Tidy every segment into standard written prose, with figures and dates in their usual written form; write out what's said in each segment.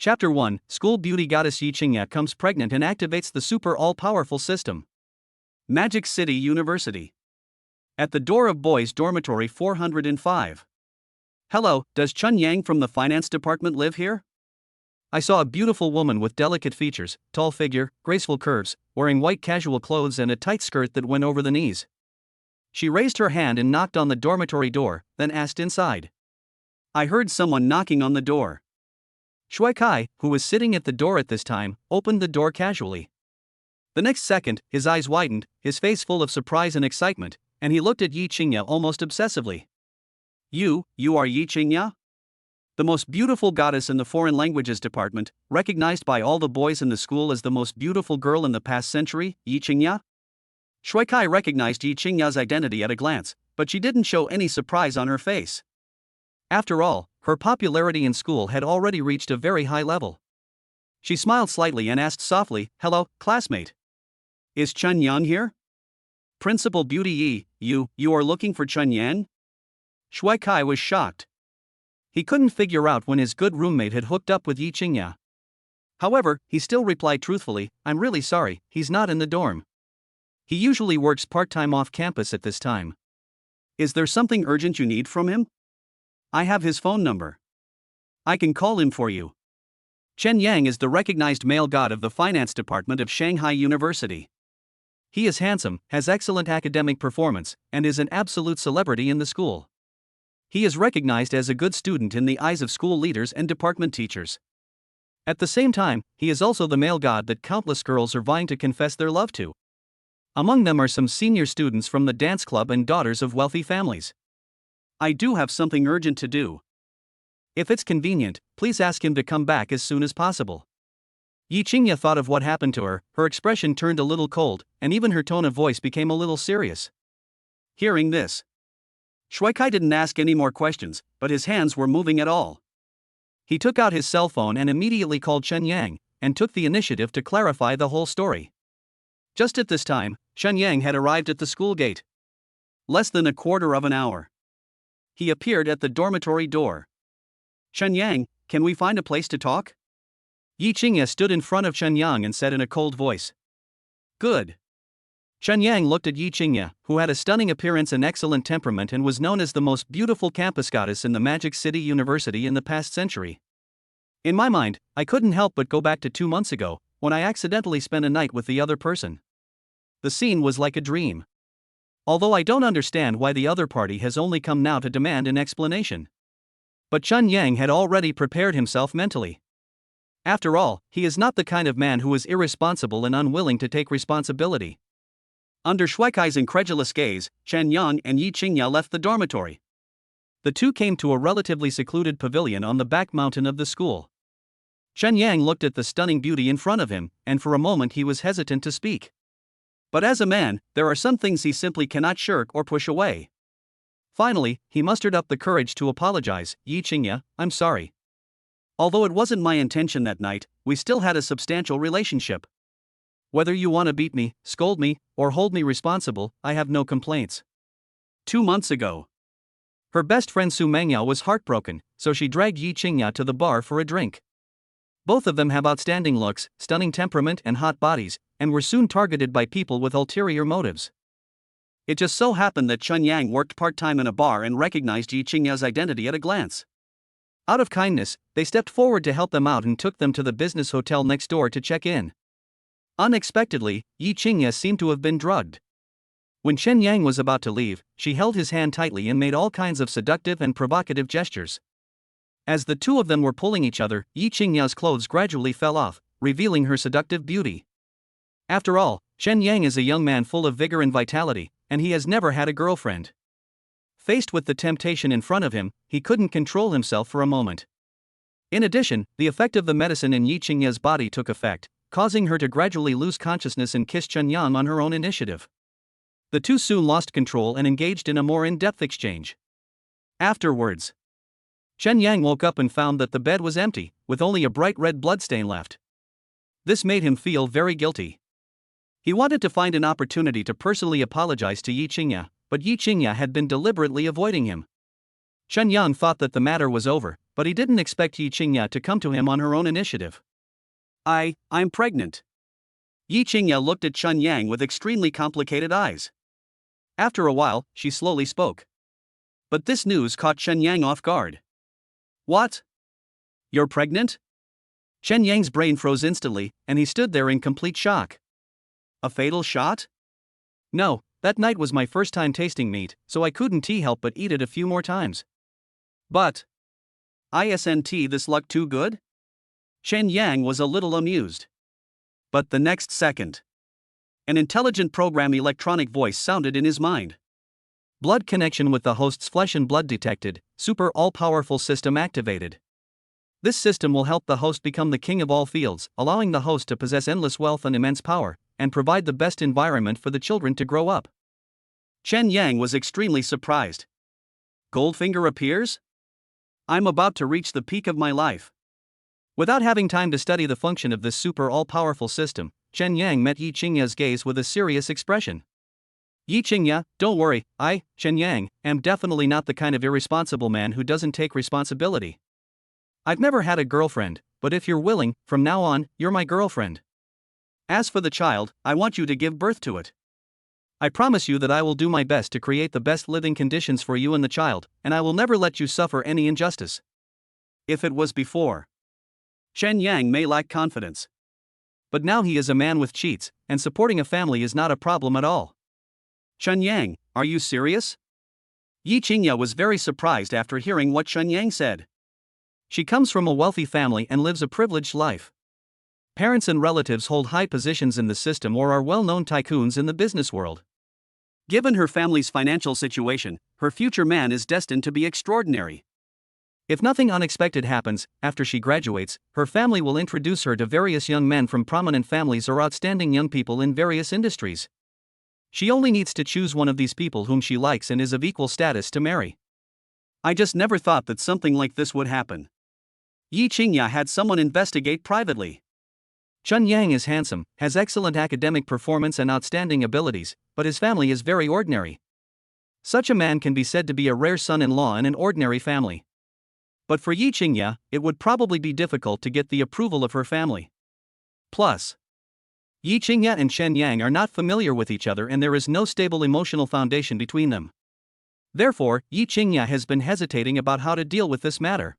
Chapter 1, School Beauty Goddess Yi Qingya comes pregnant and activates the super all-powerful system. Magic City University. At the door of boys' dormitory 405. Hello, does Chun Yang from the finance department live here? I saw a beautiful woman with delicate features, tall figure, graceful curves, wearing white casual clothes and a tight skirt that went over the knees. She raised her hand and knocked on the dormitory door, then asked inside. I heard someone knocking on the door. Shui Kai, who was sitting at the door at this time, opened the door casually. The next second, his eyes widened, his face full of surprise and excitement, and he looked at Yi Qingya almost obsessively. You are Yi Qingya? The most beautiful goddess in the foreign languages department, recognized by all the boys in the school as the most beautiful girl in the past century, Yi Qingya? Shui Kai recognized Yi Qingya's identity at a glance, but she didn't show any surprise on her face. After all, her popularity in school had already reached a very high level. She smiled slightly and asked softly, "Hello, classmate. Is Chun Yang here?" "Principal Beauty Yi, you are looking for Chun Yang?" Shui Kai was shocked. He couldn't figure out when his good roommate had hooked up with Yi Qingya. However, he still replied truthfully, "I'm really sorry, he's not in the dorm. He usually works part-time off campus at this time. Is there something urgent you need from him? I have his phone number. I can call him for you." Chen Yang is the recognized male god of the finance department of Shanghai University. He is handsome, has excellent academic performance, and is an absolute celebrity in the school. He is recognized as a good student in the eyes of school leaders and department teachers. At the same time, he is also the male god that countless girls are vying to confess their love to. Among them are some senior students from the dance club and daughters of wealthy families. I do have something urgent to do. If it's convenient, please ask him to come back as soon as possible. Yi Qingya thought of what happened to her, her expression turned a little cold, and even her tone of voice became a little serious. Hearing this, Shui Kai didn't ask any more questions, but his hands were moving at all. He took out his cell phone and immediately called Chen Yang, and took the initiative to clarify the whole story. Just at this time, Chen Yang had arrived at the school gate. Less than a quarter of an hour. He appeared at the dormitory door. "Chen Yang, can we find a place to talk?" Yi Qingya stood in front of Chen Yang and said in a cold voice. "Good." Chen Yang looked at Yi Qingya, who had a stunning appearance and excellent temperament and was known as the most beautiful campus goddess in the Magic City University in the past century. In my mind, I couldn't help but go back to 2 months ago, when I accidentally spent a night with the other person. The scene was like a dream. Although I don't understand why the other party has only come now to demand an explanation. But Chun Yang had already prepared himself mentally. After all, he is not the kind of man who is irresponsible and unwilling to take responsibility. Under Shui Kai's incredulous gaze, Chen Yang and Yi Qingya left the dormitory. The two came to a relatively secluded pavilion on the back mountain of the school. Chen Yang looked at the stunning beauty in front of him, and for a moment he was hesitant to speak. But as a man, there are some things he simply cannot shirk or push away. Finally, he mustered up the courage to apologize. "Yi Qingya, I'm sorry. Although it wasn't my intention that night, we still had a substantial relationship. Whether you want to beat me, scold me, or hold me responsible, I have no complaints." 2 months ago. Her best friend Su Mengyao was heartbroken, so she dragged Yi Qingya to the bar for a drink. Both of them have outstanding looks, stunning temperament and hot bodies, and were soon targeted by people with ulterior motives. It just so happened that Chun Yang worked part-time in a bar and recognized Yi Qingya's identity at a glance. Out of kindness, they stepped forward to help them out and took them to the business hotel next door to check in. Unexpectedly, Yi Qingya seemed to have been drugged. When Chen Yang was about to leave, she held his hand tightly and made all kinds of seductive and provocative gestures. As the two of them were pulling each other, Yi Qingya's clothes gradually fell off, revealing her seductive beauty. After all, Chen Yang is a young man full of vigor and vitality, and he has never had a girlfriend. Faced with the temptation in front of him, he couldn't control himself for a moment. In addition, the effect of the medicine in Yi Qingya's body took effect, causing her to gradually lose consciousness and kiss Chen Yang on her own initiative. The two soon lost control and engaged in a more in-depth exchange. Afterwards, Chen Yang woke up and found that the bed was empty, with only a bright red bloodstain left. This made him feel very guilty. He wanted to find an opportunity to personally apologize to Yi Qingya, but Yi Qingya had been deliberately avoiding him. Chen Yang thought that the matter was over, but he didn't expect Yi Qingya to come to him on her own initiative. I'm pregnant. Yi Qingya looked at Chun Yang with extremely complicated eyes. After a while, she slowly spoke. But this news caught Chun Yang off guard. What? You're pregnant? Chen Yang's brain froze instantly, and he stood there in complete shock. A fatal shot? No, that night was my first time tasting meat, so I couldn't help but eat it a few more times. But isn't this luck too good? Chen Yang was a little amused. But the next second, an intelligent program electronic voice sounded in his mind. Blood connection with the host's flesh and blood detected, super all-powerful system activated. This system will help the host become the king of all fields, allowing the host to possess endless wealth and immense power, and provide the best environment for the children to grow up. Chen Yang was extremely surprised. Goldfinger appears? I'm about to reach the peak of my life. Without having time to study the function of this super all-powerful system, Chen Yang met Yi Qingya's gaze with a serious expression. Yi Qingya, don't worry, Chen Yang, am definitely not the kind of irresponsible man who doesn't take responsibility. I've never had a girlfriend, but if you're willing, from now on, you're my girlfriend. As for the child, I want you to give birth to it. I promise you that I will do my best to create the best living conditions for you and the child, and I will never let you suffer any injustice. If it was before, Chen Yang may lack confidence. But now he is a man with cheats, and supporting a family is not a problem at all. Chen Yang, are you serious? Yi Qingya was very surprised after hearing what Chen Yang said. She comes from a wealthy family and lives a privileged life. Parents and relatives hold high positions in the system or are well-known tycoons in the business world. Given her family's financial situation, her future man is destined to be extraordinary. If nothing unexpected happens, after she graduates, her family will introduce her to various young men from prominent families or outstanding young people in various industries. She only needs to choose one of these people whom she likes and is of equal status to marry. I just never thought that something like this would happen. Yi Qingya had someone investigate privately. Chun Yang is handsome, has excellent academic performance and outstanding abilities, but his family is very ordinary. Such a man can be said to be a rare son-in-law in an ordinary family. But for Yi Qingya, it would probably be difficult to get the approval of her family. Plus, Yi Qingya and Chen Yang are not familiar with each other and there is no stable emotional foundation between them. Therefore, Yi Qingya has been hesitating about how to deal with this matter.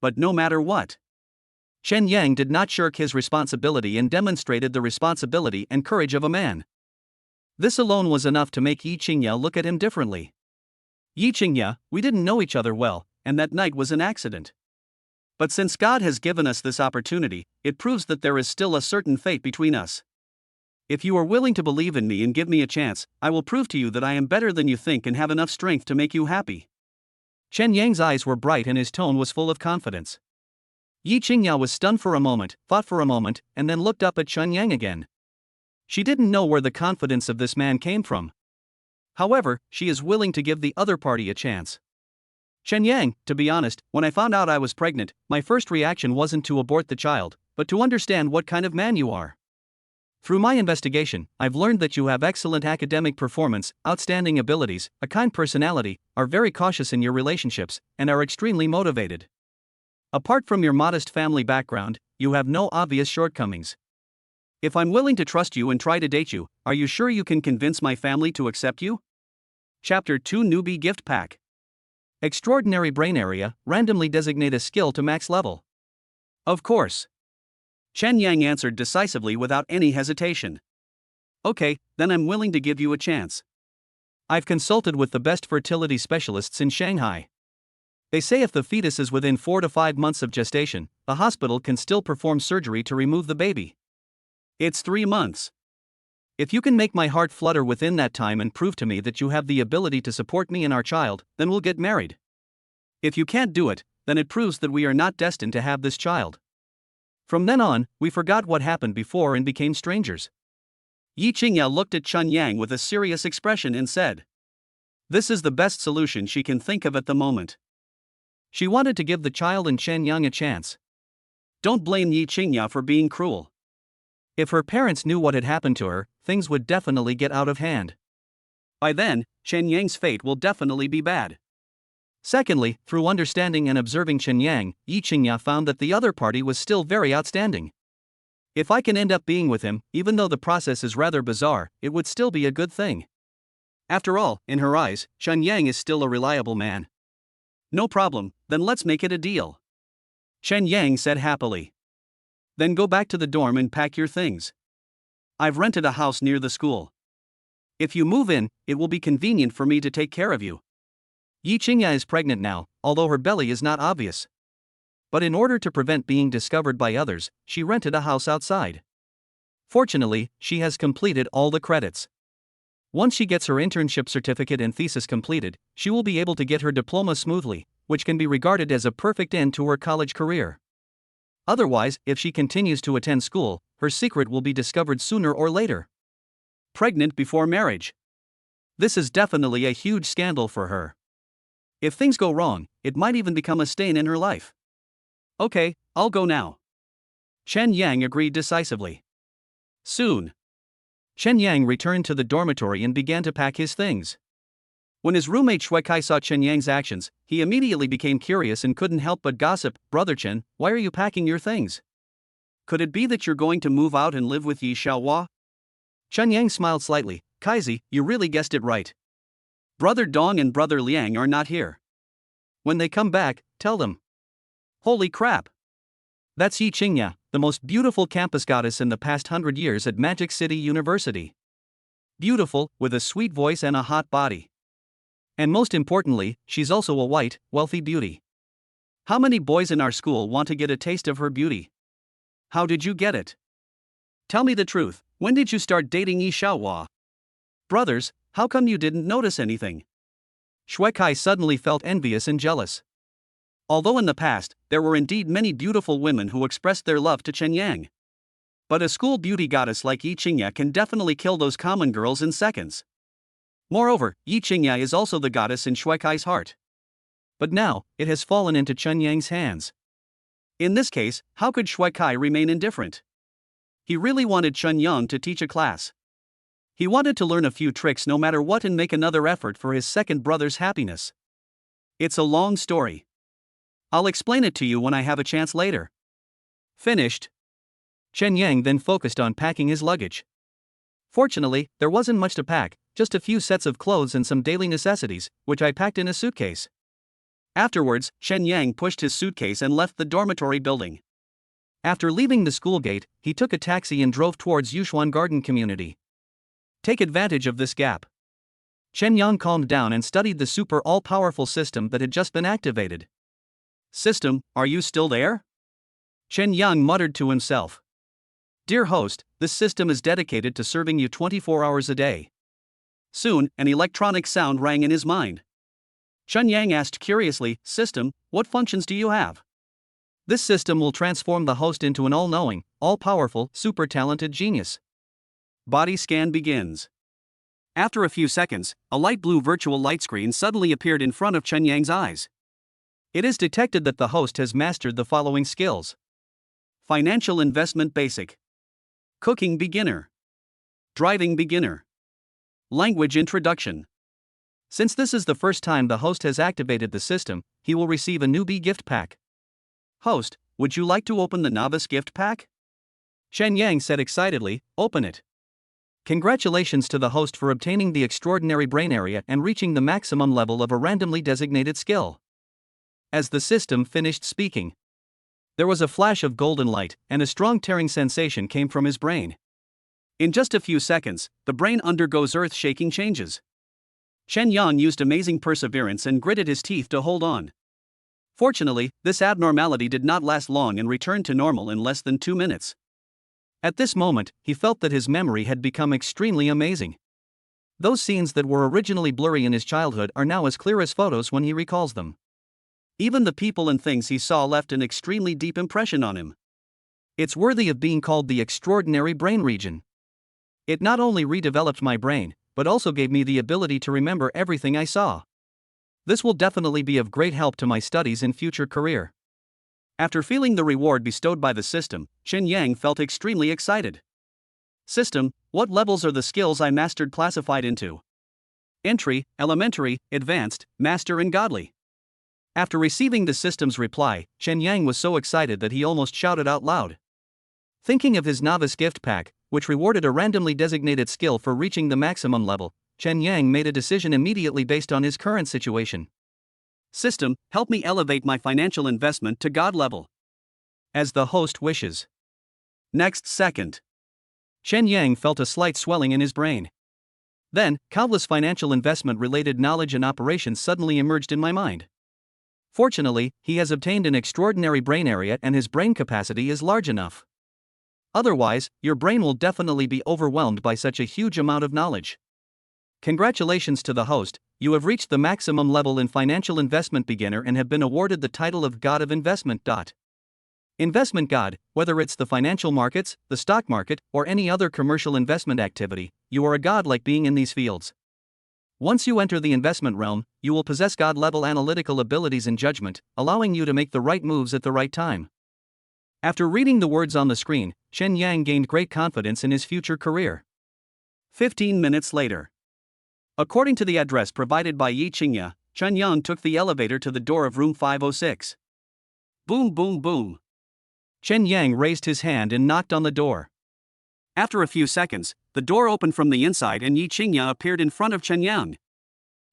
But no matter what, Chen Yang did not shirk his responsibility and demonstrated the responsibility and courage of a man. This alone was enough to make Yi Qingya look at him differently. Yi Qingya, we didn't know each other well, and that night was an accident. But since God has given us this opportunity, it proves that there is still a certain fate between us. If you are willing to believe in me and give me a chance, I will prove to you that I am better than you think and have enough strength to make you happy. Chen Yang's eyes were bright and his tone was full of confidence. Yi Qingya was stunned for a moment, thought for a moment, and then looked up at Chen Yang again. She didn't know where the confidence of this man came from. However, she is willing to give the other party a chance. Chen Yang, to be honest, when I found out I was pregnant, my first reaction wasn't to abort the child, but to understand what kind of man you are. Through my investigation, I've learned that you have excellent academic performance, outstanding abilities, a kind personality, are very cautious in your relationships, and are extremely motivated. Apart from your modest family background, you have no obvious shortcomings. If I'm willing to trust you and try to date you, are you sure you can convince my family to accept you? Chapter 2 Newbie Gift Pack. Extraordinary Brain Area, randomly designate a skill to max level. Of course. Chen Yang answered decisively without any hesitation. Okay, then I'm willing to give you a chance. I've consulted with the best fertility specialists in Shanghai. They say if the fetus is within 4 to 5 months of gestation, the hospital can still perform surgery to remove the baby. It's 3 months. If you can make my heart flutter within that time and prove to me that you have the ability to support me and our child, then we'll get married. If you can't do it, then it proves that we are not destined to have this child. From then on, we forgot what happened before and became strangers. Yi Qingya looked at Chun Yang with a serious expression and said, this is the best solution she can think of at the moment. She wanted to give the child and Chen Yang a chance. Don't blame Yi Qingya for being cruel. If her parents knew what had happened to her, things would definitely get out of hand. By then, Chen Yang's fate will definitely be bad. Secondly, through understanding and observing Chen Yang, Yi Qingya found that the other party was still very outstanding. If I can end up being with him, even though the process is rather bizarre, it would still be a good thing. After all, in her eyes, Chen Yang is still a reliable man. No problem, then let's make it a deal. Chen Yang said happily. Then go back to the dorm and pack your things. I've rented a house near the school. If you move in, it will be convenient for me to take care of you. Yi Qingya is pregnant now, although her belly is not obvious. But in order to prevent being discovered by others, she rented a house outside. Fortunately, she has completed all the credits. Once she gets her internship certificate and thesis completed, she will be able to get her diploma smoothly, which can be regarded as a perfect end to her college career. Otherwise, if she continues to attend school, her secret will be discovered sooner or later. Pregnant before marriage. This is definitely a huge scandal for her. If things go wrong, it might even become a stain in her life. Okay, I'll go now. Chen Yang agreed decisively. Soon, Chen Yang returned to the dormitory and began to pack his things. When his roommate Shui Kai saw Chen Yang's actions, he immediately became curious and couldn't help but gossip. Brother Chen, why are you packing your things? Could it be that you're going to move out and live with Yi Xiaohua? Chen Yang smiled slightly. Kaizi, you really guessed it right. Brother Dong and Brother Liang are not here. When they come back, tell them. Holy crap! That's Yi Qingya, the most beautiful campus goddess in the past 100 years at Magic City University. Beautiful, with a sweet voice and a hot body. And most importantly, she's also a white, wealthy beauty. How many boys in our school want to get a taste of her beauty? How did you get it? Tell me the truth, when did you start dating Yi Xiaohua? Brothers, how come you didn't notice anything? Shui Kai suddenly felt envious and jealous. Although in the past, there were indeed many beautiful women who expressed their love to Chen Yang. But a school beauty goddess like Yi Qingya can definitely kill those common girls in seconds. Moreover, Yi Qingya is also the goddess in Shui Kai's heart. But now, it has fallen into Chen Yang's hands. In this case, how could Shui Kai remain indifferent? He really wanted Chen Yang to teach a class. He wanted to learn a few tricks no matter what and make another effort for his second brother's happiness. It's a long story. I'll explain it to you when I have a chance later. Finished. Chen Yang then focused on packing his luggage. Fortunately, there wasn't much to pack, just a few sets of clothes and some daily necessities, which I packed in a suitcase. Afterwards, Chen Yang pushed his suitcase and left the dormitory building. After leaving the school gate, he took a taxi and drove towards Yushuan Garden Community. Take advantage of this gap. Chen Yang calmed down and studied the super all-powerful system that had just been activated. System, are you still there? Chen Yang muttered to himself. Dear host, this system is dedicated to serving you 24 hours a day. Soon, an electronic sound rang in his mind. Chen Yang asked curiously, System, what functions do you have? This system will transform the host into an all-knowing, all-powerful, super-talented genius. Body scan begins. After a few seconds, a light blue virtual light screen suddenly appeared in front of Chen Yang's eyes. It is detected that the host has mastered the following skills. Financial investment basic. Cooking beginner. Driving beginner. Language introduction. Since this is the first time the host has activated the system, he will receive a newbie gift pack. Host, would you like to open the novice gift pack? Chen Yang said excitedly, open it. Congratulations to the host for obtaining the extraordinary brain area and reaching the maximum level of a randomly designated skill. As the system finished speaking, there was a flash of golden light, and a strong tearing sensation came from his brain. In just a few seconds, the brain undergoes earth-shaking changes. Chen Yang used amazing perseverance and gritted his teeth to hold on. Fortunately, this abnormality did not last long and returned to normal in less than 2 minutes. At this moment, he felt that his memory had become extremely amazing. Those scenes that were originally blurry in his childhood are now as clear as photos when he recalls them. Even the people and things he saw left an extremely deep impression on him. It's worthy of being called the extraordinary brain region. It not only redeveloped my brain, but also gave me the ability to remember everything I saw. This will definitely be of great help to my studies and future career. After feeling the reward bestowed by the system, Chen Yang felt extremely excited. System, what levels are the skills I mastered classified into? Entry, elementary, advanced, master and godly. After receiving the system's reply, Chen Yang was so excited that he almost shouted out loud. Thinking of his novice gift pack, which rewarded a randomly designated skill for reaching the maximum level, Chen Yang made a decision immediately based on his current situation. System, help me elevate my financial investment to God level. As the host wishes. Next second. Chen Yang felt a slight swelling in his brain. Then, countless financial investment-related knowledge and operations suddenly emerged in my mind. Fortunately, he has obtained an extraordinary brain area and his brain capacity is large enough. Otherwise, your brain will definitely be overwhelmed by such a huge amount of knowledge. Congratulations to the host, you have reached the maximum level in financial investment beginner and have been awarded the title of God of Investment. Investment God, whether it's the financial markets, the stock market, or any other commercial investment activity, you are a god like being in these fields. Once you enter the investment realm, you will possess God-level analytical abilities and judgment, allowing you to make the right moves at the right time. After reading the words on the screen, Chen Yang gained great confidence in his future career. 15 minutes later. According to the address provided by Yi Qingya, Chen Yang took the elevator to the door of room 506. Boom boom boom. Chen Yang raised his hand and knocked on the door. After a few seconds, the door opened from the inside and Yi Qingya appeared in front of Chen Yang.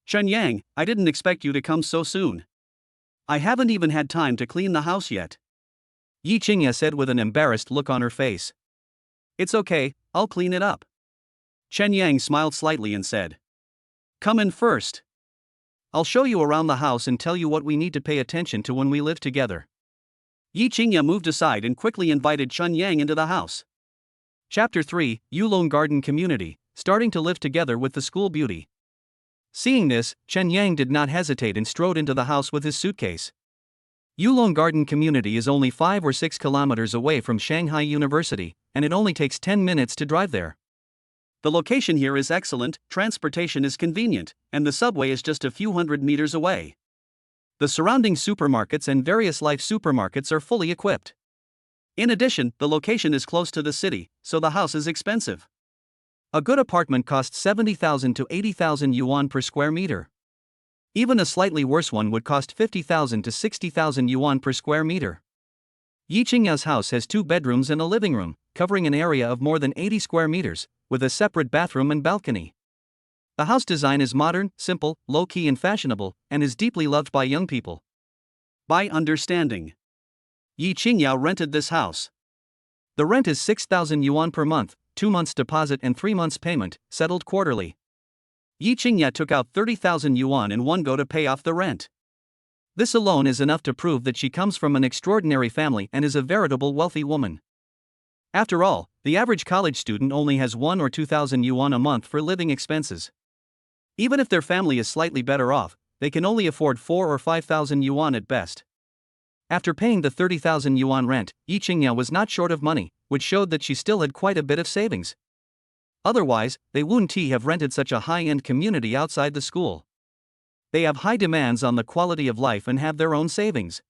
Chen Yang, I didn't expect you to come so soon. I haven't even had time to clean the house yet. Yi Qingya said with an embarrassed look on her face. It's okay, I'll clean it up. Chen Yang smiled slightly and said. Come in first. I'll show you around the house and tell you what we need to pay attention to when we live together. Yi Qingya moved aside and quickly invited Chen Yang into the house. Chapter 3, Yulong Garden Community, starting to live together with the school beauty. Seeing this, Chen Yang did not hesitate and strode into the house with his suitcase. Yulong Garden Community is only 5 or 6 kilometers away from Shanghai University, and it only takes 10 minutes to drive there. The location here is excellent, transportation is convenient, and the subway is just a few hundred meters away. The surrounding supermarkets and various life supermarkets are fully equipped. In addition, the location is close to the city, so the house is expensive. A good apartment costs 70,000 to 80,000 yuan per square meter. Even a slightly worse one would cost 50,000 to 60,000 yuan per square meter. Yi Qingya's house has 2 bedrooms and a living room, covering an area of more than 80 square meters, with a separate bathroom and balcony. The house design is modern, simple, low-key and fashionable, and is deeply loved by young people. By understanding. Yi Qingya rented this house. The rent is 6,000 yuan per month, 2 months deposit and 3 months payment, settled quarterly. Yi Qingya took out 30,000 yuan in one go to pay off the rent. This alone is enough to prove that she comes from an extraordinary family and is a veritable wealthy woman. After all, the average college student only has 1 or 2,000 yuan a month for living expenses. Even if their family is slightly better off, they can only afford 4 or 5,000 yuan at best. After paying the 30,000 yuan rent, Yi Qingya was not short of money, which showed that she still had quite a bit of savings. Otherwise, they wouldn't have rented such a high-end community outside the school. They have high demands on the quality of life and have their own savings.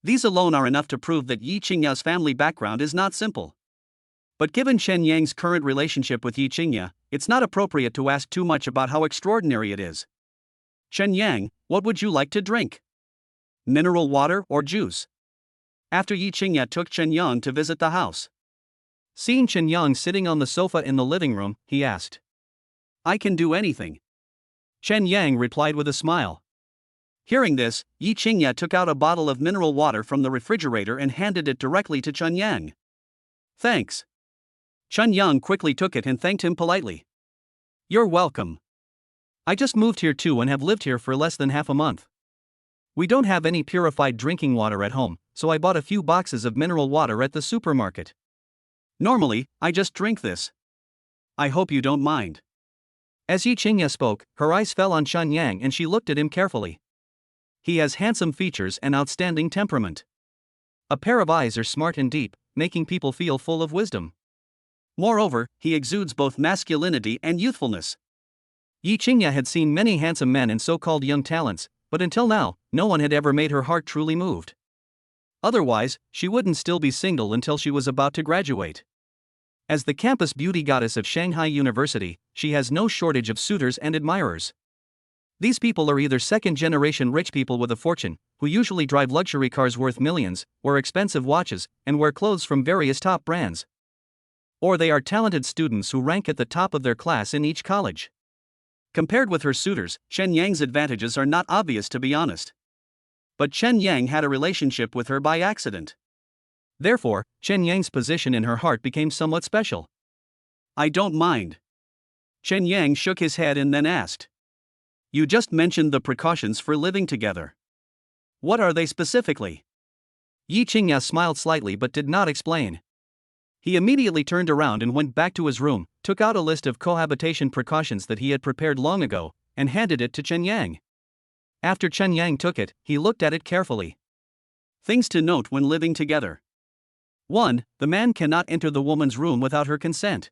These alone are enough to prove that Yi Qingya's family background is not simple. But given Chen Yang's current relationship with Yi Qingya, it's not appropriate to ask too much about how extraordinary it is. Chen Yang, what would you like to drink? Mineral water or juice? After Yi Qingya took Chen Yang to visit the house. Seeing Chen Yang sitting on the sofa in the living room, he asked. I can do anything. Chen Yang replied with a smile. Hearing this, Yi Qingya took out a bottle of mineral water from the refrigerator and handed it directly to Chen Yang. Thanks. Chen Yang quickly took it and thanked him politely. You're welcome. I just moved here too and have lived here for less than half a month. We don't have any purified drinking water at home, so I bought a few boxes of mineral water at the supermarket. Normally, I just drink this. I hope you don't mind. As Yi Qingya spoke, her eyes fell on Chen Yang and she looked at him carefully. He has handsome features and outstanding temperament. A pair of eyes are smart and deep, making people feel full of wisdom. Moreover, he exudes both masculinity and youthfulness. Yi Qingya had seen many handsome men and so-called young talents, but until now, no one had ever made her heart truly moved. Otherwise, she wouldn't still be single until she was about to graduate. As the campus beauty goddess of Shanghai University, she has no shortage of suitors and admirers. These people are either second-generation rich people with a fortune, who usually drive luxury cars worth millions, wear expensive watches, and wear clothes from various top brands. Or they are talented students who rank at the top of their class in each college. Compared with her suitors, Chen Yang's advantages are not obvious, to be honest. But Chen Yang had a relationship with her by accident. Therefore, Chen Yang's position in her heart became somewhat special. I don't mind. Chen Yang shook his head and then asked. You just mentioned the precautions for living together. What are they specifically? Yi Qingya smiled slightly but did not explain. He immediately turned around and went back to his room, took out a list of cohabitation precautions that he had prepared long ago, and handed it to Chen Yang. After Chen Yang took it, he looked at it carefully. Things to note when living together. 1. The man cannot enter the woman's room without her consent.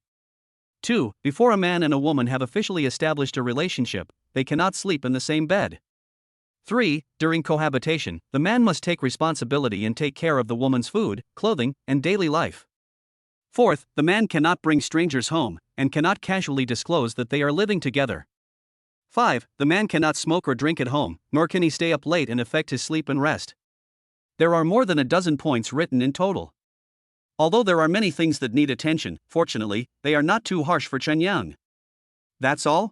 2. Before a man and a woman have officially established a relationship, they cannot sleep in the same bed. 3. During cohabitation, the man must take responsibility and take care of the woman's food, clothing, and daily life. 4th, the man cannot bring strangers home, and cannot casually disclose that they are living together. 5. The man cannot smoke or drink at home, nor can he stay up late and affect his sleep and rest. There are more than a dozen points written in total. Although there are many things that need attention, fortunately, they are not too harsh for Chen Yang. That's all?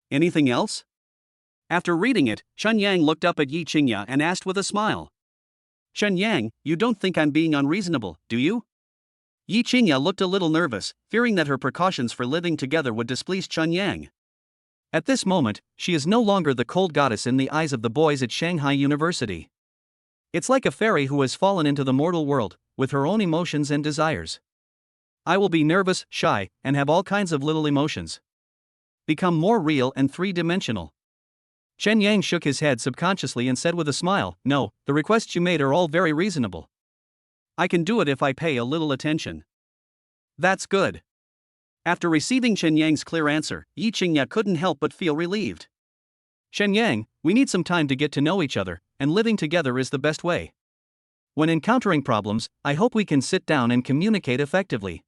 Anything else? After reading it, Chen Yang looked up at Yi Qingya and asked with a smile. Chen Yang, you don't think I'm being unreasonable, do you? Yi Qingya looked a little nervous, fearing that her precautions for living together would displease Chen Yang. At this moment, she is no longer the cold goddess in the eyes of the boys at Shanghai University. It's like a fairy who has fallen into the mortal world, with her own emotions and desires. I will be nervous, shy, and have all kinds of little emotions. Become more real and three-dimensional. Chen Yang shook his head subconsciously and said with a smile, No, the requests you made are all very reasonable. I can do it if I pay a little attention. That's good. After receiving Chen Yang's clear answer, Yi Qingya couldn't help but feel relieved. Chen Yang, we need some time to get to know each other, and living together is the best way. When encountering problems, I hope we can sit down and communicate effectively.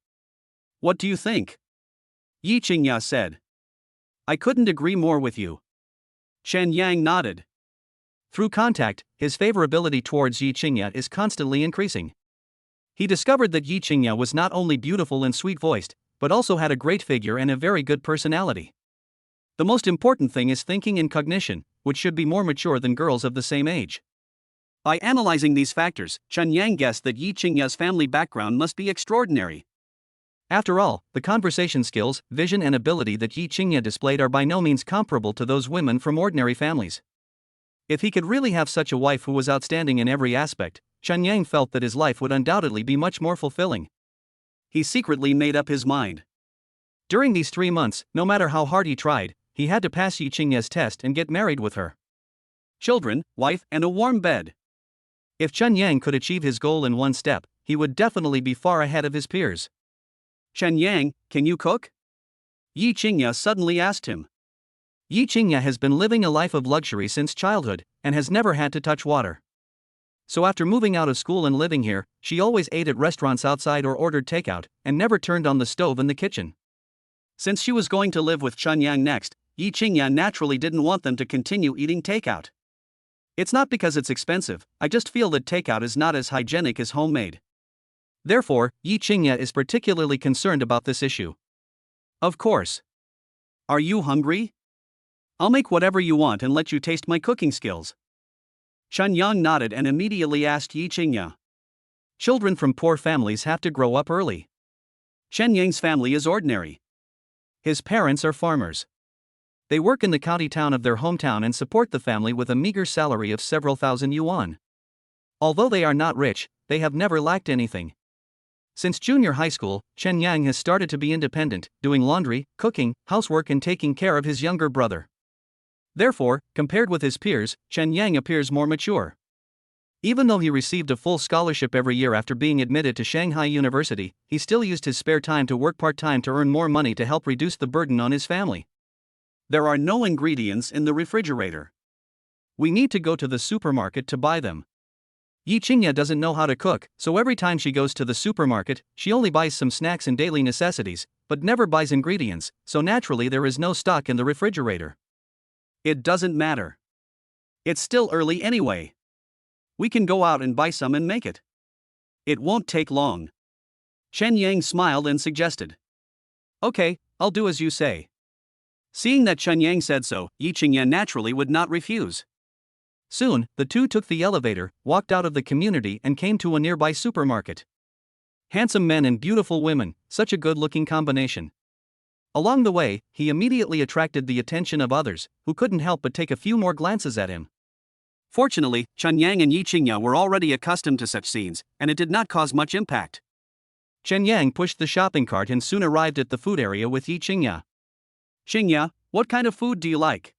What do you think? Yi Qingya said. I couldn't agree more with you. Chen Yang nodded. Through contact, his favorability towards Yi Qingya is constantly increasing. He discovered that Yi Qingya was not only beautiful and sweet-voiced, but also had a great figure and a very good personality. The most important thing is thinking and cognition, which should be more mature than girls of the same age. By analyzing these factors, Chen Yang guessed that Yi Qingya's family background must be extraordinary. After all, the conversation skills, vision and ability that Yi Qingya displayed are by no means comparable to those women from ordinary families. If he could really have such a wife who was outstanding in every aspect, Chen Yang felt that his life would undoubtedly be much more fulfilling. He secretly made up his mind. During these 3 months, no matter how hard he tried, he had to pass Yi Qingya's test and get married with her. Children, wife, and a warm bed. If Chen Yang could achieve his goal in one step, he would definitely be far ahead of his peers. Chen Yang, can you cook? Yi Qingya suddenly asked him. Yi Qingya has been living a life of luxury since childhood, and has never had to touch water. So after moving out of school and living here, she always ate at restaurants outside or ordered takeout, and never turned on the stove in the kitchen. Since she was going to live with Chen Yang next, Yi Qingya naturally didn't want them to continue eating takeout. It's not because it's expensive, I just feel that takeout is not as hygienic as homemade. Therefore, Yi Qingya is particularly concerned about this issue. Of course. Are you hungry? I'll make whatever you want and let you taste my cooking skills. Chen Yang nodded and immediately asked Yi Qingya. Children from poor families have to grow up early. Chen Yang's family is ordinary. His parents are farmers. They work in the county town of their hometown and support the family with a meager salary of several thousand yuan. Although they are not rich, they have never lacked anything. Since junior high school, Chen Yang has started to be independent, doing laundry, cooking, housework and taking care of his younger brother. Therefore, compared with his peers, Chen Yang appears more mature. Even though he received a full scholarship every year after being admitted to Shanghai University, he still used his spare time to work part-time to earn more money to help reduce the burden on his family. There are no ingredients in the refrigerator. We need to go to the supermarket to buy them. Yi Qingya doesn't know how to cook, so every time she goes to the supermarket, she only buys some snacks and daily necessities, but never buys ingredients, so naturally there is no stock in the refrigerator. It doesn't matter. It's still early anyway. We can go out and buy some and make it. It won't take long. Chen Yang smiled and suggested. Okay, I'll do as you say. Seeing that Chen Yang said so, Yi Qingyan naturally would not refuse. Soon, the two took the elevator, walked out of the community and came to a nearby supermarket. Handsome men and beautiful women, such a good-looking combination. Along the way, he immediately attracted the attention of others, who couldn't help but take a few more glances at him. Fortunately, Chen Yang and Yi Qingya were already accustomed to such scenes, and it did not cause much impact. Chen Yang pushed the shopping cart and soon arrived at the food area with Yi Qingya. Qingya, what kind of food do you like?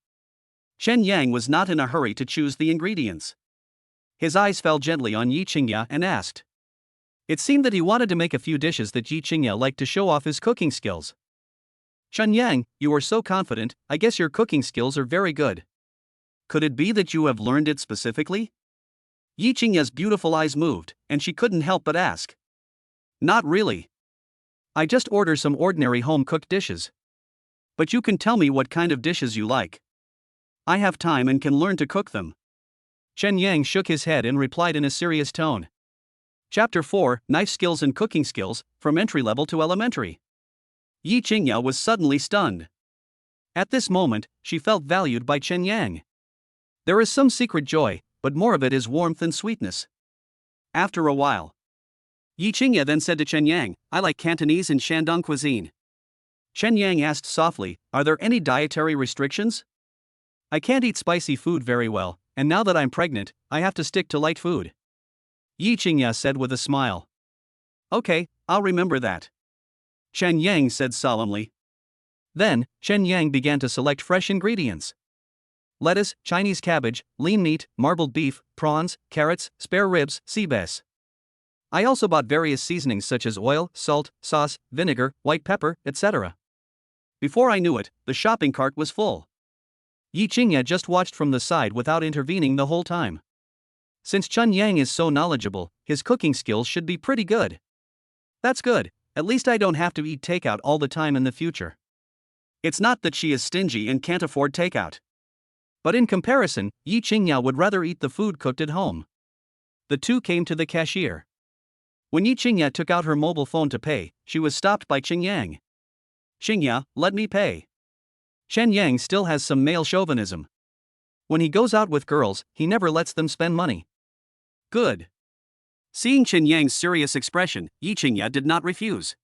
Chen Yang was not in a hurry to choose the ingredients. His eyes fell gently on Yi Qingya and asked. It seemed that he wanted to make a few dishes that Yi Qingya liked to show off his cooking skills. Chen Yang, you are so confident, I guess your cooking skills are very good. Could it be that you have learned it specifically? Yi Qingya's beautiful eyes moved, and she couldn't help but ask. Not really. I just order some ordinary home-cooked dishes. But you can tell me what kind of dishes you like. I have time and can learn to cook them. Chen Yang shook his head and replied in a serious tone. Chapter 4, Knife Skills and Cooking Skills, from Entry Level to Elementary. Yi Qingya was suddenly stunned. At this moment, she felt valued by Chen Yang. There is some secret joy, but more of it is warmth and sweetness. After a while, Yi Qingya then said to Chen Yang, I like Cantonese and Shandong cuisine. Chen Yang asked softly, are there any dietary restrictions? I can't eat spicy food very well, and now that I'm pregnant, I have to stick to light food. Yi Qingya said with a smile. Okay, I'll remember that. Chen Yang said solemnly. Then, Chen Yang began to select fresh ingredients. Lettuce, Chinese cabbage, lean meat, marbled beef, prawns, carrots, spare ribs, sea bass. I also bought various seasonings such as oil, salt, sauce, vinegar, white pepper, etc. Before I knew it, the shopping cart was full. Yi Qingya just watched from the side without intervening the whole time. Since Chen Yang is so knowledgeable, his cooking skills should be pretty good. That's good, at least I don't have to eat takeout all the time in the future. It's not that she is stingy and can't afford takeout. But in comparison, Yi Qingya would rather eat the food cooked at home. The two came to the cashier. When Yi Qingya took out her mobile phone to pay, she was stopped by Chen Yang. Qingya, let me pay. Chen Yang still has some male chauvinism. When he goes out with girls, he never lets them spend money. Good. Seeing Chen Yang's serious expression, Yi Qingya did not refuse.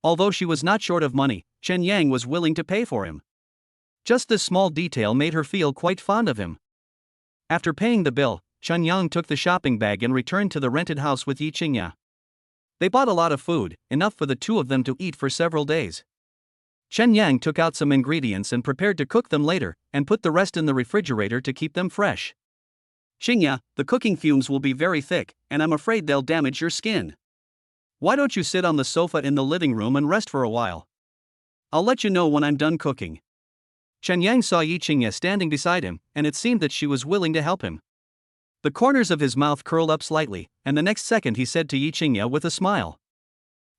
Although she was not short of money, Chen Yang was willing to pay for him. Just this small detail made her feel quite fond of him. After paying the bill, Chen Yang took the shopping bag and returned to the rented house with Yi Qingya. They bought a lot of food, enough for the two of them to eat for several days. Chen Yang took out some ingredients and prepared to cook them later, and put the rest in the refrigerator to keep them fresh. Qingya, the cooking fumes will be very thick, and I'm afraid they'll damage your skin. Why don't you sit on the sofa in the living room and rest for a while? I'll let you know when I'm done cooking. Chen Yang saw Yi Qingya standing beside him, and it seemed that she was willing to help him. The corners of his mouth curled up slightly, and the next second he said to Yi Qingya with a smile.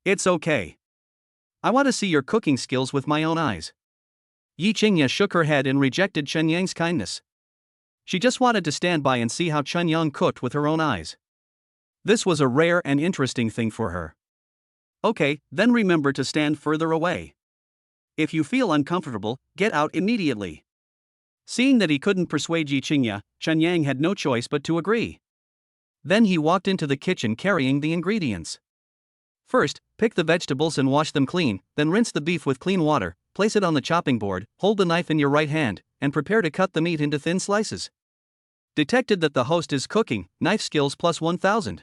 It's okay. I want to see your cooking skills with my own eyes. Yi Qingya shook her head and rejected Chen Yang's kindness. She just wanted to stand by and see how Chen Yang cooked with her own eyes. This was a rare and interesting thing for her. Okay, then remember to stand further away. If you feel uncomfortable, get out immediately. Seeing that he couldn't persuade Yi Qingya, Chen Yang had no choice but to agree. Then he walked into the kitchen carrying the ingredients. First, pick the vegetables and wash them clean, then rinse the beef with clean water, place it on the chopping board, hold the knife in your right hand, and prepare to cut the meat into thin slices. Detected that the host is cooking, knife skills plus 1000.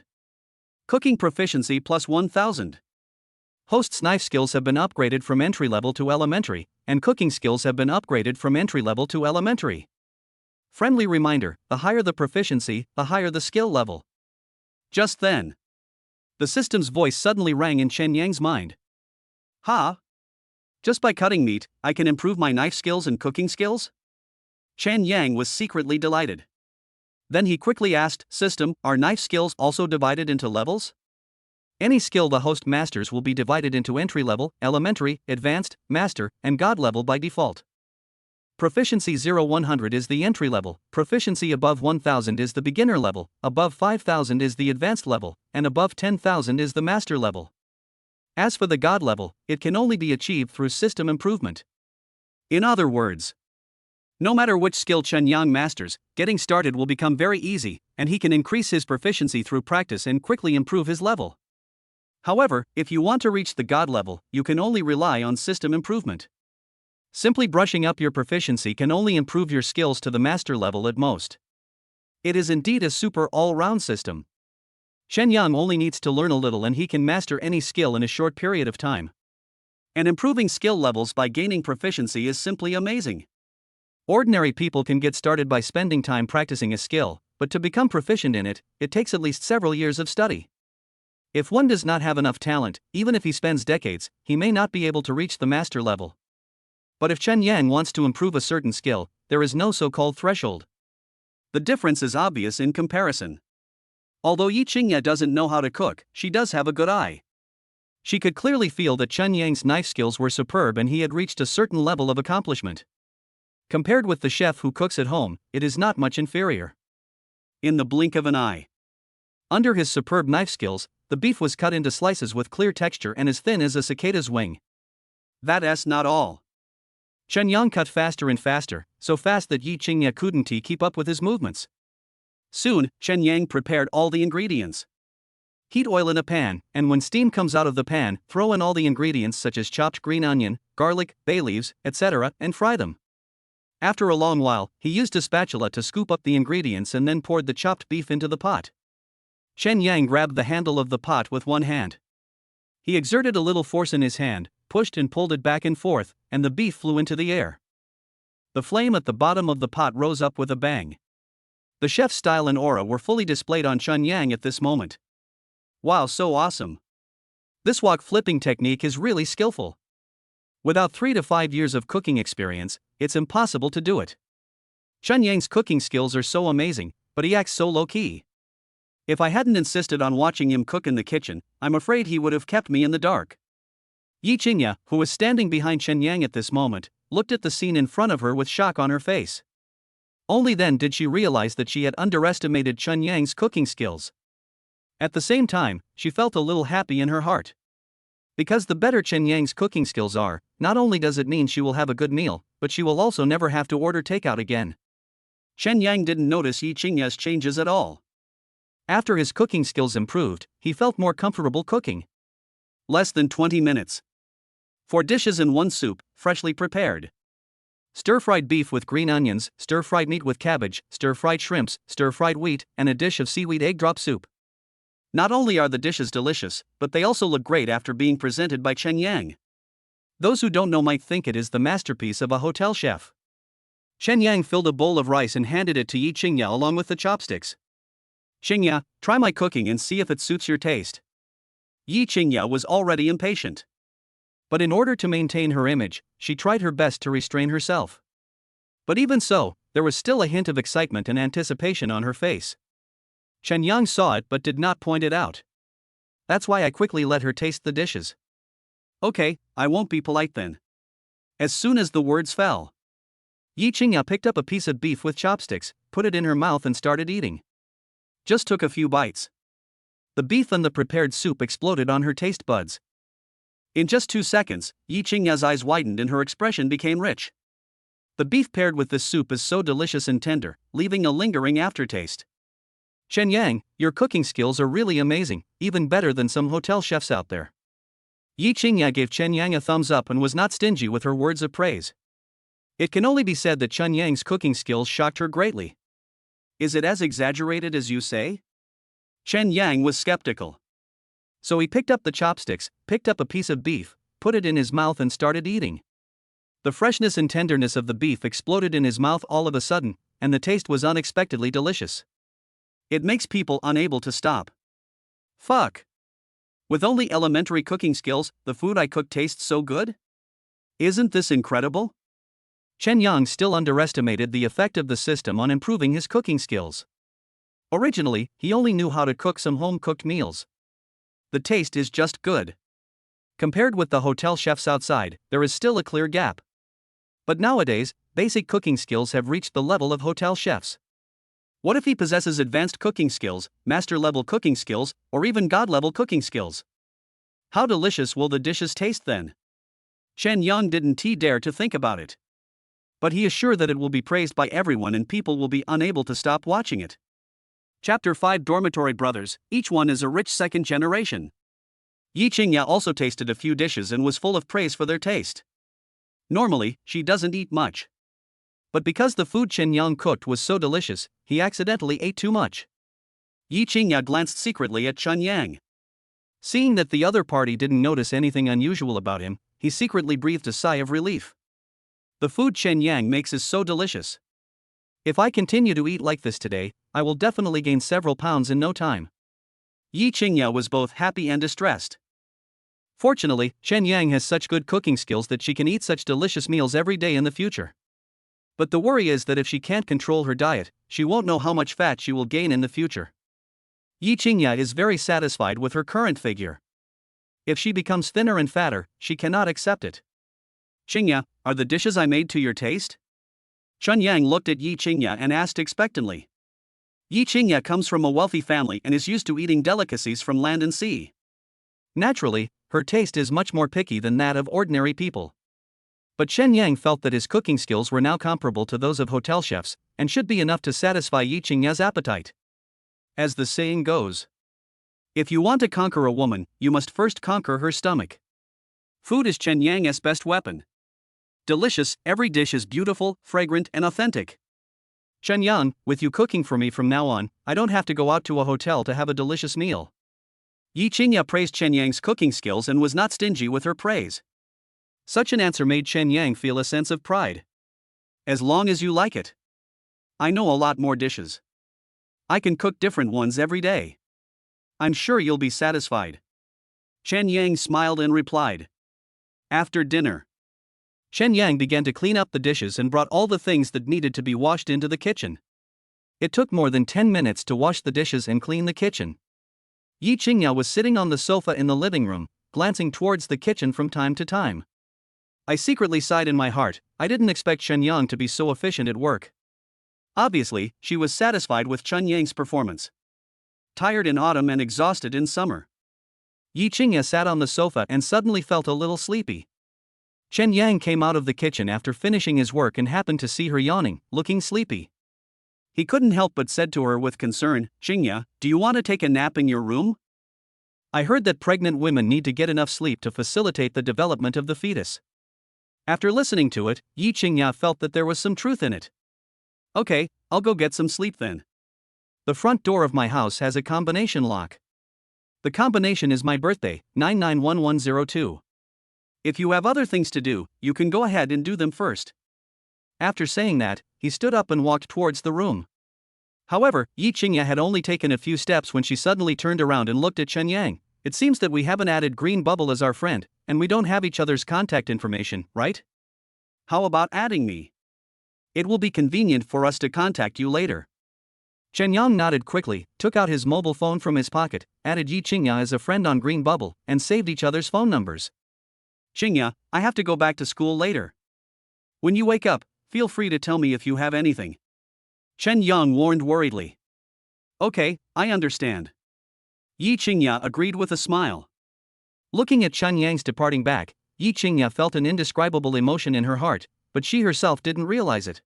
Cooking proficiency plus 1000. Host's knife skills have been upgraded from entry level to elementary, and cooking skills have been upgraded from entry level to elementary. Friendly reminder, the higher the proficiency, the higher the skill level. Just then, the system's voice suddenly rang in Chen Yang's mind. Ha! Just by cutting meat, I can improve my knife skills and cooking skills? Chen Yang was secretly delighted. Then he quickly asked, System, are knife skills also divided into levels? Any skill the host masters will be divided into entry level, elementary, advanced, master, and god level by default. Proficiency 0-100 is the entry level, proficiency above 1000 is the beginner level, above 5000 is the advanced level, and above 10,000 is the master level. As for the god level, it can only be achieved through system improvement. In other words, no matter which skill Chen Yang masters, getting started will become very easy, and he can increase his proficiency through practice and quickly improve his level. However, if you want to reach the god level, you can only rely on system improvement. Simply brushing up your proficiency can only improve your skills to the master level at most. It is indeed a super all-round system. Chen Yang only needs to learn a little and he can master any skill in a short period of time. And improving skill levels by gaining proficiency is simply amazing. Ordinary people can get started by spending time practicing a skill, but to become proficient in it, it takes at least several years of study. If one does not have enough talent, even if he spends decades, he may not be able to reach the master level. But if Chen Yang wants to improve a certain skill, there is no so-called threshold. The difference is obvious in comparison. Although Yi Qingye doesn't know how to cook, she does have a good eye. She could clearly feel that Chen Yang's knife skills were superb and he had reached a certain level of accomplishment. Compared with the chef who cooks at home, it is not much inferior. In the blink of an eye. Under his superb knife skills, the beef was cut into slices with clear texture and as thin as a cicada's wing. That's not all. Chen Yang cut faster and faster, so fast that Yi Qingye couldn't keep up with his movements. Soon, Chen Yang prepared all the ingredients. Heat oil in a pan, and when steam comes out of the pan, throw in all the ingredients such as chopped green onion, garlic, bay leaves, etc., and fry them. After a long while, he used a spatula to scoop up the ingredients and then poured the chopped beef into the pot. Chen Yang grabbed the handle of the pot with one hand. He exerted a little force in his hand, pushed and pulled it back and forth, and the beef flew into the air. The flame at the bottom of the pot rose up with a bang. The chef's style and aura were fully displayed on Chen Yang at this moment. Wow, so awesome. This wok flipping technique is really skillful. Without 3 to 5 years of cooking experience, it's impossible to do it. Chen Yang's cooking skills are so amazing, but he acts so low-key. If I hadn't insisted on watching him cook in the kitchen, I'm afraid he would have kept me in the dark. Yi Qingye, who was standing behind Chen Yang at this moment, looked at the scene in front of her with shock on her face. Only then did she realize that she had underestimated Chen Yang's cooking skills. At the same time, she felt a little happy in her heart. Because the better Chen Yang's cooking skills are, not only does it mean she will have a good meal, but she will also never have to order takeout again. Chen Yang didn't notice Yi Qingye's changes at all. After his cooking skills improved, he felt more comfortable cooking. Less than 20 minutes. 4 dishes in 1 soup, freshly prepared. Stir-fried beef with green onions, stir-fried meat with cabbage, stir-fried shrimps, stir-fried wheat, and a dish of seaweed egg drop soup. Not only are the dishes delicious, but they also look great after being presented by Chen Yang. Those who don't know might think it is the masterpiece of a hotel chef. Chen Yang filled a bowl of rice and handed it to Yi Qingye along with the chopsticks. Qingye, try my cooking and see if it suits your taste. Yi Qingye was already impatient. But in order to maintain her image, she tried her best to restrain herself. But even so, there was still a hint of excitement and anticipation on her face. Chen Yang saw it but did not point it out. That's why I quickly let her taste the dishes. Okay, I won't be polite then. As soon as the words fell, Yi Qingye picked up a piece of beef with chopsticks, put it in her mouth and started eating. Just took a few bites. The beef and the prepared soup exploded on her taste buds. In just 2 seconds, Yi Qingye's eyes widened and her expression became rich. The beef paired with this soup is so delicious and tender, leaving a lingering aftertaste. Chen Yang, your cooking skills are really amazing, even better than some hotel chefs out there. Yi Qingye gave Chen Yang a thumbs up and was not stingy with her words of praise. It can only be said that Chen Yang's cooking skills shocked her greatly. Is it as exaggerated as you say? Chen Yang was skeptical. So he picked up the chopsticks, picked up a piece of beef, put it in his mouth and started eating. The freshness and tenderness of the beef exploded in his mouth all of a sudden, and the taste was unexpectedly delicious. It makes people unable to stop. Fuck. With only elementary cooking skills, the food I cook tastes so good? Isn't this incredible? Chen Yang still underestimated the effect of the system on improving his cooking skills. Originally, he only knew how to cook some home-cooked meals. The taste is just good. Compared with the hotel chefs outside, there is still a clear gap. But nowadays, basic cooking skills have reached the level of hotel chefs. What if he possesses advanced cooking skills, master-level cooking skills, or even god-level cooking skills? How delicious will the dishes taste then? Chen Yang didn't dare to think about it. But he is sure that it will be praised by everyone and people will be unable to stop watching it. Chapter 5 Dormitory Brothers, each one is a rich second generation. Yi Qingya also tasted a few dishes and was full of praise for their taste. Normally, she doesn't eat much. But because the food Chen Yang cooked was so delicious, he accidentally ate too much. Yi Qingya glanced secretly at Chen Yang. Seeing that the other party didn't notice anything unusual about him, he secretly breathed a sigh of relief. The food Chen Yang makes is so delicious. If I continue to eat like this today, I will definitely gain several pounds in no time. Yi Qingya was both happy and distressed. Fortunately, Chen Yang has such good cooking skills that she can eat such delicious meals every day in the future. But the worry is that if she can't control her diet, she won't know how much fat she will gain in the future. Yi Qingya is very satisfied with her current figure. If she becomes thinner and fatter, she cannot accept it. Qingya, are the dishes I made to your taste? Chen Yang looked at Yi Qingya and asked expectantly. Yi Qingya comes from a wealthy family and is used to eating delicacies from land and sea. Naturally, her taste is much more picky than that of ordinary people. But Chen Yang felt that his cooking skills were now comparable to those of hotel chefs, and should be enough to satisfy Yi Qingya's appetite. As the saying goes, if you want to conquer a woman, you must first conquer her stomach. Food is Chen Yang's best weapon. Delicious, every dish is beautiful, fragrant, and authentic. Chen Yang, with you cooking for me from now on, I don't have to go out to a hotel to have a delicious meal. Yi Qingya praised Chen Yang's cooking skills and was not stingy with her praise. Such an answer made Chen Yang feel a sense of pride. As long as you like it. I know a lot more dishes. I can cook different ones every day. I'm sure you'll be satisfied. Chen Yang smiled and replied. After dinner, Chen Yang began to clean up the dishes and brought all the things that needed to be washed into the kitchen. It took more than 10 minutes to wash the dishes and clean the kitchen. Yi Qingya was sitting on the sofa in the living room, glancing towards the kitchen from time to time. I secretly sighed in my heart. I didn't expect Chen Yang to be so efficient at work. Obviously, she was satisfied with Chen Yang's performance. Tired in autumn and exhausted in summer, Yi Qingya sat on the sofa and suddenly felt a little sleepy. Chen Yang came out of the kitchen after finishing his work and happened to see her yawning, looking sleepy. He couldn't help but said to her with concern, Qingya, do you want to take a nap in your room? I heard that pregnant women need to get enough sleep to facilitate the development of the fetus. After listening to it, Yi Qingya felt that there was some truth in it. Okay, I'll go get some sleep then. The front door of my house has a combination lock. The combination is my birthday, 991102. If you have other things to do, you can go ahead and do them first. After saying that, he stood up and walked towards the room. However, Yi Qingya had only taken a few steps when she suddenly turned around and looked at Chen Yang. It seems that we haven't added Green Bubble as our friend, and we don't have each other's contact information, right? How about adding me? It will be convenient for us to contact you later. Chen Yang nodded quickly, took out his mobile phone from his pocket, added Yi Qingya as a friend on Green Bubble, and saved each other's phone numbers. Qingya, I have to go back to school later. When you wake up, feel free to tell me if you have anything. Chen Yang warned worriedly. Okay, I understand. Yi Qingya agreed with a smile. Looking at Chen Yang's departing back, Yi Qingya felt an indescribable emotion in her heart, but she herself didn't realize it.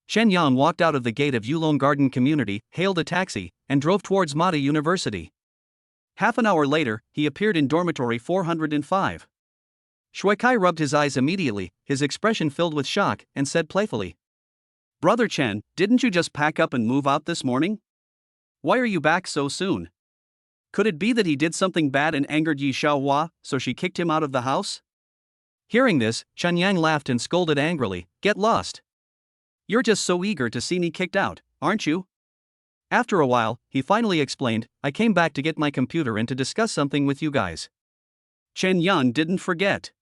Chen Yang walked out of the gate of Yulong Garden Community, hailed a taxi, and drove towards Mata University. Half an hour later, he appeared in dormitory 405. Shuikai rubbed his eyes immediately, his expression filled with shock, and said playfully, Brother Chen, didn't you just pack up and move out this morning? Why are you back so soon? Could it be that he did something bad and angered Yi Xiaohua, so she kicked him out of the house? Hearing this, Chen Yang laughed and scolded angrily, Get lost. You're just so eager to see me kicked out, aren't you? After a while, he finally explained, I came back to get my computer and to discuss something with you guys. Chen Yang didn't forget.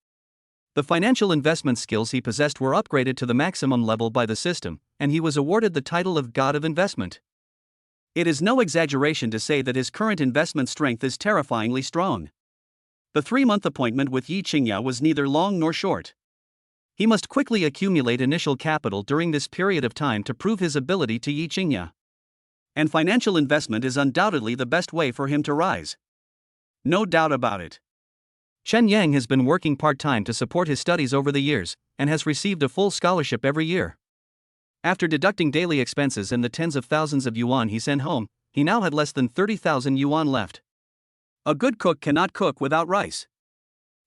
The financial investment skills he possessed were upgraded to the maximum level by the system, and he was awarded the title of God of Investment. It is no exaggeration to say that his current investment strength is terrifyingly strong. The 3-month appointment with Yi Qingya was neither long nor short. He must quickly accumulate initial capital during this period of time to prove his ability to yi qingya. And financial investment is undoubtedly the best way for him to rise. No doubt about it. Chen Yang has been working part-time to support his studies over the years, and has received a full scholarship every year. After deducting daily expenses and the tens of thousands of yuan he sent home, he now had less than 30,000 yuan left. A good cook cannot cook without rice.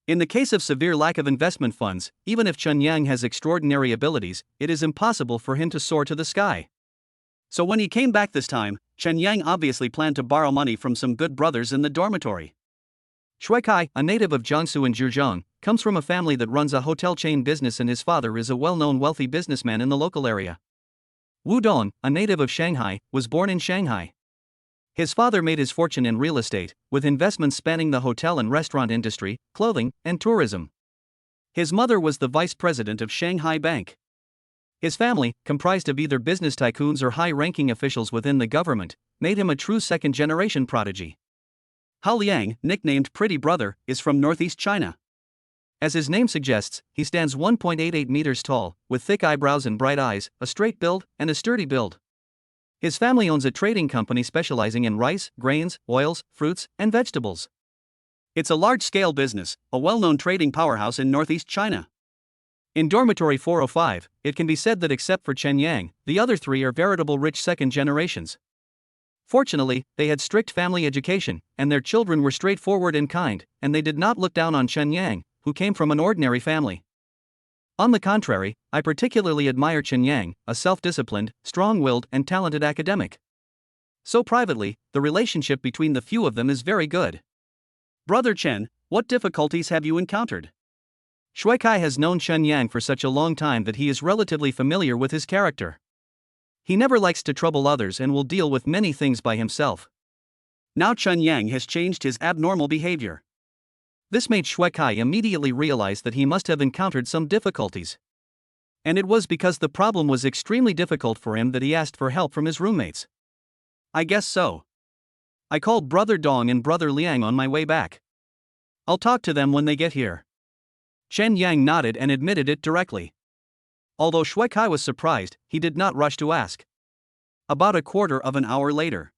In the case of severe lack of investment funds, even if Chen Yang has extraordinary abilities, it is impossible for him to soar to the sky. So when he came back this time, Chen Yang obviously planned to borrow money from some good brothers in the dormitory. Shui Kai, a native of Jiangsu in Zhejiang, comes from a family that runs a hotel chain business, and his father is a well-known wealthy businessman in the local area. Wu Dong, a native of Shanghai, was born in Shanghai. His father made his fortune in real estate, with investments spanning the hotel and restaurant industry, clothing, and tourism. His mother was the vice president of Shanghai Bank. His family, comprised of either business tycoons or high-ranking officials within the government, made him a true second-generation prodigy. Hao Liang, nicknamed Pretty Brother, is from northeast China. As his name suggests, he stands 1.88 meters tall, with thick eyebrows and bright eyes, a straight build, and a sturdy build. His family owns a trading company specializing in rice, grains, oils, fruits, and vegetables. It's a large-scale business, a well-known trading powerhouse in northeast China. In Dormitory 405, it can be said that except for Chen Yang, the other three are veritable rich second generations. Fortunately, they had strict family education, and their children were straightforward and kind, and they did not look down on Chen Yang, who came from an ordinary family. On the contrary, I particularly admire Chen Yang, a self-disciplined, strong-willed, and talented academic. So privately, the relationship between the few of them is very good. Brother Chen, what difficulties have you encountered? Shui Kai has known Chen Yang for such a long time that he is relatively familiar with his character. He never likes to trouble others and will deal with many things by himself. Now Chen Yang has changed his abnormal behavior. This made Shui Kai immediately realize that he must have encountered some difficulties. And it was because the problem was extremely difficult for him that he asked for help from his roommates. I guess so. I called Brother Dong and Brother Liang on my way back. I'll talk to them when they get here. Chen Yang nodded and admitted it directly. Although Shui Kai was surprised, he did not rush to ask. About a quarter of an hour later,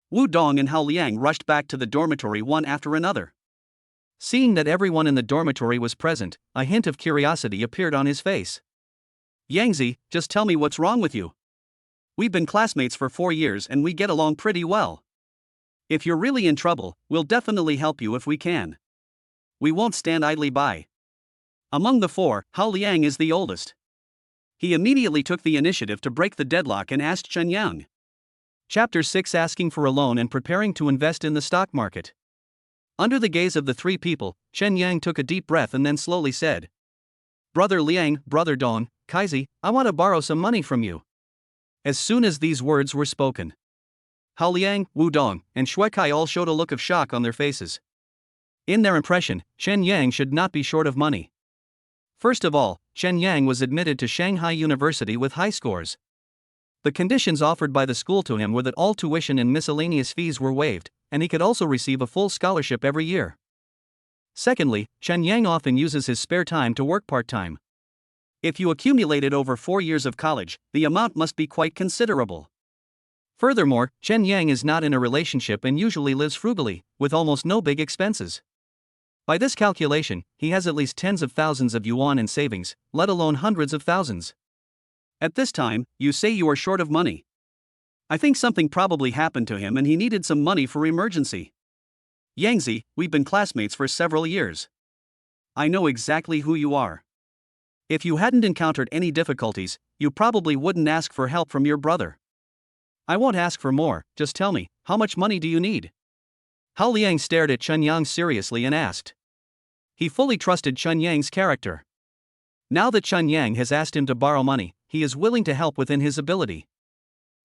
Wu Dong and Hao Liang rushed back to the dormitory one after another. Seeing that everyone in the dormitory was present, a hint of curiosity appeared on his face. Yangzi, just tell me what's wrong with you. We've been classmates for 4 years and we get along pretty well. If you're really in trouble, we'll definitely help you if we can. We won't stand idly by. Among the four, Hao Liang is the oldest. He immediately took the initiative to break the deadlock and asked Chen Yang. Chapter 6: Asking for a loan and preparing to invest in the stock market. Under the gaze of the three people, Chen Yang took a deep breath and then slowly said, Brother Liang, Brother Dong, Kaizi, I want to borrow some money from you. As soon as these words were spoken, Hao Liang, Wu Dong, and Shui Kai all showed a look of shock on their faces. In their impression, Chen Yang should not be short of money. First of all, Chen Yang was admitted to Shanghai University with high scores. The conditions offered by the school to him were that all tuition and miscellaneous fees were waived, and he could also receive a full scholarship every year. Secondly, Chen Yang often uses his spare time to work part-time. If you accumulate it over 4 years of college, the amount must be quite considerable. Furthermore, Chen Yang is not in a relationship and usually lives frugally, with almost no big expenses. By this calculation, he has at least tens of thousands of yuan in savings, let alone hundreds of thousands. At this time, you say you are short of money. I think something probably happened to him and he needed some money for emergency. Yangzi, we've been classmates for several years. I know exactly who you are. If you hadn't encountered any difficulties, you probably wouldn't ask for help from your brother. I won't ask for more, just tell me, how much money do you need? Hao Liang stared at Chen Yang seriously and asked. He fully trusted Chen Yang's character. Now that Chen Yang has asked him to borrow money, he is willing to help within his ability.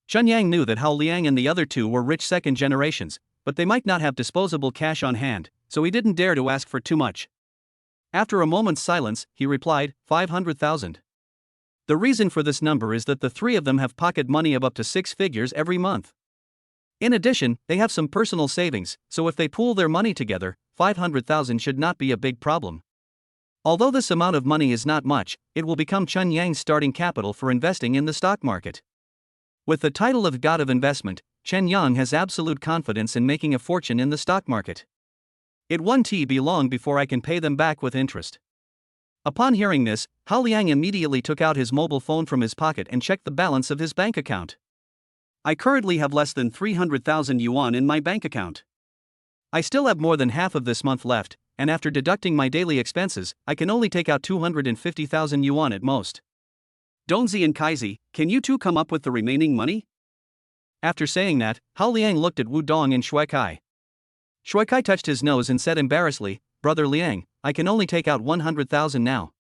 Chen Yang knew that Hao Liang and the other two were rich second generations, but they might not have disposable cash on hand, so he didn't dare to ask for too much. After a moment's silence, he replied, 500,000. The reason for this number is that the three of them have pocket money of up to 6 figures every month. In addition, they have some personal savings, so if they pool their money together, 500,000 should not be a big problem. Although this amount of money is not much, it will become Chen Yang's starting capital for investing in the stock market. With the title of God of Investment, Chen Yang has absolute confidence in making a fortune in the stock market. It won't be long before I can pay them back with interest. Upon hearing this, Hao Liang immediately took out his mobile phone from his pocket and checked the balance of his bank account. I currently have less than 300,000 yuan in my bank account. I still have more than half of this month left, and after deducting my daily expenses, I can only take out 250,000 yuan at most. Dongzi and Kaizi, can you two come up with the remaining money? After saying that, Hao Liang looked at Wu Dong and Shui Kai. Shui Kai touched his nose and said embarrassedly, "Brother Liang, I can only take out 100,000 now."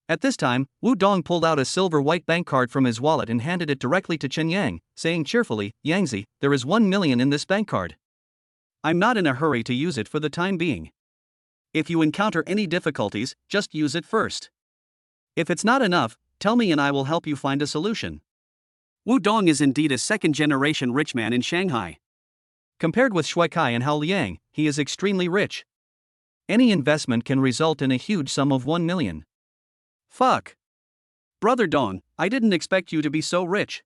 At this time, Wu Dong pulled out a silver white bank card from his wallet and handed it directly to Chen Yang, saying cheerfully, "Yangzi, there is 1 million in this bank card. I'm not in a hurry to use it for the time being. If you encounter any difficulties, just use it first. If it's not enough, tell me and I will help you find a solution." Wu Dong is indeed a second-generation rich man in Shanghai. Compared with Shui Kai and Hao Liang, he is extremely rich. Any investment can result in a huge sum of 1 million. Fuck. Brother Dong, I didn't expect you to be so rich.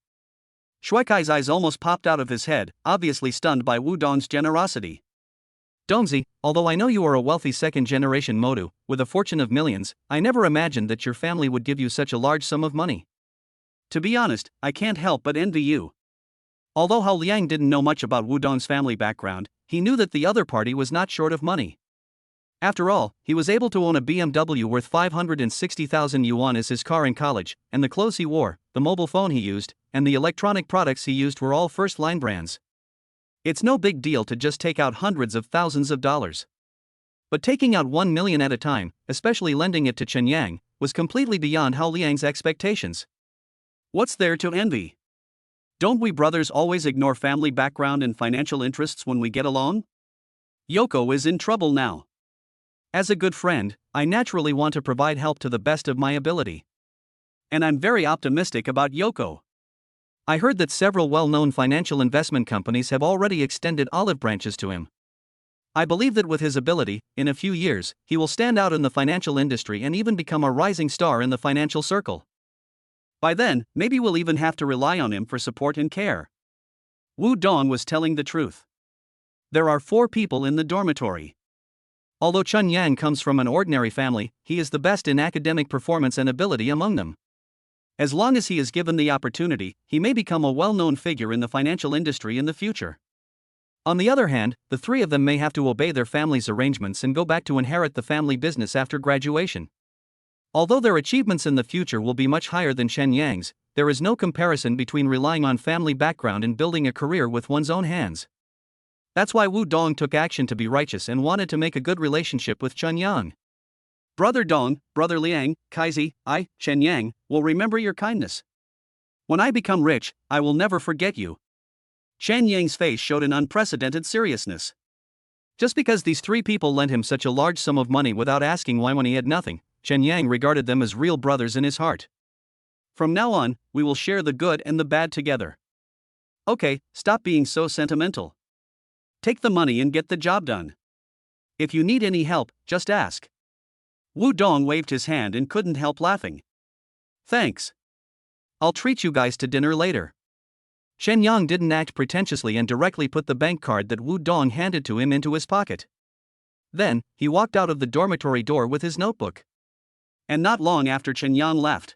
Shui Kai's eyes almost popped out of his head, obviously stunned by Wu Dong's generosity. Dongzi, although I know you are a wealthy second-generation Modu, with a fortune of millions, I never imagined that your family would give you such a large sum of money. To be honest, I can't help but envy you. Although Hao Liang didn't know much about Wu Dong's family background, he knew that the other party was not short of money. After all, he was able to own a BMW worth 560,000 yuan as his car in college, and the clothes he wore, the mobile phone he used, and the electronic products he used were all first-line brands. It's no big deal to just take out hundreds of thousands of dollars. But taking out 1 million at a time, especially lending it to Chen Yang, was completely beyond Hao Liang's expectations. What's there to envy? Don't we brothers always ignore family background and financial interests when we get along? Yoko is in trouble now. As a good friend, I naturally want to provide help to the best of my ability. And I'm very optimistic about Yoko. I heard that several well-known financial investment companies have already extended olive branches to him. I believe that with his ability, in a few years, he will stand out in the financial industry and even become a rising star in the financial circle. By then, maybe we'll even have to rely on him for support and care. Wu Dong was telling the truth. There are 4 people in the dormitory. Although Chen Yang comes from an ordinary family, he is the best in academic performance and ability among them. As long as he is given the opportunity, he may become a well-known figure in the financial industry in the future. On the other hand, the 3 of them may have to obey their family's arrangements and go back to inherit the family business after graduation. Although their achievements in the future will be much higher than Chen Yang's, there is no comparison between relying on family background and building a career with one's own hands. That's why Wu Dong took action to be righteous and wanted to make a good relationship with Chen Yang. Brother Dong, Brother Liang, Kaizi, I, Chen Yang, will remember your kindness. When I become rich, I will never forget you. Chen Yang's face showed an unprecedented seriousness. Just because these 3 people lent him such a large sum of money without asking why when he had nothing, Chen Yang regarded them as real brothers in his heart. From now on, we will share the good and the bad together. Okay, stop being so sentimental. Take the money and get the job done. If you need any help, just ask. Wu Dong waved his hand and couldn't help laughing. Thanks. I'll treat you guys to dinner later. Chen Yang didn't act pretentiously and directly put the bank card that Wu Dong handed to him into his pocket. Then, he walked out of the dormitory door with his notebook. And not long after Chen Yang left,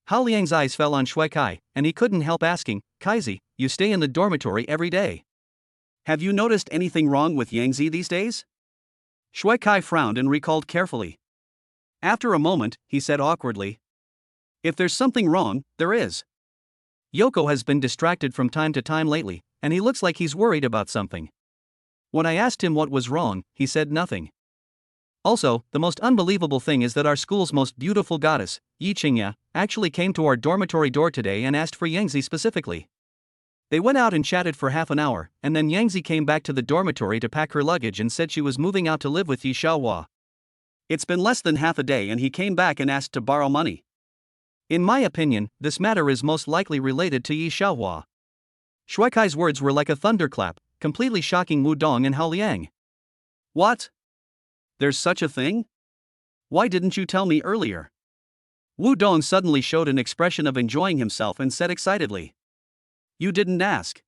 Hao Liang's eyes fell on Shui Kai, and he couldn't help asking, "Kaizi, you stay in the dormitory every day. Have you noticed anything wrong with Yangzi these days?" Shui Kai frowned and recalled carefully. After a moment, he said awkwardly, "If there's something wrong, there is. Yoko has been distracted from time to time lately, and he looks like he's worried about something. When I asked him what was wrong, he said nothing. Also, the most unbelievable thing is that our school's most beautiful goddess, Yi Qingya, actually came to our dormitory door today and asked for Yangzi specifically. They went out and chatted for half an hour, and then Yangzi came back to the dormitory to pack her luggage and said she was moving out to live with Yi Xiaohua. It's been less than half a day and he came back and asked to borrow money. In my opinion, this matter is most likely related to Yi Xiaohua." Shui Kai's words were like a thunderclap, completely shocking Wu Dong and Hao Liang. What? There's such a thing? Why didn't you tell me earlier? Wu Dong suddenly showed an expression of enjoying himself and said excitedly. You didn't ask.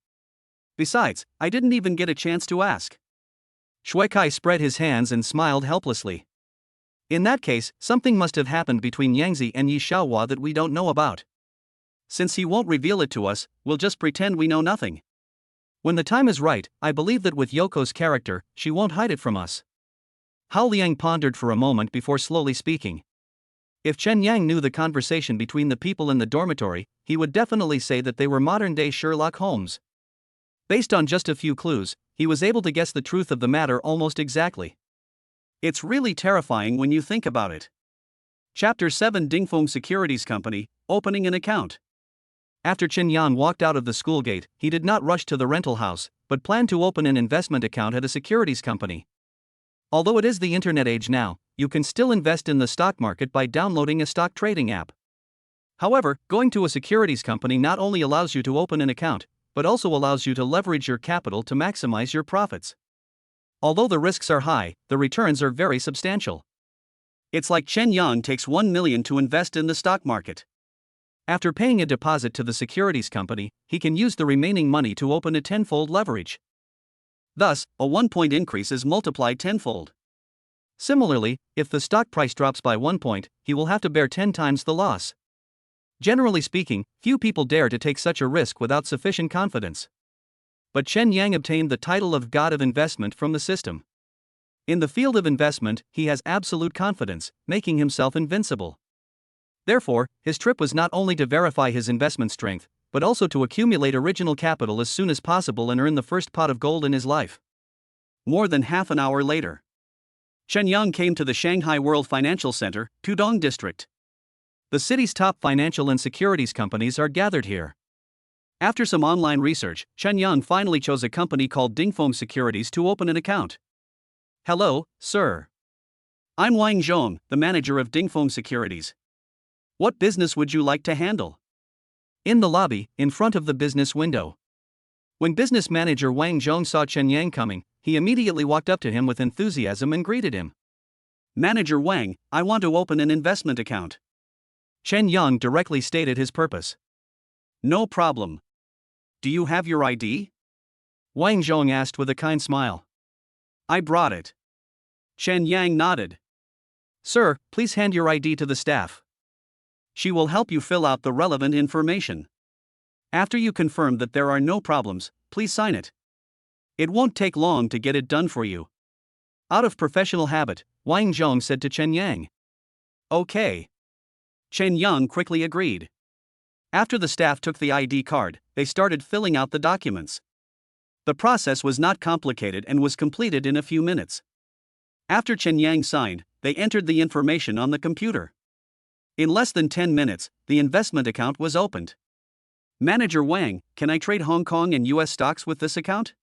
Besides, I didn't even get a chance to ask. Shui Kai spread his hands and smiled helplessly. In that case, something must have happened between Yangzi and Yi Xiaohua that we don't know about. Since he won't reveal it to us, we'll just pretend we know nothing. When the time is right, I believe that with Yoko's character, she won't hide it from us. Hao Liang pondered for a moment before slowly speaking. If Chen Yang knew the conversation between the people in the dormitory, he would definitely say that they were modern-day Sherlock Holmes. Based on just a few clues, he was able to guess the truth of the matter almost exactly. It's really terrifying when you think about it. Chapter 7 Dingfeng Securities Company, Opening an Account. After Chen Yan walked out of the school gate, he did not rush to the rental house, but planned to open an investment account at a securities company. Although it is the internet age now, you can still invest in the stock market by downloading a stock trading app. However, going to a securities company not only allows you to open an account, but also allows you to leverage your capital to maximize your profits. Although the risks are high, the returns are very substantial. It's like Chen Yang takes 1 million to invest in the stock market. After paying a deposit to the securities company, he can use the remaining money to open a tenfold leverage. Thus, a 1-point increase is multiplied tenfold. Similarly, if the stock price drops by 1 point, he will have to bear 10 times the loss. Generally speaking, few people dare to take such a risk without sufficient confidence. But Chen Yang obtained the title of God of Investment from the system. In the field of investment, he has absolute confidence, making himself invincible. Therefore, his trip was not only to verify his investment strength, but also to accumulate original capital as soon as possible and earn the first pot of gold in his life. More than half an hour later, Chen Yang came to the Shanghai World Financial Center, Pudong District. The city's top financial and securities companies are gathered here. After some online research, Chen Yang finally chose a company called Dingfeng Securities to open an account. Hello, sir. I'm Wang Zhong, the manager of Dingfeng Securities. What business would you like to handle? In the lobby, in front of the business window. When business manager Wang Zhong saw Chen Yang coming, he immediately walked up to him with enthusiasm and greeted him. Manager Wang, I want to open an investment account. Chen Yang directly stated his purpose. No problem. Do you have your ID? Wang Zhong asked with a kind smile. I brought it. Chen Yang nodded. Sir, please hand your ID to the staff. She will help you fill out the relevant information. After you confirm that there are no problems, please sign it. It won't take long to get it done for you. Out of professional habit, Wang Zhong said to Chen Yang. Okay. Chen Yang quickly agreed. After the staff took the ID card, they started filling out the documents. The process was not complicated and was completed in a few minutes. After Chen Yang signed, they entered the information on the computer. In less than 10 minutes, the investment account was opened. Manager Wang, can I trade Hong Kong and US stocks with this account?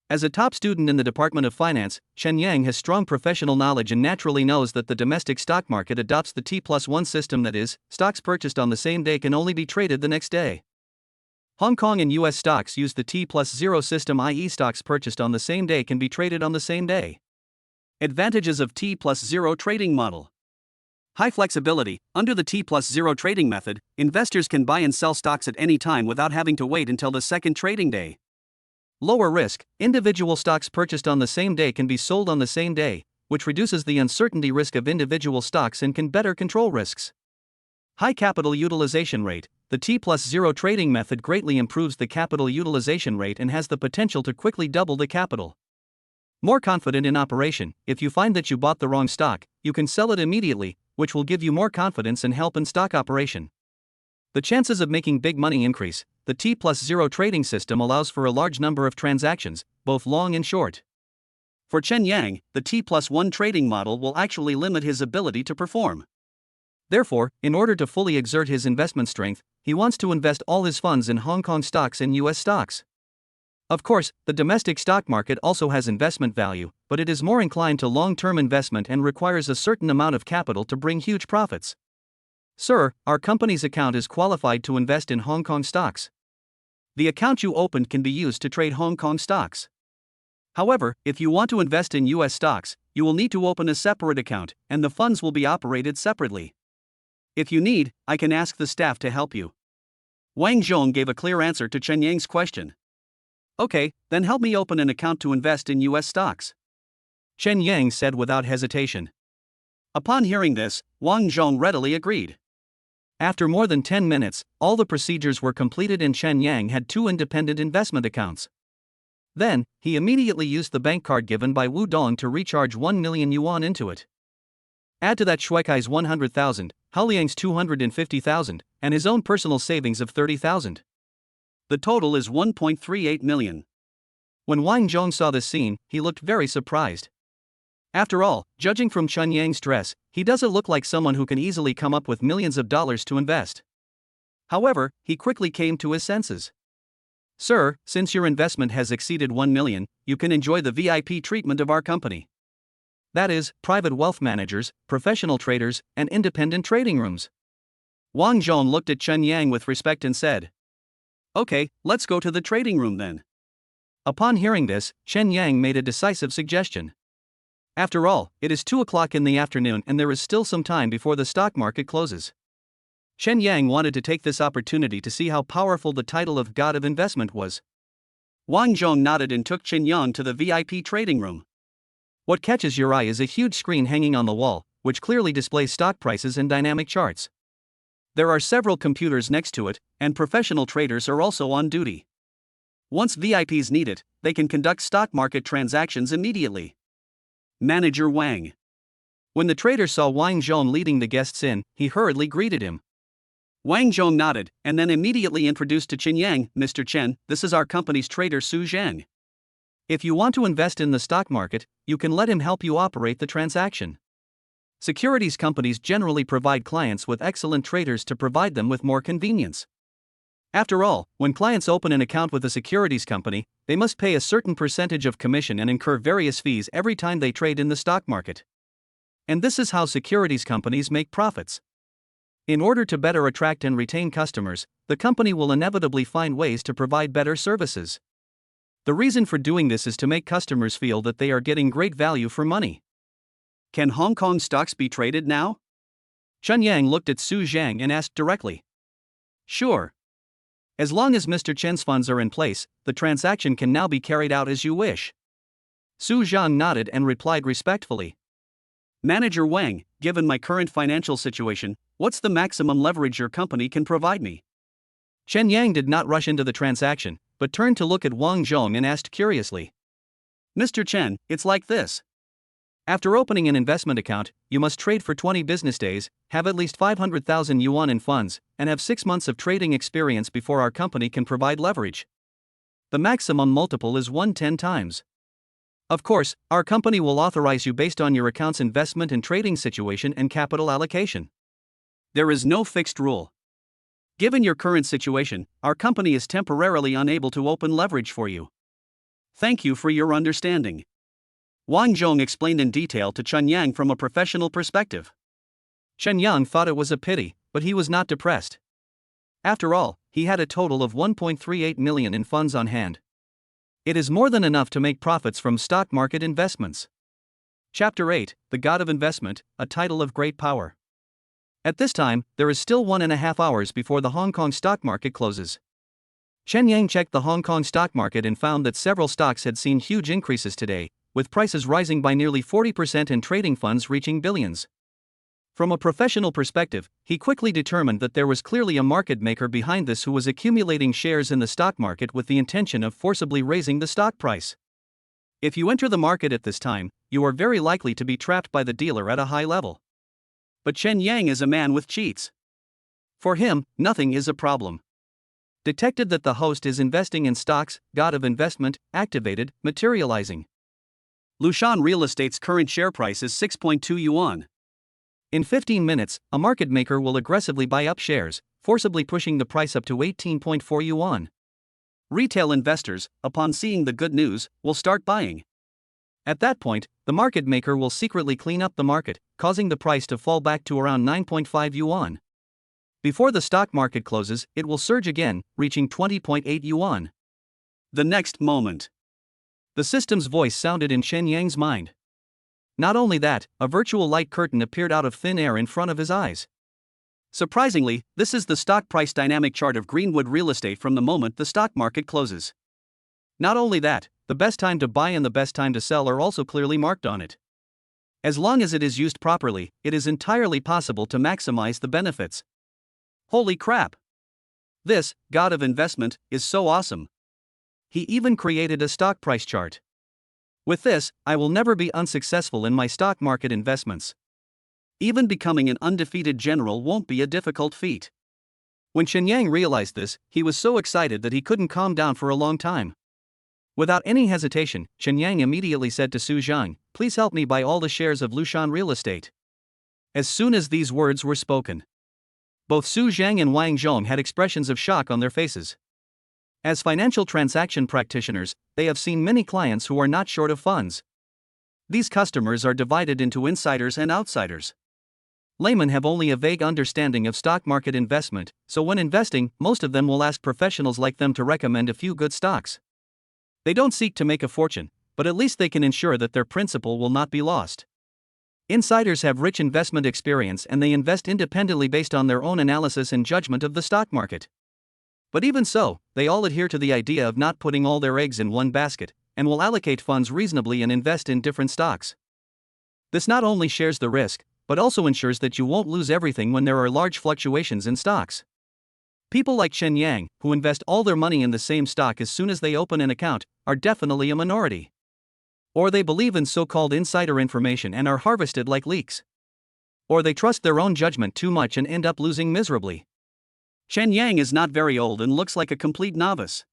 As a top student in the Department of Finance, Chen Yang has strong professional knowledge and naturally knows that the domestic stock market adopts the T+1 system, that is, stocks purchased on the same day can only be traded the next day. Hong Kong and US stocks use the T+0 system, i.e. stocks purchased on the same day can be traded on the same day. Advantages of T+0 trading model. High flexibility. Under the T+0 trading method, investors can buy and sell stocks at any time without having to wait until the second trading day. Lower risk. Individual stocks purchased on the same day can be sold on the same day, which reduces the uncertainty risk of individual stocks and can better control risks. High capital utilization rate. The T+0 trading method greatly improves the capital utilization rate and has the potential to quickly double the capital. More confident in operation. If you find that you bought the wrong stock, you can sell it immediately, which will give you more confidence and help in stock operation. The chances of making big money increase. The T+0 trading system allows for a large number of transactions, both long and short. For Chen Yang, the T+1 trading model will actually limit his ability to perform. Therefore, in order to fully exert his investment strength, he wants to invest all his funds in Hong Kong stocks and US stocks. Of course, the domestic stock market also has investment value, but it is more inclined to long-term investment and requires a certain amount of capital to bring huge profits. Sir, our company's account is qualified to invest in Hong Kong stocks. The account you opened can be used to trade Hong Kong stocks. However, if you want to invest in US stocks, you will need to open a separate account, and the funds will be operated separately. If you need, I can ask the staff to help you. Wang Zhong gave a clear answer to Chen Yang's question. Okay, then help me open an account to invest in US stocks, Chen Yang said without hesitation. Upon hearing this, Wang Zhong readily agreed. After more than 10 minutes, all the procedures were completed and Chen Yang had 2 independent investment accounts. Then, he immediately used the bank card given by Wu Dong to recharge 1 million yuan into it. Add to that Shuikai's 100,000, Haoliang's 250,000, and his own personal savings of 30,000. The total is 1.38 million. When Wang Zhong saw this scene, he looked very surprised. After all, judging from Chen Yang's dress, he doesn't look like someone who can easily come up with millions of dollars to invest. However, he quickly came to his senses. Sir, since your investment has exceeded 1 million, you can enjoy the VIP treatment of our company. That is, private wealth managers, professional traders, and independent trading rooms. Wang Zhong looked at Chen Yang with respect and said, Okay, let's go to the trading room then. Upon hearing this, Chen Yang made a decisive suggestion. After all, it is 2 o'clock in the afternoon and there is still some time before the stock market closes. Chen Yang wanted to take this opportunity to see how powerful the title of God of Investment was. Wang Zhong nodded and took Chen Yang to the VIP trading room. What catches your eye is a huge screen hanging on the wall, which clearly displays stock prices and dynamic charts. There are several computers next to it, and professional traders are also on duty. Once VIPs need it, they can conduct stock market transactions immediately. Manager Wang. When the trader saw Wang Zhong leading the guests in, he hurriedly greeted him. Wang Zhong nodded, and then immediately introduced to Chen Yang, Mr. Chen, this is our company's trader Su Zhang. If you want to invest in the stock market, you can let him help you operate the transaction. Securities companies generally provide clients with excellent traders to provide them with more convenience. After all, when clients open an account with a securities company, they must pay a certain percentage of commission and incur various fees every time they trade in the stock market. And this is how securities companies make profits. In order to better attract and retain customers, the company will inevitably find ways to provide better services. The reason for doing this is to make customers feel that they are getting great value for money. Can Hong Kong stocks be traded now? Chen Yang looked at Su Zhang and asked directly. Sure. As long as Mr. Chen's funds are in place, the transaction can now be carried out as you wish. Su Zhang nodded and replied respectfully. Manager Wang, given my current financial situation, what's the maximum leverage your company can provide me? Chen Yang did not rush into the transaction, but turned to look at Wang Zhong and asked curiously. Mr. Chen, it's like this. After opening an investment account, you must trade for 20 business days, have at least 500,000 yuan in funds, and have 6 months of trading experience before our company can provide leverage. The maximum multiple is 110 times. Of course, our company will authorize you based on your account's investment and trading situation and capital allocation. There is no fixed rule. Given your current situation, our company is temporarily unable to open leverage for you. Thank you for your understanding. Wang Zhong explained in detail to Chen Yang from a professional perspective. Chen Yang thought it was a pity, but he was not depressed. After all, he had a total of 1.38 million in funds on hand. It is more than enough to make profits from stock market investments. Chapter 8, The God of Investment, a title of great power. At this time, there is still 1.5 hours before the Hong Kong stock market closes. Chen Yang checked the Hong Kong stock market and found that several stocks had seen huge increases today, with prices rising by nearly 40% and trading funds reaching billions. From a professional perspective, he quickly determined that there was clearly a market maker behind this who was accumulating shares in the stock market with the intention of forcibly raising the stock price. If you enter the market at this time, you are very likely to be trapped by the dealer at a high level. But Chen Yang is a man with cheats. For him, nothing is a problem. Detected that the host is investing in stocks, God of Investment, activated, materializing. Lushan Real Estate's current share price is 6.2 yuan. In 15 minutes, a market maker will aggressively buy up shares, forcibly pushing the price up to 18.4 yuan. Retail investors, upon seeing the good news, will start buying. At that point, the market maker will secretly clean up the market, causing the price to fall back to around 9.5 yuan. Before the stock market closes, it will surge again, reaching 20.8 yuan. The next moment. The system's voice sounded in Chen Yang's mind. Not only that, a virtual light curtain appeared out of thin air in front of his eyes. Surprisingly, this is the stock price dynamic chart of Greenwood Real Estate from the moment the stock market closes. Not only that, the best time to buy and the best time to sell are also clearly marked on it. As long as it is used properly, it is entirely possible to maximize the benefits. Holy crap! This, god of investment, is so awesome. He even created a stock price chart. With this, I will never be unsuccessful in my stock market investments. Even becoming an undefeated general won't be a difficult feat. When Chen Yang realized this, he was so excited that he couldn't calm down for a long time. Without any hesitation, Chen Yang immediately said to Su Zhang, "Please help me buy all the shares of Lushan Real Estate." As soon as these words were spoken, both Su Zhang and Wang Zhong had expressions of shock on their faces. As financial transaction practitioners, they have seen many clients who are not short of funds. These customers are divided into insiders and outsiders. Laymen have only a vague understanding of stock market investment, so when investing, most of them will ask professionals like them to recommend a few good stocks. They don't seek to make a fortune, but at least they can ensure that their principal will not be lost. Insiders have rich investment experience and they invest independently based on their own analysis and judgment of the stock market. But even so, they all adhere to the idea of not putting all their eggs in one basket, and will allocate funds reasonably and invest in different stocks. This not only shares the risk, but also ensures that you won't lose everything when there are large fluctuations in stocks. People like Chen Yang, who invest all their money in the same stock as soon as they open an account, are definitely a minority. Or they believe in so-called insider information and are harvested like leaks. Or they trust their own judgment too much and end up losing miserably. Chen Yang is not very old and looks like a complete novice.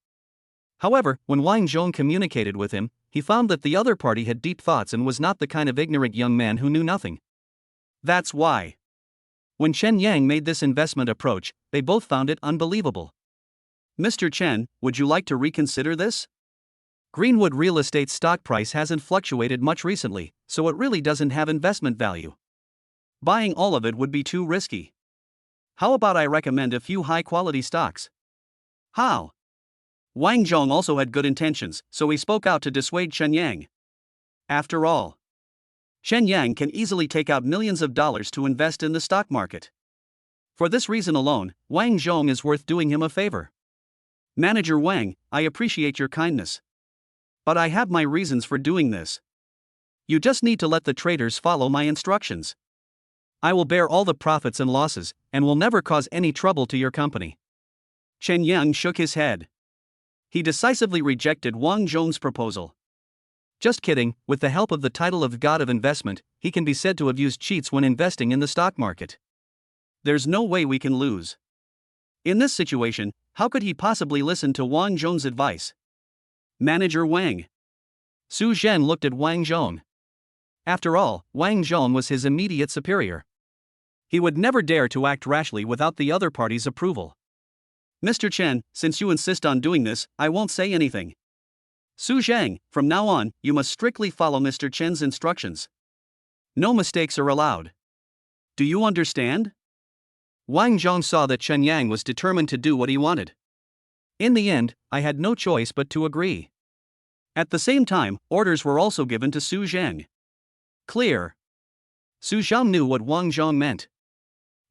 However, when Wang Zhong communicated with him, he found that the other party had deep thoughts and was not the kind of ignorant young man who knew nothing. That's why. When Chen Yang made this investment approach, they both found it unbelievable. "Mr. Chen, would you like to reconsider this? Greenwood Real Estate's stock price hasn't fluctuated much recently, so it really doesn't have investment value. Buying all of it would be too risky. How about I recommend a few high-quality stocks?" How? Wang Zhong also had good intentions, so he spoke out to dissuade Chen Yang. After all, Chen Yang can easily take out millions of dollars to invest in the stock market. For this reason alone, Wang Zhong is worth doing him a favor. "Manager Wang, I appreciate your kindness. But I have my reasons for doing this. You just need to let the traders follow my instructions. I will bear all the profits and losses, and will never cause any trouble to your company." Chen Yang shook his head. He decisively rejected Wang Zhong's proposal. Just kidding, with the help of the title of God of Investment, he can be said to have used cheats when investing in the stock market. There's no way we can lose. In this situation, how could he possibly listen to Wang Zhong's advice? "Manager Wang." Su Zhen looked at Wang Zhong. After all, Wang Zhong was his immediate superior. He would never dare to act rashly without the other party's approval. "Mr. Chen, since you insist on doing this, I won't say anything. Su Zhang, from now on, you must strictly follow Mr. Chen's instructions. No mistakes are allowed. Do you understand?" Wang Zhong saw that Chen Yang was determined to do what he wanted. In the end, I had no choice but to agree. At the same time, orders were also given to Su Zhang. Clear. Su Zhang knew what Wang Zhong meant.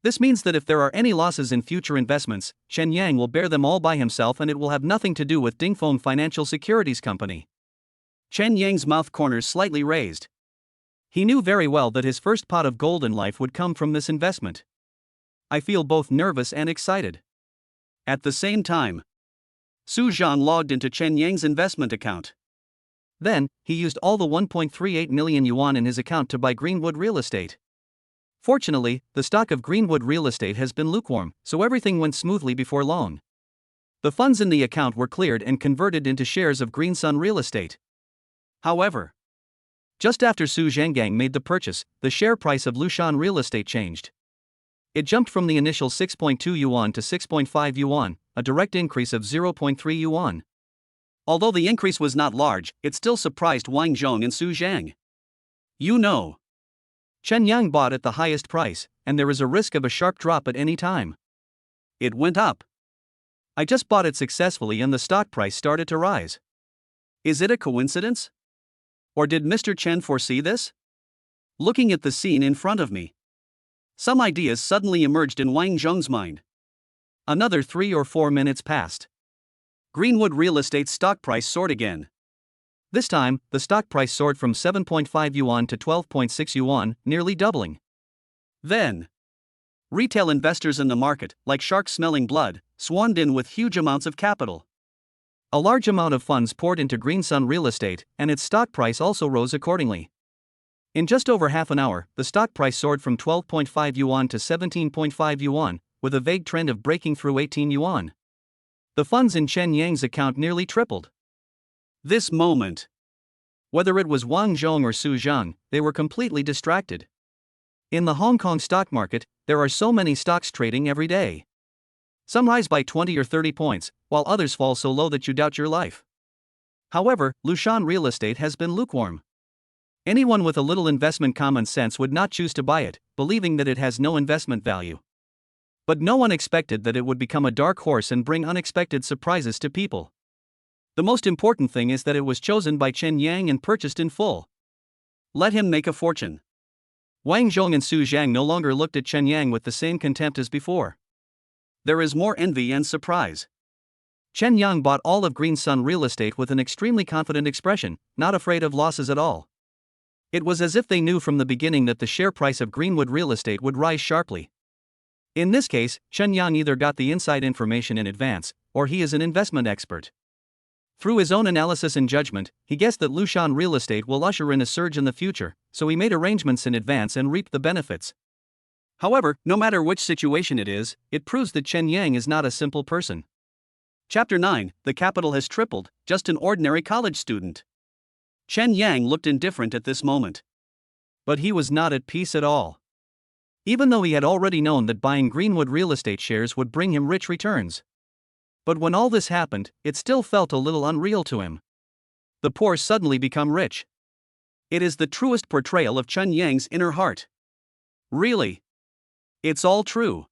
This means that if there are any losses in future investments, Chen Yang will bear them all by himself and it will have nothing to do with Dingfeng Financial Securities Company. Chen Yang's mouth corners slightly raised. He knew very well that his first pot of gold in life would come from this investment. I feel both nervous and excited. At the same time, Su Zhang logged into Chen Yang's investment account. Then, he used all the 1.38 million yuan in his account to buy Greenwood Real Estate. Fortunately, the stock of Greenwood Real Estate has been lukewarm, so everything went smoothly before long. The funds in the account were cleared and converted into shares of Green Sun Real Estate. However, just after Su Zhanggang made the purchase, the share price of Lushan Real Estate changed. It jumped from the initial 6.2 yuan to 6.5 yuan, a direct increase of 0.3 yuan. Although the increase was not large, it still surprised Wang Zhong and Su Zhang. You know, Chen Yang bought at the highest price, and there is a risk of a sharp drop at any time. It went up. I just bought it successfully and the stock price started to rise. Is it a coincidence? Or did Mr. Chen foresee this? Looking at the scene in front of me, some ideas suddenly emerged in Wang Zhong's mind. Another 3 or 4 minutes passed. Greenwood Real Estate's stock price soared again. This time, the stock price soared from 7.5 yuan to 12.6 yuan, nearly doubling. Then, retail investors in the market, like sharks smelling blood, swarmed in with huge amounts of capital. A large amount of funds poured into Green Sun Real Estate, and its stock price also rose accordingly. In just over half an hour, the stock price soared from 12.5 yuan to 17.5 yuan, with a vague trend of breaking through 18 yuan. The funds in Chen Yang's account nearly tripled. This moment, whether it was Wang Zhong or Su Zhang, they were completely distracted. In the Hong Kong stock market, there are so many stocks trading every day. Some rise by 20 or 30 points, while others fall so low that you doubt your life. However, Lushan Real Estate has been lukewarm. Anyone with a little investment common sense would not choose to buy it, believing that it has no investment value. But no one expected that it would become a dark horse and bring unexpected surprises to people. The most important thing is that it was chosen by Chen Yang and purchased in full. Let him make a fortune. Wang Zhong and Su Zhang no longer looked at Chen Yang with the same contempt as before. There is more envy and surprise. Chen Yang bought all of Green Sun Real Estate with an extremely confident expression, not afraid of losses at all. It was as if they knew from the beginning that the share price of Greenwood Real Estate would rise sharply. In this case, Chen Yang either got the inside information in advance, or he is an investment expert. Through his own analysis and judgment, he guessed that Lushan Real Estate will usher in a surge in the future, so he made arrangements in advance and reaped the benefits. However, no matter which situation it is, it proves that Chen Yang is not a simple person. Chapter 9, The capital has tripled, just an ordinary college student. Chen Yang looked indifferent at this moment. But he was not at peace at all. Even though he had already known that buying Greenwood Real Estate shares would bring him rich returns. But when all this happened, it still felt a little unreal to him. The poor suddenly become rich. It is the truest portrayal of Chen Yang's inner heart. Really. It's all true.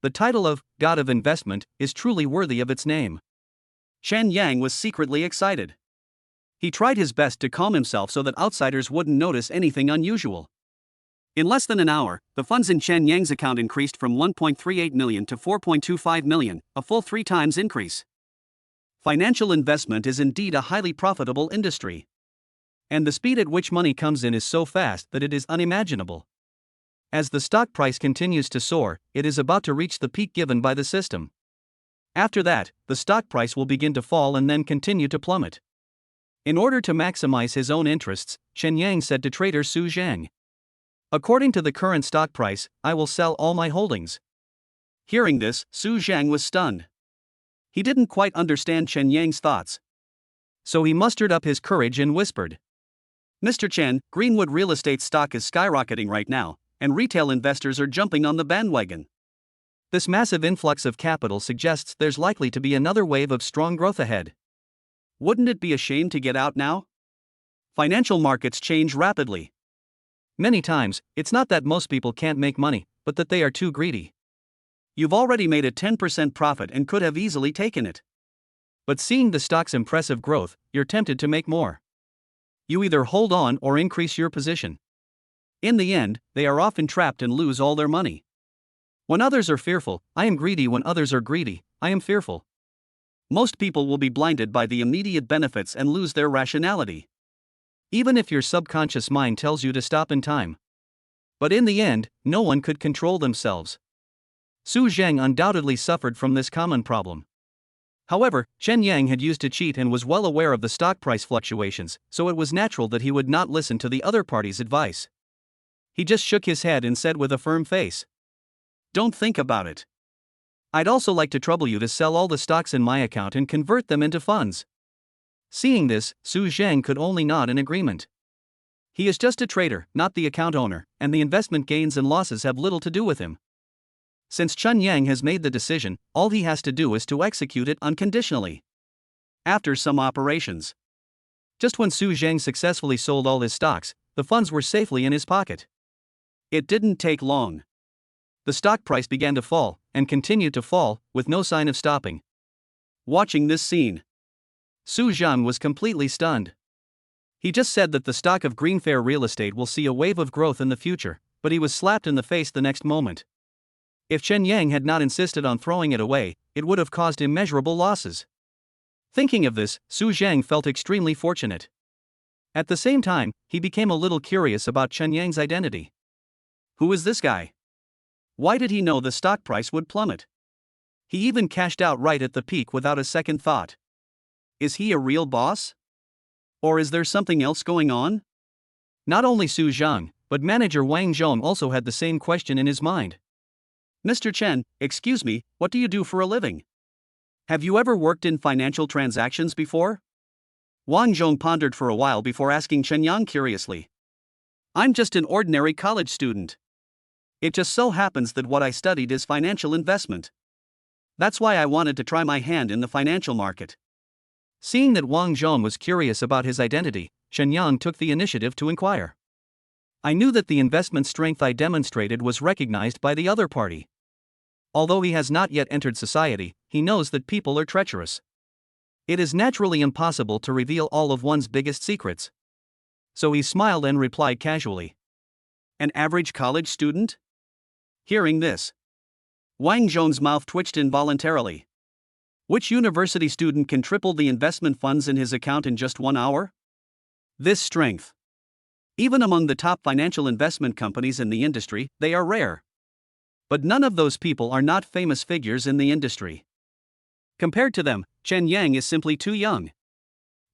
The title of God of Investment is truly worthy of its name. Chen Yang was secretly excited. He tried his best to calm himself so that outsiders wouldn't notice anything unusual. In less than an hour, the funds in Chen Yang's account increased from 1.38 million to 4.25 million, a full 3 times increase. Financial investment is indeed a highly profitable industry. And the speed at which money comes in is so fast that it is unimaginable. As the stock price continues to soar, it is about to reach the peak given by the system. After that, the stock price will begin to fall and then continue to plummet. In order to maximize his own interests, Chen Yang said to trader Su Zhang, "According to the current stock price, I will sell all my holdings." Hearing this, Su Zhang was stunned. He didn't quite understand Chen Yang's thoughts. So he mustered up his courage and whispered, "Mr. Chen, Greenwood Real Estate stock is skyrocketing right now, and retail investors are jumping on the bandwagon. This massive influx of capital suggests there's likely to be another wave of strong growth ahead. Wouldn't it be a shame to get out now? Financial markets change rapidly. Many times, it's not that most people can't make money, but that they are too greedy. You've already made a 10% profit and could have easily taken it. But seeing the stock's impressive growth, you're tempted to make more. You either hold on or increase your position. In the end, they are often trapped and lose all their money. When others are fearful, I am greedy. When others are greedy, I am fearful. Most people will be blinded by the immediate benefits and lose their rationality. Even if your subconscious mind tells you to stop in time. But in the end, no one could control themselves. Su Zhang undoubtedly suffered from this common problem. However, Chen Yang had used to cheat and was well aware of the stock price fluctuations, so it was natural that he would not listen to the other party's advice. He just shook his head and said with a firm face, "Don't think about it. I'd also like to trouble you to sell all the stocks in my account and convert them into funds." Seeing this, Su Zhang could only nod in agreement. He is just a trader, not the account owner, and the investment gains and losses have little to do with him. Since Chen Yang has made the decision, all he has to do is to execute it unconditionally. After some operations. Just when Su Zhang successfully sold all his stocks, the funds were safely in his pocket. It didn't take long. The stock price began to fall, and continued to fall, with no sign of stopping. Watching this scene, Su Zhang was completely stunned. He just said that the stock of Greenfair Real Estate will see a wave of growth in the future, but he was slapped in the face the next moment. If Chen Yang had not insisted on throwing it away, it would have caused immeasurable losses. Thinking of this, Su Zhang felt extremely fortunate. At the same time, he became a little curious about Chen Yang's identity. Who is this guy? Why did he know the stock price would plummet? He even cashed out right at the peak without a second thought. Is he a real boss? Or is there something else going on? Not only Su Zhang, but manager Wang Zhong also had the same question in his mind. Mr. Chen, excuse me, what do you do for a living? Have you ever worked in financial transactions before? Wang Zhong pondered for a while before asking Chen Yang curiously. I'm just an ordinary college student. It just so happens that what I studied is financial investment. That's why I wanted to try my hand in the financial market. Seeing that Wang Zhong was curious about his identity, Chen Yang took the initiative to inquire. I knew that the investment strength I demonstrated was recognized by the other party. Although he has not yet entered society, he knows that people are treacherous. It is naturally impossible to reveal all of one's biggest secrets. So he smiled and replied casually. An average college student? Hearing this, Wang Zhong's mouth twitched involuntarily. Which university student can triple the investment funds in his account in just 1 hour? This strength. Even among the top financial investment companies in the industry, they are rare. But none of those people are not famous figures in the industry. Compared to them, Chen Yang is simply too young.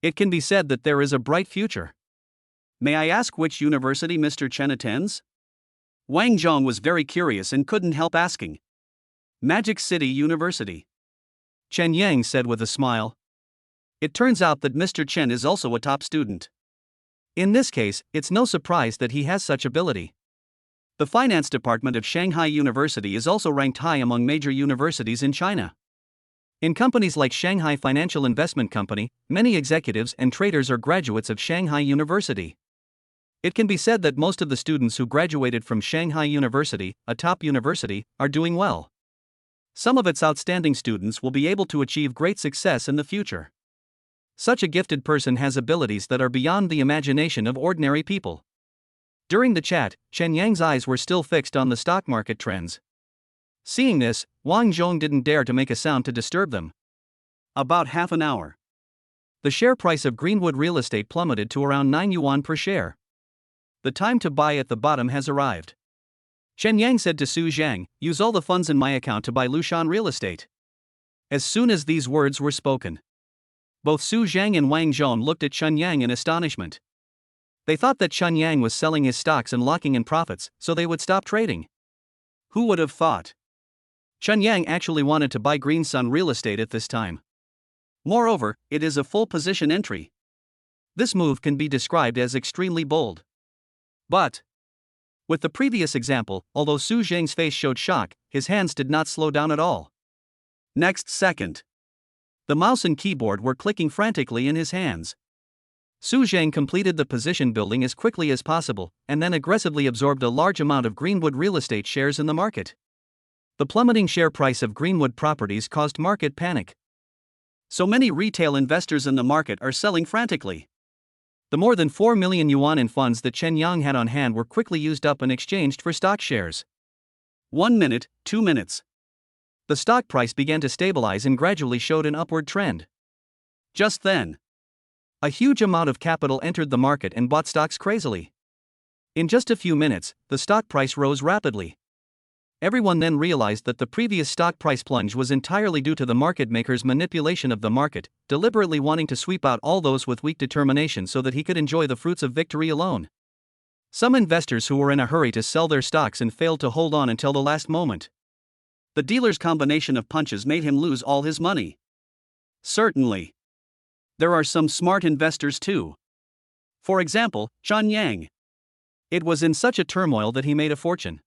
It can be said that there is a bright future. May I ask which university Mr. Chen attends? Wang Zhong was very curious and couldn't help asking. Magic City University. Chen Yang said with a smile. It turns out that Mr. Chen is also a top student. In this case, it's no surprise that he has such ability. The finance department of Shanghai University is also ranked high among major universities in China. In companies like Shanghai Financial Investment Company, many executives and traders are graduates of Shanghai University. It can be said that most of the students who graduated from Shanghai University, a top university, are doing well. Some of its outstanding students will be able to achieve great success in the future. Such a gifted person has abilities that are beyond the imagination of ordinary people. During the chat, Chen Yang's eyes were still fixed on the stock market trends. Seeing this, Wang Zhong didn't dare to make a sound to disturb them. About half an hour. The share price of Greenwood Real Estate plummeted to around 9 yuan per share. The time to buy at the bottom has arrived. Chen Yang said to Su Zhang, use all the funds in my account to buy Lushan Real Estate. As soon as these words were spoken, both Su Zhang and Wang Zhong looked at Chen Yang in astonishment. They thought that Chen Yang was selling his stocks and locking in profits, so they would stop trading. Who would have thought? Chen Yang actually wanted to buy Green Sun Real Estate at this time. Moreover, it is a full position entry. This move can be described as extremely bold. But, with the previous example, although Su Zhang's face showed shock, his hands did not slow down at all. Next second, the mouse and keyboard were clicking frantically in his hands. Su Zhang completed the position building as quickly as possible, and then aggressively absorbed a large amount of Greenwood Real Estate shares in the market. The plummeting share price of Greenwood Properties caused market panic. So many retail investors in the market are selling frantically. The more than 4 million yuan in funds that Chen Yang had on hand were quickly used up and exchanged for stock shares. 1 minute, 2 minutes. The stock price began to stabilize and gradually showed an upward trend. Just then, a huge amount of capital entered the market and bought stocks crazily. In just a few minutes, the stock price rose rapidly. Everyone then realized that the previous stock price plunge was entirely due to the market maker's manipulation of the market, deliberately wanting to sweep out all those with weak determination so that he could enjoy the fruits of victory alone. Some investors who were in a hurry to sell their stocks and failed to hold on until the last moment. The dealer's combination of punches made him lose all his money. Certainly, there are some smart investors too. For example, Chen Yang. It was in such a turmoil that he made a fortune.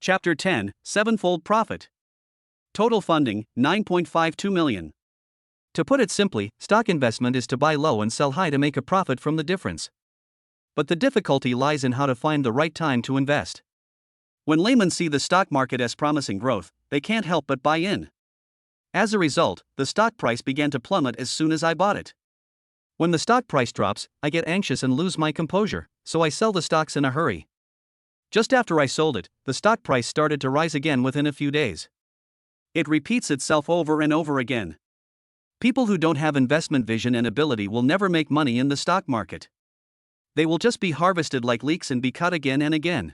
Chapter 10, Sevenfold Profit. Total funding, 9.52 million. To put it simply, stock investment is to buy low and sell high to make a profit from the difference. But the difficulty lies in how to find the right time to invest. When laymen see the stock market as promising growth, they can't help but buy in. As a result, the stock price began to plummet as soon as I bought it. When the stock price drops, I get anxious and lose my composure, so I sell the stocks in a hurry. Just after I sold it, the stock price started to rise again within a few days. It repeats itself over and over again. People who don't have investment vision and ability will never make money in the stock market. They will just be harvested like leeks and be cut again and again.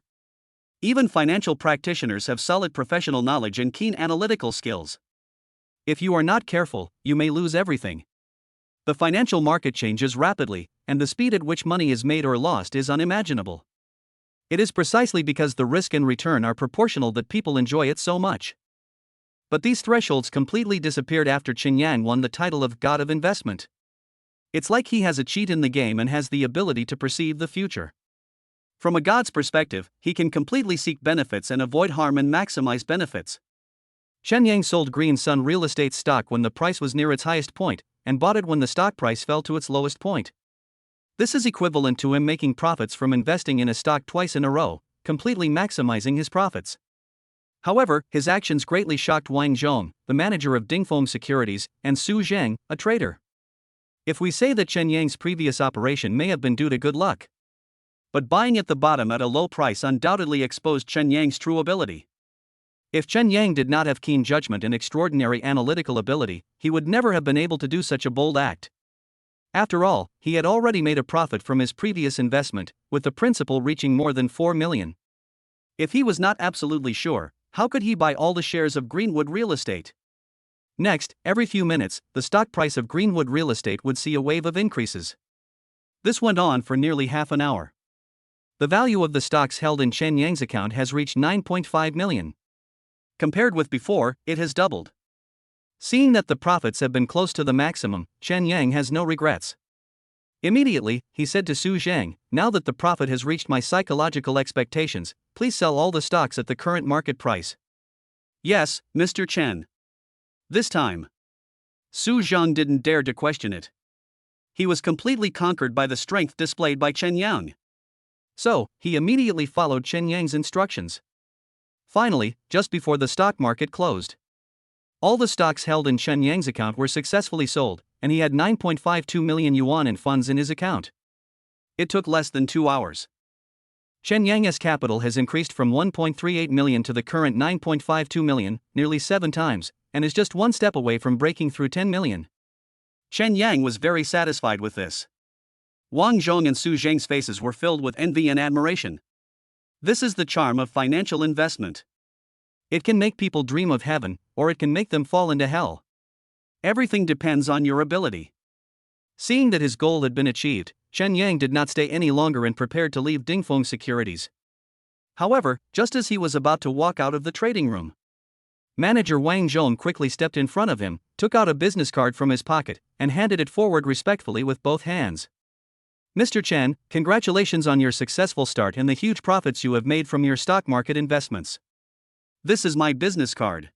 Even financial practitioners have solid professional knowledge and keen analytical skills. If you are not careful, you may lose everything. The financial market changes rapidly, and the speed at which money is made or lost is unimaginable. It is precisely because the risk and return are proportional that people enjoy it so much. But these thresholds completely disappeared after Chen Yang won the title of God of Investment. It's like he has a cheat in the game and has the ability to perceive the future. From a god's perspective, he can completely seek benefits and avoid harm and maximize benefits. Chen Yang sold Green Sun Real Estate stock when the price was near its highest point, and bought it when the stock price fell to its lowest point. This is equivalent to him making profits from investing in a stock twice in a row, completely maximizing his profits. However, his actions greatly shocked Wang Zhong, the manager of Dingfeng Securities, and Su Zheng, a trader. If we say that Chen Yang's previous operation may have been due to good luck, but buying at the bottom at a low price undoubtedly exposed Chen Yang's true ability. If Chen Yang did not have keen judgment and extraordinary analytical ability, he would never have been able to do such a bold act. After all, he had already made a profit from his previous investment, with the principal reaching more than 4 million. If he was not absolutely sure, how could he buy all the shares of Greenwood Real Estate? Next, every few minutes, the stock price of Greenwood Real Estate would see a wave of increases. This went on for nearly half an hour. The value of the stocks held in Chen Yang's account has reached 9.5 million. Compared with before, it has doubled. Seeing that the profits have been close to the maximum, Chen Yang has no regrets. Immediately, he said to Su Zheng, "Now that the profit has reached my psychological expectations, please sell all the stocks at the current market price." "Yes, Mr. Chen." This time, Su Zheng didn't dare to question it. He was completely conquered by the strength displayed by Chen Yang. So, he immediately followed Chen Yang's instructions. Finally, just before the stock market closed, all the stocks held in Chen Yang's account were successfully sold, and he had 9.52 million yuan in funds in his account. It took less than 2 hours. Chen Yang's capital has increased from 1.38 million to the current 9.52 million, nearly 7 times, and is just one step away from breaking through 10 million. Chen Yang was very satisfied with this. Wang Zhong and Su Zheng's faces were filled with envy and admiration. This is the charm of financial investment. It can make people dream of heaven, or it can make them fall into hell. Everything depends on your ability. Seeing that his goal had been achieved, Chen Yang did not stay any longer and prepared to leave Dingfeng Securities. However, just as he was about to walk out of the trading room, manager Wang Zhong quickly stepped in front of him, took out a business card from his pocket, and handed it forward respectfully with both hands. "Mr. Chen, congratulations on your successful start and the huge profits you have made from your stock market investments. This is my business card.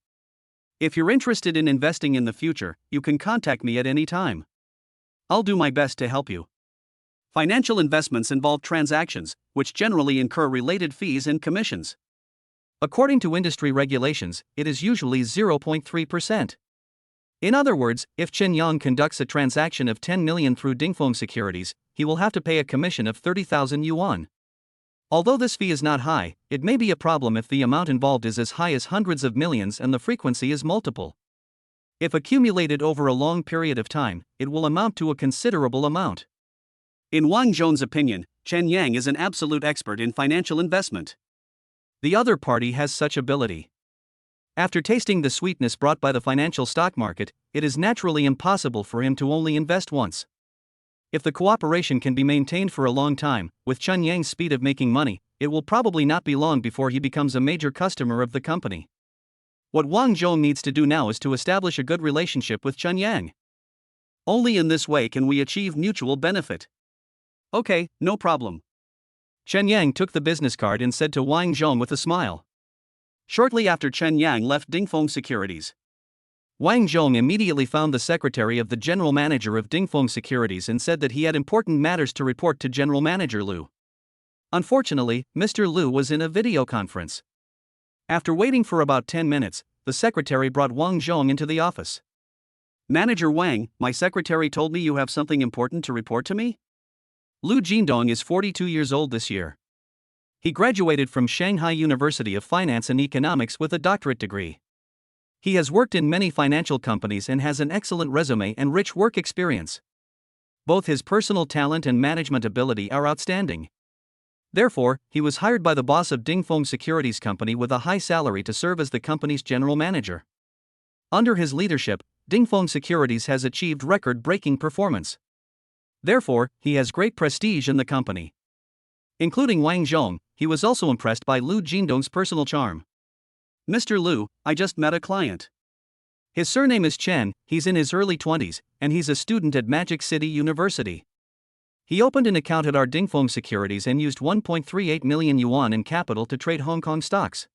If you're interested in investing in the future, you can contact me at any time. I'll do my best to help you." Financial investments involve transactions, which generally incur related fees and commissions. According to industry regulations, it is usually 0.3%. In other words, if Chen Yang conducts a transaction of 10 million through Dingfeng Securities, he will have to pay a commission of 30,000 yuan. Although this fee is not high, it may be a problem if the amount involved is as high as hundreds of millions and the frequency is multiple. If accumulated over a long period of time, it will amount to a considerable amount. In Wang Zhong's opinion, Chen Yang is an absolute expert in financial investment. The other party has such ability. After tasting the sweetness brought by the financial stock market, it is naturally impossible for him to only invest once. If the cooperation can be maintained for a long time, with Chen Yang's speed of making money, it will probably not be long before he becomes a major customer of the company. What Wang Zhong needs to do now is to establish a good relationship with Chen Yang. Only in this way can we achieve mutual benefit. "Okay, no problem." Chen Yang took the business card and said to Wang Zhong with a smile. Shortly after Chen Yang left Dingfeng Securities, Wang Zhong immediately found the secretary of the general manager of Dingfeng Securities and said that he had important matters to report to General Manager Liu. Unfortunately, Mr. Liu was in a video conference. After waiting for about 10 minutes, the secretary brought Wang Zhong into the office. Manager Wang, my secretary told me you have something important to report to me? Lu Jindong is 42 years old this year. He graduated from Shanghai University of Finance and Economics with a doctorate degree. He has worked in many financial companies and has an excellent resume and rich work experience. Both his personal talent and management ability are outstanding. Therefore, he was hired by the boss of Dingfeng Securities Company with a high salary to serve as the company's general manager. Under his leadership, Dingfeng Securities has achieved record-breaking performance. Therefore, he has great prestige in the company. Including Wang Zhong, he was also impressed by Lu Jindong's personal charm. Mr. Lu, I just met a client. His surname is Chen, he's in his early 20s, and he's a student at Magic City University. He opened an account at our Dingfeng Securities and used 1.38 million yuan in capital to trade Hong Kong stocks.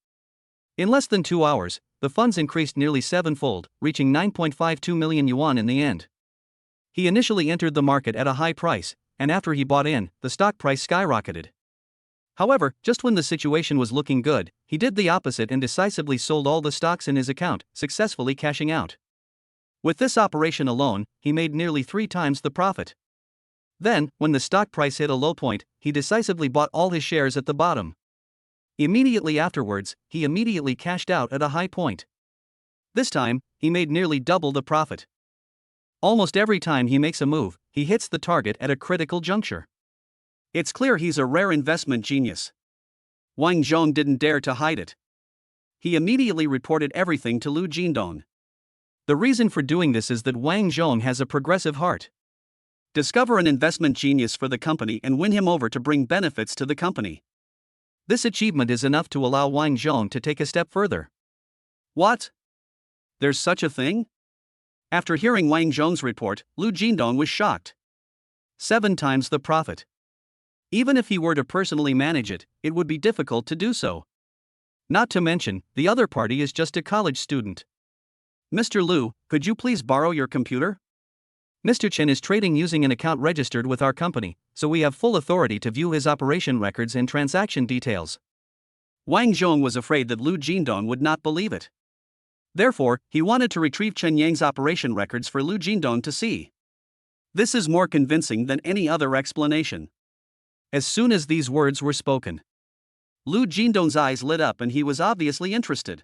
In less than 2 hours, the funds increased nearly sevenfold, reaching 9.52 million yuan in the end. He initially entered the market at a high price, and after he bought in, the stock price skyrocketed. However, just when the situation was looking good, he did the opposite and decisively sold all the stocks in his account, successfully cashing out. With this operation alone, he made nearly 3 times the profit. Then, when the stock price hit a low point, he decisively bought all his shares at the bottom. Immediately afterwards, he immediately cashed out at a high point. This time, he made nearly double the profit. Almost every time he makes a move, he hits the target at a critical juncture. It's clear he's a rare investment genius. Wang Zhong didn't dare to hide it. He immediately reported everything to Lu Jindong. The reason for doing this is that Wang Zhong has a progressive heart. Discover an investment genius for the company and win him over to bring benefits to the company. This achievement is enough to allow Wang Zhong to take a step further. What? There's such a thing? After hearing Wang Zhong's report, Lu Jindong was shocked. 7 times the profit. Even if he were to personally manage it, it would be difficult to do so. Not to mention, the other party is just a college student. Mr. Lu, could you please borrow your computer? Mr. Chen is trading using an account registered with our company, so we have full authority to view his operation records and transaction details. Wang Zhong was afraid that Lu Jindong would not believe it. Therefore, he wanted to retrieve Chen Yang's operation records for Lu Jindong to see. This is more convincing than any other explanation. As soon as these words were spoken, Lu Jindong's eyes lit up and he was obviously interested.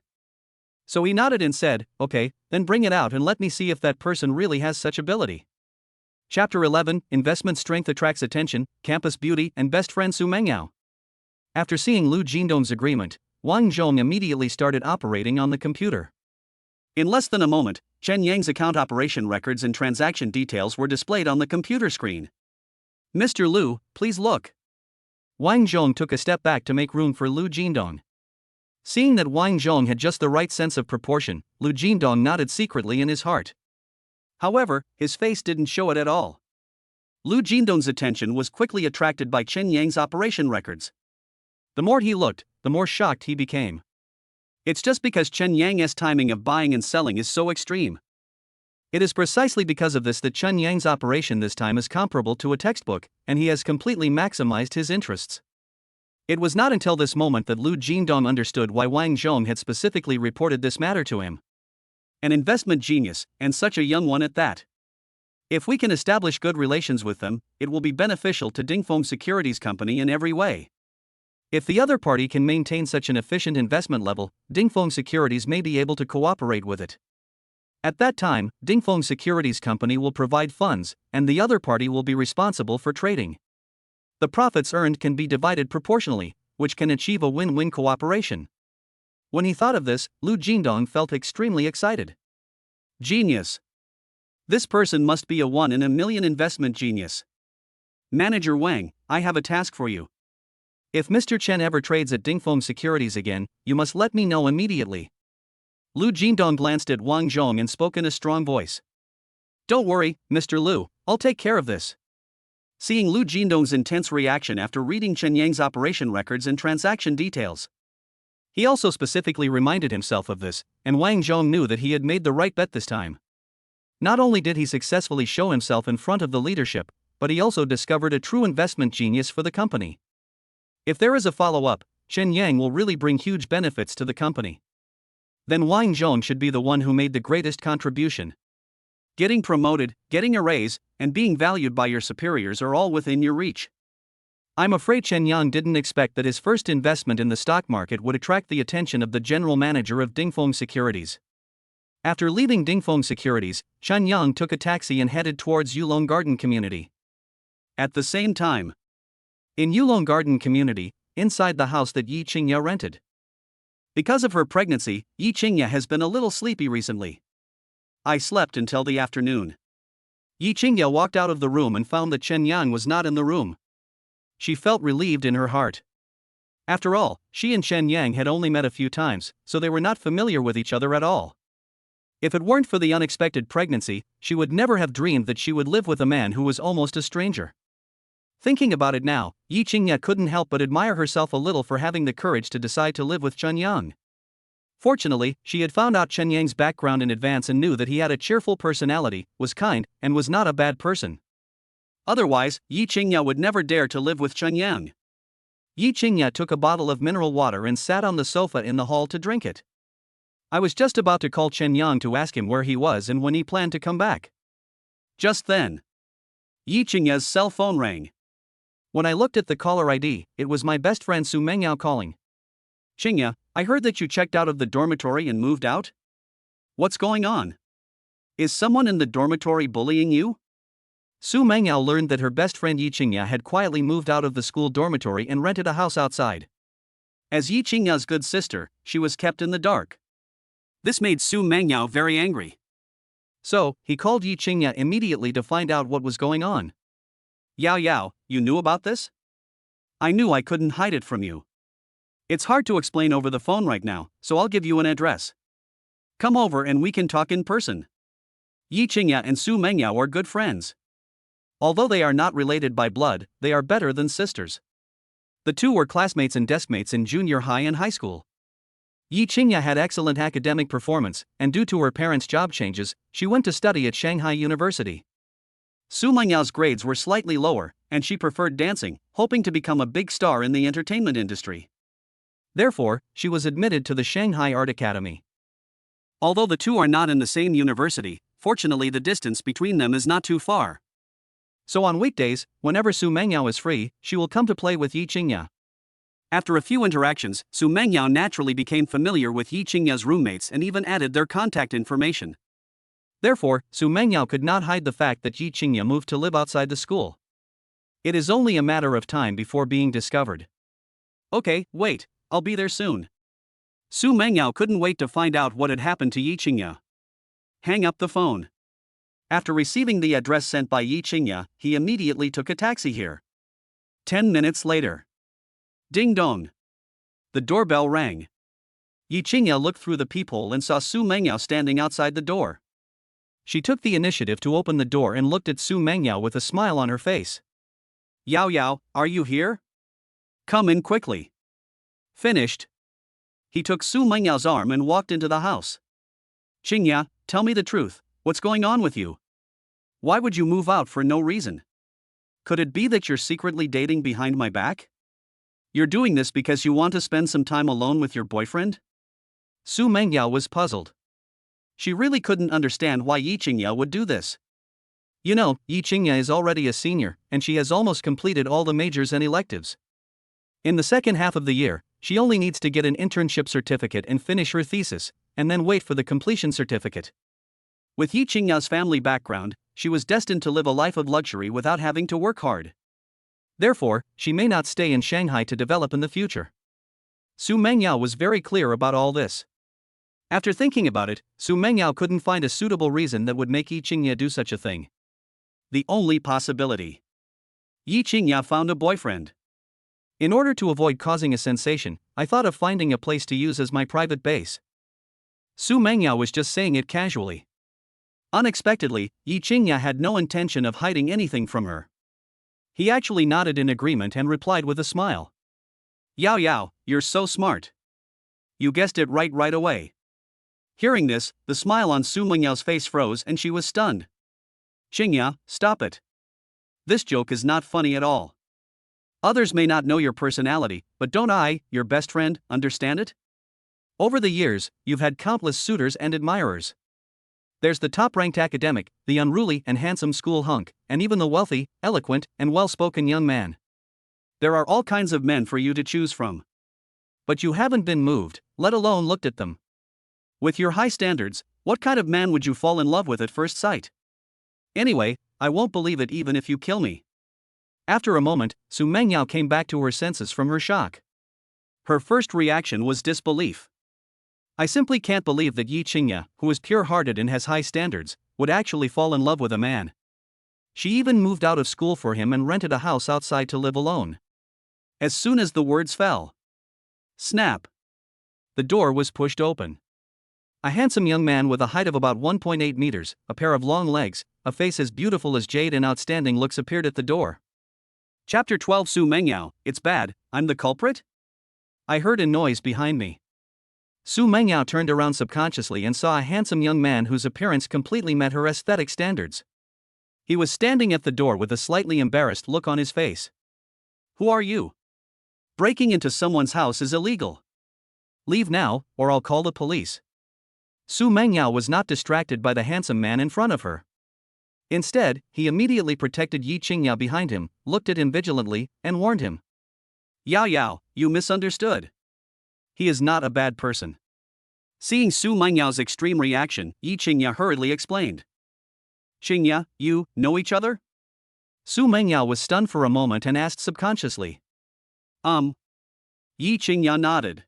So he nodded and said, "Okay, then bring it out and let me see if that person really has such ability." Chapter 11, Investment Strength Attracts Attention, Campus Beauty and Best Friend Su Mengyao. After seeing Lu Jindong's agreement, Wang Zhong immediately started operating on the computer. In less than a moment, Chen Yang's account operation records and transaction details were displayed on the computer screen. "Mr. Lu, please look." Wang Zhong took a step back to make room for Lu Jindong. Seeing that Wang Zhong had just the right sense of proportion, Lu Jindong nodded secretly in his heart. However, his face didn't show it at all. Lu Jindong's attention was quickly attracted by Chen Yang's operation records. The more he looked, the more shocked he became. It's just because Chen Yang's timing of buying and selling is so extreme. It is precisely because of this that Chen Yang's operation this time is comparable to a textbook, and he has completely maximized his interests. It was not until this moment that Lu Jindong understood why Wang Zhong had specifically reported this matter to him. An investment genius, and such a young one at that. If we can establish good relations with them, it will be beneficial to Dingfeng Securities Company in every way. If the other party can maintain such an efficient investment level, Dingfeng Securities may be able to cooperate with it. At that time, Dingfeng Securities Company will provide funds, and the other party will be responsible for trading. The profits earned can be divided proportionally, which can achieve a win-win cooperation. When he thought of this, Lu Jindong felt extremely excited. Genius. This person must be a 1 in a million investment genius. Manager Wang, I have a task for you. If Mr. Chen ever trades at Dingfeng Securities again, you must let me know immediately. Lu Jindong glanced at Wang Zhong and spoke in a strong voice. Don't worry, Mr. Lu, I'll take care of this. Seeing Lu Jindong's intense reaction after reading Chen Yang's operation records and transaction details, he also specifically reminded himself of this, and Wang Zhong knew that he had made the right bet this time. Not only did he successfully show himself in front of the leadership, but he also discovered a true investment genius for the company. If there is a follow-up, Chen Yang will really bring huge benefits to the company. Then Wang Zhong should be the one who made the greatest contribution. Getting promoted, getting a raise, and being valued by your superiors are all within your reach. I'm afraid Chen Yang didn't expect that his first investment in the stock market would attract the attention of the general manager of Dingfeng Securities. After leaving Dingfeng Securities, Chen Yang took a taxi and headed towards Yulong Garden Community. At the same time, in Yulong Garden Community, inside the house that Yi Qingya rented. Because of her pregnancy, Yi Qingya has been a little sleepy recently. I slept until the afternoon. Yi Qingya walked out of the room and found that Chen Yang was not in the room. She felt relieved in her heart. After all, she and Chen Yang had only met a few times, so they were not familiar with each other at all. If it weren't for the unexpected pregnancy, she would never have dreamed that she would live with a man who was almost a stranger. Thinking about it now, Yi Qingya couldn't help but admire herself a little for having the courage to decide to live with Chen Yang. Fortunately, she had found out Chen Yang's background in advance and knew that he had a cheerful personality, was kind, and was not a bad person. Otherwise, Yi Qingya would never dare to live with Chen Yang. Yi Qingya took a bottle of mineral water and sat on the sofa in the hall to drink it. I was just about to call Chen Yang to ask him where he was and when he planned to come back. Just then, Yi Qingya's cell phone rang. When I looked at the caller ID, it was my best friend Su Mengyao calling. Qingya, I heard that you checked out of the dormitory and moved out? What's going on? Is someone in the dormitory bullying you? Su Mengyao learned that her best friend Yi Qingya had quietly moved out of the school dormitory and rented a house outside. As Yi Qingya's good sister, she was kept in the dark. This made Su Mengyao very angry. So, he called Yi Qingya immediately to find out what was going on. Yao Yao, you knew about this? I knew I couldn't hide it from you. It's hard to explain over the phone right now, so I'll give you an address. Come over and we can talk in person. Yi Qingya and Su Mengyao are good friends. Although they are not related by blood, they are better than sisters. The two were classmates and deskmates in junior high and high school. Yi Qingya had excellent academic performance, and due to her parents' job changes, she went to study at Shanghai University. Su Mengyao's grades were slightly lower, and she preferred dancing, hoping to become a big star in the entertainment industry. Therefore, she was admitted to the Shanghai Art Academy. Although the two are not in the same university, fortunately the distance between them is not too far. So on weekdays, whenever Su Mengyao is free, she will come to play with Yi Qingya. After a few interactions, Su Mengyao naturally became familiar with Yi Qingya's roommates and even added their contact information. Therefore, Su Mengyao could not hide the fact that Yi Qingya moved to live outside the school. It is only a matter of time before being discovered. Okay, wait, I'll be there soon. Su Mengyao couldn't wait to find out what had happened to Yi Qingya. Hang up the phone. After receiving the address sent by Yi Qingya, he immediately took a taxi here. 10 minutes later. Ding dong. The doorbell rang. Yi Qingya looked through the peephole and saw Su Mengyao standing outside the door. She took the initiative to open the door and looked at Su Mengyao with a smile on her face. Yao Yao, are you here? Come in quickly. Finished. He took Su Mengyao's arm and walked into the house. Qingya, tell me the truth, what's going on with you? Why would you move out for no reason? Could it be that you're secretly dating behind my back? You're doing this because you want to spend some time alone with your boyfriend? Su Mengyao was puzzled. She really couldn't understand why Yi Qingya would do this. You know, Yi Qingya is already a senior, and she has almost completed all the majors and electives. In the second half of the year, she only needs to get an internship certificate and finish her thesis, and then wait for the completion certificate. With Yi Qingya's family background, she was destined to live a life of luxury without having to work hard. Therefore, she may not stay in Shanghai to develop in the future. Su Mengyao was very clear about all this. After thinking about it, Su Mengyao couldn't find a suitable reason that would make Yi Qingya do such a thing. The only possibility. Yi Qingya found a boyfriend. In order to avoid causing a sensation, I thought of finding a place to use as my private base. Su Mengyao was just saying it casually. Unexpectedly, Yi Qingya had no intention of hiding anything from her. He actually nodded in agreement and replied with a smile. Yao Yao, you're so smart. You guessed it right away. Hearing this, the smile on Su Mengyao's face froze and she was stunned. Qingya, stop it. This joke is not funny at all. Others may not know your personality, but don't I, your best friend, understand it? Over the years, you've had countless suitors and admirers. There's the top-ranked academic, the unruly and handsome school hunk, and even the wealthy, eloquent, and well-spoken young man. There are all kinds of men for you to choose from. But you haven't been moved, let alone looked at them. With your high standards, what kind of man would you fall in love with at first sight? Anyway, I won't believe it even if you kill me. After a moment, Su Mengyao came back to her senses from her shock. Her first reaction was disbelief. I simply can't believe that Yi Qingya, who is pure-hearted and has high standards, would actually fall in love with a man. She even moved out of school for him and rented a house outside to live alone. As soon as the words fell, snap! The door was pushed open. A handsome young man with a height of about 1.8 meters, a pair of long legs, a face as beautiful as jade and outstanding looks appeared at the door. Chapter 12. Su Mengyao, it's bad, I'm the culprit? I heard a noise behind me. Su Mengyao turned around subconsciously and saw a handsome young man whose appearance completely met her aesthetic standards. He was standing at the door with a slightly embarrassed look on his face. Who are you? Breaking into someone's house is illegal. Leave now, or I'll call the police. Su Mengyao was not distracted by the handsome man in front of her. Instead, he immediately protected Yi Qingya behind him, looked at him vigilantly, and warned him. Yao Yao, you misunderstood. He is not a bad person. Seeing Su Mengyao's extreme reaction, Yi Qingya hurriedly explained. Qingya, you know each other? Su Mengyao was stunned for a moment and asked subconsciously. Yi Qingya nodded.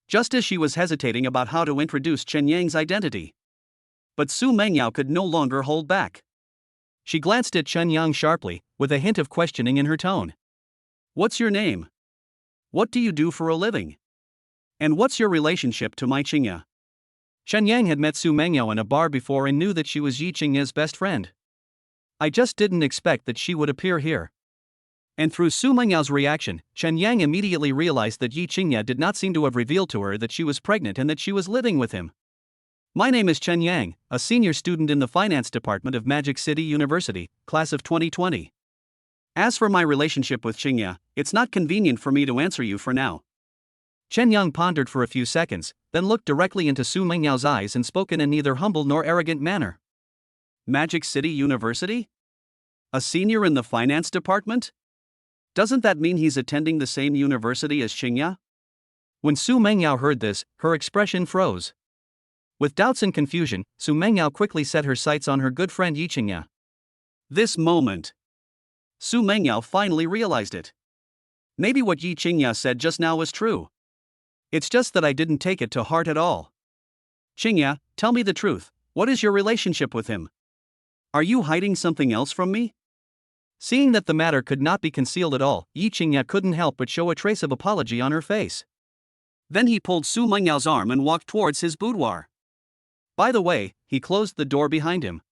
Just as she was hesitating about how to introduce Chen Yang's identity. But Su Mengyao could no longer hold back. She glanced at Chen Yang sharply, with a hint of questioning in her tone. What's your name? What do you do for a living? And what's your relationship to my Qingya? Chen Yang had met Su Mengyao in a bar before and knew that she was Yi Qingya's best friend. I just didn't expect that she would appear here. And through Su Mengyao's reaction, Chen Yang immediately realized that Yi Qingya did not seem to have revealed to her that she was pregnant and that she was living with him. My name is Chen Yang, a senior student in the finance department of Magic City University, class of 2020. As for my relationship with Qingya, it's not convenient for me to answer you for now. Chen Yang pondered for a few seconds, then looked directly into Su Mengyao's eyes and spoke in a neither humble nor arrogant manner. Magic City University? A senior in the finance department? Doesn't that mean he's attending the same university as Qingya? When Su Mengyao heard this, her expression froze. With doubts and confusion, Su Mengyao quickly set her sights on her good friend Yi Qingya. This moment, Su Mengyao finally realized it. Maybe what Yi Qingya said just now was true. It's just that I didn't take it to heart at all. Qingya, tell me the truth, what is your relationship with him? Are you hiding something else from me? Seeing that the matter could not be concealed at all, Yi Qingya couldn't help but show a trace of apology on her face. Then he pulled Su Mengyao's arm and walked towards his boudoir. By the way, he closed the door behind him.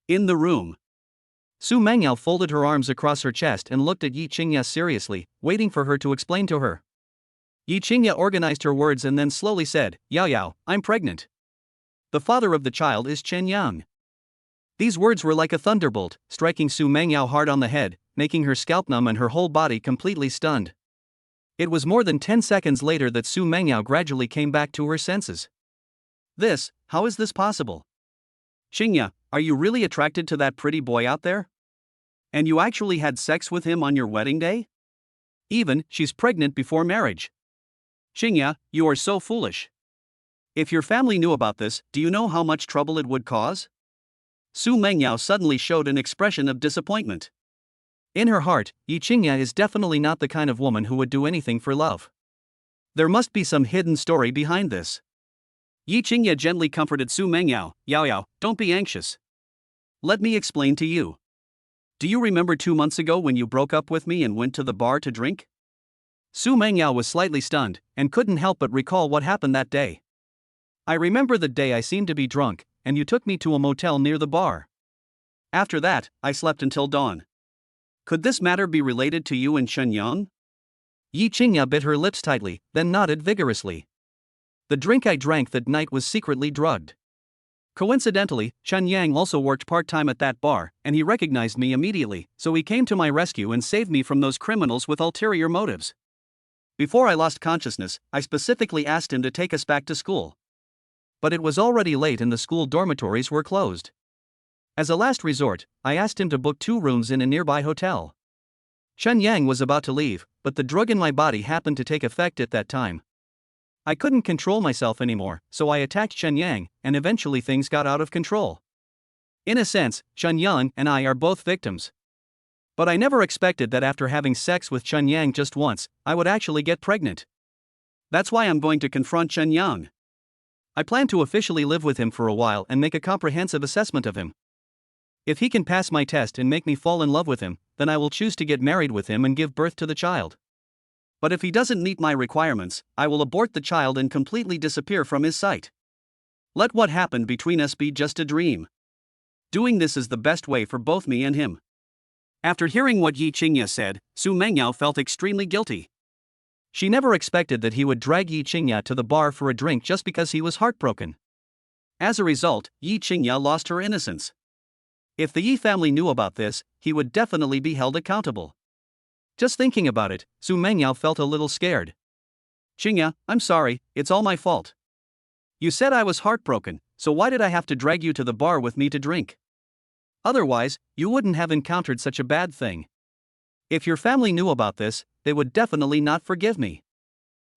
In the room, Su Mengyao folded her arms across her chest and looked at Yi Qingya seriously, waiting for her to explain to her. Yi Qingya organized her words and then slowly said, Yao Yao, I'm pregnant. The father of the child is Chen Yang. These words were like a thunderbolt, striking Su Mengyao hard on the head, making her scalp numb and her whole body completely stunned. It was more than 10 seconds later that Su Mengyao gradually came back to her senses. How is this possible? Qingya, are you really attracted to that pretty boy out there? And you actually had sex with him on your wedding day? She's pregnant before marriage. Qingya, you are so foolish. If your family knew about this, do you know how much trouble it would cause? Su Mengyao suddenly showed an expression of disappointment. In her heart, Yi Qingya is definitely not the kind of woman who would do anything for love. There must be some hidden story behind this. Yi Qingya gently comforted Su Mengyao. Yao Yao, don't be anxious. Let me explain to you. Do you remember 2 months ago when you broke up with me and went to the bar to drink? Su Mengyao was slightly stunned, and couldn't help but recall what happened that day. I remember the day I seemed to be drunk, and you took me to a motel near the bar. After that, I slept until dawn. Could this matter be related to you and Chen Yang? Yi Qingya bit her lips tightly, then nodded vigorously. The drink I drank that night was secretly drugged. Coincidentally, Chen Yang also worked part-time at that bar, and he recognized me immediately, so he came to my rescue and saved me from those criminals with ulterior motives. Before I lost consciousness, I specifically asked him to take us back to school. but it was already late and the school dormitories were closed. As a last resort, I asked him to book 2 rooms in a nearby hotel. Chen Yang was about to leave, but the drug in my body happened to take effect at that time. I couldn't control myself anymore, so I attacked Chen Yang, and eventually things got out of control. In a sense, Chen Yang and I are both victims. But I never expected that after having sex with Chen Yang just once, I would actually get pregnant. That's why I'm going to confront Chen Yang. I plan to officially live with him for a while and make a comprehensive assessment of him. If he can pass my test and make me fall in love with him, then I will choose to get married with him and give birth to the child. But if he doesn't meet my requirements, I will abort the child and completely disappear from his sight. Let what happened between us be just a dream. Doing this is the best way for both me and him. After hearing what Yi Qingya said, Su Mengyao felt extremely guilty. She never expected that he would drag Yi Qingya to the bar for a drink just because he was heartbroken. As a result, Yi Qingya lost her innocence. If the Yi family knew about this, he would definitely be held accountable. Just thinking about it, Su Mengyao felt a little scared. Qingya, I'm sorry, it's all my fault. You said I was heartbroken, so why did I have to drag you to the bar with me to drink? Otherwise, you wouldn't have encountered such a bad thing. If your family knew about this, they would definitely not forgive me.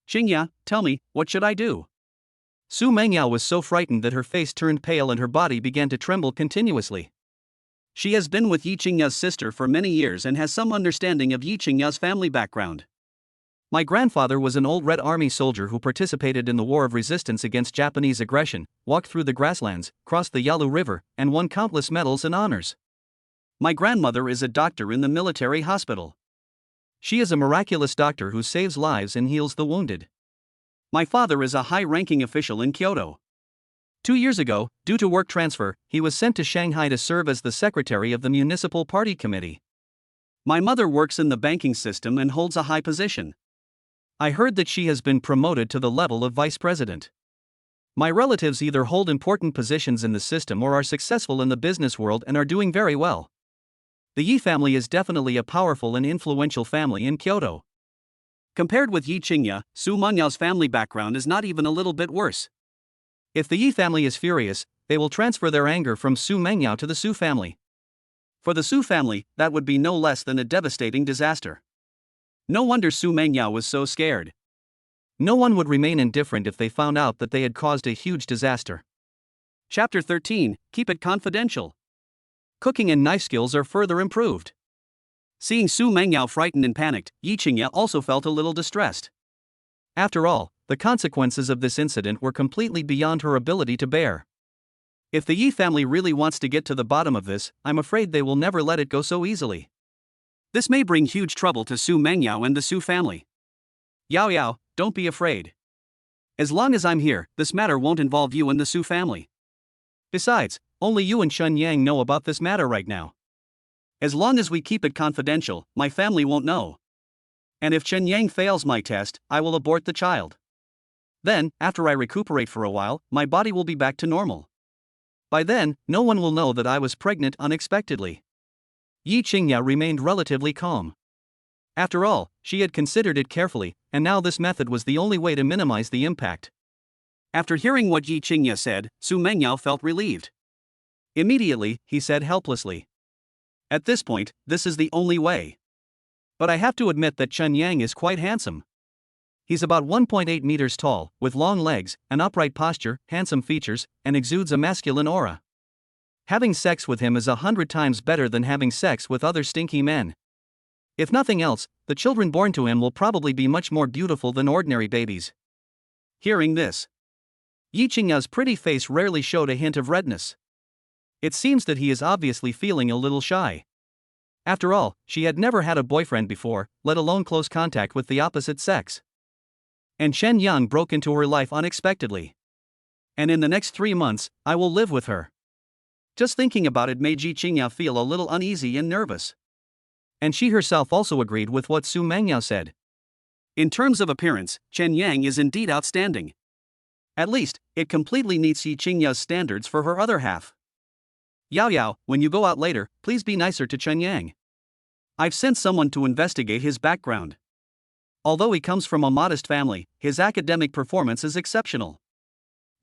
Qingya, tell me, what should I do? Su Mengyao was so frightened that her face turned pale and her body began to tremble continuously. She has been with Yi Qingya's sister for many years and has some understanding of Yi Qingya's family background. My grandfather was an old Red Army soldier who participated in the war of resistance against Japanese aggression, walked through the grasslands, crossed the Yalu River, and won countless medals and honors. My grandmother is a doctor in the military hospital. She is a miraculous doctor who saves lives and heals the wounded. My father is a high-ranking official in Kyoto. 2 years ago, due to work transfer, he was sent to Shanghai to serve as the secretary of the municipal party committee. My mother works in the banking system and holds a high position. I heard that she has been promoted to the level of vice president. My relatives either hold important positions in the system or are successful in the business world and are doing very well. The Yi family is definitely a powerful and influential family in Kyoto. Compared with Yi Qingya, Su Mengyao's family background is not even a little bit worse. If the Yi family is furious, they will transfer their anger from Su Mengyao to the Su family. For the Su family, that would be no less than a devastating disaster. No wonder Su Mengyao was so scared. No one would remain indifferent if they found out that they had caused a huge disaster. Chapter 13, Keep it confidential. Cooking and knife skills are further improved. Seeing Su Mengyao frightened and panicked, Yi Qingya also felt a little distressed. After all, the consequences of this incident were completely beyond her ability to bear. If the Yi family really wants to get to the bottom of this, I'm afraid they will never let it go so easily. This may bring huge trouble to Su Mengyao and the Su family. Yao Yao, don't be afraid. As long as I'm here, this matter won't involve you and the Su family. Besides, only you and Chen Yang know about this matter right now. As long as we keep it confidential, my family won't know. And if Chen Yang fails my test, I will abort the child. Then, after I recuperate for a while, my body will be back to normal. By then, no one will know that I was pregnant unexpectedly. Yi Qingya remained relatively calm. After all, she had considered it carefully, and now this method was the only way to minimize the impact. After hearing what Yi Qingya said, Su Mengyao felt relieved. Immediately, he said helplessly, "At this point, this is the only way. But I have to admit that Chen Yang is quite handsome. He's about 1.8 meters tall, with long legs, an upright posture, handsome features, and exudes a masculine aura. Having sex with him is 100 times better than having sex with other stinky men. If nothing else, the children born to him will probably be much more beautiful than ordinary babies." Hearing this, Yi Qingya's pretty face rarely showed a hint of redness. It seems that he is obviously feeling a little shy. After all, she had never had a boyfriend before, let alone close contact with the opposite sex. And Chen Yang broke into her life unexpectedly. And in the next 3 months, I will live with her. Just thinking about it made Yi Qingya feel a little uneasy and nervous. And she herself also agreed with what Su Mengyao said. In terms of appearance, Chen Yang is indeed outstanding. At least, it completely meets Yi Qingya's standards for her other half. Yao Yao, when you go out later, please be nicer to Chen Yang. I've sent someone to investigate his background. Although he comes from a modest family, his academic performance is exceptional.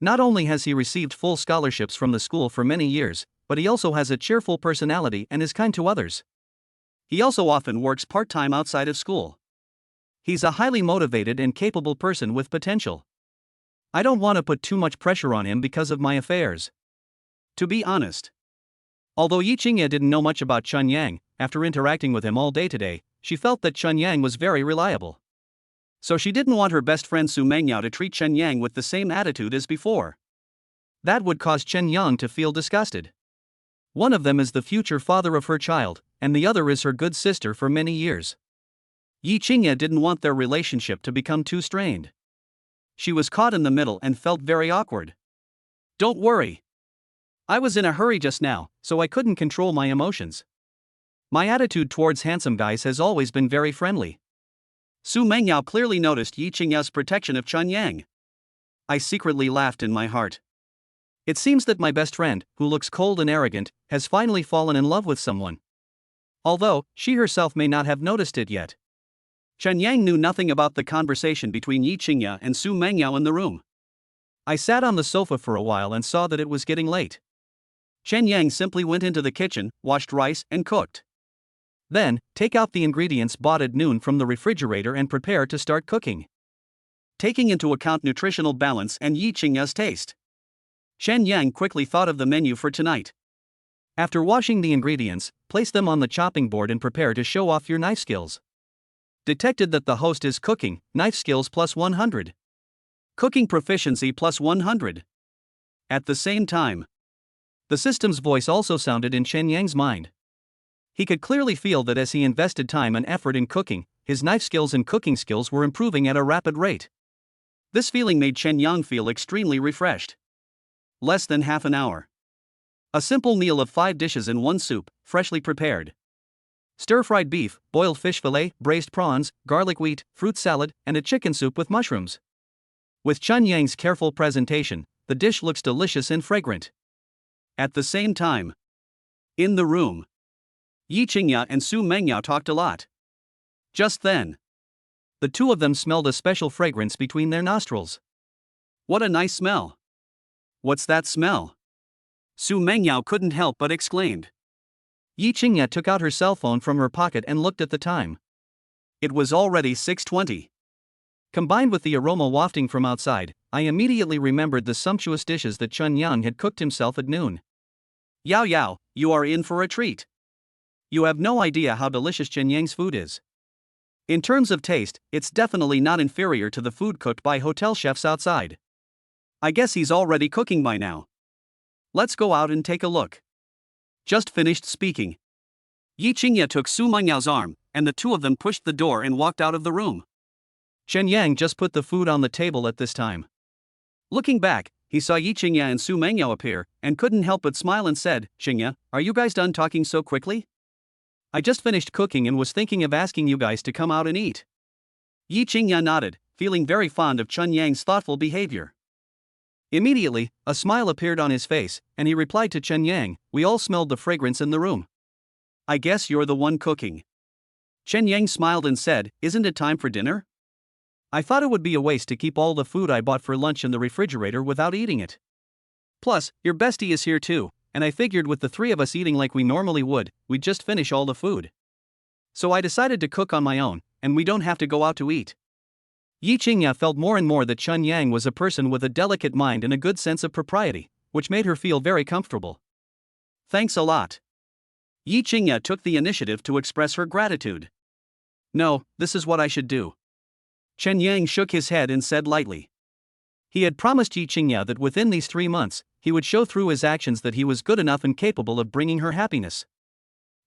Not only has he received full scholarships from the school for many years, but he also has a cheerful personality and is kind to others. He also often works part-time outside of school. He's a highly motivated and capable person with potential. I don't want to put too much pressure on him because of my affairs. To be honest. Although Yi Qingye didn't know much about Chun Yang, after interacting with him all day today, she felt that Chun Yang was very reliable. So she didn't want her best friend Su Mengyao to treat Chen Yang with the same attitude as before. That would cause Chen Yang to feel disgusted. One of them is the future father of her child, and the other is her good sister for many years. Yi Qingye didn't want their relationship to become too strained. She was caught in the middle and felt very awkward. Don't worry. I was in a hurry just now, so I couldn't control my emotions. My attitude towards handsome guys has always been very friendly. Su Mengyao clearly noticed Yi Qingye's protection of Chun Yang. I secretly laughed in my heart. It seems that my best friend, who looks cold and arrogant, has finally fallen in love with someone. Although, she herself may not have noticed it yet. Chen Yang knew nothing about the conversation between Yi Qingye and Su Mengyao in the room. I sat on the sofa for a while and saw that it was getting late. Chen Yang simply went into the kitchen, washed rice, and cooked. Then, take out the ingredients bought at noon from the refrigerator and prepare to start cooking. Taking into account nutritional balance and Yi Qingye's taste, Chen Yang quickly thought of the menu for tonight. After washing the ingredients, place them on the chopping board and prepare to show off your knife skills. Detected that the host is cooking, knife skills plus 100. Cooking proficiency plus 100. At the same time, the system's voice also sounded in Chen Yang's mind. He could clearly feel that as he invested time and effort in cooking, his knife skills and cooking skills were improving at a rapid rate. This feeling made Chen Yang feel extremely refreshed. Less than half an hour. A simple meal of 5 dishes and 1 soup, freshly prepared. Stir-fried beef, boiled fish fillet, braised prawns, garlic wheat, fruit salad, and a chicken soup with mushrooms. With Chun Yang's careful presentation, the dish looks delicious and fragrant. At the same time, in the room, Yi Qingye and Su Mengyao talked a lot. Just then, the two of them smelled a special fragrance between their nostrils. What a nice smell! What's that smell? Su Mengyao couldn't help but exclaimed. Yi Qingye took out her cell phone from her pocket and looked at the time. It was already 6:20. Combined with the aroma wafting from outside, I immediately remembered the sumptuous dishes that Chun Yang had cooked himself at noon. Yao Yao, you are in for a treat. You have no idea how delicious Chen Yang's food is. In terms of taste, it's definitely not inferior to the food cooked by hotel chefs outside. I guess he's already cooking by now. Let's go out and take a look. Just finished speaking. Yi Qingye took Su Mengyao arm, and the two of them pushed the door and walked out of the room. Chen Yang just put the food on the table at this time. Looking back, he saw Yi Qingye and Su Mengyao appear, and couldn't help but smile and said, "Qingye, are you guys done talking so quickly? I just finished cooking and was thinking of asking you guys to come out and eat." Yi Qingye nodded, feeling very fond of Chun Yang's thoughtful behavior. Immediately, a smile appeared on his face, and he replied to Chen Yang, "We all smelled the fragrance in the room. I guess you're the one cooking." Chen Yang smiled and said, "Isn't it time for dinner? I thought it would be a waste to keep all the food I bought for lunch in the refrigerator without eating it. Plus, your bestie is here too, and I figured with the three of us eating like we normally would, we'd just finish all the food. So I decided to cook on my own, and we don't have to go out to eat." Yi Qingye felt more and more that Chun Yang was a person with a delicate mind and a good sense of propriety, which made her feel very comfortable. "Thanks a lot." Yi Qingye took the initiative to express her gratitude. "No, this is what I should do." Chen Yang shook his head and said lightly. He had promised Yi Qingye that within these 3 months, he would show through his actions that he was good enough and capable of bringing her happiness.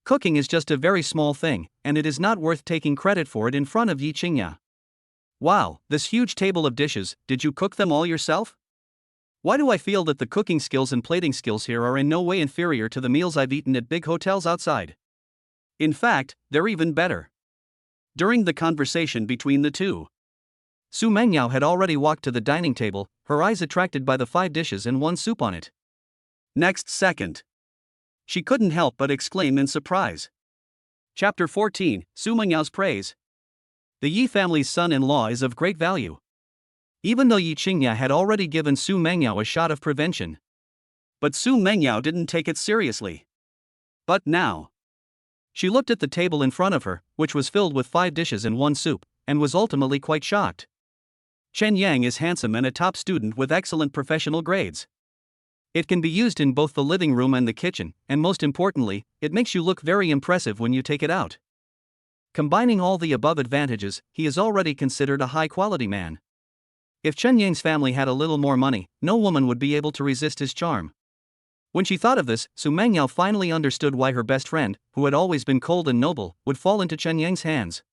Cooking is just a very small thing, and it is not worth taking credit for it in front of Yi Qingye. "Wow, this huge table of dishes, did you cook them all yourself? Why do I feel that the cooking skills and plating skills here are in no way inferior to the meals I've eaten at big hotels outside? In fact, they're even better." During the conversation between the two, Su Mengyao had already walked to the dining table, her eyes attracted by the 5 dishes and 1 soup on it. Next second, she couldn't help but exclaim in surprise. Chapter 14, Su Mengyao's Praise. The Yi family's son-in-law is of great value. even though Yi Qingya had already given Su Mengyao a shot of prevention. But Su Mengyao didn't take it seriously. But now. She looked at the table in front of her, which was filled with 5 dishes and 1 soup, and was ultimately quite shocked. Chen Yang is handsome and a top student with excellent professional grades. It can be used in both the living room and the kitchen, and most importantly, it makes you look very impressive when you take it out. Combining all the above advantages, he is already considered a high-quality man. If Chen Yang's family had a little more money, no woman would be able to resist his charm. When she thought of this, Su Mengyao finally understood why her best friend, who had always been cold and noble, would fall into Chen Yang's hands.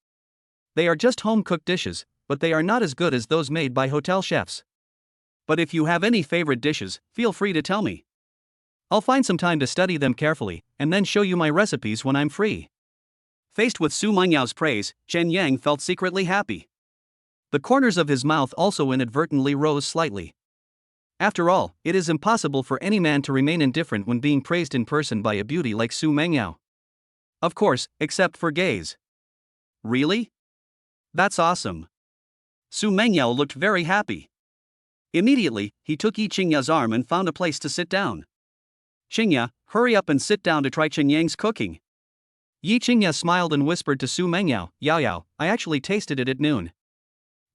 They are just home-cooked dishes, but they are not as good as those made by hotel chefs. But if you have any favorite dishes, feel free to tell me. I'll find some time to study them carefully, and then show you my recipes when I'm free. Faced with Su Mengyao praise, Chen Yang felt secretly happy. The corners of his mouth also inadvertently rose slightly. After all, it is impossible for any man to remain indifferent when being praised in person by a beauty like Su Mengyao. Of course, except for gays. Really? That's awesome. Su Mengyao looked very happy. Immediately, he took Yi Qingya's arm and found a place to sit down. Qingya, hurry up and sit down to try Chen Yang's cooking. Yi Qingya smiled and whispered to Su Mengyao, Yao Yao, I actually tasted it at noon.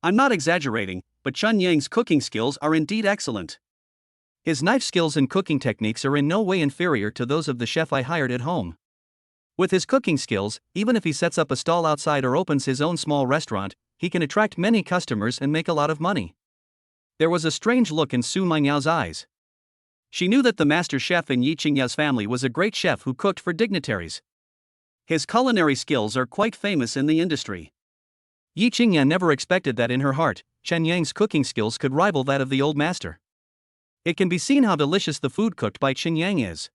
I'm not exaggerating, but Chen Yang's cooking skills are indeed excellent. His knife skills and cooking techniques are in no way inferior to those of the chef I hired at home. With his cooking skills, even if he sets up a stall outside or opens his own small restaurant, he can attract many customers and make a lot of money. There was a strange look in Su Mengyao's eyes. She knew that the master chef in Yi Qingya's family was a great chef who cooked for dignitaries. His culinary skills are quite famous in the industry. Yi Qingya never expected that in her heart, Chen Yang's cooking skills could rival that of the old master. It can be seen how delicious the food cooked by Chen Yang is.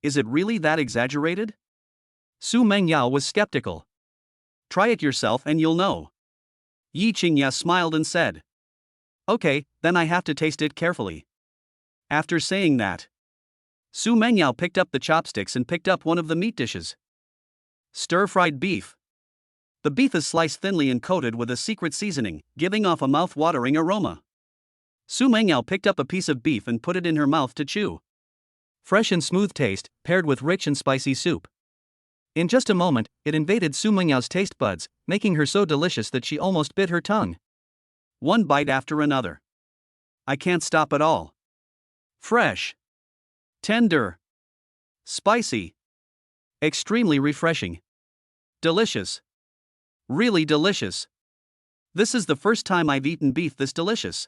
Is it really that exaggerated? Su Mengyao was skeptical. Try it yourself and you'll know. Yi Qingya smiled and said. Okay, then I have to taste it carefully. After saying that, Su Mengyao picked up the chopsticks and picked up one of the meat dishes. Stir-fried beef. The beef is sliced thinly and coated with a secret seasoning, giving off a mouth-watering aroma. Su Mengyao picked up a piece of beef and put it in her mouth to chew. Fresh and smooth taste, paired with rich and spicy soup. In just a moment, it invaded Su Mengyao's taste buds, making her so delicious that she almost bit her tongue. One bite after another. I can't stop at all. Fresh. Tender. Spicy. Extremely refreshing. Delicious. Really delicious. This is the first time I've eaten beef this delicious.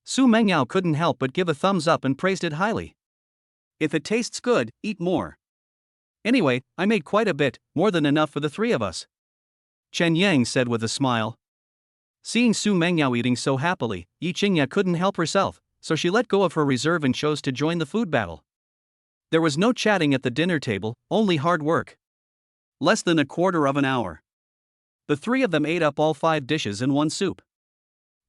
Su Mengyao couldn't help but give a thumbs up and praised it highly. If it tastes good, eat more. Anyway, I made quite a bit, more than enough for the 3 of us. Chen Yang said with a smile. Seeing Su Mengyao eating so happily, Yi Qingya couldn't help herself, so she let go of her reserve and chose to join the food battle. There was no chatting at the dinner table, only hard work. Less than a quarter of an hour. The 3 of them ate up all 5 dishes and 1 soup.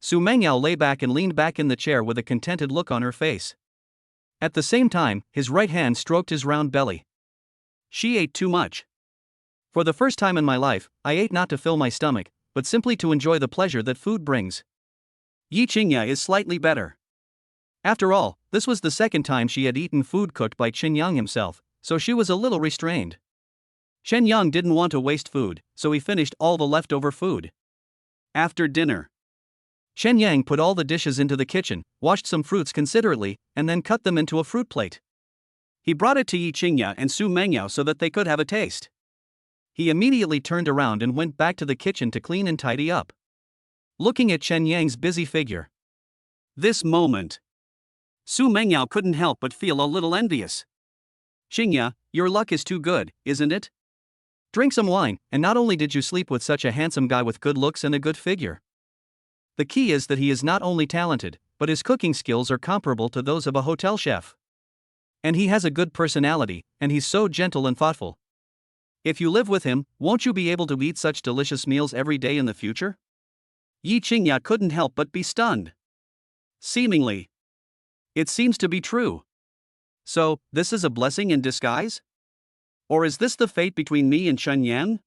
Su Mengyao lay back and leaned back in the chair with a contented look on her face. At the same time, his right hand stroked his round belly. She ate too much. For the first time in my life, I ate not to fill my stomach, but simply to enjoy the pleasure that food brings. Yi Qingya is slightly better. After all, this was the second time she had eaten food cooked by Chen Yang himself, so she was a little restrained. Chen Yang didn't want to waste food, so he finished all the leftover food. After dinner, Chen Yang put all the dishes into the kitchen, washed some fruits considerately, and then cut them into a fruit plate. He brought it to Yi Qingya and Su Mengyao so that they could have a taste. He immediately turned around and went back to the kitchen to clean and tidy up. Looking at Chen Yang's busy figure. This moment, Su Mengyao couldn't help but feel a little envious. Qingya, your luck is too good, isn't it? Drink some wine, and not only did you sleep with such a handsome guy with good looks and a good figure. The key is that he is not only talented, but his cooking skills are comparable to those of a hotel chef. And he has a good personality, and he's so gentle and thoughtful. If you live with him, won't you be able to eat such delicious meals every day in the future? Yi Qingya couldn't help but be stunned. Seemingly. It seems to be true. So, this is a blessing in disguise? Or is this the fate between me and Chen Yan?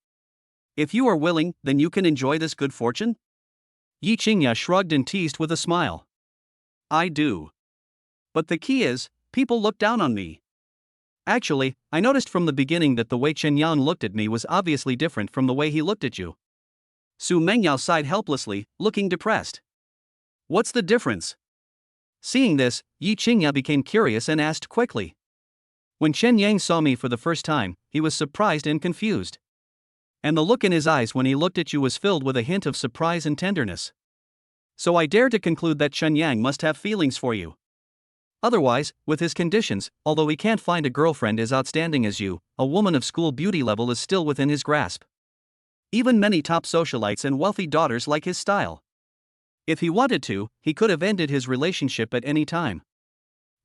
If you are willing, then you can enjoy this good fortune? Yi Qingya shrugged and teased with a smile. I do. But the key is, people look down on me. Actually, I noticed from the beginning that the way Chen Yang looked at me was obviously different from the way he looked at you. Su Mengyao sighed helplessly, looking depressed. What's the difference? Seeing this, Yi Qingya became curious and asked quickly. When Chen Yang saw me for the first time, he was surprised and confused. And the look in his eyes when he looked at you was filled with a hint of surprise and tenderness. So I dare to conclude that Chen Yang must have feelings for you. Otherwise, with his conditions, although he can't find a girlfriend as outstanding as you, a woman of school beauty level is still within his grasp. Even many top socialites and wealthy daughters like his style. If he wanted to, he could have ended his relationship at any time.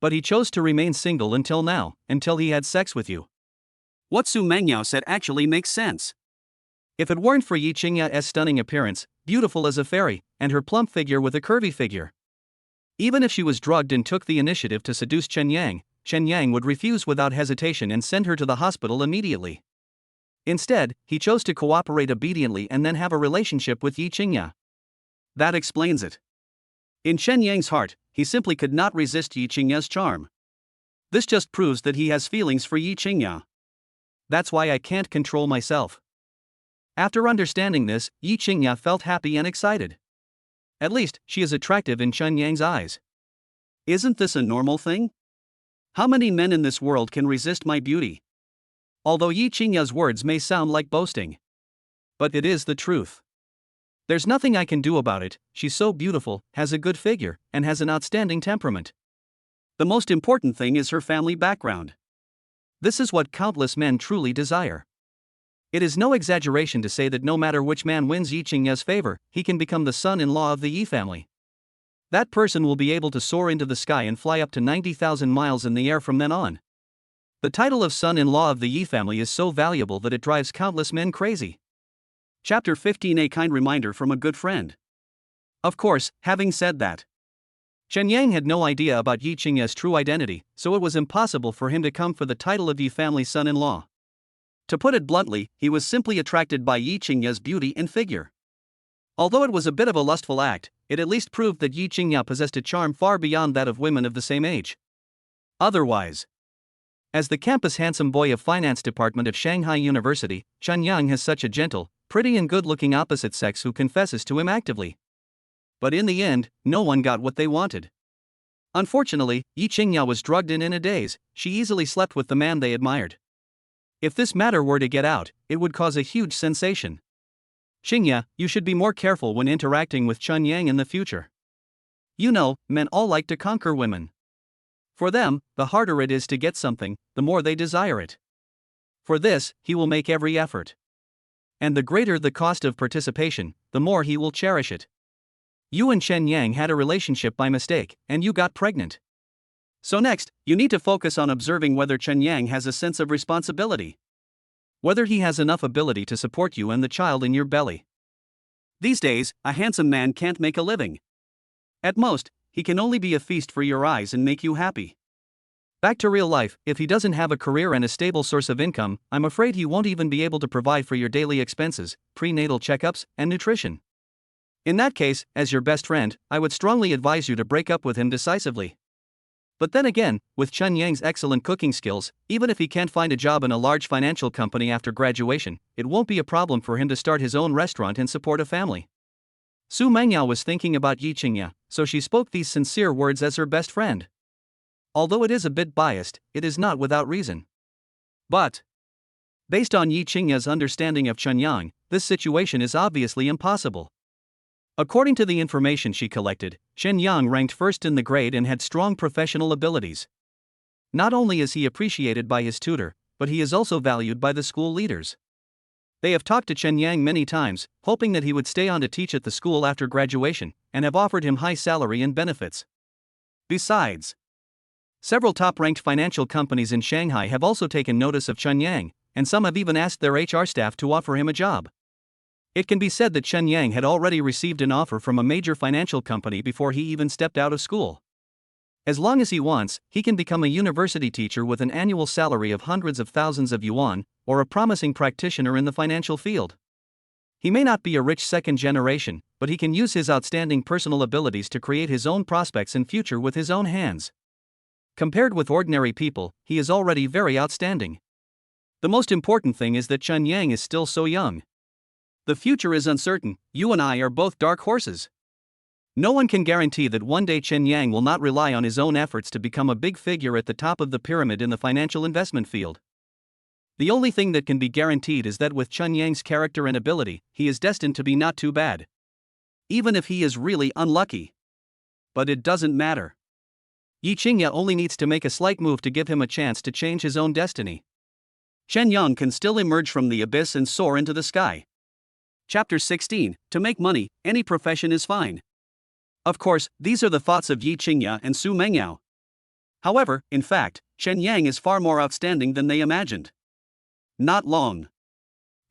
But he chose to remain single until now, until he had sex with you. What Su Mengyao said actually makes sense. If it weren't for Yi Qingya's stunning appearance, beautiful as a fairy, and her plump figure with a curvy figure. Even if she was drugged and took the initiative to seduce Chen Yang would refuse without hesitation and send her to the hospital immediately. Instead, he chose to cooperate obediently and then have a relationship with Yi Qingya. That explains it. In Chen Yang's heart, he simply could not resist Yi Qingya's charm. This just proves that he has feelings for Yi Qingya. That's why I can't control myself. After understanding this, Yi Qingya felt happy and excited. At least, she is attractive in Chen Yang's eyes. Isn't this a normal thing? How many men in this world can resist my beauty? Although Yi Qingya's words may sound like boasting. But it is the truth. There's nothing I can do about it. She's so beautiful, has a good figure, and has an outstanding temperament. The most important thing is her family background. This is what countless men truly desire. It is no exaggeration to say that no matter which man wins Yi Qingya's favor, he can become the son-in-law of the Yi family. That person will be able to soar into the sky and fly up to 90,000 miles in the air from then on. The title of son-in-law of the Yi family is so valuable that it drives countless men crazy. Chapter 15: A kind reminder from a good friend. Of course, having said that, Chen Yang had no idea about Yi Qingya's true identity, so it was impossible for him to come for the title of Yi family's son-in-law. To put it bluntly, he was simply attracted by Yi Qingya's beauty and figure. Although it was a bit of a lustful act, it at least proved that Yi Qingya possessed a charm far beyond that of women of the same age. Otherwise, as the campus handsome boy of finance department of Shanghai University, Chen Yang has such a gentle, pretty and good-looking opposite sex who confesses to him actively. But in the end, no one got what they wanted. Unfortunately, Yi Qingya was drugged in a daze. She easily slept with the man they admired. If this matter were to get out, it would cause a huge sensation. Qingya, you should be more careful when interacting with Chen Yang in the future. You know, men all like to conquer women. For them, the harder it is to get something, the more they desire it. For this, he will make every effort. And the greater the cost of participation, the more he will cherish it. You and Chen Yang had a relationship by mistake, and you got pregnant. So next, you need to focus on observing whether Chen Yang has a sense of responsibility. Whether he has enough ability to support you and the child in your belly. These days, a handsome man can't make a living. At most, he can only be a feast for your eyes and make you happy. Back to real life, if he doesn't have a career and a stable source of income, I'm afraid he won't even be able to provide for your daily expenses, prenatal checkups, and nutrition. In that case, as your best friend, I would strongly advise you to break up with him decisively. But then again, with Chen Yang's excellent cooking skills, even if he can't find a job in a large financial company after graduation, it won't be a problem for him to start his own restaurant and support a family. Su Mengyao was thinking about Yi Qingya, so she spoke these sincere words as her best friend. Although it is a bit biased, it is not without reason. But, based on Yi Qingya's understanding of Chen Yang, this situation is obviously impossible. According to the information she collected, Chen Yang ranked first in the grade and had strong professional abilities. Not only is he appreciated by his tutor, but he is also valued by the school leaders. They have talked to Chen Yang many times, hoping that he would stay on to teach at the school after graduation, and have offered him high salary and benefits. Besides, several top-ranked financial companies in Shanghai have also taken notice of Chen Yang, and some have even asked their HR staff to offer him a job. It can be said that Chen Yang had already received an offer from a major financial company before he even stepped out of school. As long as he wants, he can become a university teacher with an annual salary of hundreds of thousands of yuan, or a promising practitioner in the financial field. He may not be a rich second generation, but he can use his outstanding personal abilities to create his own prospects and future with his own hands. Compared with ordinary people, he is already very outstanding. The most important thing is that Chen Yang is still so young. The future is uncertain. You and I are both dark horses. No one can guarantee that one day Chen Yang will not rely on his own efforts to become a big figure at the top of the pyramid in the financial investment field. The only thing that can be guaranteed is that with Chen Yang's character and ability, he is destined to be not too bad. Even if he is really unlucky. But it doesn't matter. Yi Qingya only needs to make a slight move to give him a chance to change his own destiny. Chen Yang can still emerge from the abyss and soar into the sky. Chapter 16, To make money, any profession is fine. Of course, these are the thoughts of Yi Qingya and Su Mengyao. However, in fact, Chen Yang is far more outstanding than they imagined. Not long.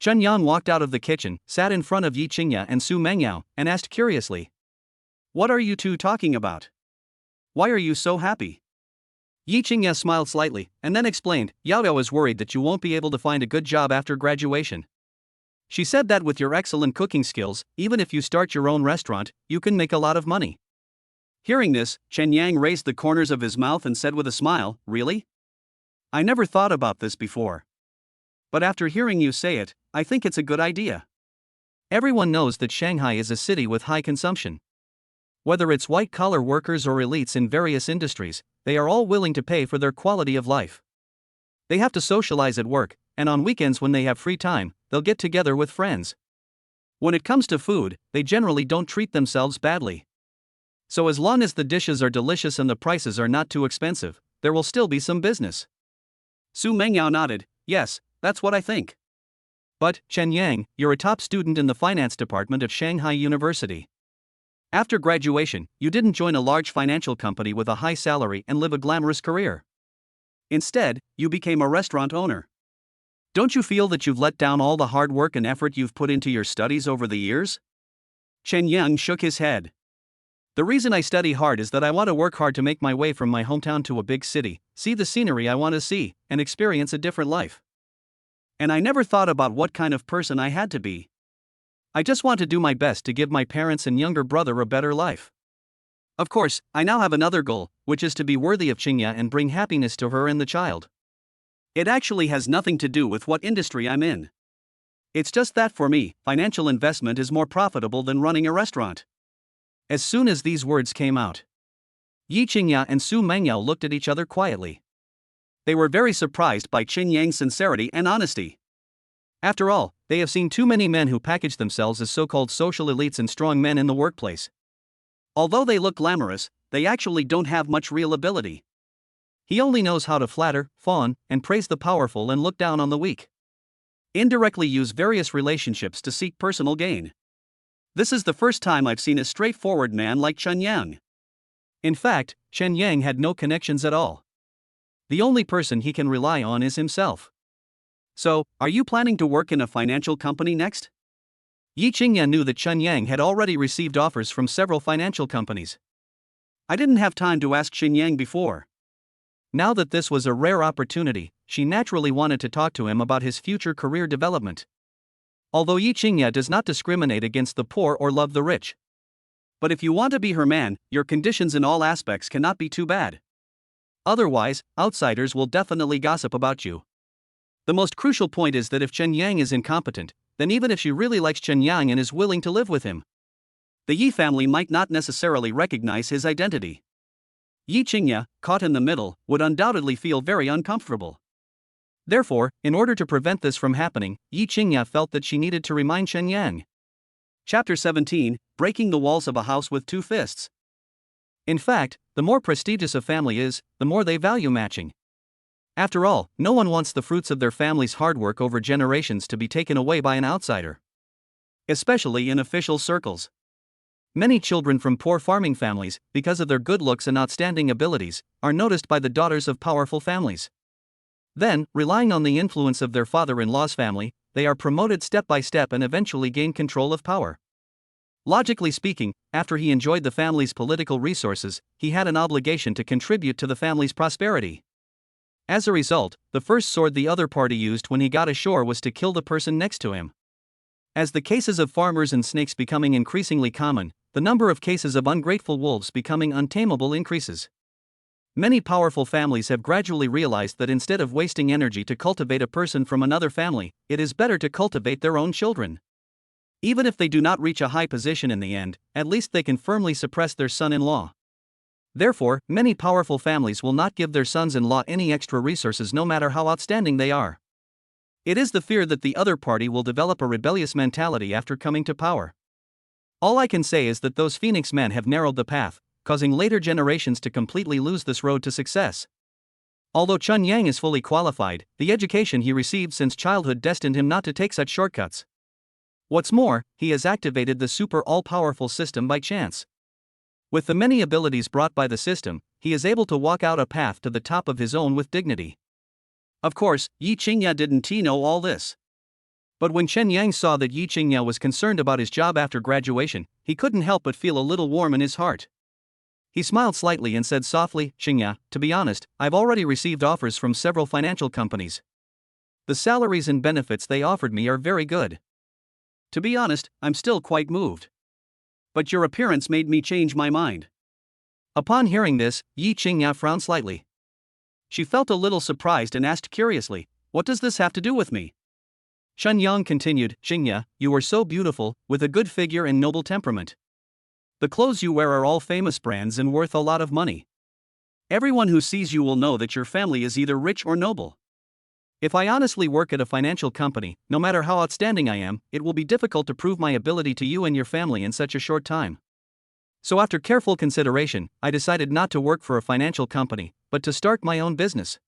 Chen Yang walked out of the kitchen, sat in front of Yi Qingya and Su Mengyao, and asked curiously, "What are you two talking about? Why are you so happy?" Yi Qingya smiled slightly, and then explained, "Yao Yao is worried that you won't be able to find a good job after graduation. She said that with your excellent cooking skills, even if you start your own restaurant, you can make a lot of money." Hearing this, Chen Yang raised the corners of his mouth and said with a smile, "Really? I never thought about this before. But after hearing you say it, I think it's a good idea." Everyone knows that Shanghai is a city with high consumption. Whether it's white-collar workers or elites in various industries, they are all willing to pay for their quality of life. They have to socialize at work, and on weekends when they have free time, they'll get together with friends. When it comes to food, they generally don't treat themselves badly. So as long as the dishes are delicious and the prices are not too expensive, there will still be some business. Su Mengyao nodded, "Yes, that's what I think." "But, Chen Yang, you're a top student in the finance department of Shanghai University. After graduation, you didn't join a large financial company with a high salary and live a glamorous career. Instead, you became a restaurant owner. Don't you feel that you've let down all the hard work and effort you've put into your studies over the years?" Chen Yang shook his head. "The reason I study hard is that I want to work hard to make my way from my hometown to a big city, see the scenery I want to see, and experience a different life. And I never thought about what kind of person I had to be. I just want to do my best to give my parents and younger brother a better life. Of course, I now have another goal, which is to be worthy of Qingya and bring happiness to her and the child. It actually has nothing to do with what industry I'm in. It's just that for me, financial investment is more profitable than running a restaurant." As soon as these words came out, Yi Qingya and Su Mengyao looked at each other quietly. They were very surprised by Chen Yang's sincerity and honesty. After all, they have seen too many men who package themselves as so-called social elites and strong men in the workplace. Although they look glamorous, they actually don't have much real ability. He only knows how to flatter, fawn, and praise the powerful and look down on the weak. Indirectly use various relationships to seek personal gain. This is the first time I've seen a straightforward man like Chen Yang. In fact, Chen Yang had no connections at all. The only person he can rely on is himself. "So, are you planning to work in a financial company next?" Yi Qingya knew that Chen Yang had already received offers from several financial companies. I didn't have time to ask Chen Yang before. Now that this was a rare opportunity, she naturally wanted to talk to him about his future career development. Although Yi Qingya does not discriminate against the poor or love the rich. But if you want to be her man, your conditions in all aspects cannot be too bad. Otherwise, outsiders will definitely gossip about you. The most crucial point is that if Chen Yang is incompetent, then even if she really likes Chen Yang and is willing to live with him, the Yi family might not necessarily recognize his identity. Yi Qingya, caught in the middle, would undoubtedly feel very uncomfortable. Therefore, in order to prevent this from happening, Yi Qingya felt that she needed to remind Chen Yang. Chapter 17, Breaking the Walls of a House with Two Fists. In fact, the more prestigious a family is, the more they value matching. After all, no one wants the fruits of their family's hard work over generations to be taken away by an outsider. Especially in official circles. Many children from poor farming families, because of their good looks and outstanding abilities, are noticed by the daughters of powerful families. Then, relying on the influence of their father-in-law's family, they are promoted step by step and eventually gain control of power. Logically speaking, after he enjoyed the family's political resources, he had an obligation to contribute to the family's prosperity. As a result, the first sword the other party used when he got ashore was to kill the person next to him. As the cases of farmers and snakes becoming increasingly common, the number of cases of ungrateful wolves becoming untamable increases. Many powerful families have gradually realized that instead of wasting energy to cultivate a person from another family, it is better to cultivate their own children. Even if they do not reach a high position in the end, at least they can firmly suppress their son-in-law. Therefore, many powerful families will not give their sons-in-law any extra resources no matter how outstanding they are. It is the fear that the other party will develop a rebellious mentality after coming to power. All I can say is that those Phoenix men have narrowed the path, causing later generations to completely lose this road to success. Although Chun Yang is fully qualified, the education he received since childhood destined him not to take such shortcuts. What's more, he has activated the super all-powerful system by chance. With the many abilities brought by the system, he is able to walk out a path to the top of his own with dignity. Of course, Yi Qingya didn't know all this. But when Chen Yang saw that Yi Qingya was concerned about his job after graduation, he couldn't help but feel a little warm in his heart. He smiled slightly and said softly, "Qingya, to be honest, I've already received offers from several financial companies. The salaries and benefits they offered me are very good. To be honest, I'm still quite moved. But your appearance made me change my mind." Upon hearing this, Yi Qingya frowned slightly. She felt a little surprised and asked curiously, "What does this have to do with me?" Chen Yang continued, "Qingya, you are so beautiful, with a good figure and noble temperament. The clothes you wear are all famous brands and worth a lot of money. Everyone who sees you will know that your family is either rich or noble. If I honestly work at a financial company, no matter how outstanding I am, it will be difficult to prove my ability to you and your family in such a short time. So after careful consideration, I decided not to work for a financial company, but to start my own business.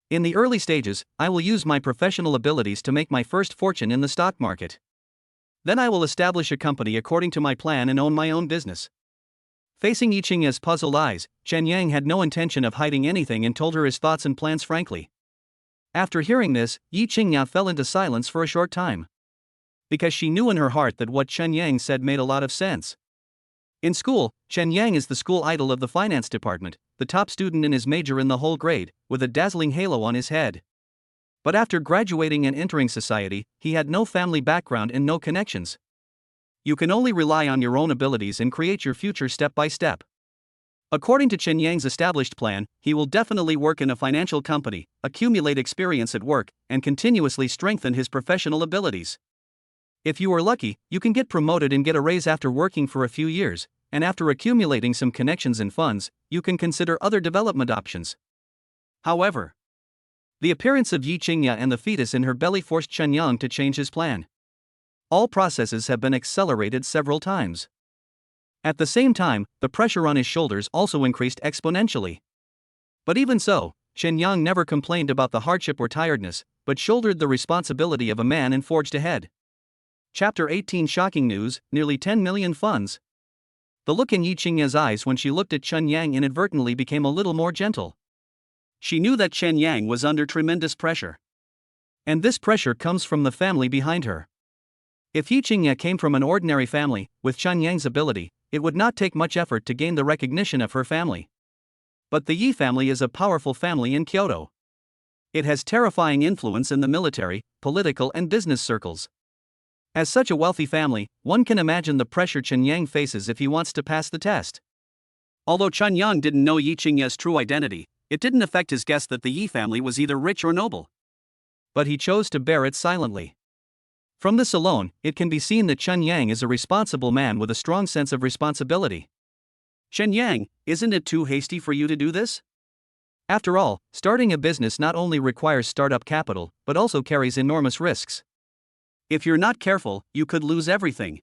In the early stages, I will use my professional abilities to make my first fortune in the stock market. Then I will establish a company according to my plan and own my own business." Facing Yi Qingya's puzzled eyes, Chen Yang had no intention of hiding anything and told her his thoughts and plans frankly. After hearing this, Yi Qingya fell into silence for a short time. Because she knew in her heart that what Chen Yang said made a lot of sense. In school, Chen Yang is the school idol of the finance department, the top student in his major in the whole grade, with a dazzling halo on his head. But after graduating and entering society, he had no family background and no connections. You can only rely on your own abilities and create your future step by step. According to Chen Yang's established plan, he will definitely work in a financial company, accumulate experience at work, and continuously strengthen his professional abilities. If you are lucky, you can get promoted and get a raise after working for a few years, and after accumulating some connections and funds, you can consider other development options. However, the appearance of Yi Qingya and the fetus in her belly forced Chen Yang to change his plan. All processes have been accelerated several times. At the same time, the pressure on his shoulders also increased exponentially. But even so, Chen Yang never complained about the hardship or tiredness, but shouldered the responsibility of a man and forged ahead. Chapter 18 Shocking News, Nearly 10 million funds. The look in Yi Qingya's eyes when she looked at Chen Yang inadvertently became a little more gentle. She knew that Chen Yang was under tremendous pressure. And this pressure comes from the family behind her. If Yi Qingya came from an ordinary family, with Chen Yang's ability, it would not take much effort to gain the recognition of her family. But the Yi family is a powerful family in Kyoto. It has terrifying influence in the military, political and business circles. As such a wealthy family, one can imagine the pressure Chen Yang faces if he wants to pass the test. Although Chen Yang didn't know Yi Qingya's true identity, it didn't affect his guess that the Yi family was either rich or noble. But he chose to bear it silently. From this alone, it can be seen that Chen Yang is a responsible man with a strong sense of responsibility. Chen Yang, isn't it too hasty for you to do this? After all, starting a business not only requires startup capital, but also carries enormous risks. If you're not careful, you could lose everything.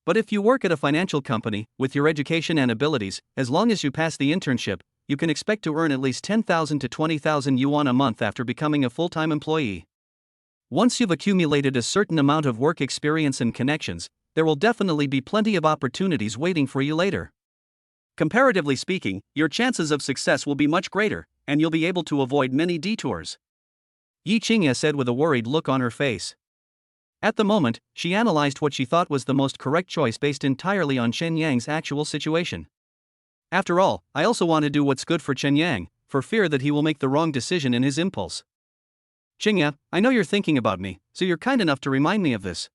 But if you work at a financial company, with your education and abilities, as long as you pass the internship, you can expect to earn at least 10,000 to 20,000 yuan a month after becoming a full-time employee. Once you've accumulated a certain amount of work experience and connections, there will definitely be plenty of opportunities waiting for you later. Comparatively speaking, your chances of success will be much greater, and you'll be able to avoid many detours. Yi Qingya said with a worried look on her face. At the moment, she analyzed what she thought was the most correct choice based entirely on Chen Yang's actual situation. After all, I also want to do what's good for Chen Yang, for fear that he will make the wrong decision in his impulse. Qingya, I know you're thinking about me, so you're kind enough to remind me of this.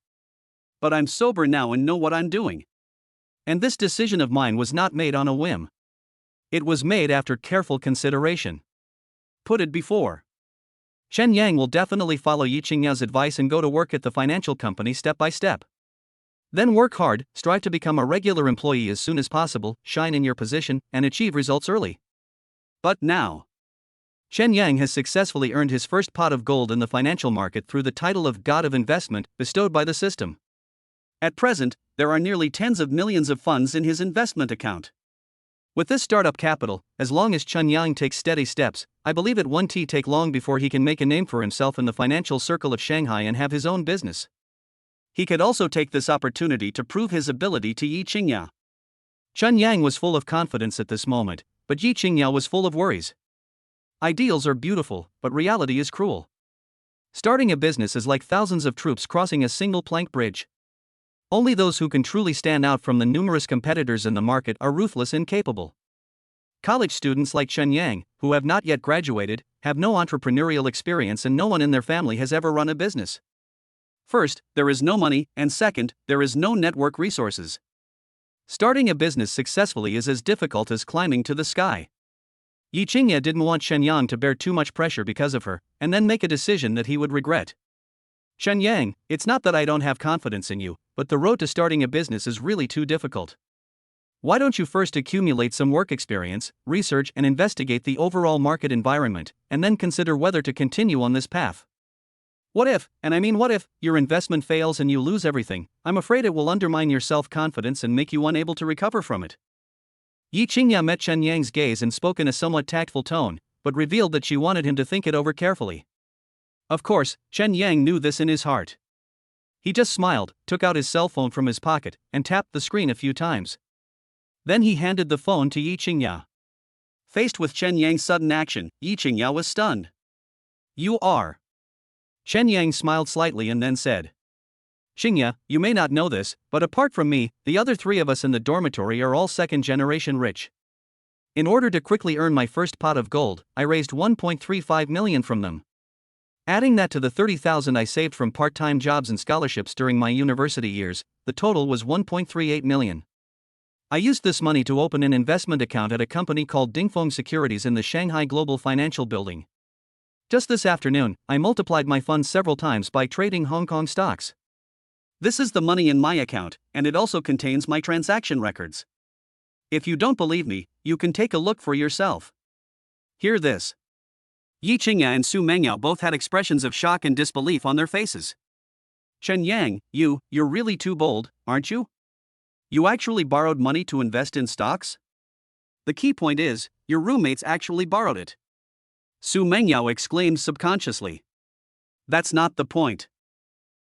but I'm sober now and know what I'm doing. And this decision of mine was not made on a whim. It was made after careful consideration. Put it before. Chen Yang will definitely follow Yi Qingya's advice and go to work at the financial company step by step. Then work hard, strive to become a regular employee as soon as possible, shine in your position, and achieve results early. But now, Chen Yang has successfully earned his first pot of gold in the financial market through the title of God of Investment bestowed by the system. At present, there are nearly tens of millions of funds in his investment account. With this startup capital, as long as Chen Yang takes steady steps, I believe it won't take long before he can make a name for himself in the financial circle of Shanghai and have his own business. He could also take this opportunity to prove his ability to Yi Qingya. Chen Yang was full of confidence at this moment, but Yi Qingya was full of worries. Ideals are beautiful, but reality is cruel. Starting a business is like thousands of troops crossing a single plank bridge. Only those who can truly stand out from the numerous competitors in the market are ruthless and capable. College students like Chen Yang, who have not yet graduated, have no entrepreneurial experience and no one in their family has ever run a business. First, there is no money, and second, there is no network resources. Starting a business successfully is as difficult as climbing to the sky. Yi Qingya didn't want Chen Yang to bear too much pressure because of her, and then make a decision that he would regret. Chen Yang, it's not that I don't have confidence in you, but the road to starting a business is really too difficult. Why don't you first accumulate some work experience, research and investigate the overall market environment, and then consider whether to continue on this path? What if, and I mean what if, your investment fails and you lose everything? I'm afraid it will undermine your self-confidence and make you unable to recover from it. Yi Qingya met Chen Yang's gaze and spoke in a somewhat tactful tone, but revealed that she wanted him to think it over carefully. Of course, Chen Yang knew this in his heart. He just smiled, took out his cell phone from his pocket, and tapped the screen a few times. Then he handed the phone to Yi Qingya. Faced with Chen Yang's sudden action, Yi Qingya was stunned. You are. Chen Yang smiled slightly and then said, Qingya, you may not know this, but apart from me, the other three of us in the dormitory are all second-generation rich. In order to quickly earn my first pot of gold, I raised 1.35 million from them. Adding that to the 30,000 I saved from part-time jobs and scholarships during my university years, the total was 1.38 million. I used this money to open an investment account at a company called Dingfeng Securities in the Shanghai Global Financial Building. Just this afternoon, I multiplied my funds several times by trading Hong Kong stocks. This is the money in my account, and it also contains my transaction records. If you don't believe me, you can take a look for yourself. Hear this. Yi Qingya and Su Mengyao both had expressions of shock and disbelief on their faces. Chen Yang, you're really too bold, aren't you? You actually borrowed money to invest in stocks? The key point is, your roommates actually borrowed it. Su Mengyao exclaimed subconsciously. That's not the point.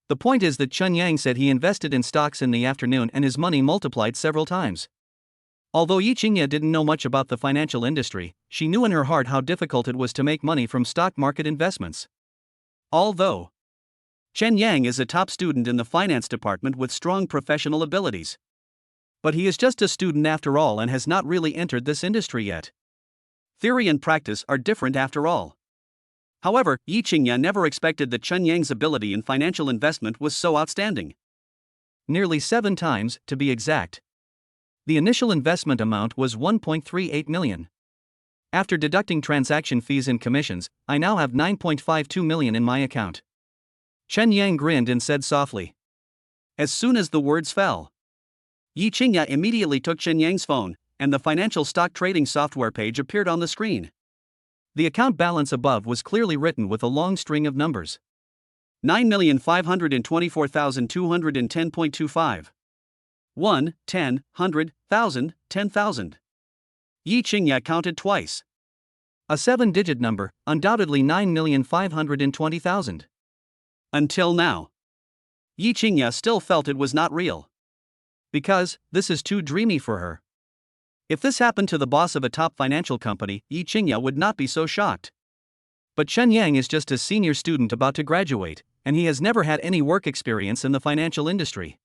The point is that Chen Yang said he invested in stocks in the afternoon and his money multiplied several times. Although Yi Qingya didn't know much about the financial industry, she knew in her heart how difficult it was to make money from stock market investments. Although Chen Yang is a top student in the finance department with strong professional abilities. But he is just a student after all and has not really entered this industry yet. Theory and practice are different after all. However, Yi Qingya never expected that Chen Yang's ability in financial investment was so outstanding. Nearly 7 times, to be exact. The initial investment amount was 1.38 million. After deducting transaction fees and commissions, I now have 9.52 million in my account. Chen Yang grinned and said softly. As soon as the words fell, Yi Qingya immediately took Chen Yang's phone, and the financial stock trading software page appeared on the screen. The account balance above was clearly written with a long string of numbers. 9,524,210.25. 1, 10, 100, 1,000, 10,000. Yi Qingya counted twice. A 7-digit number, undoubtedly 9,520,000. Until now. Yi Qingya still felt it was not real. Because, this is too dreamy for her. If this happened to the boss of a top financial company, Yi Qingya would not be so shocked. But Chen Yang is just a senior student about to graduate, and he has never had any work experience in the financial industry.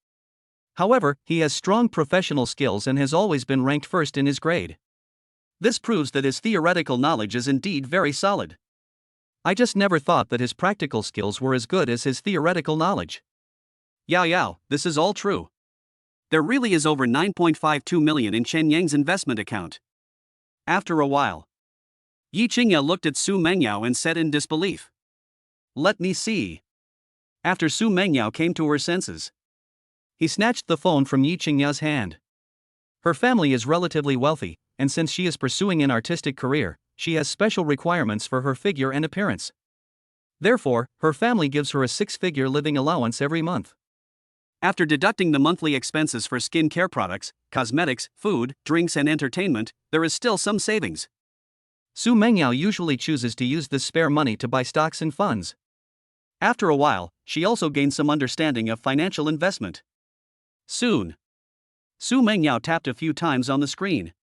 However, he has strong professional skills and has always been ranked first in his grade. This proves that his theoretical knowledge is indeed very solid. I just never thought that his practical skills were as good as his theoretical knowledge. Yao Yao, this is all true. There really is over 9.52 million in Chen Yang's investment account. After a while, Yi Qingya looked at Su Mengyao and said in disbelief. Let me see. After Su Mengyao came to her senses, he snatched the phone from Yi Qingya's hand. Her family is relatively wealthy, and since she is pursuing an artistic career, she has special requirements for her figure and appearance. Therefore, her family gives her a 6-figure living allowance every month. After deducting the monthly expenses for skin care products, cosmetics, food, drinks and entertainment, there is still some savings. Su Mengyao usually chooses to use this spare money to buy stocks and funds. After a while, she also gains some understanding of financial investment. Soon, Su Mengyao tapped a few times on the screen.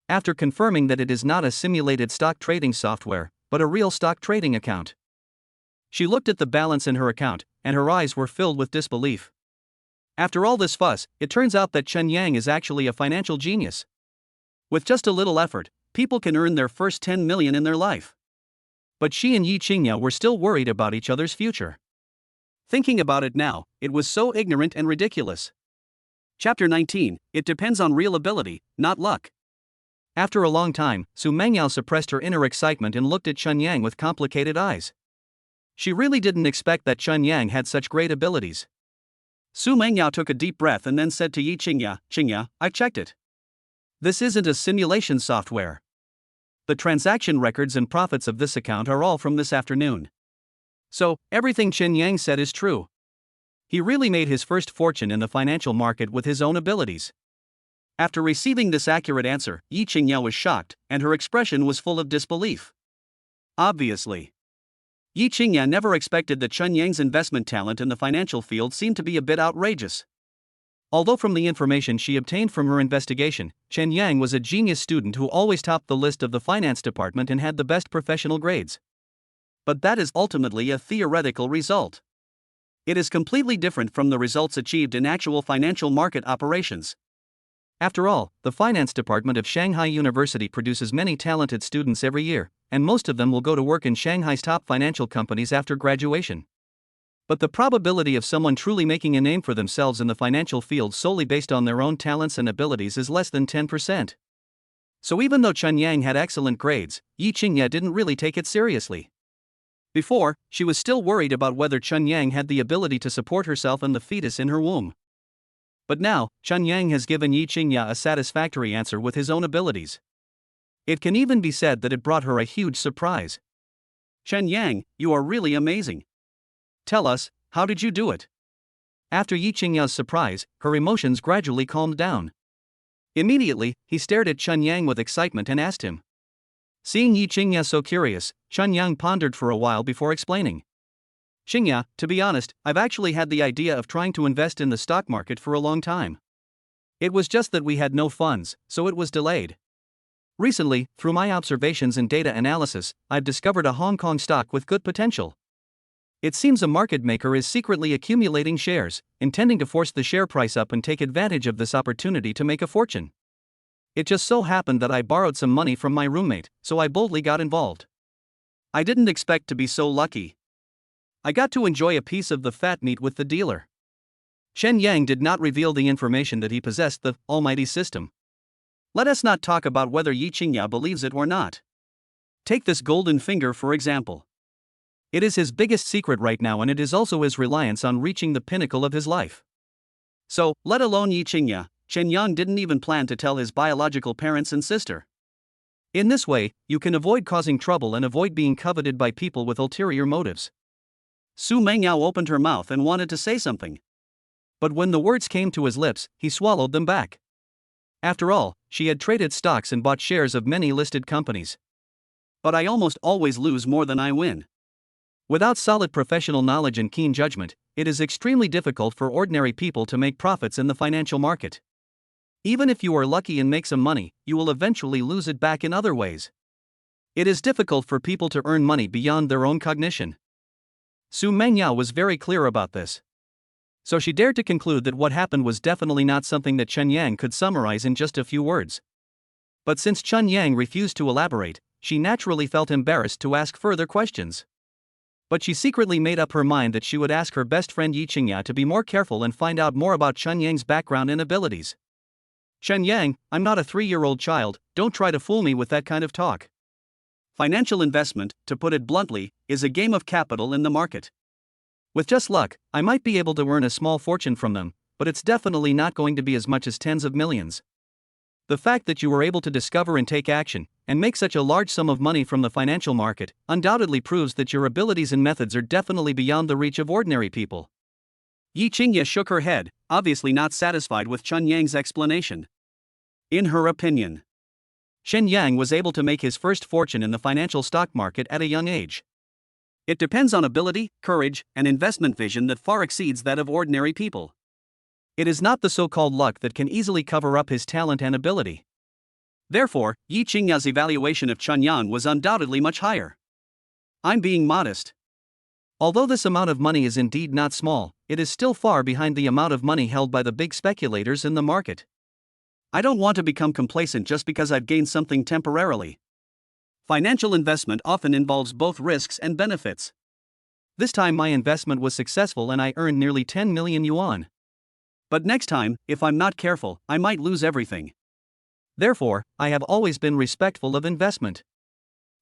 After confirming that it is not a simulated stock trading software, but a real stock trading account, she looked at the balance in her account, and her eyes were filled with disbelief. After all this fuss, it turns out that Chen Yang is actually a financial genius. With just a little effort, people can earn their first 10 million in their life. But she and Yi Qingya were still worried about each other's future. Thinking about it now, it was so ignorant and ridiculous. Chapter 19, It depends on real ability, not luck. After a long time, Su Mengyao suppressed her inner excitement and looked at Chen Yang with complicated eyes. She really didn't expect that Chen Yang had such great abilities. Su Mengyao took a deep breath and then said to Yi Qingya, Qingya, I've checked it. This isn't a simulation software. The transaction records and profits of this account are all from this afternoon. So, everything Chen Yang said is true. He really made his first fortune in the financial market with his own abilities. After receiving this accurate answer, Yi Qingya was shocked, and her expression was full of disbelief. Obviously, Yi Qingya never expected that Chen Yang's investment talent in the financial field seemed to be a bit outrageous. Although from the information she obtained from her investigation, Chen Yang was a genius student who always topped the list of the finance department and had the best professional grades. But that is ultimately a theoretical result. It is completely different from the results achieved in actual financial market operations. After all, the finance department of Shanghai University produces many talented students every year, and most of them will go to work in Shanghai's top financial companies after graduation. But the probability of someone truly making a name for themselves in the financial field solely based on their own talents and abilities is less than 10%. So even though Chen Yang had excellent grades, Yi Qingya didn't really take it seriously. Before, she was still worried about whether Chen Yang had the ability to support herself and the fetus in her womb. But now, Chen Yang has given Yi Qingya a satisfactory answer with his own abilities. It can even be said that it brought her a huge surprise. Chen Yang, you are really amazing. Tell us, how did you do it? After Yi Qingya's surprise, her emotions gradually calmed down. Immediately, he stared at Chen Yang with excitement and asked him. Seeing Yi Qingya so curious, Chen Yang pondered for a while before explaining. Qingya, to be honest, I've actually had the idea of trying to invest in the stock market for a long time. It was just that we had no funds, so it was delayed. Recently, through my observations and data analysis, I've discovered a Hong Kong stock with good potential. It seems a market maker is secretly accumulating shares, intending to force the share price up and take advantage of this opportunity to make a fortune. It just so happened that I borrowed some money from my roommate, so I boldly got involved. I didn't expect to be so lucky. I got to enjoy a piece of the fat meat with the dealer. Chen Yang did not reveal the information that he possessed the almighty system. Let us not talk about whether Yi Qingya believes it or not. Take this golden finger for example. It is his biggest secret right now, and it is also his reliance on reaching the pinnacle of his life. So, let alone Yi Qingya, Chen Yang didn't even plan to tell his biological parents and sister. In this way, you can avoid causing trouble and avoid being coveted by people with ulterior motives. Su Mengyao opened her mouth and wanted to say something. But when the words came to his lips, he swallowed them back. After all, she had traded stocks and bought shares of many listed companies. But I almost always lose more than I win. Without solid professional knowledge and keen judgment, it is extremely difficult for ordinary people to make profits in the financial market. Even if you are lucky and make some money, you will eventually lose it back in other ways. It is difficult for people to earn money beyond their own cognition. Su Mengyao was very clear about this. So she dared to conclude that what happened was definitely not something that Chen Yang could summarize in just a few words. But since Chen Yang refused to elaborate, she naturally felt embarrassed to ask further questions. But she secretly made up her mind that she would ask her best friend Yi Qingya to be more careful and find out more about Chen Yang's background and abilities. "Chen Yang, I'm not a 3-year-old child, don't try to fool me with that kind of talk. Financial investment, to put it bluntly, is a game of capital in the market. With just luck, I might be able to earn a small fortune from them, but it's definitely not going to be as much as tens of millions. The fact that you were able to discover and take action, and make such a large sum of money from the financial market, undoubtedly proves that your abilities and methods are definitely beyond the reach of ordinary people." Yi Qingya shook her head, obviously not satisfied with Chen Yang's explanation. In her opinion, Chen Yang was able to make his first fortune in the financial stock market at a young age. It depends on ability, courage, and investment vision that far exceeds that of ordinary people. It is not the so-called luck that can easily cover up his talent and ability. Therefore, Yi Qingya's evaluation of Chen Yang was undoubtedly much higher. "I'm being modest. Although this amount of money is indeed not small, it is still far behind the amount of money held by the big speculators in the market. I don't want to become complacent just because I've gained something temporarily. Financial investment often involves both risks and benefits. This time my investment was successful and I earned nearly 10 million yuan. But next time, if I'm not careful, I might lose everything. Therefore, I have always been respectful of investment.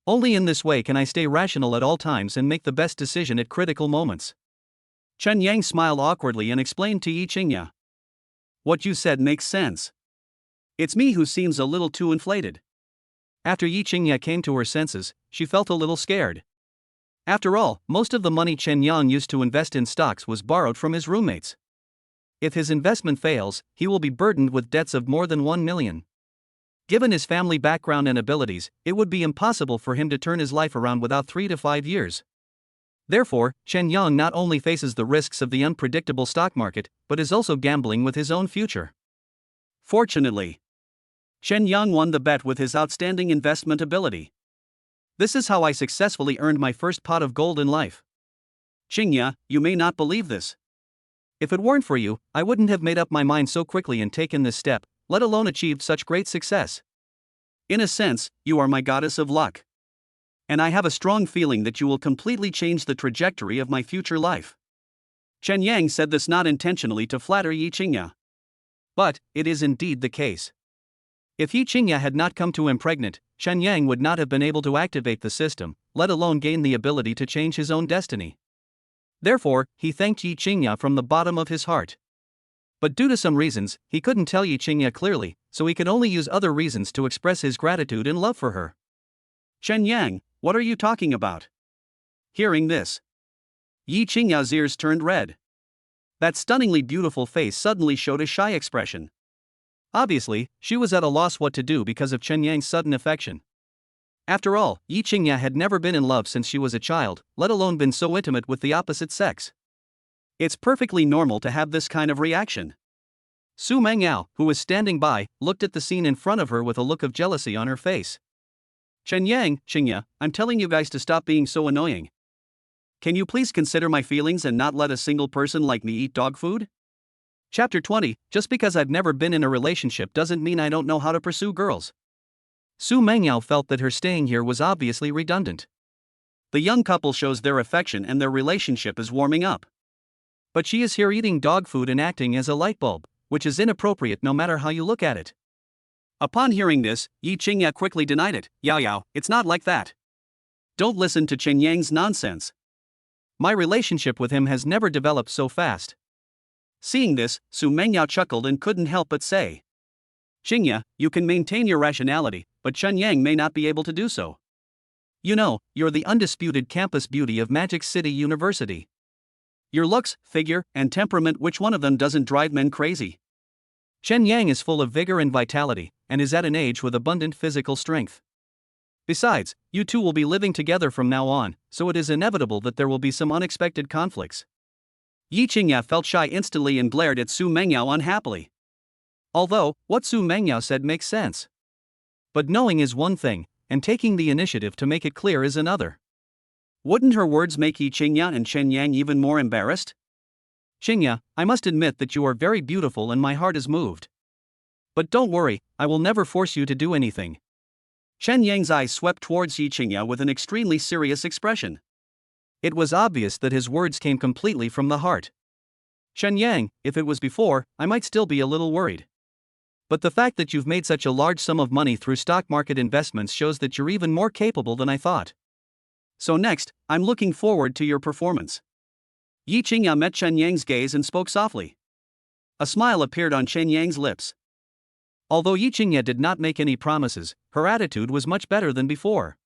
Only in this way can I stay rational at all times and make the best decision at critical moments." Chen Yang smiled awkwardly and explained to Yi Qingya. "What you said makes sense. It's me who seems a little too inflated." After Yi Qingya came to her senses, she felt a little scared. After all, most of the money Chen Yang used to invest in stocks was borrowed from his roommates. If his investment fails, he will be burdened with debts of more than 1 million. Given his family background and abilities, it would be impossible for him to turn his life around without 3 to 5 years. Therefore, Chen Yang not only faces the risks of the unpredictable stock market, but is also gambling with his own future. Fortunately, Chen Yang won the bet with his outstanding investment ability. "This is how I successfully earned my first pot of gold in life. Qingya, you may not believe this. If it weren't for you, I wouldn't have made up my mind so quickly and taken this step, let alone achieved such great success. In a sense, you are my goddess of luck. And I have a strong feeling that you will completely change the trajectory of my future life." Chen Yang said this not intentionally to flatter Yi Qingya. But it is indeed the case. If Yi Qingya had not come to him pregnant, Chen Yang would not have been able to activate the system, let alone gain the ability to change his own destiny. Therefore, he thanked Yi Qingya from the bottom of his heart. But due to some reasons, he couldn't tell Yi Qingya clearly, so he could only use other reasons to express his gratitude and love for her. "Chen Yang, what are you talking about?" Hearing this, Yi Qingya's ears turned red. That stunningly beautiful face suddenly showed a shy expression. Obviously, she was at a loss what to do because of Chen Yang's sudden affection. After all, Yi Qingya had never been in love since she was a child, let alone been so intimate with the opposite sex. It's perfectly normal to have this kind of reaction. Su Mengyao, who was standing by, looked at the scene in front of her with a look of jealousy on her face. "Chen Yang, Qingya, I'm telling you guys to stop being so annoying. Can you please consider my feelings and not let a single person like me eat dog food?" Chapter 20, just because I've never been in a relationship doesn't mean I don't know how to pursue girls. Su Mengyao felt that her staying here was obviously redundant. The young couple shows their affection and their relationship is warming up. But she is here eating dog food and acting as a light bulb, which is inappropriate no matter how you look at it. Upon hearing this, Yi Qingya quickly denied it. Yao, it's not like that. Don't listen to Chen Yang's nonsense. My relationship with him has never developed so fast. Seeing this, Su Mengyao chuckled and couldn't help but say, "Qingya, you can maintain your rationality, but Chen Yang may not be able to do so. You know, you're the undisputed campus beauty of Magic City University. Your looks, figure, and temperament, which one of them doesn't drive men crazy? Chen Yang is full of vigor and vitality, and is at an age with abundant physical strength. Besides, you two will be living together from now on, so it is inevitable that there will be some unexpected conflicts." Yi Qingya felt shy instantly and glared at Su Mengyao unhappily. Although, what Su Mengyao said makes sense. But knowing is one thing, and taking the initiative to make it clear is another. Wouldn't her words make Yi Qingya and Chen Yang even more embarrassed? "Qingya, I must admit that you are very beautiful and my heart is moved. But don't worry, I will never force you to do anything." Chen Yang's eyes swept towards Yi Qingya with an extremely serious expression. It was obvious that his words came completely from the heart. Chen Yang, if it was before, I might still be a little worried. But the fact that you've made such a large sum of money through stock market investments shows that you're even more capable than I thought. So next, I'm looking forward to your performance. Yi Qingya met Chen Yang's gaze and spoke softly. A smile appeared on Chen Yang's lips. Although Yi Qingya did not make any promises, her attitude was much better than before.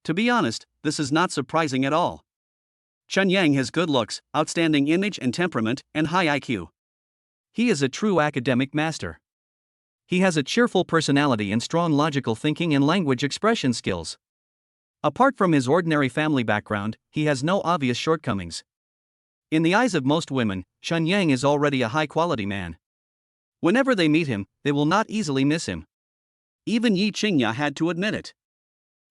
To be honest, this is not surprising at all. Chen Yang has good looks, outstanding image and temperament, and high IQ. He is a true academic master. He has a cheerful personality and strong logical thinking and language expression skills. Apart from his ordinary family background, he has no obvious shortcomings. In the eyes of most women, Chen Yang is already a high-quality man. Whenever they meet him, they will not easily miss him. Even Yi Qingya had to admit it.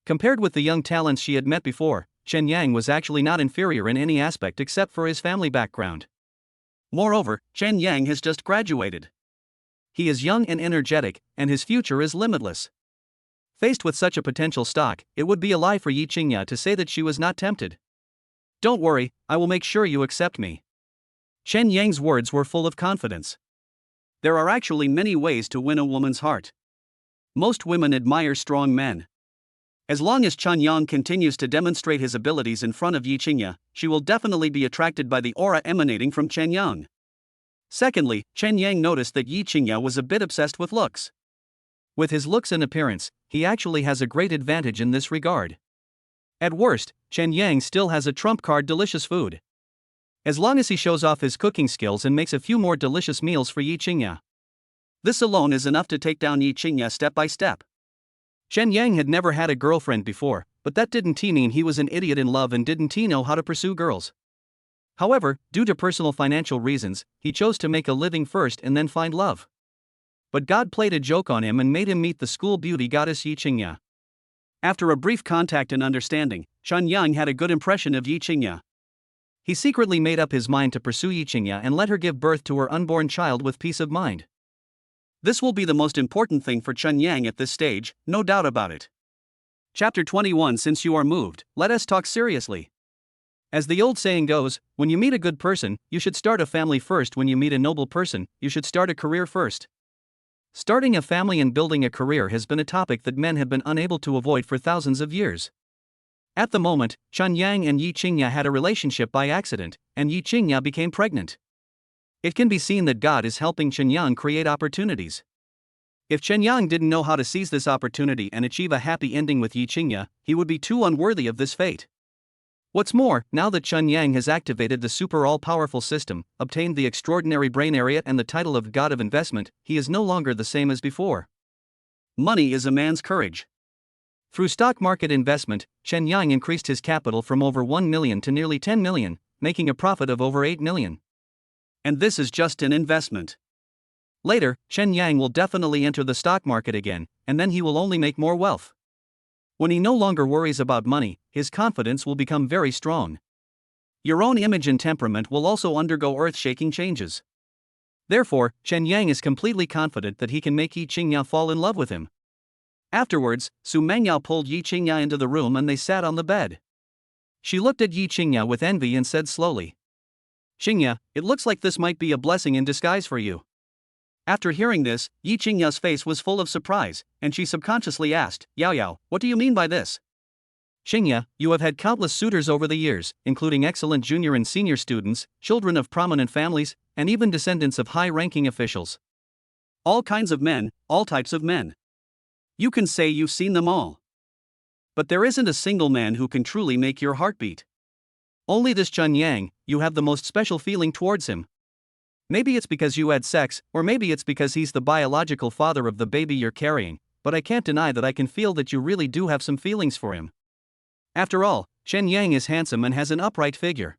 Compared with the young talents she had met before, Chen Yang was actually not inferior in any aspect except for his family background. Moreover, Chen Yang has just graduated. He is young and energetic, and his future is limitless. Faced with such a potential stock, it would be a lie for Yi Qingya to say that she was not tempted. Don't worry, I will make sure you accept me. Chen Yang's words were full of confidence. There are actually many ways to win a woman's heart. Most women admire strong men. As long as Chen Yang continues to demonstrate his abilities in front of Yi Qingya, she will definitely be attracted by the aura emanating from Chen Yang. Secondly, Chen Yang noticed that Yi Qingya was a bit obsessed with looks. With his looks and appearance, he actually has a great advantage in this regard. At worst, Chen Yang still has a trump card: delicious food. As long as he shows off his cooking skills and makes a few more delicious meals for Yi Qingya. This alone is enough to take down Yi Qingya step by step. Chen Yang had never had a girlfriend before, but that didn't mean he was an idiot in love and didn't know how to pursue girls. However, due to personal financial reasons, he chose to make a living first and then find love. But God played a joke on him and made him meet the school beauty goddess Yi Qingya. After a brief contact and understanding, Chen Yang had a good impression of Yi Qingya. He secretly made up his mind to pursue Yi Qingya and let her give birth to her unborn child with peace of mind. This will be the most important thing for Chen Yang at this stage, no doubt about it. Chapter 21. Since you are moved, let us talk seriously. As the old saying goes, when you meet a good person, you should start a family first. When you meet a noble person, you should start a career first. Starting a family and building a career has been a topic that men have been unable to avoid for thousands of years. At the moment, Chen Yang and Yi Qingya had a relationship by accident, and Yi Qingya became pregnant. It can be seen that God is helping Chen Yang create opportunities. If Chen Yang didn't know how to seize this opportunity and achieve a happy ending with Yi Qingya, he would be too unworthy of this fate. What's more, now that Chen Yang has activated the super all-powerful system, obtained the extraordinary brain area and the title of God of Investment, he is no longer the same as before. Money is a man's courage. Through stock market investment, Chen Yang increased his capital from over 1 million to nearly 10 million, making a profit of over 8 million. And this is just an investment. Later, Chen Yang will definitely enter the stock market again, and then he will only make more wealth. When he no longer worries about money, his confidence will become very strong. Your own image and temperament will also undergo earth-shaking changes. Therefore, Chen Yang is completely confident that he can make Yi Qingya fall in love with him. Afterwards, Su Mengyao pulled Yi Qingya into the room and they sat on the bed. She looked at Yi Qingya with envy and said slowly, "Qingya, it looks like this might be a blessing in disguise for you." After hearing this, Yi Qingya's face was full of surprise, and she subconsciously asked, "Yao Yao, what do you mean by this?" "Qingya, you have had countless suitors over the years, including excellent junior and senior students, children of prominent families, and even descendants of high-ranking officials. All kinds of men, all types of men. You can say you've seen them all. But there isn't a single man who can truly make your heart beat. Only this Chen Yang, you have the most special feeling towards him. Maybe it's because you had sex, or maybe it's because he's the biological father of the baby you're carrying, but I can't deny that I can feel that you really do have some feelings for him. After all, Chen Yang is handsome and has an upright figure.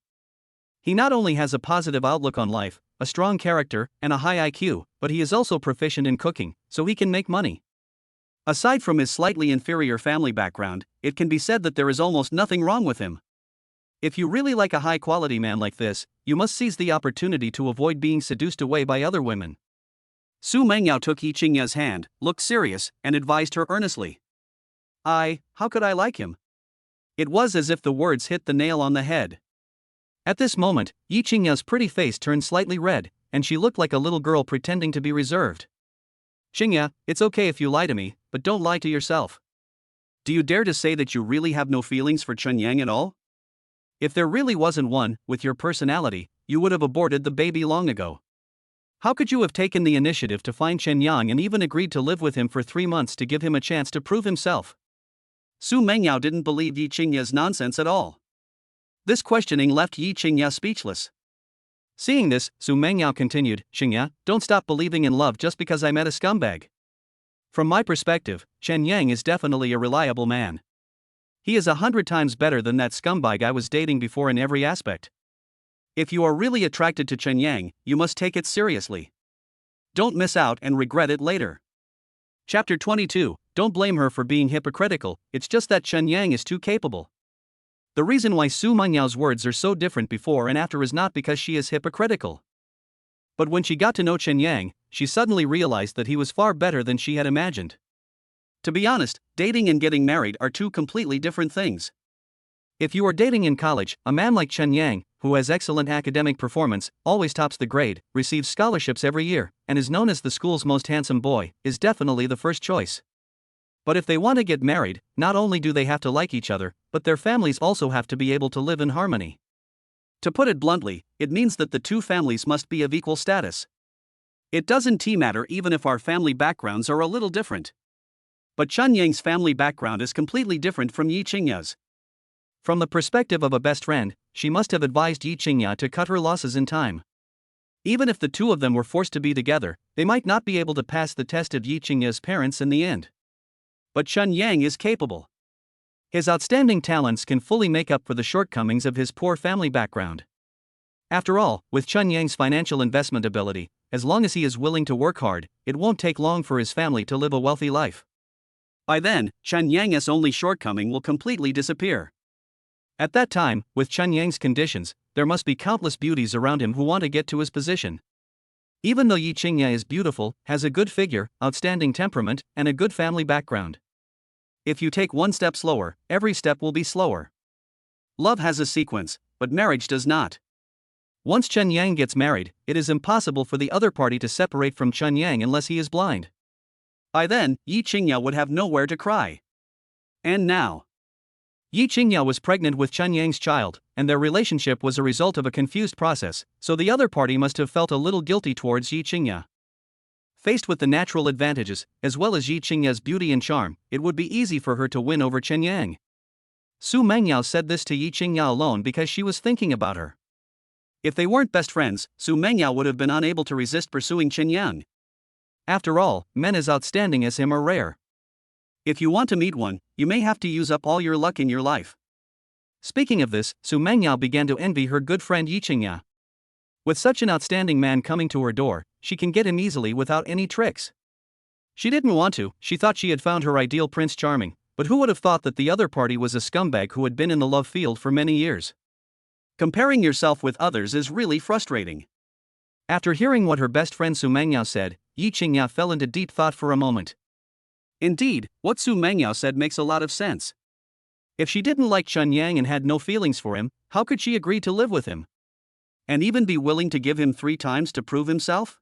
He not only has a positive outlook on life, a strong character, and a high IQ, but he is also proficient in cooking, so he can make money. Aside from his slightly inferior family background, it can be said that there is almost nothing wrong with him. If you really like a high-quality man like this, you must seize the opportunity to avoid being seduced away by other women." Su Mengyao took Yi Qingya's hand, looked serious, and advised her earnestly. How could I like him? It was as if the words hit the nail on the head. At this moment, Yi Qingya's pretty face turned slightly red, and she looked like a little girl pretending to be reserved. Qingya, it's okay if you lie to me, but don't lie to yourself. Do you dare to say that you really have no feelings for Chunyang at all? If there really wasn't one, with your personality, you would have aborted the baby long ago. How could you have taken the initiative to find Chenyang and even agreed to live with him for 3 months to give him a chance to prove himself? Su Mengyao didn't believe Yi Qingya's nonsense at all. This questioning left Yi Qingya speechless. Seeing this, Su Mengyao continued, Qingya, don't stop believing in love just because I met a scumbag. From my perspective, Chen Yang is definitely a reliable man. He is 100 times better than that scumbag I was dating before in every aspect. If you are really attracted to Chen Yang, you must take it seriously. Don't miss out and regret it later. Chapter 22, Don't blame her for being hypocritical, it's just that Chen Yang is too capable. The reason why Su Menyao's words are so different before and after is not because she is hypocritical. But when she got to know Chen Yang, she suddenly realized that he was far better than she had imagined. To be honest, dating and getting married are two completely different things. If you are dating in college, a man like Chen Yang, who has excellent academic performance, always tops the grade, receives scholarships every year, and is known as the school's most handsome boy, is definitely the first choice. But if they want to get married, not only do they have to like each other, but their families also have to be able to live in harmony. To put it bluntly, it means that the two families must be of equal status. It doesn't matter even if our family backgrounds are a little different. But Chen Yang's family background is completely different from Yi Qingya's. From the perspective of a best friend, she must have advised Yi Qingya to cut her losses in time. Even if the two of them were forced to be together, they might not be able to pass the test of Yi Qingya's parents in the end. But Chen Yang is capable. His outstanding talents can fully make up for the shortcomings of his poor family background. After all, with Chen Yang's financial investment ability, as long as he is willing to work hard, it won't take long for his family to live a wealthy life. By then, Chen Yang's only shortcoming will completely disappear. At that time, with Chen Yang's conditions, there must be countless beauties around him who want to get to his position. Even though Yi Qingya is beautiful, has a good figure, outstanding temperament, and a good family background. If you take one step slower, every step will be slower. Love has a sequence, but marriage does not. Once Chen Yang gets married, it is impossible for the other party to separate from Chen Yang unless he is blind. By then, Yi Qingya would have nowhere to cry. And now, Yi Qingya was pregnant with Chen Yang's child, and their relationship was a result of a confused process, so the other party must have felt a little guilty towards Yi Qingya. Faced with the natural advantages, as well as Yi Qingya's beauty and charm, it would be easy for her to win over Chen Yang. Su Mengyao said this to Yi Qingya alone because she was thinking about her. If they weren't best friends, Su Mengyao would have been unable to resist pursuing Chen Yang. After all, men as outstanding as him are rare. If you want to meet one, you may have to use up all your luck in your life. Speaking of this, Su Mengyao began to envy her good friend Yi Qingya. With such an outstanding man coming to her door, she can get him easily without any tricks. She didn't want to, she thought she had found her ideal Prince Charming, but who would have thought that the other party was a scumbag who had been in the love field for many years? Comparing yourself with others is really frustrating. After hearing what her best friend Su Mengyao said, Yi Qingya fell into deep thought for a moment. Indeed, what Su Mengyao said makes a lot of sense. If she didn't like Chen Yang and had no feelings for him, how could she agree to live with him? And even be willing to give him 3 times to prove himself?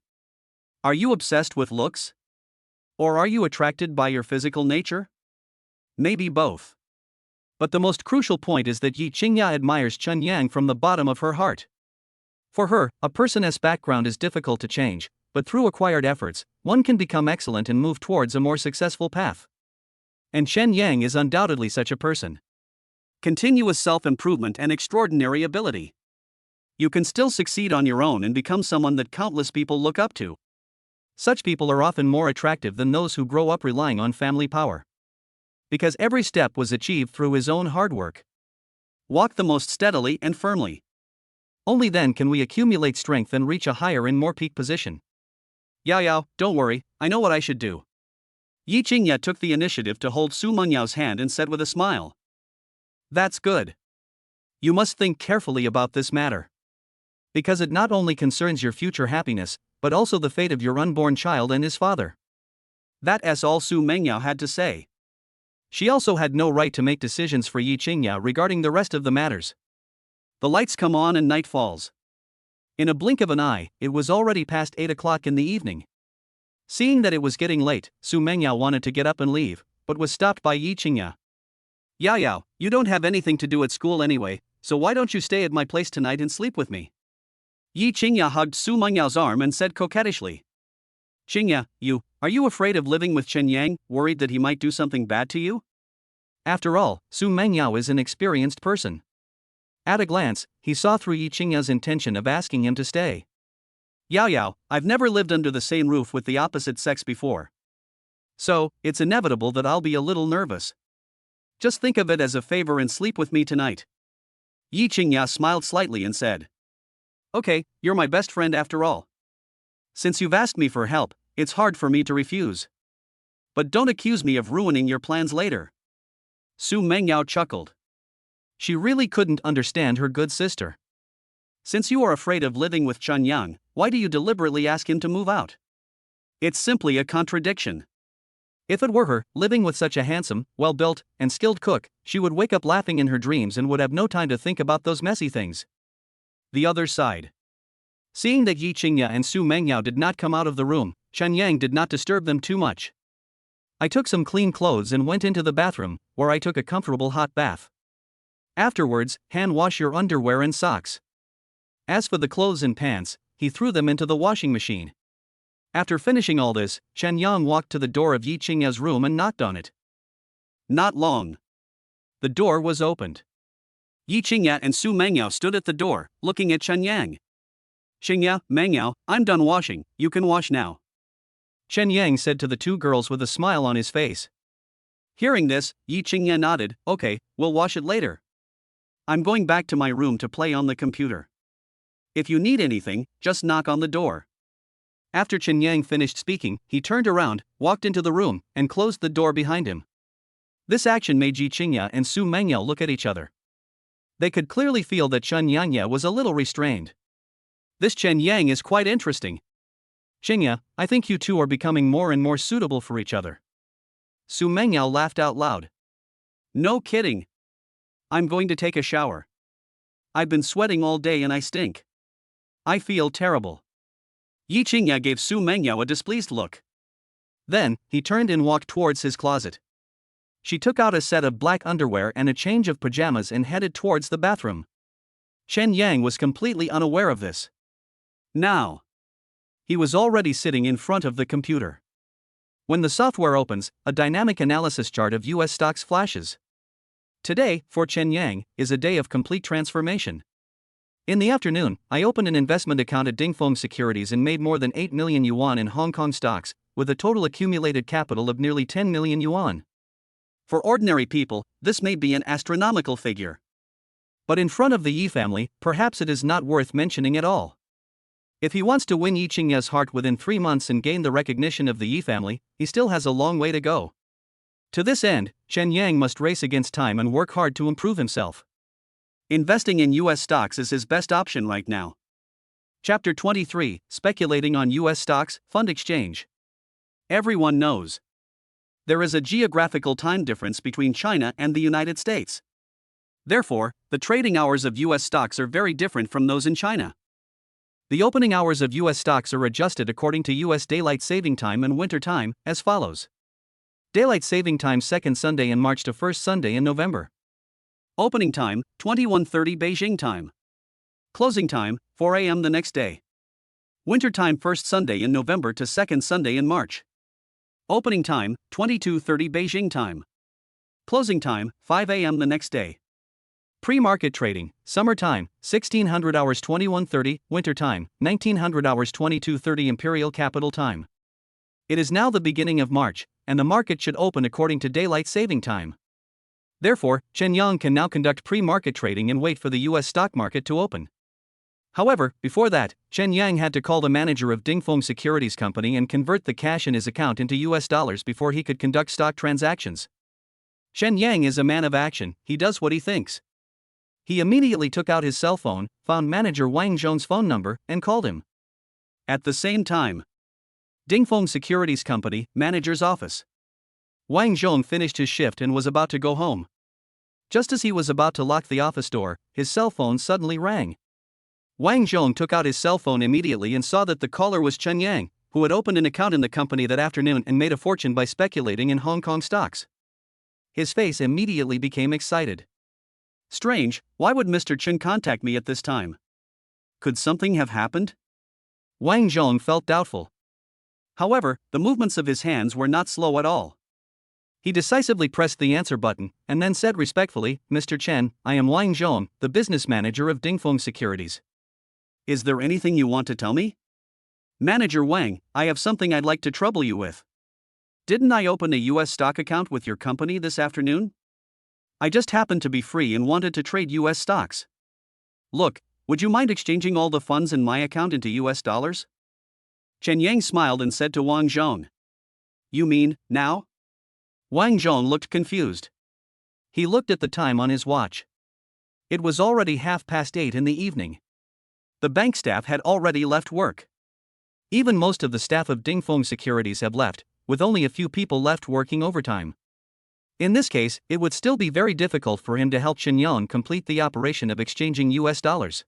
Are you obsessed with looks? Or are you attracted by your physical nature? Maybe both. But the most crucial point is that Yi Qingya admires Chen Yang from the bottom of her heart. For her, a person's background is difficult to change, but through acquired efforts, one can become excellent and move towards a more successful path. And Chen Yang is undoubtedly such a person. Continuous self-improvement and extraordinary ability. You can still succeed on your own and become someone that countless people look up to. Such people are often more attractive than those who grow up relying on family power. Because every step was achieved through his own hard work. Walk the most steadily and firmly. Only then can we accumulate strength and reach a higher and more peak position. Yao, don't worry, I know what I should do. Yi Qingya took the initiative to hold Su Menyao's hand and said with a smile. That's good. You must think carefully about this matter. Because it not only concerns your future happiness, but also the fate of your unborn child and his father. That's all Su Mengyao had to say. She also had no right to make decisions for Yi Qingya regarding the rest of the matters. The lights come on and night falls. In a blink of an eye, it was already past 8 o'clock in the evening. Seeing that it was getting late, Su Mengyao wanted to get up and leave, but was stopped by Yi Qingya. Yao Yao, you don't have anything to do at school anyway, so why don't you stay at my place tonight and sleep with me? Yi Qingya hugged Su Mengyao's arm and said coquettishly. Qingya, are you afraid of living with Chen Yang, worried that he might do something bad to you? After all, Su Mengyao is an experienced person. At a glance, he saw through Yi Qingya's intention of asking him to stay. Yao Yao, I've never lived under the same roof with the opposite sex before. So, it's inevitable that I'll be a little nervous. Just think of it as a favor and sleep with me tonight. Yi Qingya smiled slightly and said. Okay, you're my best friend after all. Since you've asked me for help, it's hard for me to refuse. But don't accuse me of ruining your plans later. Su Mengyao chuckled. She really couldn't understand her good sister. Since you are afraid of living with Chen Yang, why do you deliberately ask him to move out? It's simply a contradiction. If it were her, living with such a handsome, well-built, and skilled cook, she would wake up laughing in her dreams and would have no time to think about those messy things. The other side. Seeing that Yi Qingya and Su Mengyao did not come out of the room, Chen Yang did not disturb them too much. I took some clean clothes and went into the bathroom, where I took a comfortable hot bath. Afterwards, hand wash your underwear and socks. As for the clothes and pants, he threw them into the washing machine. After finishing all this, Chen Yang walked to the door of Yi Qingya's room and knocked on it. Not long. The door was opened. Yi Qingya and Su Mengyao stood at the door, looking at Chen Yang. Qingya, Mengyao, I'm done washing, you can wash now. Chen Yang said to the two girls with a smile on his face. Hearing this, Yi Qingya nodded, okay, we'll wash it later. I'm going back to my room to play on the computer. If you need anything, just knock on the door. After Chen Yang finished speaking, he turned around, walked into the room, and closed the door behind him. This action made Yi Qingya and Su Mengyao look at each other. They could clearly feel that Chen Yang was a little restrained. This Chen Yang is quite interesting. Qingya, I think you two are becoming more and more suitable for each other. Su Mengyao laughed out loud. No kidding. I'm going to take a shower. I've been sweating all day and I stink. I feel terrible. Yi Qingya gave Su Mengyao a displeased look. Then, he turned and walked towards his closet. She took out a set of black underwear and a change of pajamas and headed towards the bathroom. Chen Yang was completely unaware of this. Now, he was already sitting in front of the computer. When the software opens, a dynamic analysis chart of US stocks flashes. Today, for Chen Yang, is a day of complete transformation. In the afternoon, I opened an investment account at Dingfeng Securities and made more than 8 million yuan in Hong Kong stocks, with a total accumulated capital of nearly 10 million yuan. For ordinary people, this may be an astronomical figure. But in front of the Yi family, perhaps it is not worth mentioning at all. If he wants to win Yi Qingya's heart within 3 months and gain the recognition of the Yi family, he still has a long way to go. To this end, Chen Yang must race against time and work hard to improve himself. Investing in US stocks is his best option right now. Chapter 23, Speculating on US Stocks, Fund Exchange. Everyone knows. There is a geographical time difference between China and the United States. Therefore, the trading hours of US stocks are very different from those in China. The opening hours of US stocks are adjusted according to US daylight saving time and winter time, as follows. Daylight saving time 2nd Sunday in March to 1st Sunday in November. Opening time, 21:30 Beijing time. Closing time, 4 a.m. the next day. Winter time 1st Sunday in November to 2nd Sunday in March. Opening time, 22:30 Beijing time. Closing time, 5 a.m. the next day. Pre-market trading, summer time, 1600 hours 21:30, winter time, 1900 hours 22:30 Imperial Capital Time. It is now the beginning of March, and the market should open according to daylight saving time. Therefore, Chen Yang can now conduct pre-market trading and wait for the US stock market to open. However, before that, Chen Yang had to call the manager of Dingfeng Securities Company and convert the cash in his account into US dollars before he could conduct stock transactions. Chen Yang is a man of action, he does what he thinks. He immediately took out his cell phone, found manager Wang Zhong's phone number, and called him. At the same time, Dingfeng Securities Company, manager's office. Wang Zhong finished his shift and was about to go home. Just as he was about to lock the office door, his cell phone suddenly rang. Wang Zhong took out his cell phone immediately and saw that the caller was Chen Yang, who had opened an account in the company that afternoon and made a fortune by speculating in Hong Kong stocks. His face immediately became excited. Strange, why would Mr. Chen contact me at this time? Could something have happened? Wang Zhong felt doubtful. However, the movements of his hands were not slow at all. He decisively pressed the answer button, and then said respectfully, Mr. Chen, I am Wang Zhong, the business manager of Dingfeng Securities. Is there anything you want to tell me? Manager Wang, I have something I'd like to trouble you with. Didn't I open a US stock account with your company this afternoon? I just happened to be free and wanted to trade US stocks. Look, would you mind exchanging all the funds in my account into US dollars? Chen Yang smiled and said to Wang Zhong. You mean, now? Wang Zhong looked confused. He looked at the time on his watch. It was already 8:30 in the evening. The bank staff had already left work. Even most of the staff of Dingfeng Securities have left, with only a few people left working overtime. In this case, it would still be very difficult for him to help Chen Yang complete the operation of exchanging US dollars.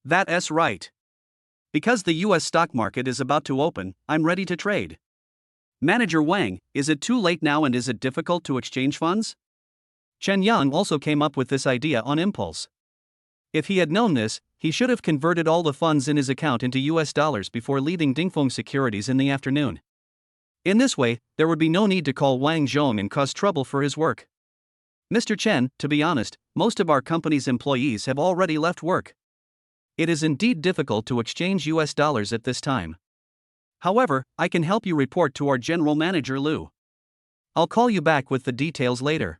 That's right. Because the US stock market is about to open, I'm ready to trade. Manager Wang, is it too late now and is it difficult to exchange funds? Chen Yang also came up with this idea on impulse. If he had known this, he should have converted all the funds in his account into US dollars before leaving Dingfeng Securities in the afternoon. In this way, there would be no need to call Wang Zhong and cause trouble for his work. Mr. Chen, to be honest, most of our company's employees have already left work. It is indeed difficult to exchange US dollars at this time. However, I can help you report to our general manager Lu. I'll call you back with the details later.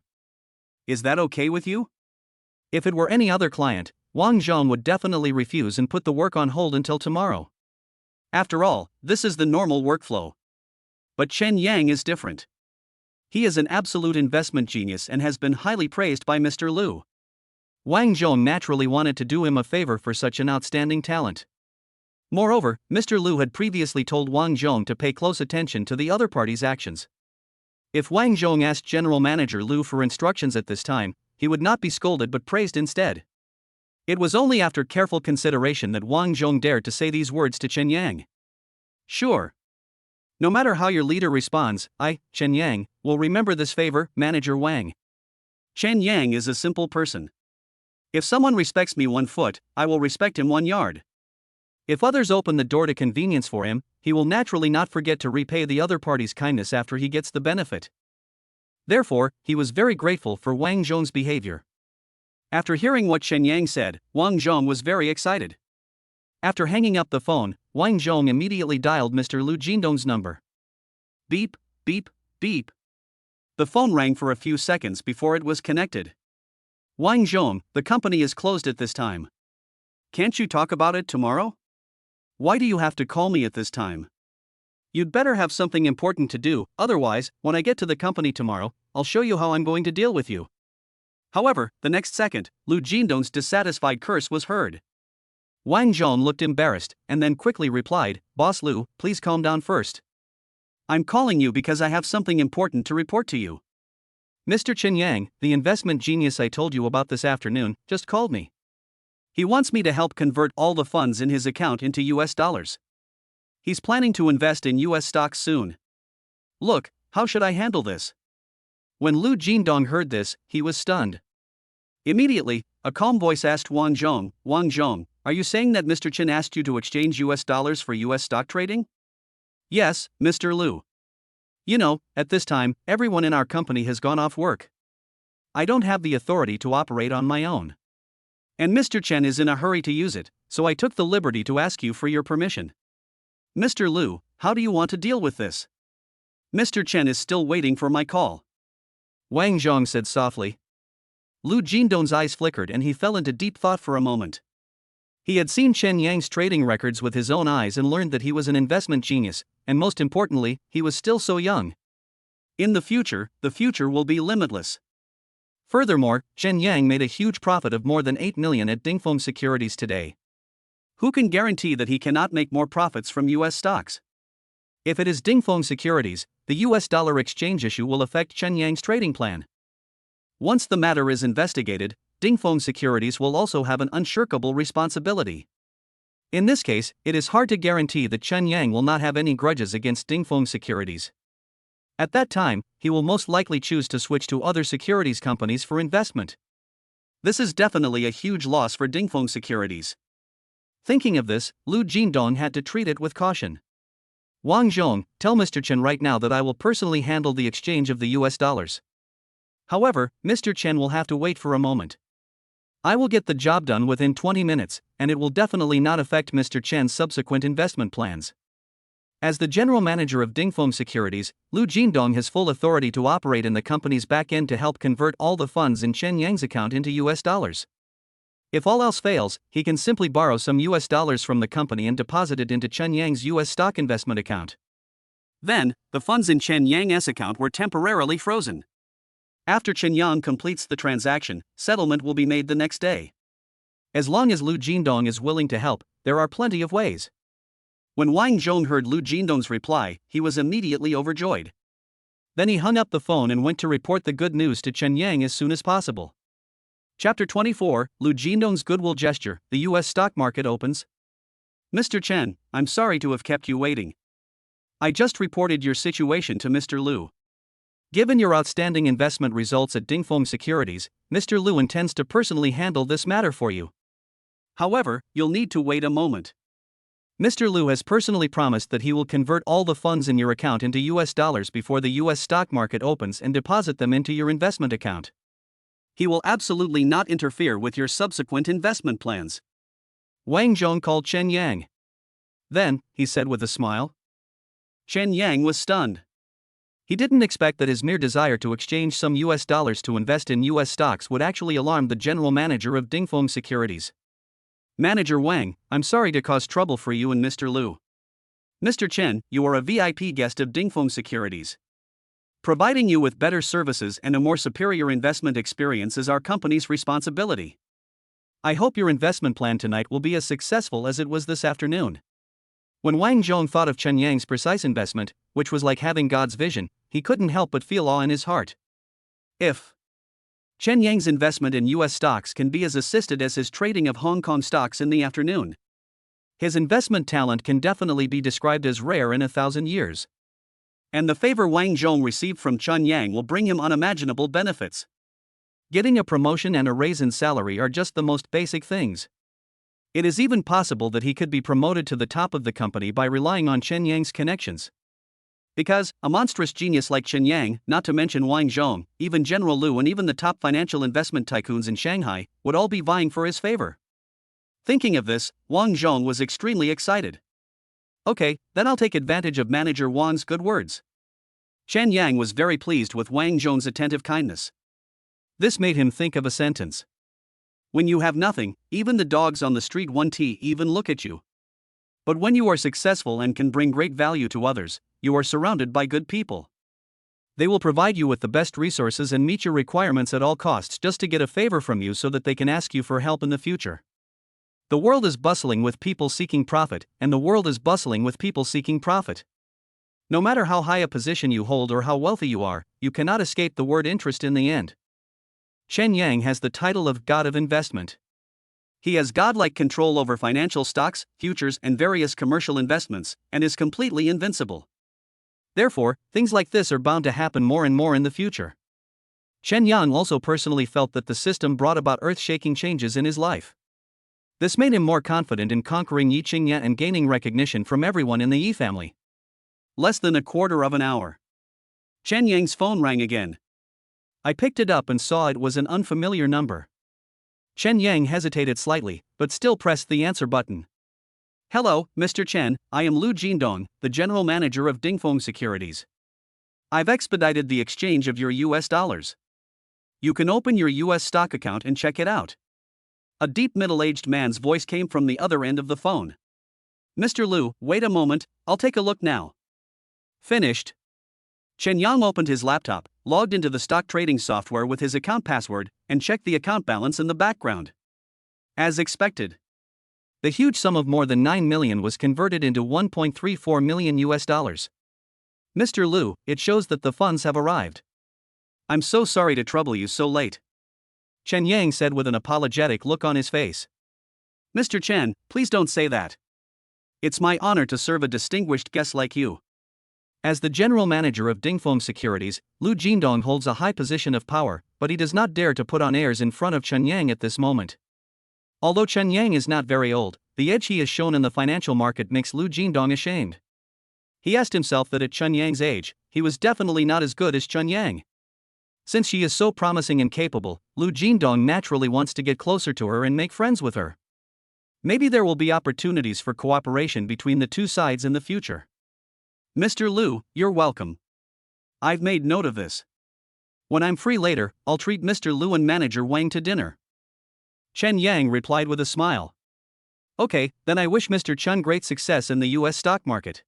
Is that okay with you? If it were any other client, Wang Zhong would definitely refuse and put the work on hold until tomorrow. After all, this is the normal workflow. But Chen Yang is different. He is an absolute investment genius and has been highly praised by Mr. Lu. Wang Zhong naturally wanted to do him a favor for such an outstanding talent. Moreover, Mr. Lu had previously told Wang Zhong to pay close attention to the other party's actions. If Wang Zhong asked General Manager Lu for instructions at this time, he would not be scolded but praised instead. It was only after careful consideration that Wang Zhong dared to say these words to Chen Yang. Sure. No matter how your leader responds, I, Chen Yang, will remember this favor, Manager Wang. Chen Yang is a simple person. If someone respects me 1 foot, I will respect him 1 yard. If others open the door to convenience for him, he will naturally not forget to repay the other party's kindness after he gets the benefit. Therefore, he was very grateful for Wang Zhong's behavior. After hearing what Chen Yang said, Wang Zhong was very excited. After hanging up the phone, Wang Zhong immediately dialed Mr. Lu Jindong's number. Beep, beep, beep. The phone rang for a few seconds before it was connected. Wang Zhong, the company is closed at this time. Can't you talk about it tomorrow? Why do you have to call me at this time? You'd better have something important to do, otherwise, when I get to the company tomorrow, I'll show you how I'm going to deal with you. However, the next second, Lu Jindong's dissatisfied curse was heard. Wang Zhong looked embarrassed, and then quickly replied, Boss Lu, please calm down first. I'm calling you because I have something important to report to you. Mr. Chen Yang, the investment genius I told you about this afternoon, just called me. He wants me to help convert all the funds in his account into US dollars. He's planning to invest in US stocks soon. Look, how should I handle this? When Lu Jindong heard this, he was stunned. Immediately, a calm voice asked Wang Zhong, are you saying that Mr. Chen asked you to exchange US dollars for US stock trading? Yes, Mr. Lu. You know, at this time, everyone in our company has gone off work. I don't have the authority to operate on my own. And Mr. Chen is in a hurry to use it, so I took the liberty to ask you for your permission. Mr. Lu, how do you want to deal with this? Mr. Chen is still waiting for my call. Wang Zhong said softly. Lu Jindong's eyes flickered and he fell into deep thought for a moment. He had seen Chen Yang's trading records with his own eyes and learned that he was an investment genius, and most importantly, he was still so young. In the future will be limitless. Furthermore, Chen Yang made a huge profit of more than 8 million at Dingfeng Securities today. Who can guarantee that he cannot make more profits from US stocks? If it is Dingfeng Securities, the US dollar exchange issue will affect Chen Yang's trading plan. Once the matter is investigated, Dingfeng Securities will also have an unshirkable responsibility. In this case, it is hard to guarantee that Chen Yang will not have any grudges against Dingfeng Securities. At that time, he will most likely choose to switch to other securities companies for investment. This is definitely a huge loss for Dingfeng Securities. Thinking of this, Lu Jindong had to treat it with caution. Wang Zhong, tell Mr. Chen right now that I will personally handle the exchange of the US dollars. However, Mr. Chen will have to wait for a moment. I will get the job done within 20 minutes, and it will definitely not affect Mr. Chen's subsequent investment plans. As the general manager of Dingfeng Securities, Lu Jindong has full authority to operate in the company's back end to help convert all the funds in Chen Yang's account into US dollars. If all else fails, he can simply borrow some US dollars from the company and deposit it into Chen Yang's US stock investment account. Then, the funds in Chen Yang's account were temporarily frozen. After Chen Yang completes the transaction, settlement will be made the next day. As long as Lu Jindong is willing to help, there are plenty of ways. When Wang Zhong heard Lu Jindong's reply, he was immediately overjoyed. Then he hung up the phone and went to report the good news to Chen Yang as soon as possible. Chapter 24, Lu Jindong's Goodwill Gesture, the US stock market opens. Mr. Chen, I'm sorry to have kept you waiting. I just reported your situation to Mr. Lu. Given your outstanding investment results at Dingfeng Securities, Mr. Lu intends to personally handle this matter for you. However, you'll need to wait a moment. Mr. Lu has personally promised that he will convert all the funds in your account into US dollars before the US stock market opens and deposit them into your investment account. He will absolutely not interfere with your subsequent investment plans. Wang Zhong called Chen Yang. Then, he said with a smile. Chen Yang was stunned. He didn't expect that his mere desire to exchange some US dollars to invest in US stocks would actually alarm the general manager of Dingfeng Securities. Manager Wang, I'm sorry to cause trouble for you and Mr. Lu. Mr. Chen, you are a VIP guest of Dingfeng Securities. Providing you with better services and a more superior investment experience is our company's responsibility. I hope your investment plan tonight will be as successful as it was this afternoon. When Wang Zhong thought of Chen Yang's precise investment, which was like having God's vision, he couldn't help but feel awe in his heart. If Chen Yang's investment in US stocks can be as assisted as his trading of Hong Kong stocks in the afternoon, his investment talent can definitely be described as rare in 1,000 years. And the favor Wang Zhong received from Chen Yang will bring him unimaginable benefits. Getting a promotion and a raise in salary are just the most basic things. It is even possible that he could be promoted to the top of the company by relying on Chen Yang's connections. Because, a monstrous genius like Chen Yang, not to mention Wang Zhong, even General Lu and even the top financial investment tycoons in Shanghai, would all be vying for his favor. Thinking of this, Wang Zhong was extremely excited. Okay, then I'll take advantage of Manager Wang's good words. Chen Yang was very pleased with Wang Zhong's attentive kindness. This made him think of a sentence. When you have nothing, even the dogs on the street won't even look at you. But when you are successful and can bring great value to others, you are surrounded by good people. They will provide you with the best resources and meet your requirements at all costs just to get a favor from you so that they can ask you for help in the future. The world is bustling with people seeking profit, and the world is bustling with people seeking profit. No matter how high a position you hold or how wealthy you are, you cannot escape the word interest in the end. Chen Yang has the title of God of Investment. He has godlike control over financial stocks, futures, and various commercial investments, and is completely invincible. Therefore, things like this are bound to happen more and more in the future. Chen Yang also personally felt that the system brought about earth-shaking changes in his life. This made him more confident in conquering Yi Qingyan and gaining recognition from everyone in the Yi family. Less than a quarter of an hour. Chen Yang's phone rang again. I picked it up and saw it was an unfamiliar number. Chen Yang hesitated slightly, but still pressed the answer button. Hello, Mr. Chen, I am Lu Jindong, the general manager of Dingfeng Securities. I've expedited the exchange of your US dollars. You can open your US stock account and check it out. A deep middle-aged man's voice came from the other end of the phone. Mr. Lu, wait a moment, I'll take a look now. Finished. Chen Yang opened his laptop, logged into the stock trading software with his account password, and checked the account balance in the background. As expected. The huge sum of more than 9 million was converted into 1.34 million US dollars. Mr. Liu, it shows that the funds have arrived. I'm so sorry to trouble you so late, Chen Yang said with an apologetic look on his face. Mr. Chen, please don't say that. It's my honor to serve a distinguished guest like you. As the general manager of Dingfeng Securities, Lu Jindong holds a high position of power, but he does not dare to put on airs in front of Chen Yang at this moment. Although Chen Yang is not very old, the edge he has shown in the financial market makes Lu Jindong ashamed. He asked himself that at Chen Yang's age, he was definitely not as good as Chen Yang. Since she is so promising and capable, Lu Jindong naturally wants to get closer to her and make friends with her. Maybe there will be opportunities for cooperation between the two sides in the future. Mr. Liu, you're welcome. I've made note of this. When I'm free later, I'll treat Mr. Liu and manager Wang to dinner. Chen Yang replied with a smile. Okay, then I wish Mr. Chen great success in the US stock market.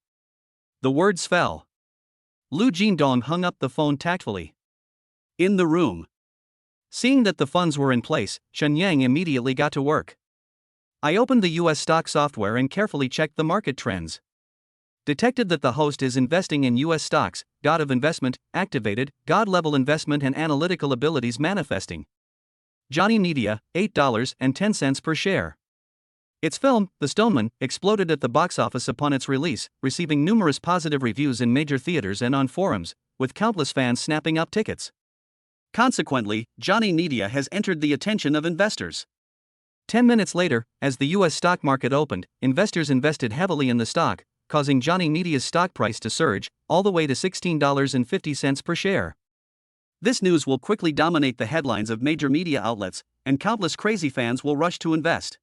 The words fell. Lu Jindong hung up the phone tactfully. In the room. Seeing that the funds were in place, Chen Yang immediately got to work. I opened the US stock software and carefully checked the market trends. Detected that the host is investing in US stocks, God of investment, activated, God level investment and analytical abilities manifesting. Johnny Media, $8.10 per share. Its film, The Stoneman, exploded at the box office upon its release, receiving numerous positive reviews in major theaters and on forums, with countless fans snapping up tickets. Consequently, Johnny Media has entered the attention of investors. 10 minutes later, as the US stock market opened, investors invested heavily in the stock, causing Johnny Media's stock price to surge, all the way to $16.50 per share. This news will quickly dominate the headlines of major media outlets, and countless crazy fans will rush to invest.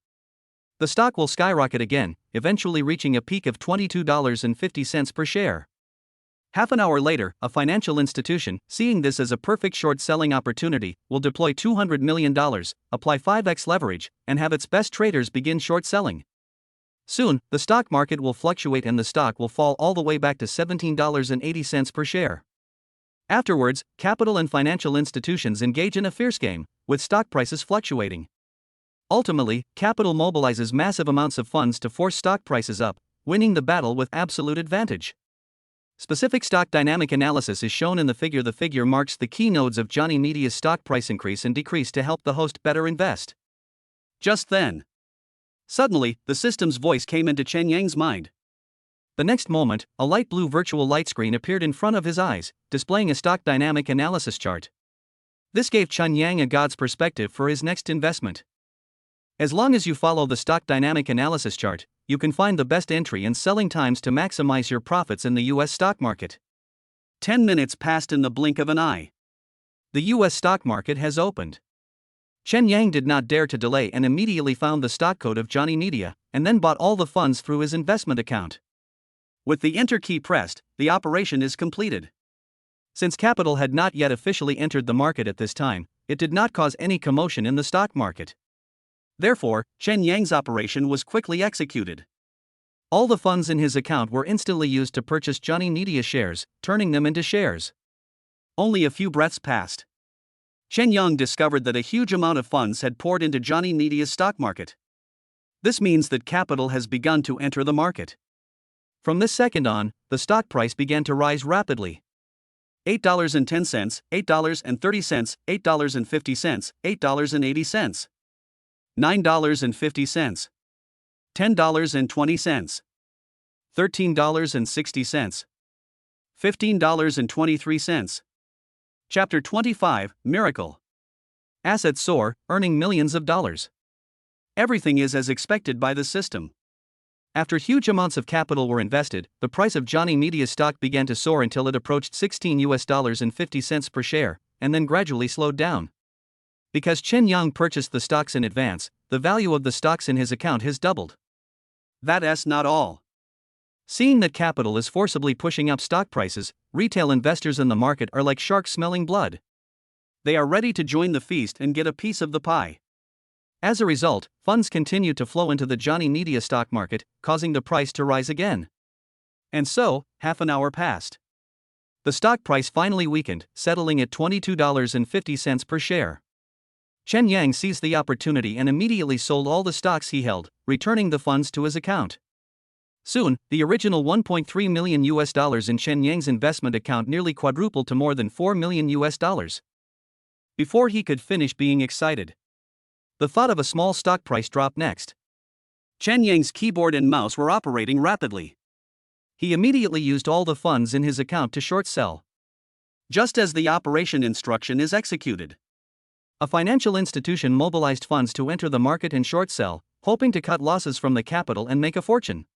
The stock will skyrocket again, eventually reaching a peak of $22.50 per share. Half an hour later, a financial institution, seeing this as a perfect short selling opportunity, will deploy $200 million, apply 5x leverage, and have its best traders begin short selling. Soon, the stock market will fluctuate and the stock will fall all the way back to $17.80 per share. Afterwards, capital and financial institutions engage in a fierce game, with stock prices fluctuating. Ultimately, capital mobilizes massive amounts of funds to force stock prices up, winning the battle with absolute advantage. Specific stock dynamic analysis is shown in the figure. The figure marks the key nodes of Johnny Media's stock price increase and decrease to help the host better invest. Just then, suddenly, the system's voice came into Chen Yang's mind. The next moment, a light blue virtual light screen appeared in front of his eyes, displaying a stock dynamic analysis chart. This gave Chen Yang a god's perspective for his next investment. As long as you follow the stock dynamic analysis chart, you can find the best entry and selling times to maximize your profits in the US stock market. 10 minutes passed in the blink of an eye. The US stock market has opened. Chen Yang did not dare to delay and immediately found the stock code of Johnny Media, and then bought all the funds through his investment account. With the enter key pressed, the operation is completed. Since capital had not yet officially entered the market at this time, it did not cause any commotion in the stock market. Therefore, Chen Yang's operation was quickly executed. All the funds in his account were instantly used to purchase Johnny Media shares, turning them into shares. Only a few breaths passed. Chen Yang discovered that a huge amount of funds had poured into Johnny Media's stock market. This means that capital has begun to enter the market. From this second on, the stock price began to rise rapidly. $8.10, $8.30, $8.50, $8.80. $9.50. $10.20. $13.60. $15.23. Chapter 25, Miracle. Assets soar, earning millions of dollars. Everything is as expected by the system. After huge amounts of capital were invested, the price of Johnny Media's stock began to soar until it approached $16.50 per share, and then gradually slowed down. Because Chen Yang purchased the stocks in advance, the value of the stocks in his account has doubled. That's not all. Seeing that capital is forcibly pushing up stock prices, retail investors in the market are like sharks smelling blood. They are ready to join the feast and get a piece of the pie. As a result, funds continue to flow into the Johnny Media stock market, causing the price to rise again. And so, half an hour passed. The stock price finally weakened, settling at $22.50 per share. Chen Yang seized the opportunity and immediately sold all the stocks he held, returning the funds to his account. Soon, the original $1.3 million in Chen Yang's investment account nearly quadrupled to more than $4 million. Before he could finish being excited, the thought of a small stock price drop next. Chen Yang's keyboard and mouse were operating rapidly. He immediately used all the funds in his account to short sell. Just as the operation instruction is executed, a financial institution mobilized funds to enter the market and short sell, hoping to cut losses from the capital and make a fortune.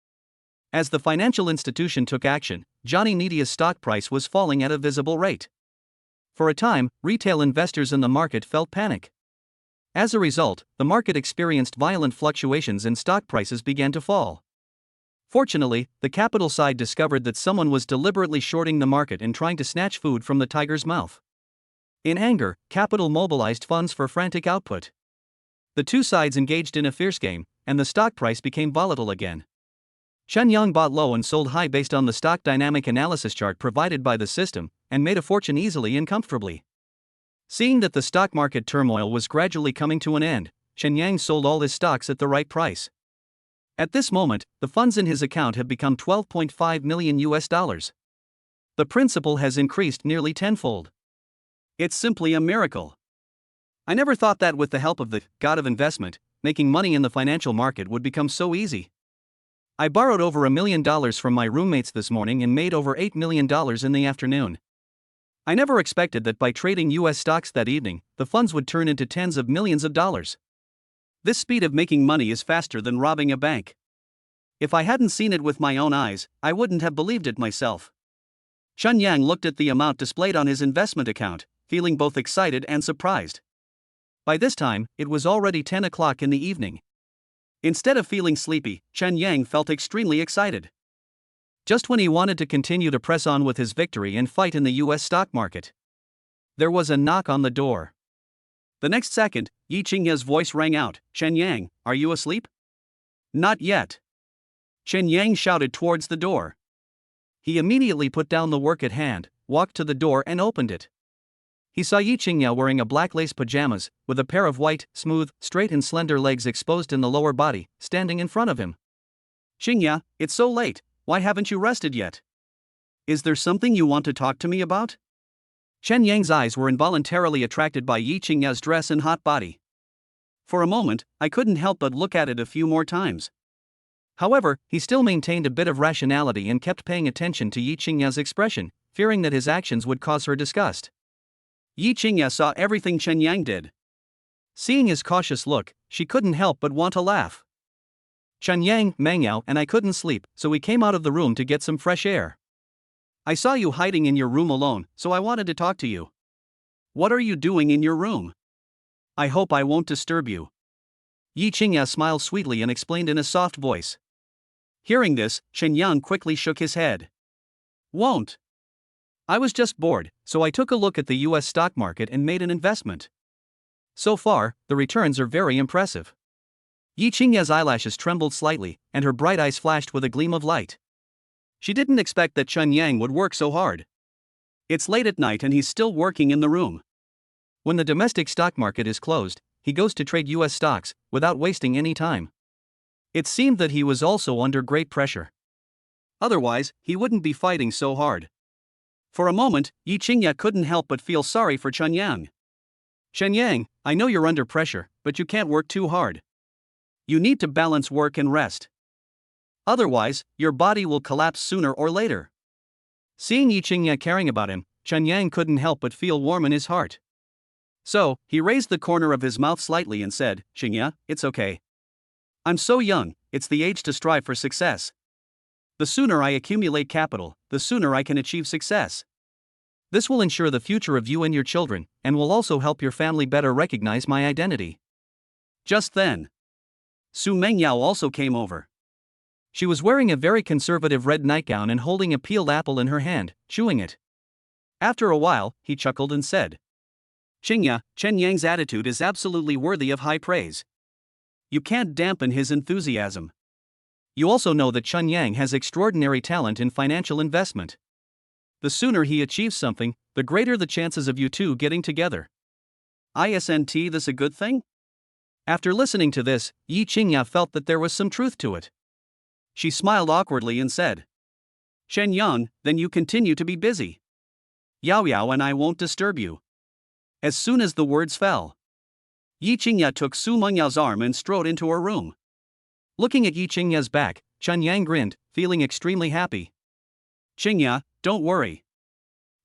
As the financial institution took action, Johnny Nidia's stock price was falling at a visible rate. For a time, retail investors in the market felt panic. As a result, the market experienced violent fluctuations and stock prices began to fall. Fortunately, the capital side discovered that someone was deliberately shorting the market and trying to snatch food from the tiger's mouth. In anger, capital mobilized funds for frantic output. The two sides engaged in a fierce game, and the stock price became volatile again. Chen Yang bought low and sold high based on the stock dynamic analysis chart provided by the system, and made a fortune easily and comfortably. Seeing that the stock market turmoil was gradually coming to an end, Chen Yang sold all his stocks at the right price. At this moment, the funds in his account have become $12.5 million. The principal has increased nearly tenfold. It's simply a miracle. I never thought that with the help of the God of investment, making money in the financial market would become so easy. I borrowed over $1 million from my roommates this morning and made over $8 million in the afternoon. I never expected that by trading US stocks that evening, the funds would turn into tens of millions of dollars. This speed of making money is faster than robbing a bank. If I hadn't seen it with my own eyes, I wouldn't have believed it myself. Chen Yang looked at the amount displayed on his investment account, feeling both excited and surprised. By this time, it was already 10 o'clock in the evening. Instead of feeling sleepy, Chen Yang felt extremely excited. Just when he wanted to continue to press on with his victory and fight in the US stock market, there was a knock on the door. The next second, Yi Qingya's voice rang out, "Chen Yang, are you asleep?" "Not yet." Chen Yang shouted towards the door. He immediately put down the work at hand, walked to the door and opened it. He saw Yi Qingya wearing a black lace pajamas, with a pair of white, smooth, straight and slender legs exposed in the lower body, standing in front of him. "Qingya, it's so late, why haven't you rested yet? Is there something you want to talk to me about?" Chen Yang's eyes were involuntarily attracted by Yi Qingya's dress and hot body. For a moment, I couldn't help but look at it a few more times. However, he still maintained a bit of rationality and kept paying attention to Yi Qingya's expression, fearing that his actions would cause her disgust. Yi Qingya saw everything Chen Yang did. Seeing his cautious look, she couldn't help but want to laugh. "Chen Yang, Mangyao and I couldn't sleep, so we came out of the room to get some fresh air. I saw you hiding in your room alone, so I wanted to talk to you. What are you doing in your room? I hope I won't disturb you." Yi Qingya smiled sweetly and explained in a soft voice. Hearing this, Chen Yang quickly shook his head. "Won't. I was just bored, so I took a look at the US stock market and made an investment. So far, the returns are very impressive." Yi Qingya's eyelashes trembled slightly, and her bright eyes flashed with a gleam of light. She didn't expect that Chen Yang would work so hard. It's late at night and he's still working in the room. When the domestic stock market is closed, he goes to trade US stocks, without wasting any time. It seemed that he was also under great pressure. Otherwise, he wouldn't be fighting so hard. For a moment, Yi Qingya couldn't help but feel sorry for Chen Yang. "Chen Yang, I know you're under pressure, but you can't work too hard. You need to balance work and rest. Otherwise, your body will collapse sooner or later." Seeing Yi Qingya caring about him, Chen Yang couldn't help but feel warm in his heart. So, he raised the corner of his mouth slightly and said, "Qingya, it's okay. I'm so young, it's the age to strive for success. The sooner I accumulate capital, the sooner I can achieve success. This will ensure the future of you and your children, and will also help your family better recognize my identity." Just then, Su Mengyao also came over. She was wearing a very conservative red nightgown and holding a peeled apple in her hand, chewing it. After a while, he chuckled and said, "Qingya, Chen Yang's attitude is absolutely worthy of high praise. You can't dampen his enthusiasm. You also know that Chen Yang has extraordinary talent in financial investment. The sooner he achieves something, the greater the chances of you two getting together. Isn't this a good thing? After listening to this, Yi Qingya felt that there was some truth to it. She smiled awkwardly and said, Shen Yang, then you continue to be busy. Yao Yao and I won't disturb you. As soon as the words fell, Yi Qingya took Su Mengyao's arm and strode into her room. Looking at Yi Qingya's back, Chen Yang grinned, feeling extremely happy. Qingya, don't worry.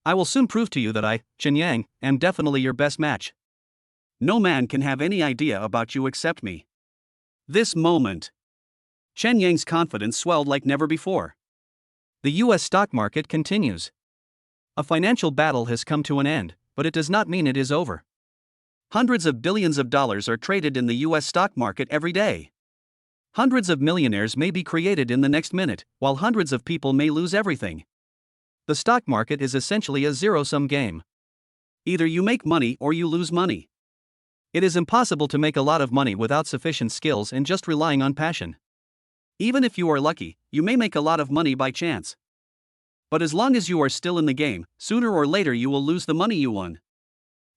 I will soon prove to you that I, Chen Yang, am definitely your best match. No man can have any idea about you except me. This moment, Chen Yang's confidence swelled like never before. The US stock market continues. A financial battle has come to an end, but it does not mean it is over. Hundreds of billions of dollars are traded in the US stock market every day. Hundreds of millionaires may be created in the next minute, while hundreds of people may lose everything. The stock market is essentially a zero-sum game. Either you make money or you lose money. It is impossible to make a lot of money without sufficient skills and just relying on passion. Even if you are lucky, you may make a lot of money by chance. But as long as you are still in the game, sooner or later you will lose the money you won.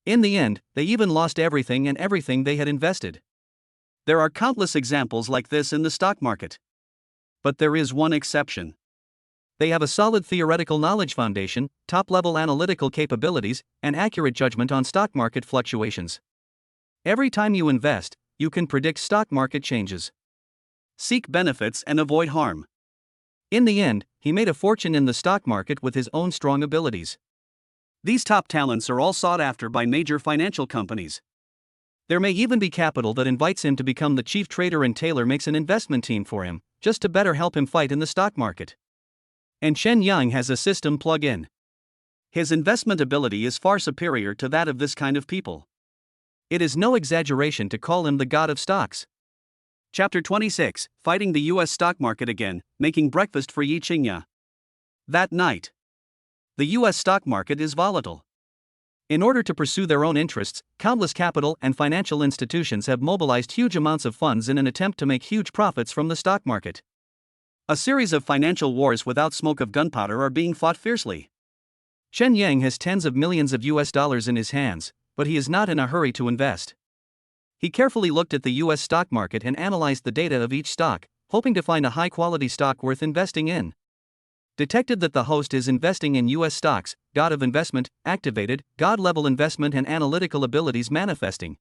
In the end, they even lost everything and everything they had invested. There are countless examples like this in the stock market. But there is one exception. They have a solid theoretical knowledge foundation, top-level analytical capabilities, and accurate judgment on stock market fluctuations. Every time you invest, you can predict stock market changes. Seek benefits and avoid harm. In the end, he made a fortune in the stock market with his own strong abilities. These top talents are all sought after by major financial companies. There may even be capital that invites him to become the chief trader and Taylor makes an investment team for him, just to better help him fight in the stock market. And Shen Yang has a system plug-in. His investment ability is far superior to that of this kind of people. It is no exaggeration to call him the god of stocks. Chapter 26, Fighting the US Stock Market Again, Making Breakfast for Yi Qingya. That night, the US stock market is volatile. In order to pursue their own interests, countless capital and financial institutions have mobilized huge amounts of funds in an attempt to make huge profits from the stock market. A series of financial wars without smoke of gunpowder are being fought fiercely. Chen Yang has tens of millions of US dollars in his hands, but he is not in a hurry to invest. He carefully looked at the US stock market and analyzed the data of each stock, hoping to find a high-quality stock worth investing in. Detected that the host is investing in US stocks, god of investment, activated, god-level investment and analytical abilities manifesting.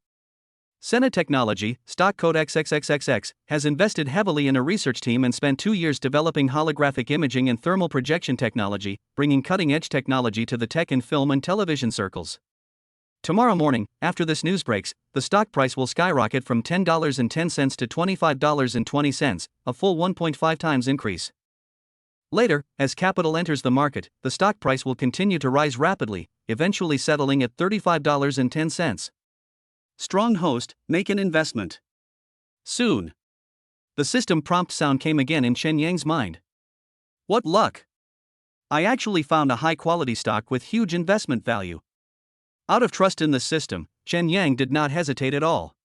Sena Technology, stock code XXXXX, has invested heavily in a research team and spent 2 years developing holographic imaging and thermal projection technology, bringing cutting-edge technology to the tech and film and television circles. Tomorrow morning, after this news breaks, the stock price will skyrocket from $10.10 to $25.20, a full 1.5 times increase. Later, as capital enters the market, the stock price will continue to rise rapidly, eventually settling at $35.10. Strong host, make an investment. Soon. The system prompt sound came again in Chen Yang's mind. What luck! I actually found a high-quality stock with huge investment value. Out of trust in the system, Chen Yang did not hesitate at all.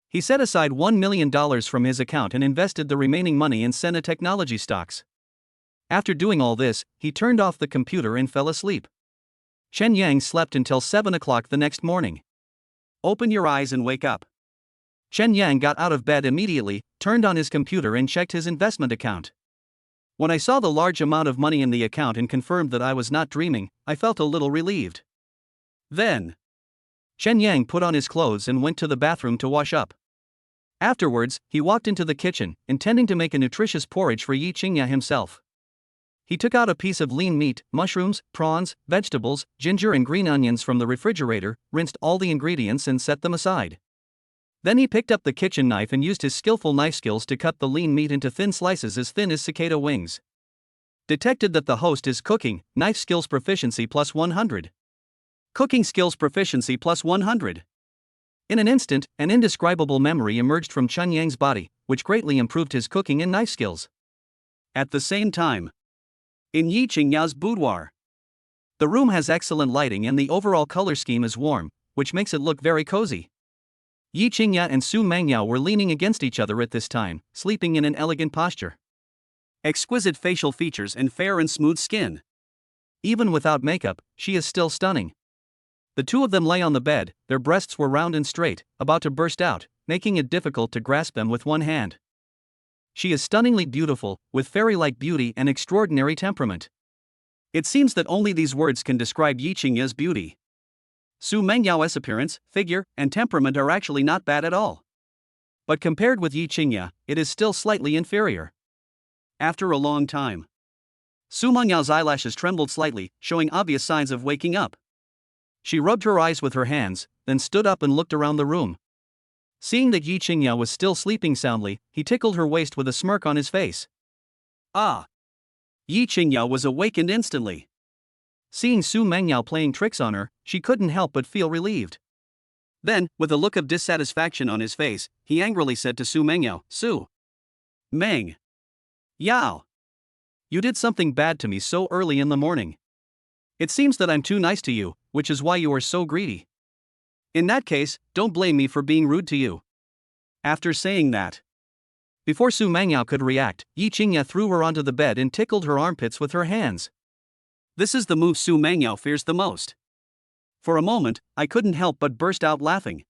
He set aside $1 million from his account and invested the remaining money in Sena Technology stocks. After doing all this, he turned off the computer and fell asleep. Chen Yang slept until 7 o'clock the next morning. Open your eyes and wake up. Chen Yang got out of bed immediately, turned on his computer and checked his investment account. When I saw the large amount of money in the account and confirmed that I was not dreaming, I felt a little relieved. Then, Chen Yang put on his clothes and went to the bathroom to wash up. Afterwards, he walked into the kitchen, intending to make a nutritious porridge for Yi Qingya himself. He took out a piece of lean meat, mushrooms, prawns, vegetables, ginger and green onions from the refrigerator, rinsed all the ingredients and set them aside. Then he picked up the kitchen knife and used his skillful knife skills to cut the lean meat into thin slices as thin as cicada wings. Detected that the host is cooking, knife skills proficiency plus 100. Cooking skills proficiency plus 100. In an instant, an indescribable memory emerged from Chen Yang's body, which greatly improved his cooking and knife skills. At the same time, in Yi Qingya's boudoir, the room has excellent lighting and the overall color scheme is warm, which makes it look very cozy. Yi Qingya and Su Mengyao were leaning against each other at this time, sleeping in an elegant posture. Exquisite facial features and fair and smooth skin. Even without makeup, she is still stunning. The two of them lay on the bed, their breasts were round and straight, about to burst out, making it difficult to grasp them with one hand. She is stunningly beautiful, with fairy-like beauty and extraordinary temperament. It seems that only these words can describe Yi Qingya's beauty. Su Mengyao's appearance, figure, and temperament are actually not bad at all. But compared with Yi Qingya, it is still slightly inferior. After a long time, Su Mengyao's eyelashes trembled slightly, showing obvious signs of waking up. She rubbed her eyes with her hands, then stood up and looked around the room. Seeing that Yi Qingya was still sleeping soundly, he tickled her waist with a smirk on his face. Ah! Yi Qingya was awakened instantly. Seeing Su Mengyao playing tricks on her, she couldn't help but feel relieved. Then, with a look of dissatisfaction on his face, he angrily said to Su Mengyao, "Su Meng Yao, you did something bad to me so early in the morning. It seems that I'm too nice to you, which is why you are so greedy. In that case, don't blame me for being rude to you." After saying that, before Su Mengyao could react, Yi Qingya threw her onto the bed and tickled her armpits with her hands. This is the move Su Mengyao fears the most. For a moment, I couldn't help but burst out laughing.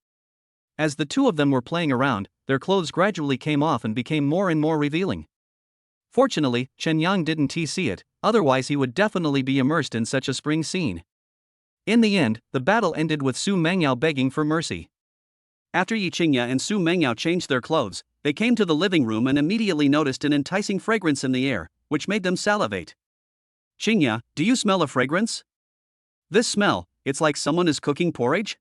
As the two of them were playing around, their clothes gradually came off and became more and more revealing. Fortunately, Chen Yang didn't see it, otherwise he would definitely be immersed in such a spring scene. In the end, the battle ended with Su Mengyao begging for mercy. After Yi Qingya and Su Mengyao changed their clothes, they came to the living room and immediately noticed an enticing fragrance in the air, which made them salivate. "Qingya, do you smell a fragrance? This smell, it's like someone is cooking porridge?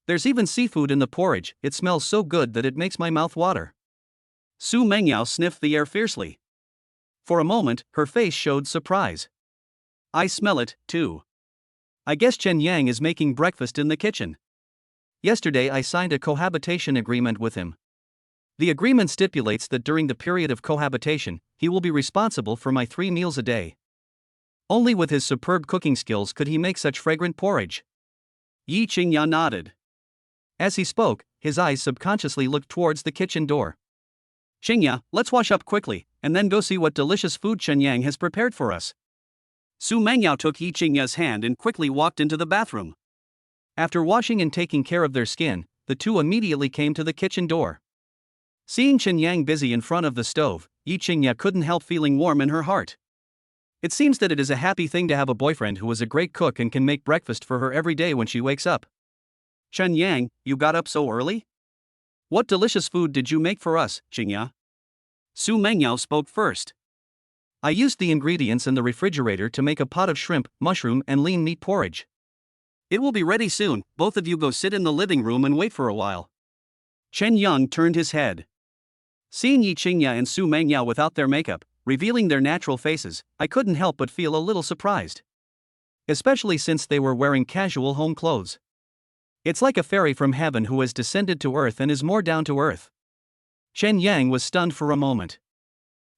There's even seafood in the porridge, it smells so good that it makes my mouth water." Su Mengyao sniffed the air fiercely. For a moment, her face showed surprise. "I smell it, too. I guess Chen Yang is making breakfast in the kitchen. Yesterday I signed a cohabitation agreement with him. The agreement stipulates that during the period of cohabitation, he will be responsible for my 3 meals a day. Only with his superb cooking skills could he make such fragrant porridge." Yi Qingya nodded. As he spoke, his eyes subconsciously looked towards the kitchen door. "Qingya, let's wash up quickly, and then go see what delicious food Chen Yang has prepared for us." Su Mengyao took Yi Qingya's hand and quickly walked into the bathroom. After washing and taking care of their skin, the two immediately came to the kitchen door. Seeing Chen Yang busy in front of the stove, Yi Qingya couldn't help feeling warm in her heart. It seems that it is a happy thing to have a boyfriend who is a great cook and can make breakfast for her every day when she wakes up. "Chen Yang, you got up so early? What delicious food did you make for us, Qingya?" Su Mengyao spoke first. "I used the ingredients in the refrigerator to make a pot of shrimp, mushroom and lean meat porridge. It will be ready soon, both of you go sit in the living room and wait for a while." Chen Yang turned his head. Seeing Yi Qingya and Su Mengyao without their makeup, revealing their natural faces, I couldn't help but feel a little surprised. Especially since they were wearing casual home clothes. It's like a fairy from heaven who has descended to earth and is more down to earth. Chen Yang was stunned for a moment.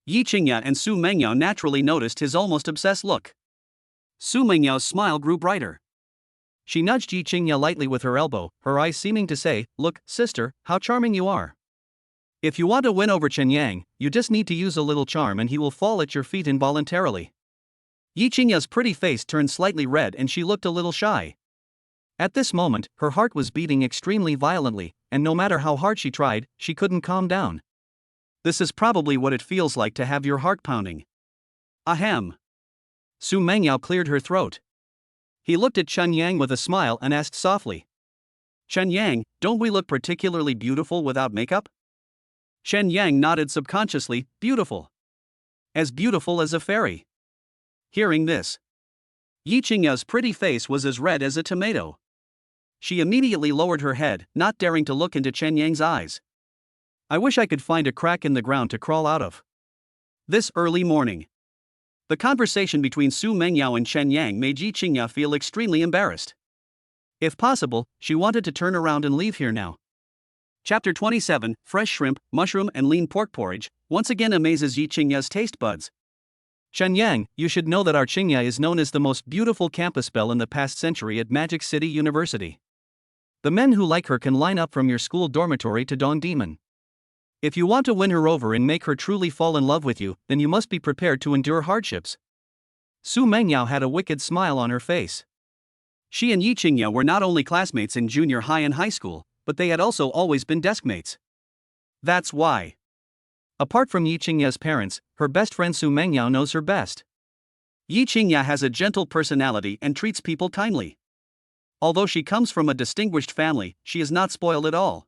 Yi Qingya and Su Mengyao naturally noticed his almost obsessed look. Su Mengyao's smile grew brighter. She nudged Yi Qingya lightly with her elbow, her eyes seeming to say, "Look, sister, how charming you are. If you want to win over Chen Yang, you just need to use a little charm and he will fall at your feet involuntarily." Yi Qingya's pretty face turned slightly red and she looked a little shy. At this moment, her heart was beating extremely violently, and no matter how hard she tried, she couldn't calm down. This is probably what it feels like to have your heart pounding. Ahem. Su Mengyao cleared her throat. He looked at Chen Yang with a smile and asked softly, "Chen Yang, don't we look particularly beautiful without makeup?" Chen Yang nodded subconsciously, beautiful. Beautiful as a fairy. Hearing this, Yi Qingya's pretty face was as red as a tomato. She immediately lowered her head, not daring to look into Chen Yang's eyes. I wish I could find a crack in the ground to crawl out of. This early morning, the conversation between Su Mengyao and Chen Yang made Yi Qingya feel extremely embarrassed. If possible, she wanted to turn around and leave here now. Chapter 27, Fresh Shrimp, Mushroom and Lean Pork Porridge, once again amazes Yi Qingya's taste buds. "Chen Yang, you should know that our Qingya is known as the most beautiful campus belle in the past century at Magic City University. The men who like her can line up from your school dormitory to Dong Demon. If you want to win her over and make her truly fall in love with you, then you must be prepared to endure hardships." Su Mengyao had a wicked smile on her face. She and Yi Qingya were not only classmates in junior high and high school, but they had also always been deskmates. That's why. Apart from Yi Qingya's parents, her best friend Su Mengyao knows her best. Yi Qingya has a gentle personality and treats people kindly. Although she comes from a distinguished family, she is not spoiled at all.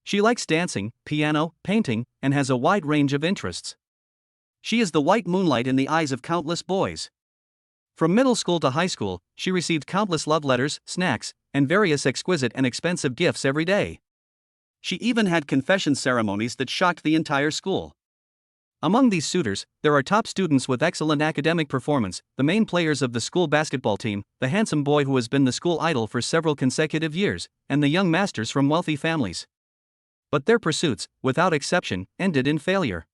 She likes dancing, piano, painting, and has a wide range of interests. She is the white moonlight in the eyes of countless boys. From middle school to high school, she received countless love letters, snacks, and various exquisite and expensive gifts every day. She even had confession ceremonies that shocked the entire school. Among these suitors, there are top students with excellent academic performance, the main players of the school basketball team, the handsome boy who has been the school idol for several consecutive years, and the young masters from wealthy families. But their pursuits, without exception, ended in failure.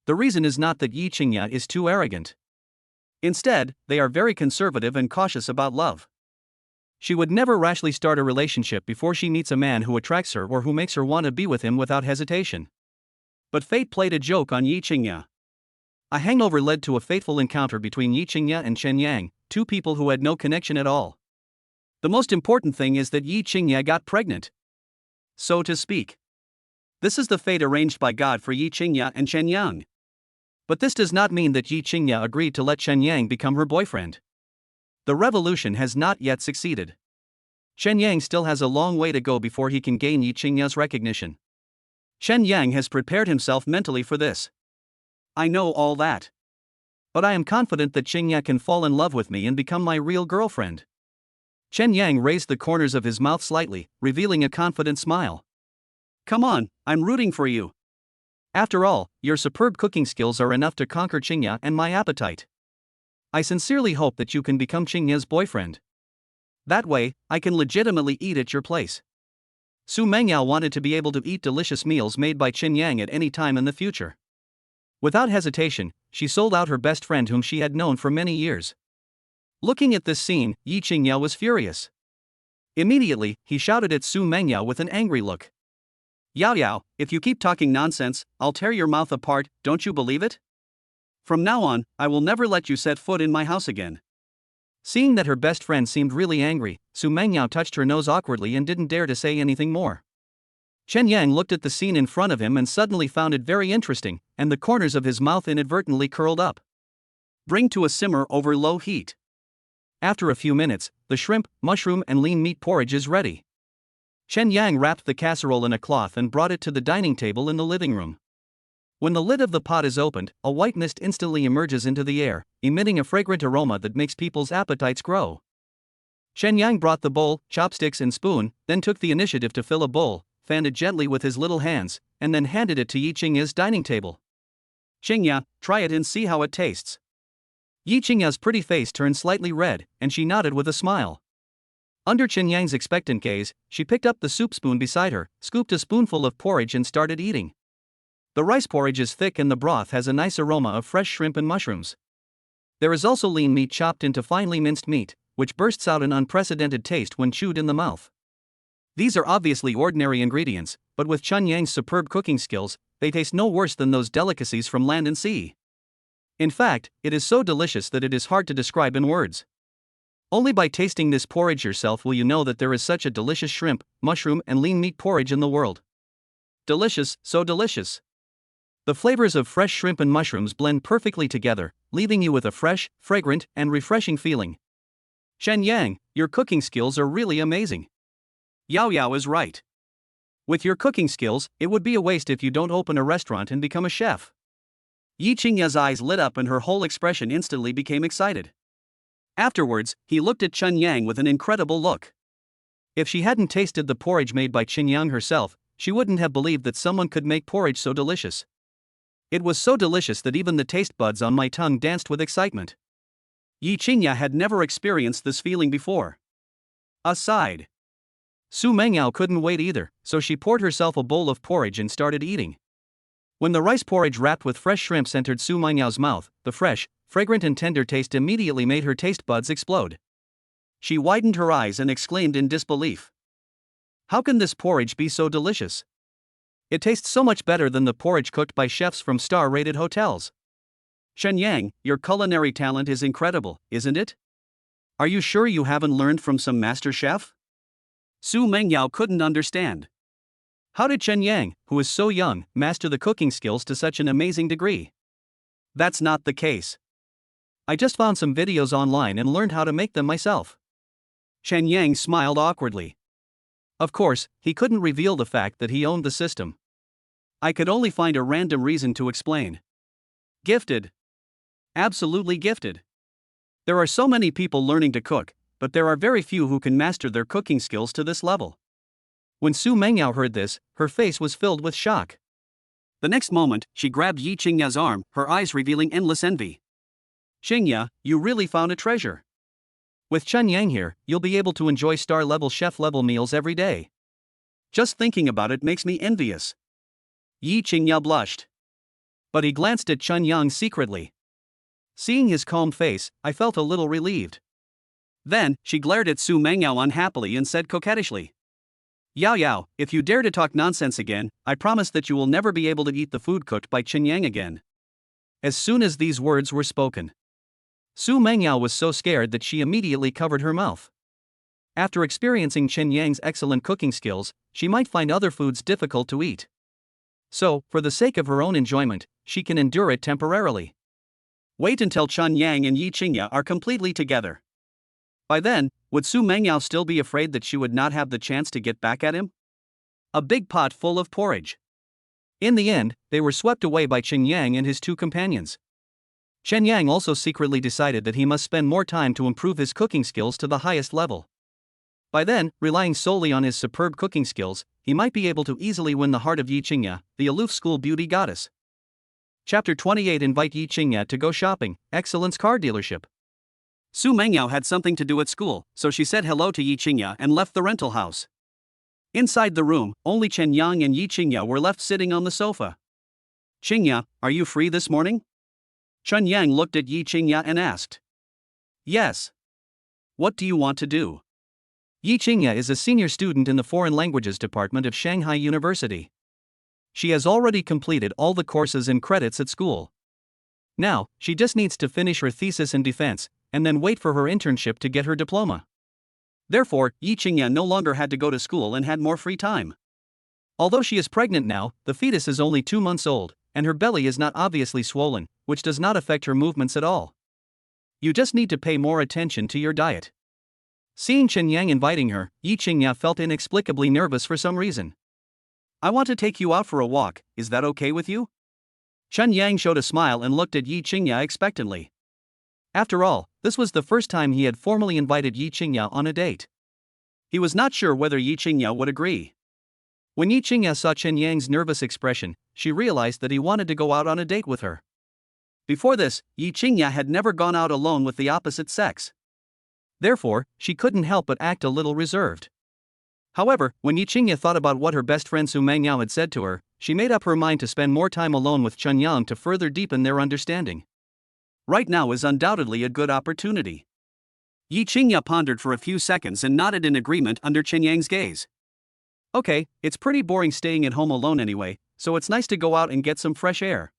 The reason is not that Yi Qingya is too arrogant. Instead, they are very conservative and cautious about love. She would never rashly start a relationship before she meets a man who attracts her or who makes her want to be with him without hesitation. But fate played a joke on Yi Qingya. A hangover led to a fateful encounter between Yi Qingya and Chen Yang, two people who had no connection at all. The most important thing is that Yi Qingya got pregnant. So to speak. This is the fate arranged by God for Yi Qingya and Chen Yang. But this does not mean that Yi Qingya agreed to let Chen Yang become her boyfriend. The revolution has not yet succeeded. Chen Yang still has a long way to go before he can gain Yi Qingya's recognition. Chen Yang has prepared himself mentally for this. I know all that. But I am confident that Qingya can fall in love with me and become my real girlfriend. Chen Yang raised the corners of his mouth slightly, revealing a confident smile. Come on, I'm rooting for you. After all, your superb cooking skills are enough to conquer Qingya and my appetite. I sincerely hope that you can become Qingya's boyfriend. That way, I can legitimately eat at your place. Su Mengyao wanted to be able to eat delicious meals made by Chen Yang at any time in the future. Without hesitation, she sold out her best friend whom she had known for many years. Looking at this scene, Yi Qingya was furious. Immediately, he shouted at Su Mengyao with an angry look. Yao Yao, if you keep talking nonsense, I'll tear your mouth apart, don't you believe it? From now on, I will never let you set foot in my house again. Seeing that her best friend seemed really angry, Su Mengyao touched her nose awkwardly and didn't dare to say anything more. Chen Yang looked at the scene in front of him and suddenly found it very interesting, and the corners of his mouth inadvertently curled up. Bring to a simmer over low heat. After a few minutes, the shrimp, mushroom and lean meat porridge is ready. Chen Yang wrapped the casserole in a cloth and brought it to the dining table in the living room. When the lid of the pot is opened, a white mist instantly emerges into the air, emitting a fragrant aroma that makes people's appetites grow. Chen Yang brought the bowl, chopsticks and spoon, then took the initiative to fill a bowl, fanned it gently with his little hands, and then handed it to Yi Qingya's dining table. Qingya, try it and see how it tastes. Yi Qingya's pretty face turned slightly red, and she nodded with a smile. Under Chen Yang's expectant gaze, she picked up the soup spoon beside her, scooped a spoonful of porridge and started eating. The rice porridge is thick and the broth has a nice aroma of fresh shrimp and mushrooms. There is also lean meat chopped into finely minced meat, which bursts out an unprecedented taste when chewed in the mouth. These are obviously ordinary ingredients, but with Chen Yang's superb cooking skills, they taste no worse than those delicacies from land and sea. In fact, it is so delicious that it is hard to describe in words. Only by tasting this porridge yourself will you know that there is such a delicious shrimp, mushroom and lean meat porridge in the world. Delicious, so delicious. The flavors of fresh shrimp and mushrooms blend perfectly together, leaving you with a fresh, fragrant, and refreshing feeling. Chen Yang, your cooking skills are really amazing. Yao Yao is right. With your cooking skills, it would be a waste if you don't open a restaurant and become a chef. Yi Qingya's eyes lit up and her whole expression instantly became excited. Afterwards, he looked at Chen Yang with an incredible look. If she hadn't tasted the porridge made by Chen Yang herself, she wouldn't have believed that someone could make porridge so delicious. It was so delicious that even the taste buds on my tongue danced with excitement. Yi Qingya had never experienced this feeling before. Aside. Su Mengyao couldn't wait either, so she poured herself a bowl of porridge and started eating. When the rice porridge wrapped with fresh shrimps entered Su Mengyao's mouth, the fresh, fragrant and tender taste immediately made her taste buds explode. She widened her eyes and exclaimed in disbelief. How can this porridge be so delicious? It tastes so much better than the porridge cooked by chefs from star-rated hotels. Chen Yang, your culinary talent is incredible, isn't it? Are you sure you haven't learned from some master chef? Su Mengyao couldn't understand. How did Chen Yang, who is so young, master the cooking skills to such an amazing degree? That's not the case. I just found some videos online and learned how to make them myself. Chen Yang smiled awkwardly. Of course, he couldn't reveal the fact that he owned the system. I could only find a random reason to explain. Gifted. Absolutely gifted. There are so many people learning to cook, but there are very few who can master their cooking skills to this level. When Su Mengyao heard this, her face was filled with shock. The next moment, she grabbed Yi Qingya's arm, her eyes revealing endless envy. Qingya, you really found a treasure. With Chen Yang here, you'll be able to enjoy star-level chef-level meals every day. Just thinking about it makes me envious. Yi Qingya blushed. But he glanced at Chen Yang secretly. Seeing his calm face, I felt a little relieved. Then, she glared at Su Mengyao unhappily and said coquettishly, Yao Yao, if you dare to talk nonsense again, I promise that you will never be able to eat the food cooked by Chen Yang again. As soon as these words were spoken, Su Mengyao was so scared that she immediately covered her mouth. After experiencing Chen Yang's excellent cooking skills, she might find other foods difficult to eat. So, for the sake of her own enjoyment, she can endure it temporarily. Wait until Chen Yang and Yi Qingya are completely together. By then, would Su Mengyao still be afraid that she would not have the chance to get back at him? A big pot full of porridge. In the end, they were swept away by Chen Yang and his two companions. Chen Yang also secretly decided that he must spend more time to improve his cooking skills to the highest level. By then, relying solely on his superb cooking skills, he might be able to easily win the heart of Yi Qingya, the aloof school beauty goddess. Chapter 28 Invite Yi Qingya to go shopping, Excellence Car Dealership. Su Mengyao had something to do at school, so she said hello to Yi Qingya and left the rental house. Inside the room, only Chen Yang and Yi Qingya were left sitting on the sofa. Qingya, are you free this morning? Chen Yang looked at Yi Qingya and asked. Yes. What do you want to do? Yi Qingya is a senior student in the Foreign Languages Department of Shanghai University. She has already completed all the courses and credits at school. Now, she just needs to finish her thesis and defense, and then wait for her internship to get her diploma. Therefore, Yi Qingya no longer had to go to school and had more free time. Although she is pregnant now, the fetus is only 2 months old, and her belly is not obviously swollen, which does not affect her movements at all. You just need to pay more attention to your diet. Seeing Chen Yang inviting her, Yi Qingya felt inexplicably nervous for some reason. I want to take you out for a walk, is that okay with you? Chen Yang showed a smile and looked at Yi Qingya expectantly. After all, this was the first time he had formally invited Yi Qingya on a date. He was not sure whether Yi Qingya would agree. When Yi Qingya saw Chen Yang's nervous expression, she realized that he wanted to go out on a date with her. Before this, Yi Qingya had never gone out alone with the opposite sex. Therefore, she couldn't help but act a little reserved. However, when Yi Qingya thought about what her best friend Su Mengyao had said to her, she made up her mind to spend more time alone with Chen Yang to further deepen their understanding. Right now is undoubtedly a good opportunity. Yi Qingya pondered for a few seconds and nodded in agreement under Chen Yang's gaze. Okay, it's pretty boring staying at home alone anyway, so it's nice to go out and get some fresh air.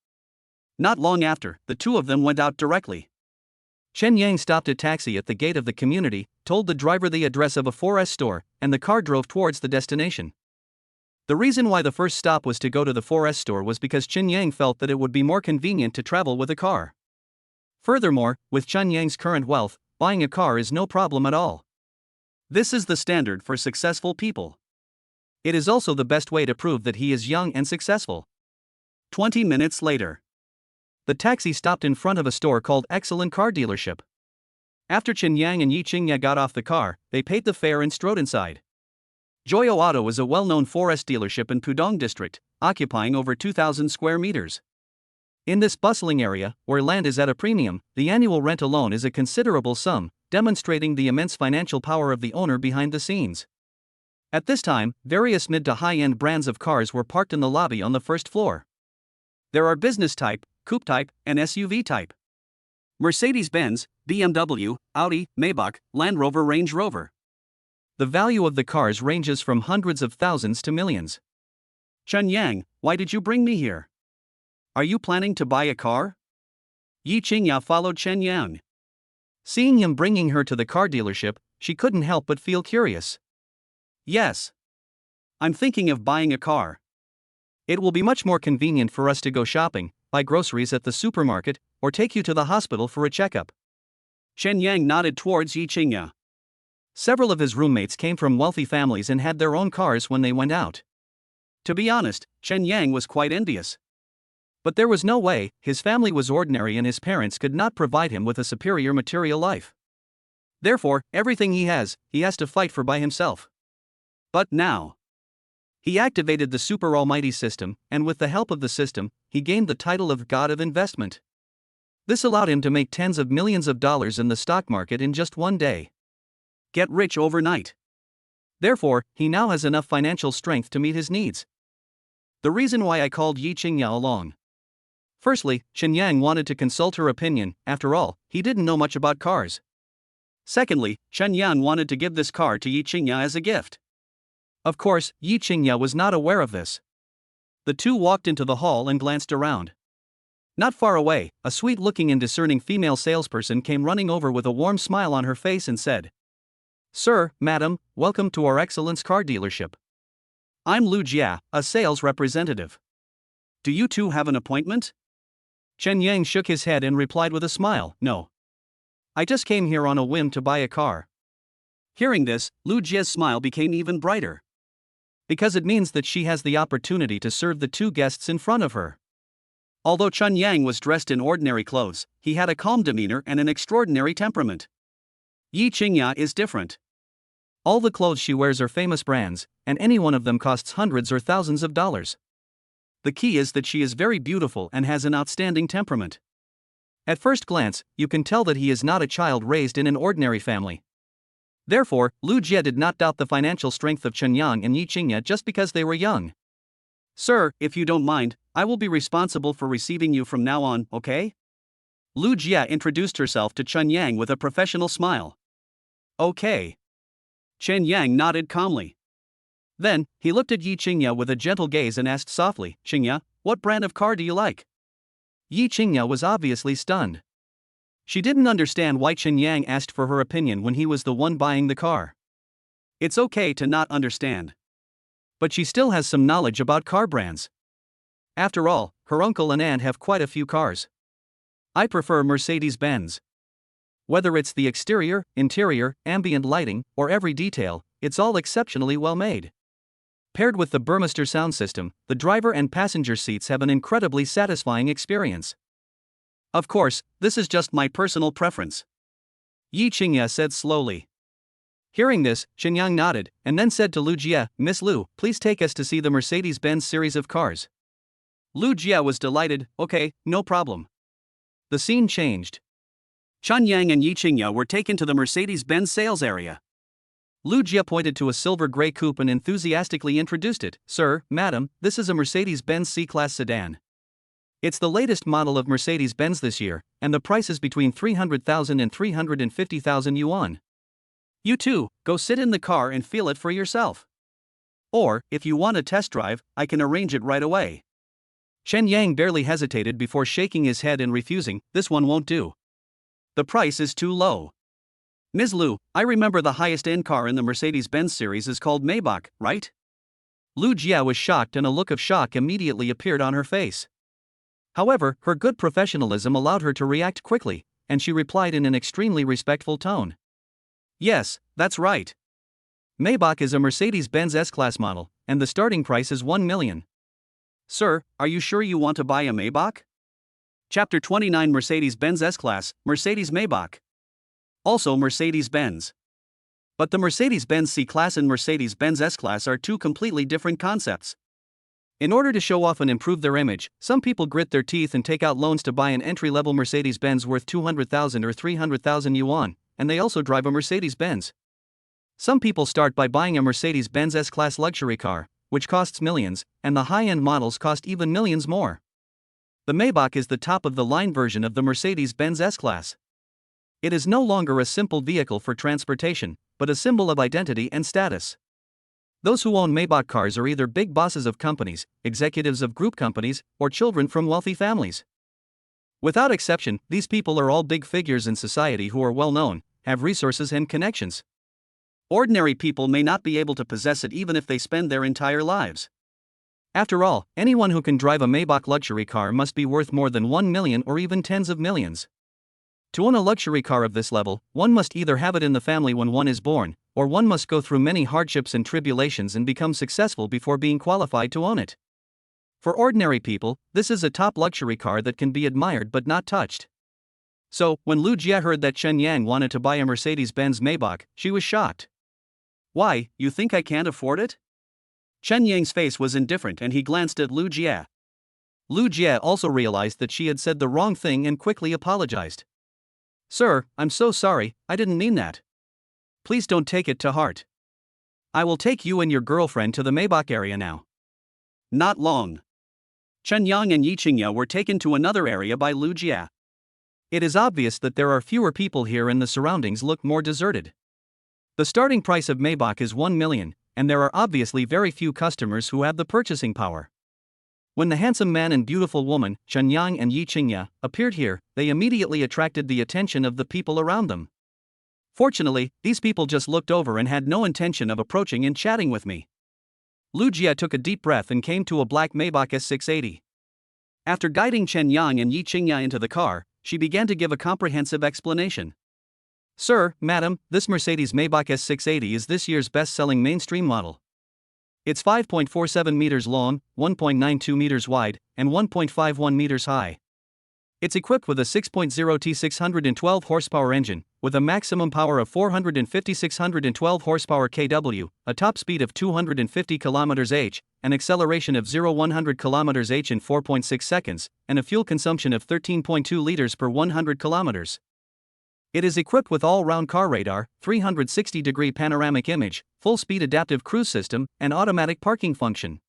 Not long after, the two of them went out directly. Chen Yang stopped a taxi at the gate of the community, told the driver the address of a 4S store, and the car drove towards the destination. The reason why the first stop was to go to the 4S store was because Chen Yang felt that it would be more convenient to travel with a car. Furthermore, with Chen Yang's current wealth, buying a car is no problem at all. This is the standard for successful people. It is also the best way to prove that he is young and successful. 20 minutes later, the taxi stopped in front of a store called Excellent Car Dealership. After Chen Yang and Yi Qingya got off the car, they paid the fare and strode inside. Joyo Auto is a well-known 4S dealership in Pudong district, occupying over 2,000 square meters. In this bustling area, where land is at a premium, the annual rent alone is a considerable sum, demonstrating the immense financial power of the owner behind the scenes. At this time, various mid to high-end brands of cars were parked in the lobby on the first floor. There are business type, coupe type, and SUV type. Mercedes-Benz, BMW, Audi, Maybach, Land Rover, Range Rover. The value of the cars ranges from hundreds of thousands to millions. Chen Yang, why did you bring me here? Are you planning to buy a car? Yi Qingya followed Chen Yang. Seeing him bringing her to the car dealership, she couldn't help but feel curious. Yes. I'm thinking of buying a car. It will be much more convenient for us to go shopping, buy groceries at the supermarket, or take you to the hospital for a checkup. Chen Yang nodded towards Yi Qingya. Several of his roommates came from wealthy families and had their own cars when they went out. To be honest, Chen Yang was quite envious. But there was no way, his family was ordinary and his parents could not provide him with a superior material life. Therefore, everything he has to fight for by himself. But now, he activated the super almighty system, and with the help of the system, he gained the title of God of Investment. This allowed him to make tens of millions of dollars in the stock market in just one day. Get rich overnight. Therefore, he now has enough financial strength to meet his needs. The reason why I called Yi Qingya along. Firstly, Chen Yang wanted to consult her opinion. After all, he didn't know much about cars. Secondly, Chen Yang wanted to give this car to Yi Qingya as a gift. Of course, Yi Qingya was not aware of this. The two walked into the hall and glanced around. Not far away, a sweet-looking and discerning female salesperson came running over with a warm smile on her face and said, "Sir, madam, welcome to our Excellence car dealership. I'm Lu Jia, a sales representative. Do you two have an appointment?" Chen Yang shook his head and replied with a smile, "No. I just came here on a whim to buy a car." Hearing this, Lu Jia's smile became even brighter. Because it means that she has the opportunity to serve the two guests in front of her. Although Chen Yang was dressed in ordinary clothes, he had a calm demeanor and an extraordinary temperament. Yi Qingya is different. All the clothes she wears are famous brands, and any one of them costs hundreds or thousands of dollars. The key is that she is very beautiful and has an outstanding temperament. At first glance, you can tell that he is not a child raised in an ordinary family. Therefore, Lu Jia did not doubt the financial strength of Chen Yang and Yi Qingya just because they were young. "Sir, if you don't mind, I will be responsible for receiving you from now on, okay?" Lu Jia introduced herself to Chen Yang with a professional smile. "Okay." Chen Yang nodded calmly. Then, he looked at Yi Qingya with a gentle gaze and asked softly, "Qingya, what brand of car do you like?" Yi Qingya was obviously stunned. She didn't understand why Chen Yang asked for her opinion when he was the one buying the car. It's okay to not understand. But she still has some knowledge about car brands. After all, her uncle and aunt have quite a few cars. I prefer Mercedes-Benz. Whether it's the exterior, interior, ambient lighting, or every detail, it's all exceptionally well made. Paired with the Burmester sound system, the driver and passenger seats have an incredibly satisfying experience. Of course, this is just my personal preference. Yi Qingya said slowly. Hearing this, Chen Yang nodded, and then said to Lu Jia, "Miss Lu, please take us to see the Mercedes-Benz series of cars." Lu Jia was delighted. "Okay, no problem." The scene changed. Chen Yang and Yi Qingya were taken to the Mercedes-Benz sales area. Lu Jia pointed to a silver gray coupe and enthusiastically introduced it. "Sir, madam, this is a Mercedes-Benz C-Class sedan. It's the latest model of Mercedes-Benz this year, and the price is between 300,000 and 350,000 yuan. You too, go sit in the car and feel it for yourself. Or, if you want a test drive, I can arrange it right away." Chen Yang barely hesitated before shaking his head and refusing, "This one won't do. The price is too low. Ms. Lu, I remember the highest-end car in the Mercedes-Benz series is called Maybach, right?" Lu Jia was shocked and a look of shock immediately appeared on her face. However, her good professionalism allowed her to react quickly, and she replied in an extremely respectful tone. "Yes, that's right. Maybach is a Mercedes-Benz S-Class model, and the starting price is 1 million. Sir, are you sure you want to buy a Maybach?" Chapter 29 Mercedes-Benz S-Class, Mercedes-Maybach. Also Mercedes-Benz. But the Mercedes-Benz C-Class and Mercedes-Benz S-Class are two completely different concepts. In order to show off and improve their image, some people grit their teeth and take out loans to buy an entry-level Mercedes-Benz worth 200,000 or 300,000 yuan, and they also drive a Mercedes-Benz. Some people start by buying a Mercedes-Benz S-Class luxury car, which costs millions, and the high-end models cost even millions more. The Maybach is the top-of-the-line version of the Mercedes-Benz S-Class. It is no longer a simple vehicle for transportation, but a symbol of identity and status. Those who own Maybach cars are either big bosses of companies, executives of group companies, or children from wealthy families. Without exception, these people are all big figures in society who are well known, have resources and connections. Ordinary people may not be able to possess it even if they spend their entire lives. After all, anyone who can drive a Maybach luxury car must be worth more than 1 million or even tens of millions. To own a luxury car of this level, one must either have it in the family when one is born, or one must go through many hardships and tribulations and become successful before being qualified to own it. For ordinary people, this is a top luxury car that can be admired but not touched. So, when Lu Jie heard that Chen Yang wanted to buy a Mercedes-Benz Maybach, she was shocked. "Why, you think I can't afford it?" Chen Yang's face was indifferent and he glanced at Lu Jie. Lu Jie also realized that she had said the wrong thing and quickly apologized. "Sir, I'm so sorry, I didn't mean that. Please don't take it to heart. I will take you and your girlfriend to the Maybach area now." Not long. Chen Yang and Yi Qingya were taken to another area by Lu Jie. It is obvious that there are fewer people here and the surroundings look more deserted. The starting price of Maybach is 1 million, and there are obviously very few customers who have the purchasing power. When the handsome man and beautiful woman, Chen Yang and Yi Qingya, appeared here, they immediately attracted the attention of the people around them. Fortunately, these people just looked over and had no intention of approaching and chatting with me. Lu Jie took a deep breath and came to a black Maybach S680. After guiding Chen Yang and Yi Qingya into the car, she began to give a comprehensive explanation. "Sir, madam, this Mercedes Maybach S680 is this year's best-selling mainstream model. It's 5.47 meters long, 1.92 meters wide, and 1.51 meters high. It's equipped with a 6.0T 612 horsepower engine, with a maximum power of 450 612 horsepower kW, a top speed of 250 km/h, an acceleration of 0-100 km/h in 4.6 seconds, and a fuel consumption of 13.2 liters per 100 kilometers. It is equipped with all-round car radar, 360-degree panoramic image, full-speed adaptive cruise system, and automatic parking function.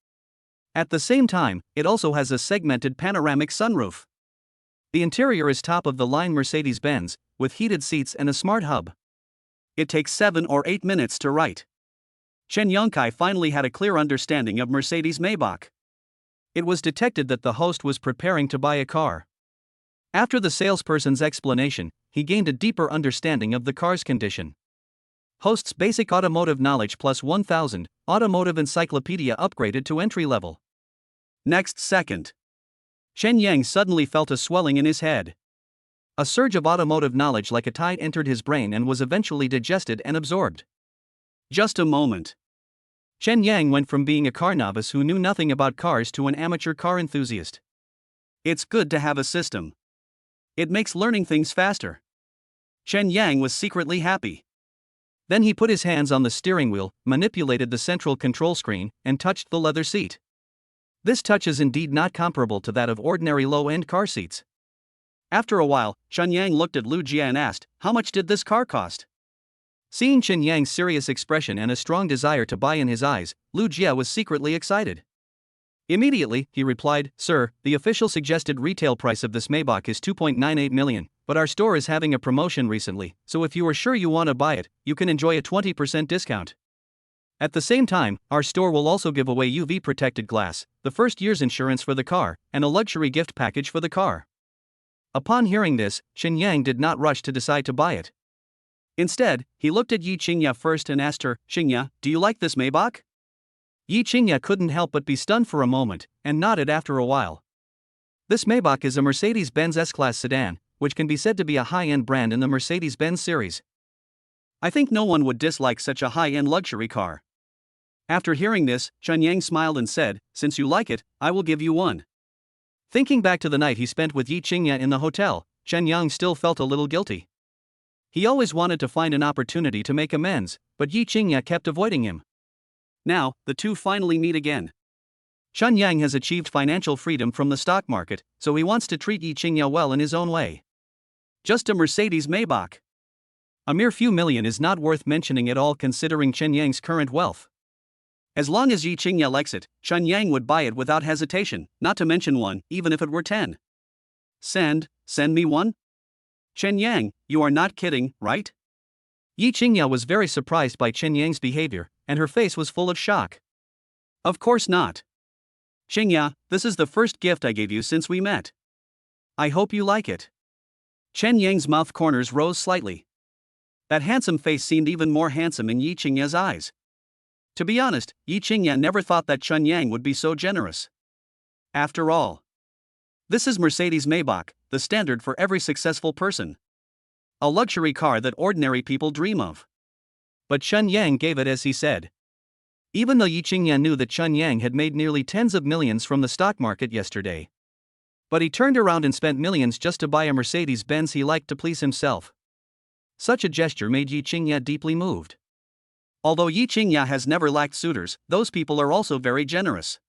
At the same time, it also has a segmented panoramic sunroof. The interior is top-of-the-line Mercedes-Benz, with heated seats and a smart hub. It takes 7 or 8 minutes to write." Chen Yongkai finally had a clear understanding of Mercedes Maybach. It was detected that the host was preparing to buy a car. After the salesperson's explanation, he gained a deeper understanding of the car's condition. Host's basic automotive knowledge plus 1000, automotive encyclopedia upgraded to entry level. Next second, Chen Yang suddenly felt a swelling in his head. A surge of automotive knowledge like a tide entered his brain and was eventually digested and absorbed. Just a moment. Chen Yang went from being a car novice who knew nothing about cars to an amateur car enthusiast. It's good to have a system. It makes learning things faster. Chen Yang was secretly happy. Then he put his hands on the steering wheel, manipulated the central control screen, and touched the leather seat. This touch is indeed not comparable to that of ordinary low-end car seats. After a while, Chen Yang looked at Lu Jie and asked, "How much did this car cost?" Seeing Chen Yang's serious expression and a strong desire to buy in his eyes, Lu Jie was secretly excited. Immediately, he replied, "Sir, the official suggested retail price of this Maybach is 2.98 million, but our store is having a promotion recently, so if you are sure you want to buy it, you can enjoy a 20% discount. At the same time, our store will also give away UV-protected glass, the first year's insurance for the car, and a luxury gift package for the car." Upon hearing this, Chen Yang did not rush to decide to buy it. Instead, he looked at Yi Qingya first and asked her, "Qingya, do you like this Maybach?" Yi Qingya couldn't help but be stunned for a moment, and nodded after a while. This Maybach is a Mercedes-Benz S-Class sedan, which can be said to be a high-end brand in the Mercedes-Benz series. I think no one would dislike such a high-end luxury car. After hearing this, Chen Yang smiled and said, "Since you like it, I will give you one." Thinking back to the night he spent with Yi Qingya in the hotel, Chen Yang still felt a little guilty. He always wanted to find an opportunity to make amends, but Yi Qingya kept avoiding him. Now, the two finally meet again. Chen Yang has achieved financial freedom from the stock market, so he wants to treat Yi Qingya well in his own way. Just a Mercedes Maybach. A mere few million is not worth mentioning at all considering Chen Yang's current wealth. As long as Yi Qingya likes it, Chen Yang would buy it without hesitation, not to mention one, even if it were 10. Send me one? Chen Yang, you are not kidding, right? Yi Qingya was very surprised by Chen Yang's behavior, and her face was full of shock. Of course not. Qingya, this is the first gift I gave you since we met. I hope you like it. Chen Yang's mouth corners rose slightly. That handsome face seemed even more handsome in Yi Qingya's eyes. To be honest, Yi Qingya never thought that Chen Yang would be so generous. After all, this is Mercedes-Maybach, the standard for every successful person. A luxury car that ordinary people dream of. But Chen Yang gave it as he said. Even though Yi Qingya knew that Chen Yang had made nearly tens of millions from the stock market yesterday. But he turned around and spent millions just to buy a Mercedes-Benz he liked to please himself. Such a gesture made Yi Qingya deeply moved. Although Yi Qingya has never lacked suitors, those people are also very generous.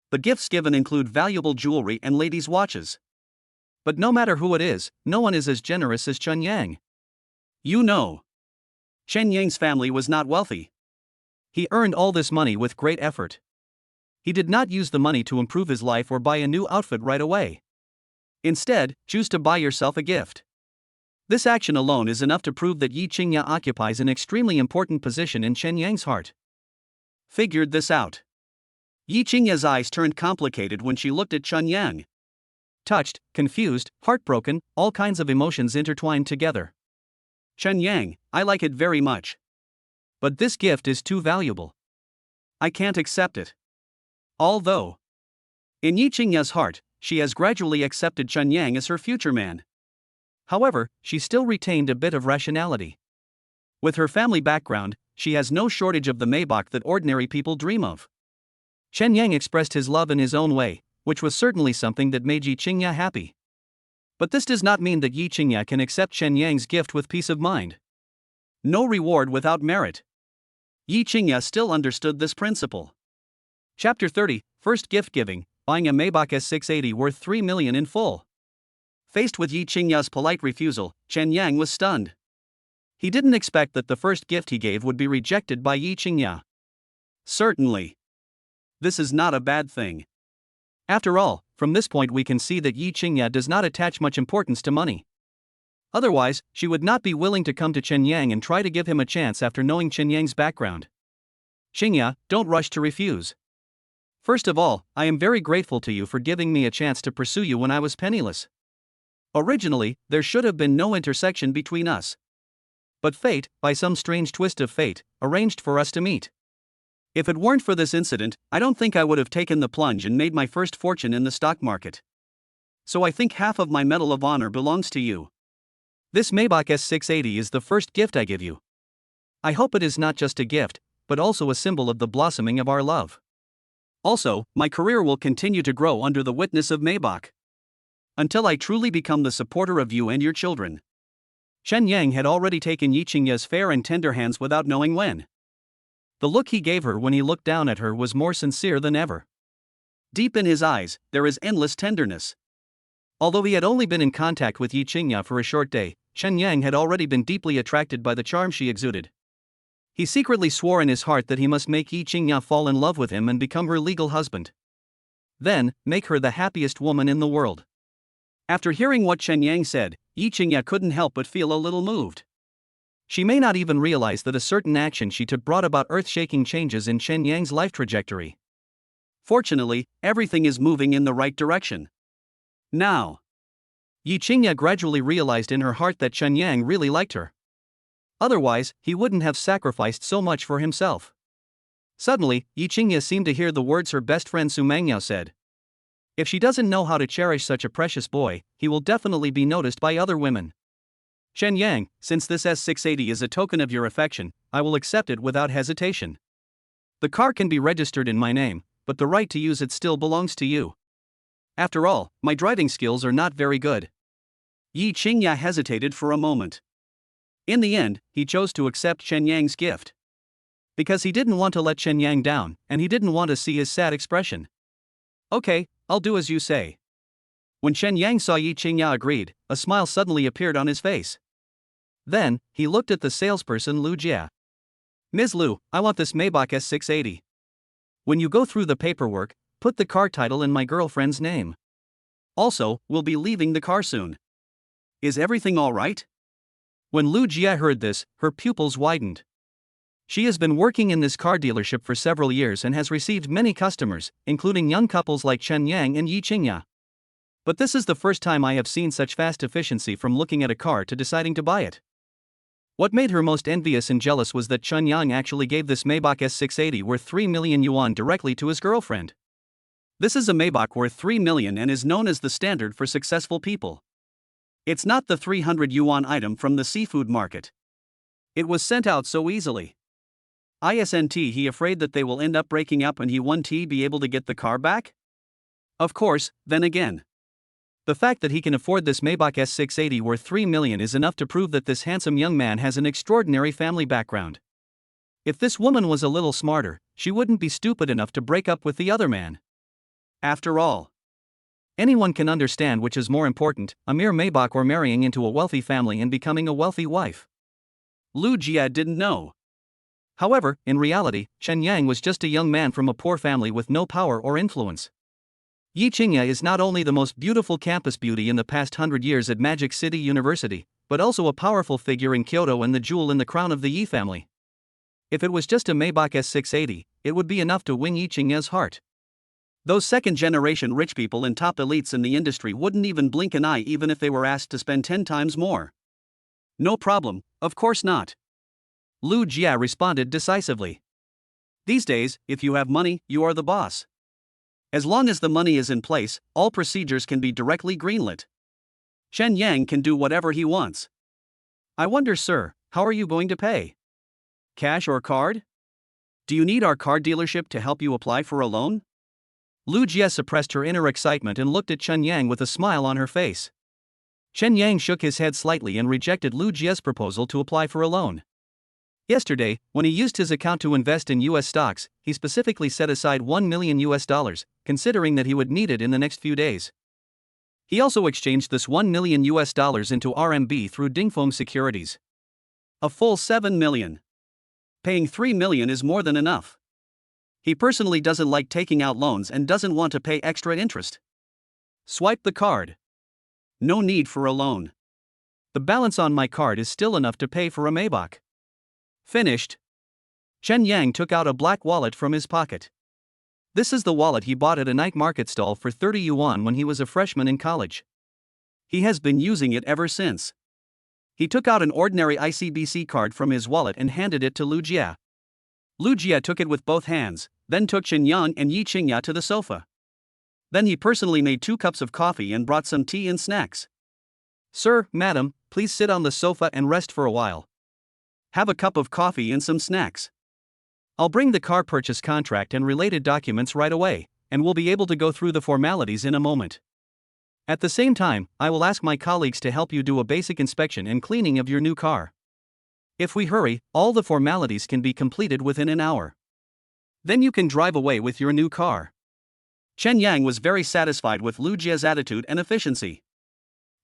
The gifts given include valuable jewelry and ladies' watches. But no matter who it is, no one is as generous as Chen Yang. You know, Chen Yang's family was not wealthy. He earned all this money with great effort. He did not use the money to improve his life or buy a new outfit right away. Instead, choose to buy yourself a gift. This action alone is enough to prove that Yi Qingya occupies an extremely important position in Chen Yang's heart. Figured this out. Yi Qingya's eyes turned complicated when she looked at Chen Yang. Touched, confused, heartbroken, all kinds of emotions intertwined together. Chen Yang, I like it very much. But this gift is too valuable. I can't accept it. Although, in Yi Qingya's heart, she has gradually accepted Chen Yang as her future man. However, she still retained a bit of rationality. With her family background, she has no shortage of the Maybach that ordinary people dream of. Chen Yang expressed his love in his own way, which was certainly something that made Yi Qingya happy. But this does not mean that Yi Qingya can accept Chen Yang's gift with peace of mind. No reward without merit. Yi Qingya still understood this principle. Chapter 30, First Gift Giving, buying a Maybach S680 worth 3 million in full. Faced with Yi Qingya's polite refusal, Chen Yang was stunned. He didn't expect that the first gift he gave would be rejected by Yi Qingya. Certainly. This is not a bad thing. After all, from this point we can see that Yi Qingya does not attach much importance to money. Otherwise, she would not be willing to come to Chen Yang and try to give him a chance after knowing Chen Yang's background. Qingya, don't rush to refuse. First of all, I am very grateful to you for giving me a chance to pursue you when I was penniless. Originally, there should have been no intersection between us. But fate, by some strange twist of fate, arranged for us to meet. If it weren't for this incident, I don't think I would have taken the plunge and made my first fortune in the stock market. So I think half of my Medal of Honor belongs to you. This Maybach S680 is the first gift I give you. I hope it is not just a gift, but also a symbol of the blossoming of our love. Also, my career will continue to grow under the witness of Maybach. Until I truly become the supporter of you and your children. Chen Yang had already taken Yi Qingya's fair and tender hands without knowing when. The look he gave her when he looked down at her was more sincere than ever. Deep in his eyes, there is endless tenderness. Although he had only been in contact with Yi Qingya for a short day, Chen Yang had already been deeply attracted by the charm she exuded. He secretly swore in his heart that he must make Yi Qingya fall in love with him and become her legal husband. Then, make her the happiest woman in the world. After hearing what Chen Yang said, Yi Qingya couldn't help but feel a little moved. She may not even realize that a certain action she took brought about earth-shaking changes in Chen Yang's life trajectory. Fortunately, everything is moving in the right direction. Now, Yi Qingya gradually realized in her heart that Chen Yang really liked her. Otherwise, he wouldn't have sacrificed so much for himself. Suddenly, Yi Qingya seemed to hear the words her best friend Su Mangyao said. If she doesn't know how to cherish such a precious boy, he will definitely be noticed by other women. Chen Yang, since this S680 is a token of your affection, I will accept it without hesitation. The car can be registered in my name, but the right to use it still belongs to you. After all, my driving skills are not very good. Yi Qingya hesitated for a moment. In the end, he chose to accept Chen Yang's gift. Because he didn't want to let Chen Yang down, and he didn't want to see his sad expression. Okay, I'll do as you say. When Chen Yang saw Yi Qingya agreed, a smile suddenly appeared on his face. Then, he looked at the salesperson Lu Jia. Ms. Lu, I want this Maybach S680. When you go through the paperwork, put the car title in my girlfriend's name. Also, we'll be leaving the car soon. Is everything all right? When Lu Jia heard this, her pupils widened. She has been working in this car dealership for several years and has received many customers, including young couples like Chen Yang and Yi Qingya. But this is the first time I have seen such fast efficiency from looking at a car to deciding to buy it. What made her most envious and jealous was that Chun Yang actually gave this Maybach S680 worth 3 million yuan directly to his girlfriend. This is a Maybach worth 3 million and is known as the standard for successful people. It's not the 300 yuan item from the seafood market. It was sent out so easily. Isn't he afraid that they will end up breaking up and he won't be able to get the car back? Of course, then again. The fact that he can afford this Maybach S680 worth 3 million is enough to prove that this handsome young man has an extraordinary family background. If this woman was a little smarter, she wouldn't be stupid enough to break up with the other man. After all, anyone can understand which is more important, a mere Maybach or marrying into a wealthy family and becoming a wealthy wife. Lu Jia didn't know. However, in reality, Chen Yang was just a young man from a poor family with no power or influence. Yi Qingya is not only the most beautiful campus beauty in the past 100 years at Magic City University, but also a powerful figure in Kyoto and the jewel in the crown of the Yi family. If it was just a Maybach S680, it would be enough to win Yi Qingya's heart. Those second-generation rich people and top elites in the industry wouldn't even blink an eye even if they were asked to spend 10 times more. No problem, of course not. Lu Jia responded decisively. These days, if you have money, you are the boss. As long as the money is in place, all procedures can be directly greenlit. Chen Yang can do whatever he wants. I wonder, sir, how are you going to pay? Cash or card? Do you need our car dealership to help you apply for a loan? Lu Jia suppressed her inner excitement and looked at Chen Yang with a smile on her face. Chen Yang shook his head slightly and rejected Lu Jia's proposal to apply for a loan. Yesterday, when he used his account to invest in US stocks, he specifically set aside $1 million, considering that he would need it in the next few days. He also exchanged this $1 million into RMB through Dingfeng Securities. A full 7 million. Paying 3 million is more than enough. He personally doesn't like taking out loans and doesn't want to pay extra interest. Swipe the card. No need for a loan. The balance on my card is still enough to pay for a Maybach. Finished. Chen Yang took out a black wallet from his pocket. This is the wallet he bought at a night market stall for 30 yuan when he was a freshman in college. He has been using it ever since. He took out an ordinary ICBC card from his wallet and handed it to Lu Jia. Lu Jia took it with both hands, then took Chen Yang and Yi Qingya to the sofa. Then he personally made 2 cups of coffee and brought some tea and snacks. Sir, madam, please sit on the sofa and rest for a while. Have a cup of coffee and some snacks. I'll bring the car purchase contract and related documents right away, and we'll be able to go through the formalities in a moment. At the same time, I will ask my colleagues to help you do a basic inspection and cleaning of your new car. If we hurry, all the formalities can be completed within an hour. Then you can drive away with your new car. Chen Yang was very satisfied with Lu Jia's attitude and efficiency.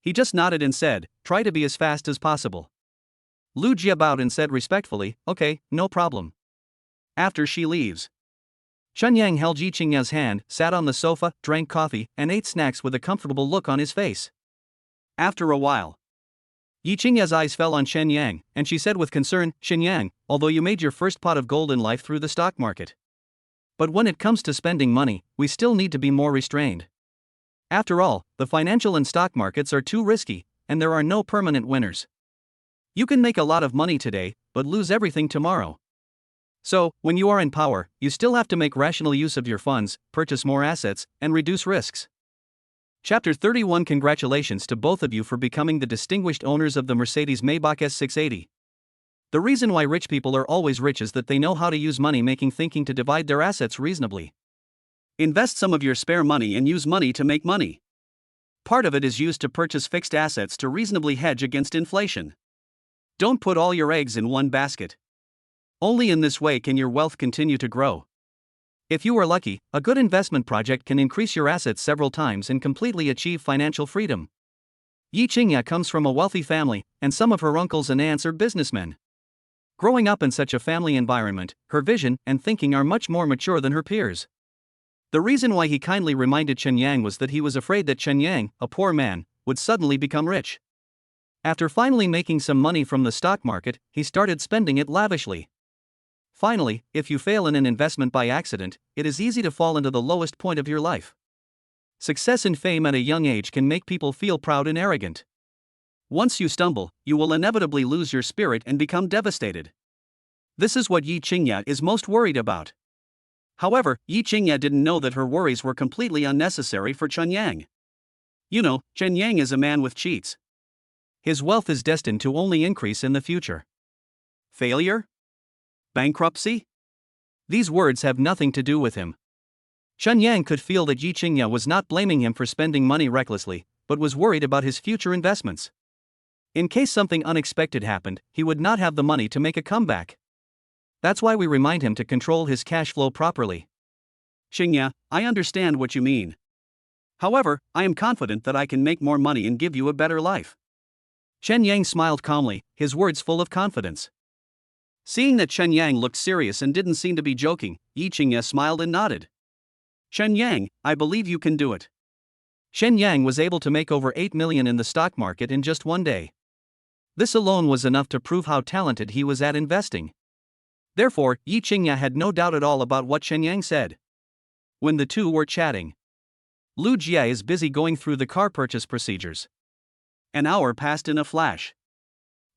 He just nodded and said, "Try to be as fast as possible." Lu Jia bowed and said respectfully, "Okay, no problem." After she leaves, Chen Yang held Yi Qingya's hand, sat on the sofa, drank coffee, and ate snacks with a comfortable look on his face. After a while, Yi Qingya's eyes fell on Chen Yang, and she said with concern, "Chen Yang, although you made your first pot of gold in life through the stock market. But when it comes to spending money, we still need to be more restrained. After all, the financial and stock markets are too risky, and there are no permanent winners. You can make a lot of money today, but lose everything tomorrow. So, when you are in power, you still have to make rational use of your funds, purchase more assets, and reduce risks." Chapter 31. Congratulations to both of you for becoming the distinguished owners of the Mercedes Maybach S680. The reason why rich people are always rich is that they know how to use money-making thinking to divide their assets reasonably. Invest some of your spare money and use money to make money. Part of it is used to purchase fixed assets to reasonably hedge against inflation. Don't put all your eggs in one basket. Only in this way can your wealth continue to grow. If you are lucky, a good investment project can increase your assets several times and completely achieve financial freedom. Yi Qingya comes from a wealthy family, and some of her uncles and aunts are businessmen. Growing up in such a family environment, her vision and thinking are much more mature than her peers. The reason why he kindly reminded Chen Yang was that he was afraid that Chen Yang, a poor man, would suddenly become rich. After finally making some money from the stock market, he started spending it lavishly. Finally, if you fail in an investment by accident, it is easy to fall into the lowest point of your life. Success and fame at a young age can make people feel proud and arrogant. Once you stumble, you will inevitably lose your spirit and become devastated. This is what Yi Qingya is most worried about. However, Yi Qingya didn't know that her worries were completely unnecessary for Chen Yang. You know, Chen Yang is a man with cheats. His wealth is destined to only increase in the future. Failure? Bankruptcy? These words have nothing to do with him. Chen Yang could feel that Yi Qingya was not blaming him for spending money recklessly, but was worried about his future investments. In case something unexpected happened, he would not have the money to make a comeback. That's why we remind him to control his cash flow properly. Qingya, I understand what you mean. However, I am confident that I can make more money and give you a better life. Chen Yang smiled calmly, his words full of confidence. Seeing that Chen Yang looked serious and didn't seem to be joking, Yi Qingya smiled and nodded. Chen Yang, I believe you can do it. Chen Yang was able to make over 8 million in the stock market in just one day. This alone was enough to prove how talented he was at investing. Therefore, Yi Qingya had no doubt at all about what Chen Yang said. When the two were chatting, Lu Jia is busy going through the car purchase procedures. An hour passed in a flash.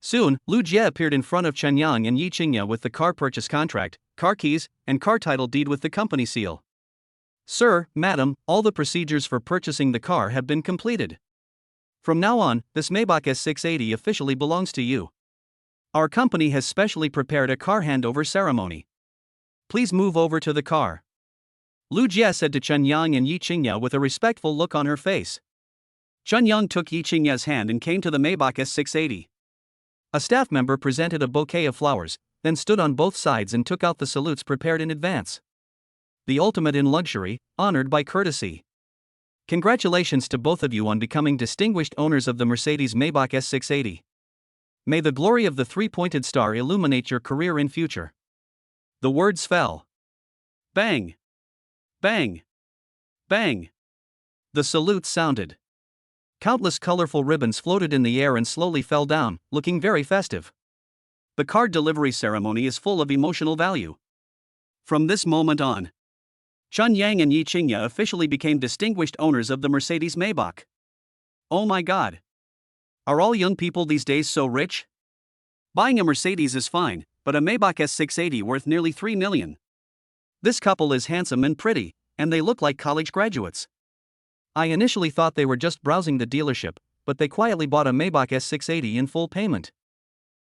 Soon, Lu Jia appeared in front of Chen Yang and Yi Qingya with the car purchase contract, car keys, and car title deed with the company seal. Sir, madam, all the procedures for purchasing the car have been completed. From now on, this Maybach S680 officially belongs to you. Our company has specially prepared a car handover ceremony. Please move over to the car. Lu Jia said to Chen Yang and Yi Qingya with a respectful look on her face. Chen Yang took Yi Qingya's hand and came to the Maybach S680. A staff member presented a bouquet of flowers, then stood on both sides and took out the salutes prepared in advance. The ultimate in luxury, honored by courtesy. Congratulations to both of you on becoming distinguished owners of the Mercedes Maybach S680. May the glory of the three-pointed star illuminate your career in future. The words fell. Bang! Bang! Bang! The salutes sounded. Countless colorful ribbons floated in the air and slowly fell down, looking very festive. The card delivery ceremony is full of emotional value. From this moment on, Chen Yang and Yi Qingya officially became distinguished owners of the Mercedes Maybach. Oh my god! Are all young people these days so rich? Buying a Mercedes is fine, but a Maybach S680 worth nearly 3 million. This couple is handsome and pretty, and they look like college graduates. I initially thought they were just browsing the dealership, but they quietly bought a Maybach S680 in full payment.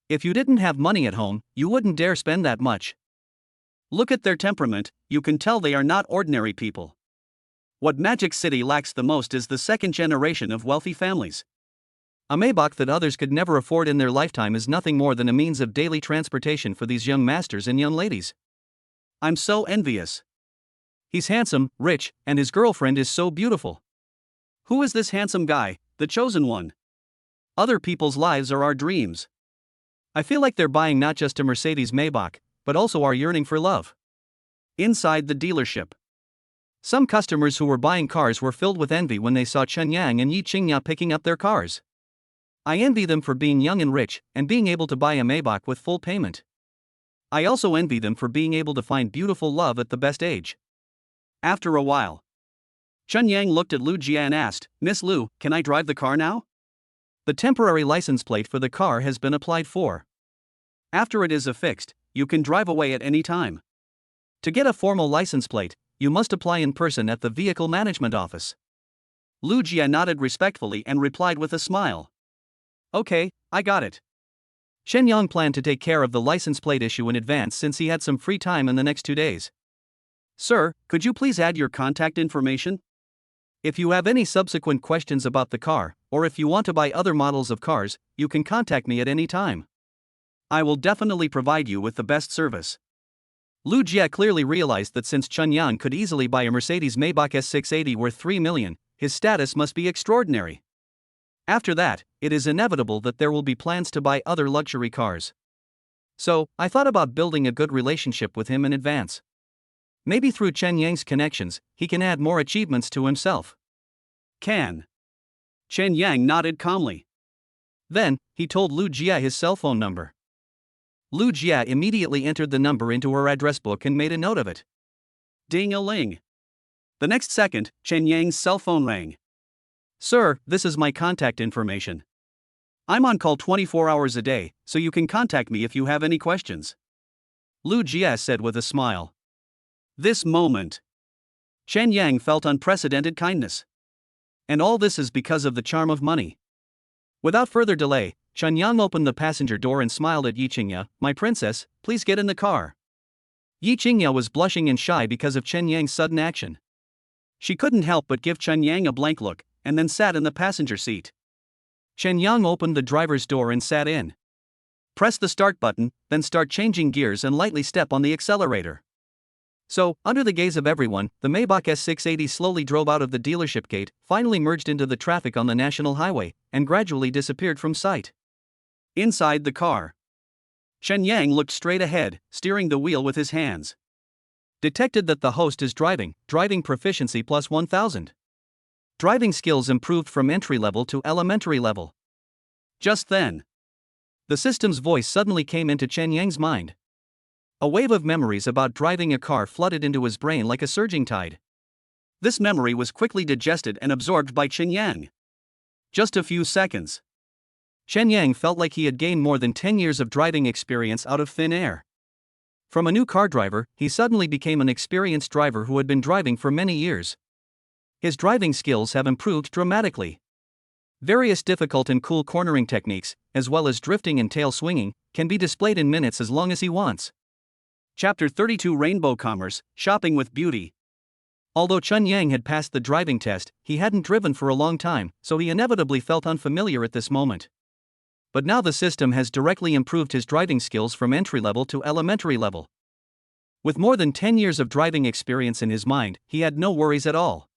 If you didn't have money at home, you wouldn't dare spend that much. Look at their temperament, you can tell they are not ordinary people. What Magic City lacks the most is the second generation of wealthy families. A Maybach that others could never afford in their lifetime is nothing more than a means of daily transportation for these young masters and young ladies. I'm so envious. He's handsome, rich, and his girlfriend is so beautiful. Who is this handsome guy, the chosen one? Other people's lives are our dreams. I feel like they're buying not just a Mercedes Maybach, but also are yearning for love. Inside the dealership, some customers who were buying cars were filled with envy when they saw Chen Yang and Yi Qingya picking up their cars. I envy them for being young and rich, and being able to buy a Maybach with full payment. I also envy them for being able to find beautiful love at the best age. After a while, Chen Yang looked at Lu Jia and asked, Miss Lu, can I drive the car now? The temporary license plate for the car has been applied for. After it is affixed, you can drive away at any time. To get a formal license plate, you must apply in person at the vehicle management office. Lu Jia nodded respectfully and replied with a smile. Okay, I got it. Shen Yang planned to take care of the license plate issue in advance since he had some free time in the next 2 days. Sir, could you please add your contact information? If you have any subsequent questions about the car, or if you want to buy other models of cars, you can contact me at any time. I will definitely provide you with the best service. Lu Jia clearly realized that since Chen Yang could easily buy a Mercedes Maybach S680 worth 3 million, his status must be extraordinary. After that, it is inevitable that there will be plans to buy other luxury cars. So, I thought about building a good relationship with him in advance. Maybe through Chen Yang's connections, he can add more achievements to himself. Can. Chen Yang nodded calmly. Then, he told Lu Jia his cell phone number. Lu Jia immediately entered the number into her address book and made a note of it. Ding-a-ling. The next second, Chen Yang's cell phone rang. "Sir, this is my contact information. I'm on call 24 hours a day, so you can contact me if you have any questions," Lu Jie said with a smile. This moment, Chen Yang felt unprecedented kindness. And all this is because of the charm of money. Without further delay, Chen Yang opened the passenger door and smiled at Yi Qingya. "My princess, please get in the car." Yi Qingya was blushing and shy because of Chen Yang's sudden action. She couldn't help but give Chen Yang a blank look, and then sat in the passenger seat. Chen Yang opened the driver's door and sat in. Press the start button, then start changing gears and lightly step on the accelerator. So, under the gaze of everyone, the Maybach S680 slowly drove out of the dealership gate, finally merged into the traffic on the national highway, and gradually disappeared from sight. Inside the car, Chen Yang looked straight ahead, steering the wheel with his hands. Detected that the host is driving proficiency plus 1000. Driving skills improved from entry level to elementary level. Just then, the system's voice suddenly came into Chen Yang's mind. A wave of memories about driving a car flooded into his brain like a surging tide. This memory was quickly digested and absorbed by Chen Yang. Just a few seconds, Chen Yang felt like he had gained more than 10 years of driving experience out of thin air. From a new car driver, he suddenly became an experienced driver who had been driving for many years. His driving skills have improved dramatically. Various difficult and cool cornering techniques, as well as drifting and tail swinging, can be displayed in minutes as long as he wants. Chapter 32 Rainbow Commerce, Shopping with Beauty. Although Chen Yang had passed the driving test, he hadn't driven for a long time, so he inevitably felt unfamiliar at this moment. But now the system has directly improved his driving skills from entry level to elementary level. With more than 10 years of driving experience in his mind, he had no worries at all.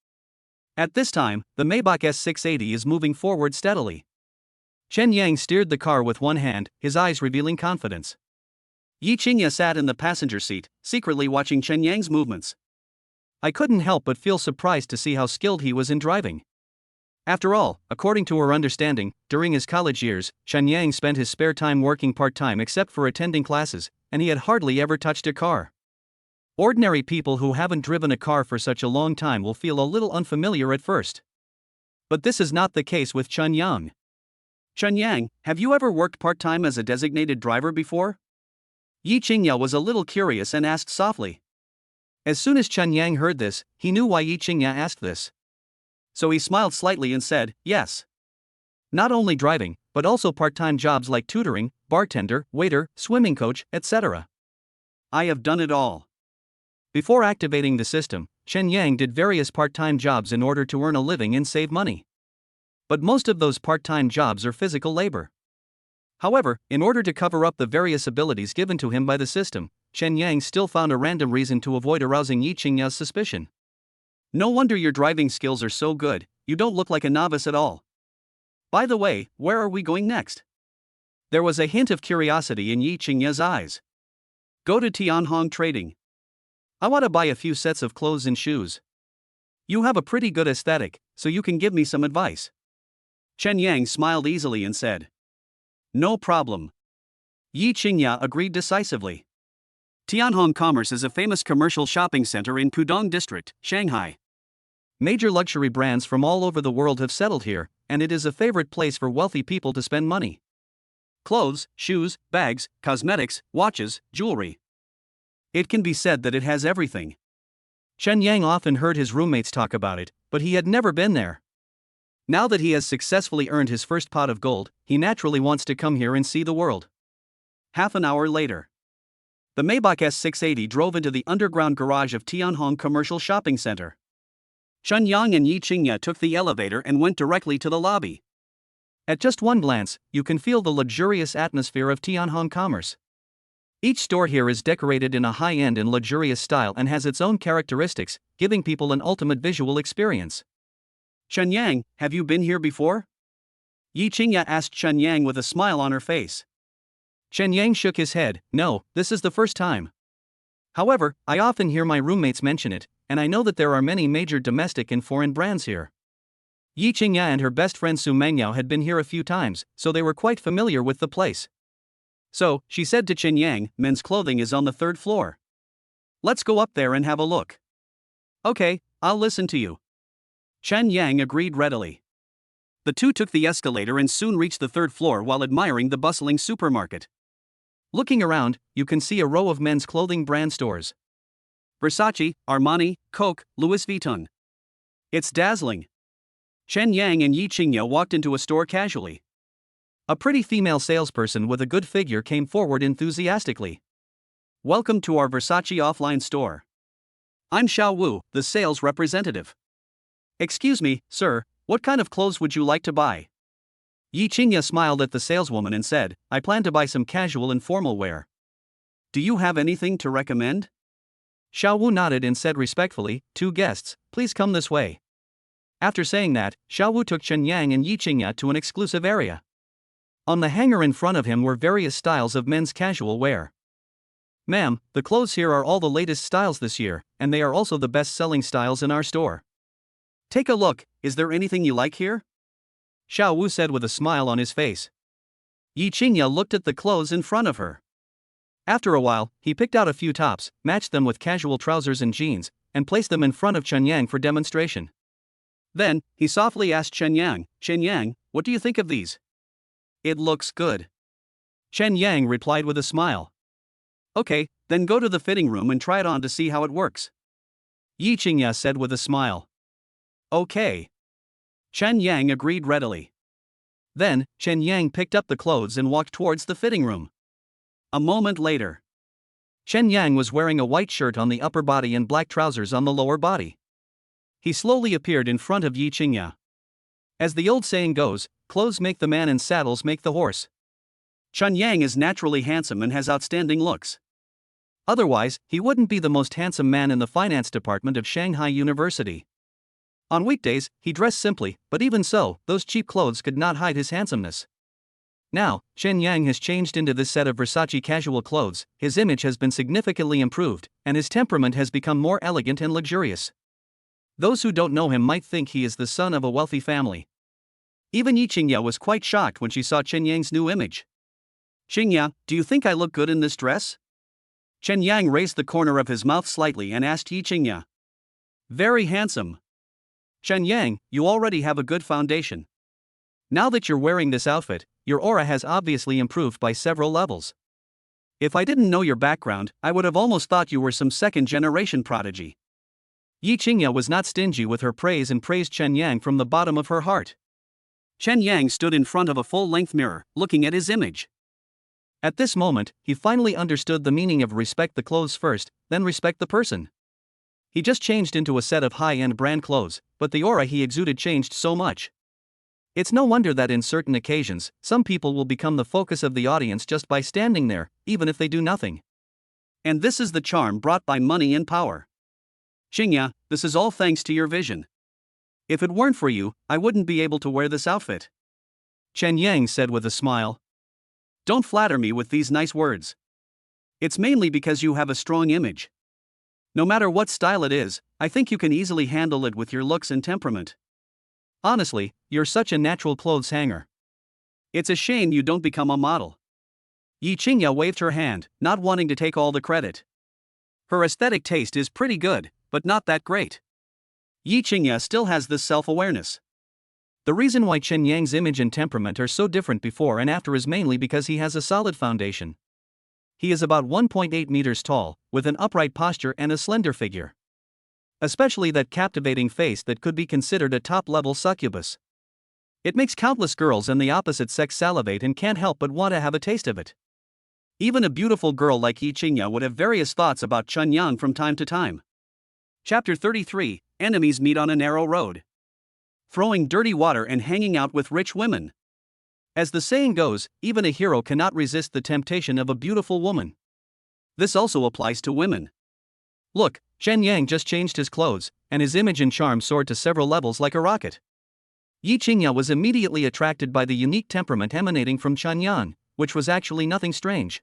At this time, the Maybach S680 is moving forward steadily. Chen Yang steered the car with one hand, his eyes revealing confidence. Yi Qingya sat in the passenger seat, secretly watching Chen Yang's movements. I couldn't help but feel surprised to see how skilled he was in driving. After all, according to her understanding, during his college years, Chen Yang spent his spare time working part-time except for attending classes, and he had hardly ever touched a car. Ordinary people who haven't driven a car for such a long time will feel a little unfamiliar at first. But this is not the case with Chen Yang. "Chen Yang, have you ever worked part-time as a designated driver before?" Yi Qingya was a little curious and asked softly. As soon as Chen Yang heard this, he knew why Yi Qingya asked this. So he smiled slightly and said, "Yes. Not only driving, but also part-time jobs like tutoring, bartender, waiter, swimming coach, etc. I have done it all." Before activating the system, Chen Yang did various part-time jobs in order to earn a living and save money. But most of those part-time jobs are physical labor. However, in order to cover up the various abilities given to him by the system, Chen Yang still found a random reason to avoid arousing Yi Qingya's suspicion. "No wonder your driving skills are so good, you don't look like a novice at all. By the way, where are we going next?" There was a hint of curiosity in Yi Qingya's eyes. "Go to Tianhong Trading. I want to buy a few sets of clothes and shoes. You have a pretty good aesthetic, so you can give me some advice." Chen Yang smiled easily and said, "No problem." Yi Qingya agreed decisively. Tianhong Commerce is a famous commercial shopping center in Pudong District, Shanghai. Major luxury brands from all over the world have settled here, and it is a favorite place for wealthy people to spend money. Clothes, shoes, bags, cosmetics, watches, jewelry. It can be said that it has everything. Chen Yang often heard his roommates talk about it, but he had never been there. Now that he has successfully earned his first pot of gold, he naturally wants to come here and see the world. Half an hour later, the Maybach S680 drove into the underground garage of Tianhong Commercial Shopping Center. Chen Yang and Yi Qingya took the elevator and went directly to the lobby. At just one glance, you can feel the luxurious atmosphere of Tianhong Commerce. Each store here is decorated in a high-end and luxurious style and has its own characteristics, giving people an ultimate visual experience. "Chen Yang, have you been here before?" Yi Qingya asked Chen Yang with a smile on her face. Chen Yang shook his head. "No, this is the first time. However, I often hear my roommates mention it, and I know that there are many major domestic and foreign brands here." Yi Qingya and her best friend Su Mengyao had been here a few times, so they were quite familiar with the place. So, she said to Chen Yang, "Men's clothing is on the third floor. Let's go up there and have a look." "Okay, I'll listen to you. Chen Yang agreed readily. The two took the escalator and soon reached the third floor while admiring the bustling supermarket. Looking around, you can see a row of men's clothing brand stores. Versace, Armani, Coke, Louis Vuitton. It's dazzling. Chen Yang and Yi Qingya walked into a store casually. A pretty female salesperson with a good figure came forward enthusiastically. Welcome to our Versace offline store. I'm Xiao Wu, the sales representative. Excuse me, sir, what kind of clothes would you like to buy? Yi Qingya smiled at the saleswoman and said, I plan to buy some casual and formal wear. Do you have anything to recommend? Xiao Wu nodded and said respectfully, 2 guests, please come this way. After saying that, Xiao Wu took Chen Yang and Yi Qingya to an exclusive area. On the hanger in front of him were various styles of men's casual wear. Ma'am, the clothes here are all the latest styles this year, and they are also the best-selling styles in our store. Take a look, is there anything you like here? Xiao Wu said with a smile on his face. Yi Qingya looked at the clothes in front of her. After a while, he picked out a few tops, matched them with casual trousers and jeans, and placed them in front of Chen Yang for demonstration. Then, he softly asked Chen Yang, what do you think of these? It looks good. Chen Yang replied with a smile. Okay, then go to the fitting room and try it on to see how it works. Yi Qingya said with a smile. Okay. Chen Yang agreed readily. Then, Chen Yang picked up the clothes and walked towards the fitting room. A moment later, Chen Yang was wearing a white shirt on the upper body and black trousers on the lower body. He slowly appeared in front of Yi Qingya. As the old saying goes, clothes make the man and saddles make the horse. Chen Yang is naturally handsome and has outstanding looks. Otherwise, he wouldn't be the most handsome man in the finance department of Shanghai University. On weekdays, he dressed simply, but even so, those cheap clothes could not hide his handsomeness. Now, Chen Yang has changed into this set of Versace casual clothes, his image has been significantly improved, and his temperament has become more elegant and luxurious. Those who don't know him might think he is the son of a wealthy family. Even Yi Qingya was quite shocked when she saw Chen Yang's new image. Qingya, do you think I look good in this dress? Chen Yang raised the corner of his mouth slightly and asked Yi Qingya. Very handsome. Chen Yang, you already have a good foundation. Now that you're wearing this outfit, your aura has obviously improved by several levels. If I didn't know your background, I would have almost thought you were some second-generation prodigy. Yi Qingya was not stingy with her praise and praised Chen Yang from the bottom of her heart. Chen Yang stood in front of a full-length mirror, looking at his image. At this moment, he finally understood the meaning of respect the clothes first, then respect the person. He just changed into a set of high-end brand clothes, but the aura he exuded changed so much. It's no wonder that in certain occasions, some people will become the focus of the audience just by standing there, even if they do nothing. And this is the charm brought by money and power. Qingya, this is all thanks to your vision. If it weren't for you, I wouldn't be able to wear this outfit. Chen Yang said with a smile. Don't flatter me with these nice words. It's mainly because you have a strong image. No matter what style it is, I think you can easily handle it with your looks and temperament. Honestly, you're such a natural clothes hanger. It's a shame you don't become a model. Yi Qingya waved her hand, not wanting to take all the credit. Her aesthetic taste is pretty good, but not that great. Yi Qingya still has this self-awareness. The reason why Chen Yang's image and temperament are so different before and after is mainly because he has a solid foundation. He is about 1.8 meters tall, with an upright posture and a slender figure. Especially that captivating face that could be considered a top-level succubus. It makes countless girls and the opposite sex salivate and can't help but want to have a taste of it. Even a beautiful girl like Yi Qingya would have various thoughts about Chen Yang from time to time. Chapter 33, Enemies Meet on a Narrow Road. Throwing dirty water and hanging out with rich women. As the saying goes, even a hero cannot resist the temptation of a beautiful woman. This also applies to women. Look, Chen Yang just changed his clothes, and his image and charm soared to several levels like a rocket. Yi Qingya was immediately attracted by the unique temperament emanating from Chen Yang, which was actually nothing strange.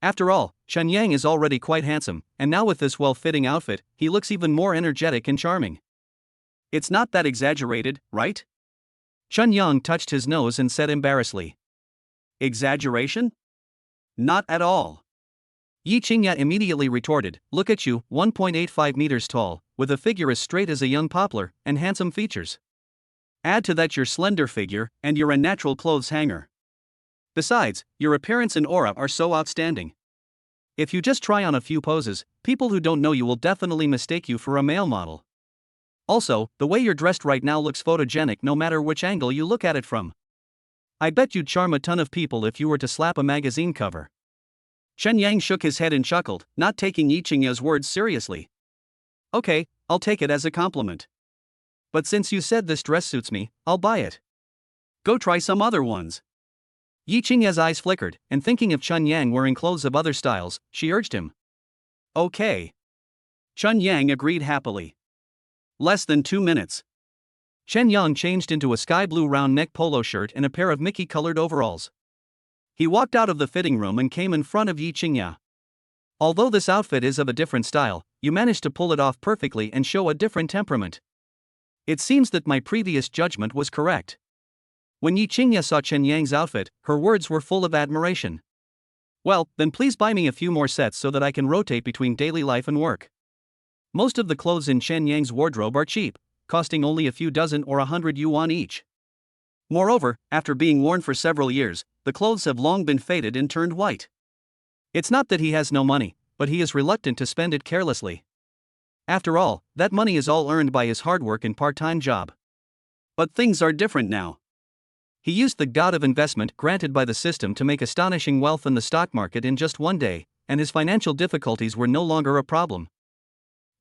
After all, Chen Yang is already quite handsome, and now with this well-fitting outfit, he looks even more energetic and charming. It's not that exaggerated, right? Chen Yang touched his nose and said embarrassedly. Exaggeration? Not at all. Yi Qingya immediately retorted, "Look at you, 1.85 meters tall, with a figure as straight as a young poplar, and handsome features. Add to that your slender figure, and you're a natural clothes hanger. Besides, your appearance and aura are so outstanding. If you just try on a few poses, people who don't know you will definitely mistake you for a male model. Also, the way you're dressed right now looks photogenic no matter which angle you look at it from. I bet you'd charm a ton of people if you were to slap a magazine cover." Chen Yang shook his head and chuckled, not taking Yi Qingya's words seriously. "Okay, I'll take it as a compliment. But since you said this dress suits me, I'll buy it. Go try some other ones." Yi Qingya's eyes flickered, and thinking of Chen Yang wearing clothes of other styles, she urged him. "Okay." Chen Yang agreed happily. Less than 2 minutes. Chen Yang changed into a sky blue round neck polo shirt and a pair of Mickey-colored overalls. He walked out of the fitting room and came in front of Yi Qingya. "Although this outfit is of a different style, you managed to pull it off perfectly and show a different temperament. It seems that my previous judgment was correct." When Yi Qingya saw Chen Yang's outfit, her words were full of admiration. "Well, then please buy me a few more sets so that I can rotate between daily life and work. Most of the clothes in Chen Yang's wardrobe are cheap, costing only a few dozen or 100 yuan each. Moreover, after being worn for several years, the clothes have long been faded and turned white. It's not that he has no money, but he is reluctant to spend it carelessly. After all, that money is all earned by his hard work and part-time job. But things are different now. He used the god of investment granted by the system to make astonishing wealth in the stock market in just one day, and his financial difficulties were no longer a problem.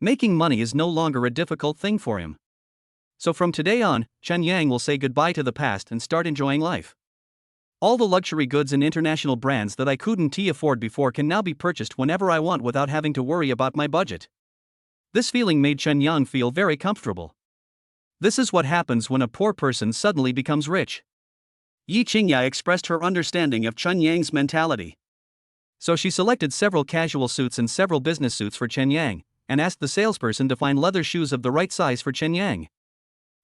Making money is no longer a difficult thing for him. So from today on, Chen Yang will say goodbye to the past and start enjoying life. All the luxury goods and international brands that I couldn't afford before can now be purchased whenever I want without having to worry about my budget." This feeling made Chen Yang feel very comfortable. This is what happens when a poor person suddenly becomes rich. Yi Qingya expressed her understanding of Chen Yang's mentality. So she selected several casual suits and several business suits for Chen Yang, and asked the salesperson to find leather shoes of the right size for Chen Yang.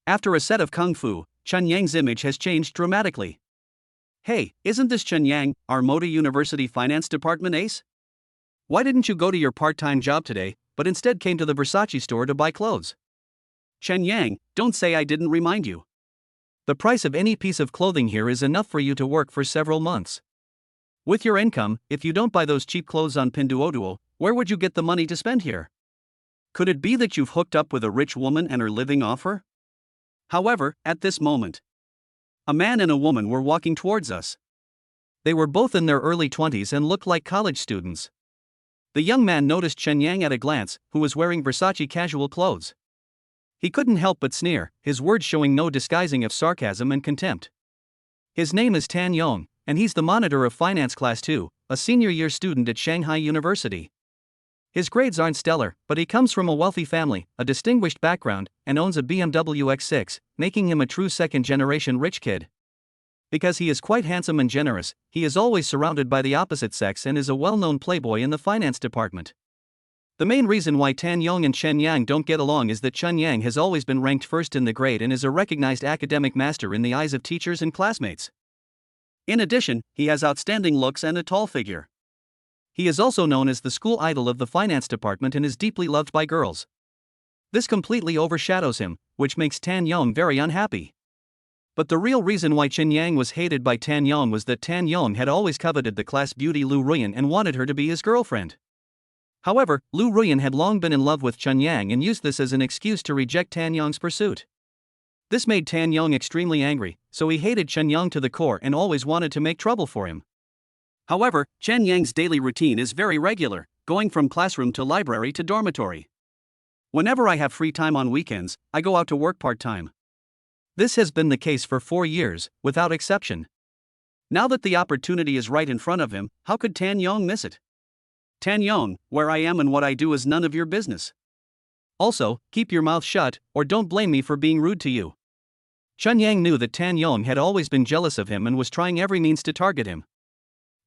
After a set of kung fu, Chen Yang's image has changed dramatically. "Hey, isn't this Chen Yang, our Moda University finance department ace? Why didn't you go to your part-time job today, but instead came to the Versace store to buy clothes?" "Chen Yang, don't say I didn't remind you. The price of any piece of clothing here is enough for you to work for several months. With your income, if you don't buy those cheap clothes on Pinduoduo, where would you get the money to spend here? Could it be that you've hooked up with a rich woman and are living off her?" However, at this moment, a man and a woman were walking towards us. They were both in their early 20s and looked like college students. The young man noticed Chen Yang at a glance, who was wearing Versace casual clothes. He couldn't help but sneer, his words showing no disguising of sarcasm and contempt. His name is Tan Yong, and he's the monitor of Finance Class 2, a senior year student at Shanghai University. His grades aren't stellar, but he comes from a wealthy family, a distinguished background, and owns a BMW X6, making him a true second-generation rich kid. Because he is quite handsome and generous, he is always surrounded by the opposite sex and is a well-known playboy in the finance department. The main reason why Tan Yong and Chen Yang don't get along is that Chen Yang has always been ranked first in the grade and is a recognized academic master in the eyes of teachers and classmates. In addition, he has outstanding looks and a tall figure. He is also known as the school idol of the finance department and is deeply loved by girls. This completely overshadows him, which makes Tan Yong very unhappy. But the real reason why Chen Yang was hated by Tan Yong was that Tan Yong had always coveted the class beauty Lu Ruyan and wanted her to be his girlfriend. However, Lu Ruyan had long been in love with Chen Yang and used this as an excuse to reject Tan Yong's pursuit. This made Tan Yong extremely angry, so he hated Chen Yang to the core and always wanted to make trouble for him. However, Chen Yang's daily routine is very regular, going from classroom to library to dormitory. Whenever I have free time on weekends, I go out to work part-time. This has been the case for 4 years, without exception. Now that the opportunity is right in front of him, how could Tan Yong miss it? "Tan Yong, where I am and what I do is none of your business. Also, keep your mouth shut, or don't blame me for being rude to you." Chen Yang knew that Tan Yong had always been jealous of him and was trying every means to target him.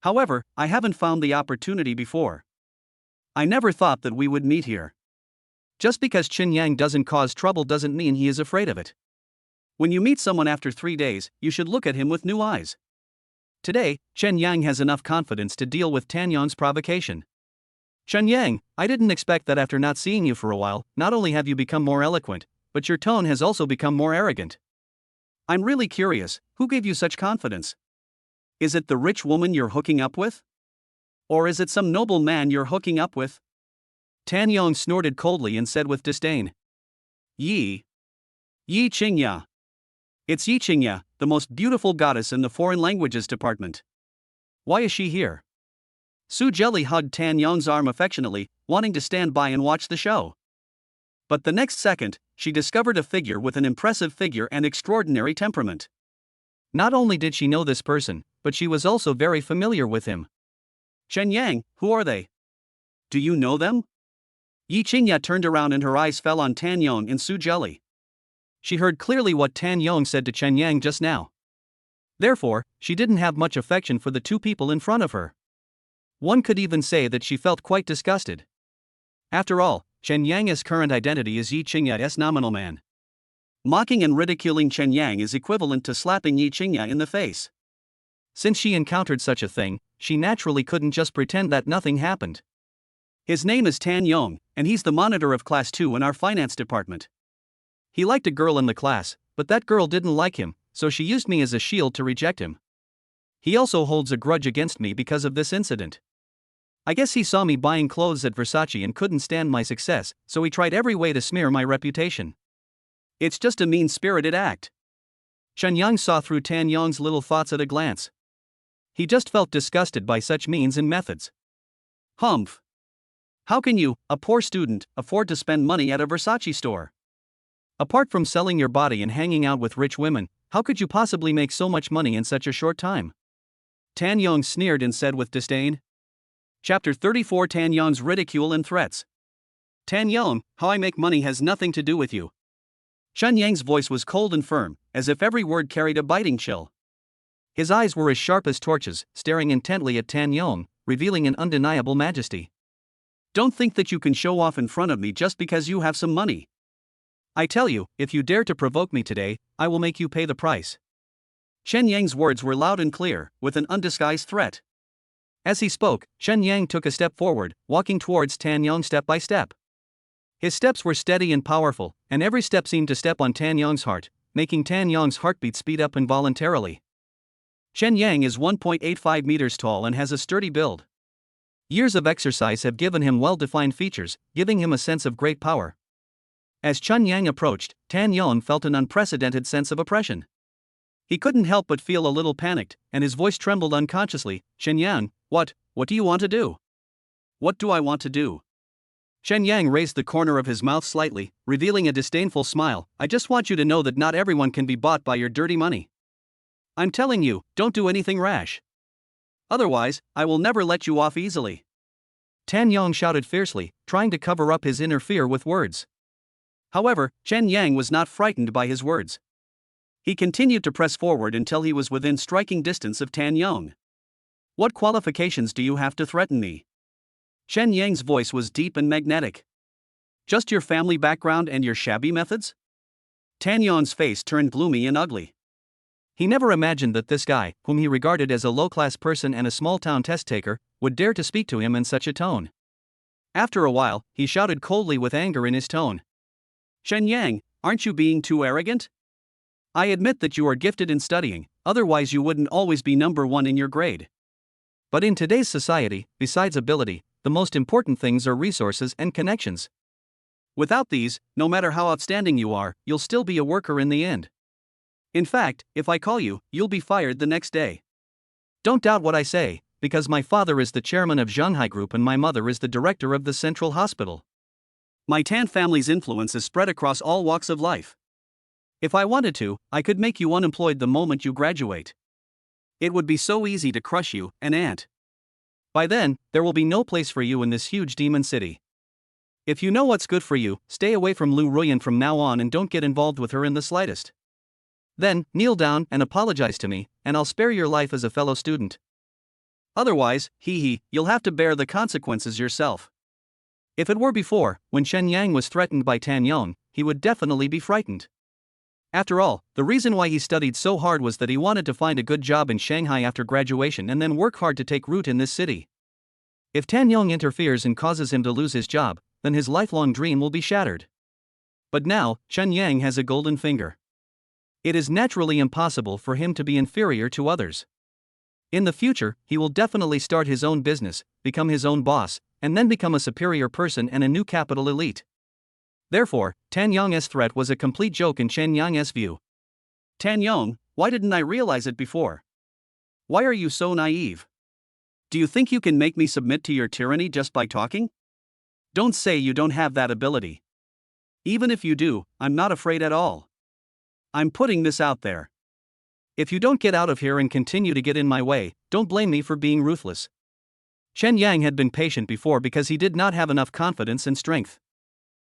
"However, I haven't found the opportunity before. I never thought that we would meet here." Just because Chen Yang doesn't cause trouble doesn't mean he is afraid of it. When you meet someone after 3 days, you should look at him with new eyes. Today, Chen Yang has enough confidence to deal with Tan Yong's provocation. Chen Yang, I didn't expect that after not seeing you for a while, not only have you become more eloquent, but your tone has also become more arrogant. I'm really curious, who gave you such confidence? Is it the rich woman you're hooking up with? Or is it some noble man you're hooking up with? Tan Yong snorted coldly and said with disdain. Yi Qingya. It's Yi Qingya, the most beautiful goddess in the foreign languages department. Why is she here? Su Jelly hugged Tan Yong's arm affectionately, wanting to stand by and watch the show. But the next second, she discovered a figure with an impressive figure and extraordinary temperament. Not only did she know this person, but she was also very familiar with him. Chen Yang, who are they? Do you know them? Yi Qingya turned around and her eyes fell on Tan Yong and Su Jelly. She heard clearly what Tan Yong said to Chen Yang just now. Therefore, she didn't have much affection for the two people in front of her. One could even say that she felt quite disgusted. After all, Chen Yang's current identity is Yi Qingya's nominal man. Mocking and ridiculing Chen Yang is equivalent to slapping Yi Qingya in the face. Since she encountered such a thing, she naturally couldn't just pretend that nothing happened. His name is Tan Yong, and he's the monitor of Class 2 in our finance department. He liked a girl in the class, but that girl didn't like him, so she used me as a shield to reject him. He also holds a grudge against me because of this incident. I guess he saw me buying clothes at Versace and couldn't stand my success, so he tried every way to smear my reputation. It's just a mean-spirited act. Chen Yang saw through Tan Yong's little thoughts at a glance. He just felt disgusted by such means and methods. Humph. How can you, a poor student, afford to spend money at a Versace store? Apart from selling your body and hanging out with rich women, how could you possibly make so much money in such a short time? Tan Yong sneered and said with disdain. Chapter 34 Tan Yong's ridicule and threats. Tan Yong, how I make money has nothing to do with you. Chen Yang's voice was cold and firm, as if every word carried a biting chill. His eyes were as sharp as torches, staring intently at Tan Yong, revealing an undeniable majesty. Don't think that you can show off in front of me just because you have some money. I tell you, if you dare to provoke me today, I will make you pay the price. Chen Yang's words were loud and clear, with an undisguised threat. As he spoke, Chen Yang took a step forward, walking towards Tan Yong step by step. His steps were steady and powerful, and every step seemed to step on Tan Yong's heart, making Tan Yong's heartbeat speed up involuntarily. Chen Yang is 1.85 meters tall and has a sturdy build. Years of exercise have given him well-defined features, giving him a sense of great power. As Chen Yang approached, Tan Yong felt an unprecedented sense of oppression. He couldn't help but feel a little panicked, and his voice trembled unconsciously. Chen Yang, what do you want to do? What do I want to do? Chen Yang raised the corner of his mouth slightly, revealing a disdainful smile. I just want you to know that not everyone can be bought by your dirty money. I'm telling you, don't do anything rash. Otherwise, I will never let you off easily. Tan Yong shouted fiercely, trying to cover up his inner fear with words. However, Chen Yang was not frightened by his words. He continued to press forward until he was within striking distance of Tan Yong. What qualifications do you have to threaten me? Chen Yang's voice was deep and magnetic. Just your family background and your shabby methods? Tan Yong's face turned gloomy and ugly. He never imagined that this guy, whom he regarded as a low-class person and a small-town test-taker, would dare to speak to him in such a tone. After a while, he shouted coldly with anger in his tone. Chen Yang, aren't you being too arrogant? I admit that you are gifted in studying, otherwise you wouldn't always be number one in your grade. But in today's society, besides ability, the most important things are resources and connections. Without these, no matter how outstanding you are, you'll still be a worker in the end. In fact, if I call you, you'll be fired the next day. Don't doubt what I say, because my father is the chairman of Shanghai Group and my mother is the director of the Central Hospital. My Tan family's influence is spread across all walks of life. If I wanted to, I could make you unemployed the moment you graduate. It would be so easy to crush you, an ant. By then, there will be no place for you in this huge demon city. If you know what's good for you, stay away from Lu Ruyan from now on and don't get involved with her in the slightest. Then, kneel down and apologize to me, and I'll spare your life as a fellow student. Otherwise, you'll have to bear the consequences yourself. If it were before, when Chen Yang was threatened by Tan Yong, he would definitely be frightened. After all, the reason why he studied so hard was that he wanted to find a good job in Shanghai after graduation and then work hard to take root in this city. If Tan Yong interferes and causes him to lose his job, then his lifelong dream will be shattered. But now, Chen Yang has a golden finger. It is naturally impossible for him to be inferior to others. In the future, he will definitely start his own business, become his own boss, and then become a superior person and a new capital elite. Therefore, Tan Yong's threat was a complete joke in Chen Yang's view. Tan Yong, why didn't I realize it before? Why are you so naive? Do you think you can make me submit to your tyranny just by talking? Don't say you don't have that ability. Even if you do, I'm not afraid at all. I'm putting this out there. If you don't get out of here and continue to get in my way, don't blame me for being ruthless. Chen Yang had been patient before because he did not have enough confidence and strength.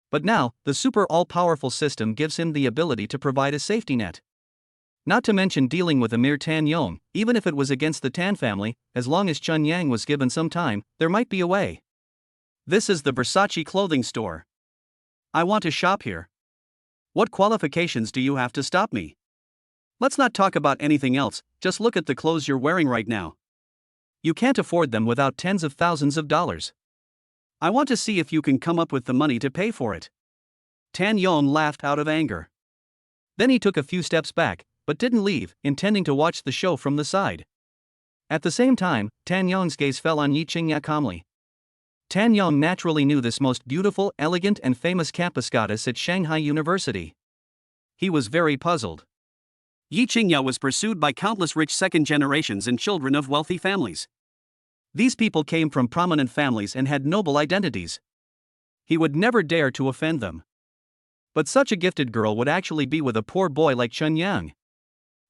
But now, the super all-powerful system gives him the ability to provide a safety net. Not to mention dealing with a mere Tan Yong, even if it was against the Tan family, as long as Chen Yang was given some time, there might be a way. This is the Versace clothing store. I want to shop here. What qualifications do you have to stop me? Let's not talk about anything else, just look at the clothes you're wearing right now. You can't afford them without tens of thousands of dollars. I want to see if you can come up with the money to pay for it. Tan Yong laughed out of anger. Then he took a few steps back, but didn't leave, intending to watch the show from the side. At the same time, Tan Yong's gaze fell on Yi Qingya calmly. Tan Yong naturally knew this most beautiful, elegant and famous campus goddess at Shanghai University. He was very puzzled. Yi Qingya was pursued by countless rich second generations and children of wealthy families. These people came from prominent families and had noble identities. He would never dare to offend them. But such a gifted girl would actually be with a poor boy like Chen Yang.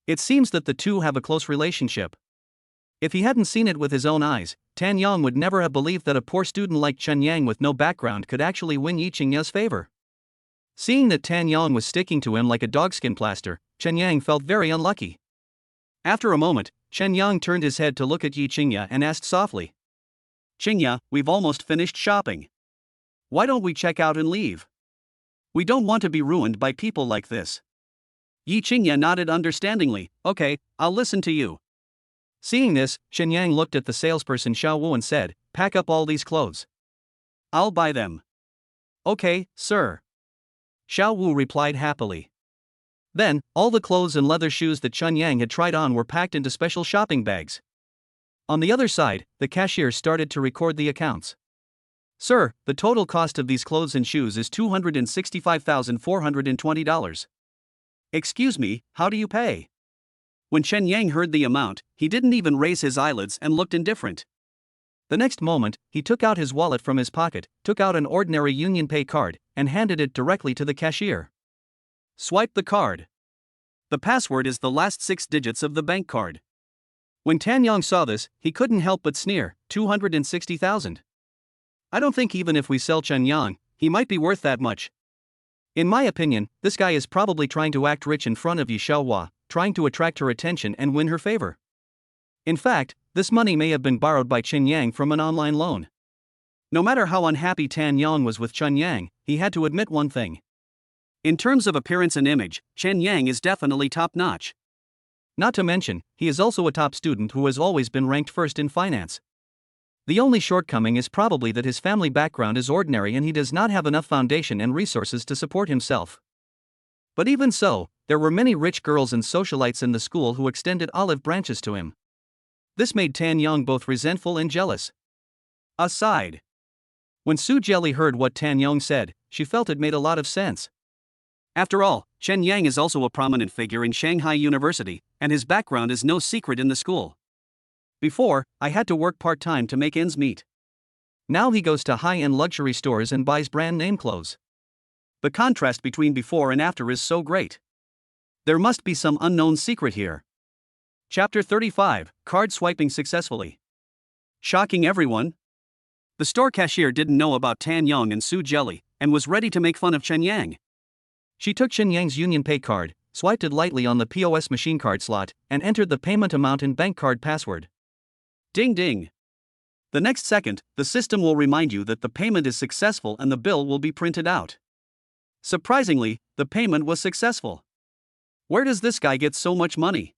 It seems that the two have a close relationship. If he hadn't seen it with his own eyes, Tan Yong would never have believed that a poor student like Chen Yang with no background could actually win Yi Qingya's favor. Seeing that Tan Yong was sticking to him like a dogskin plaster, Chen Yang felt very unlucky. After a moment, Chen Yang turned his head to look at Yi Qingya and asked softly, "Qingya, we've almost finished shopping. Why don't we check out and leave? We don't want to be ruined by people like this." Yi Qingya nodded understandingly. "Okay, I'll listen to you." Seeing this, Chen Yang looked at the salesperson Xiao Wu and said, "Pack up all these clothes. I'll buy them." "Okay, sir." Xiao Wu replied happily. Then, all the clothes and leather shoes that Chen Yang had tried on were packed into special shopping bags. On the other side, the cashier started to record the accounts. "Sir, the total cost of these clothes and shoes is $265,420. "Excuse me, how do you pay?" When Chen Yang heard the amount, he didn't even raise his eyelids and looked indifferent. The next moment, he took out his wallet from his pocket, took out an ordinary UnionPay card, and handed it directly to the cashier. "Swipe the card. The password is the last 6 digits of the bank card." When Tan Yong saw this, he couldn't help but sneer. 260,000. I don't think even if we sell Chen Yang, he might be worth that much. In my opinion, this guy is probably trying to act rich in front of Yi Xiaohua, trying to attract her attention and win her favor. In fact, this money may have been borrowed by Chen Yang from an online loan. No matter how unhappy Tan Yong was with Chen Yang, he had to admit one thing. In terms of appearance and image, Chen Yang is definitely top-notch. Not to mention, he is also a top student who has always been ranked first in finance. The only shortcoming is probably that his family background is ordinary and he does not have enough foundation and resources to support himself. But even so, there were many rich girls and socialites in the school who extended olive branches to him. This made Tan Yong both resentful and jealous. Aside. When Su Jelly heard what Tan Yong said, she felt it made a lot of sense. After all, Chen Yang is also a prominent figure in Shanghai University, and his background is no secret in the school. Before, I had to work part-time to make ends meet. Now he goes to high-end luxury stores and buys brand-name clothes. The contrast between before and after is so great. There must be some unknown secret here. Chapter 35, Card Swiping Successfully. Shocking everyone. The store cashier didn't know about Tan Yong and Su Jelly, and was ready to make fun of Chen Yang. She took Chen Yang's UnionPay card, swiped it lightly on the POS machine card slot, and entered the payment amount and bank card password. Ding ding. The next second, the system will remind you that the payment is successful and the bill will be printed out. Surprisingly, the payment was successful. Where does this guy get so much money?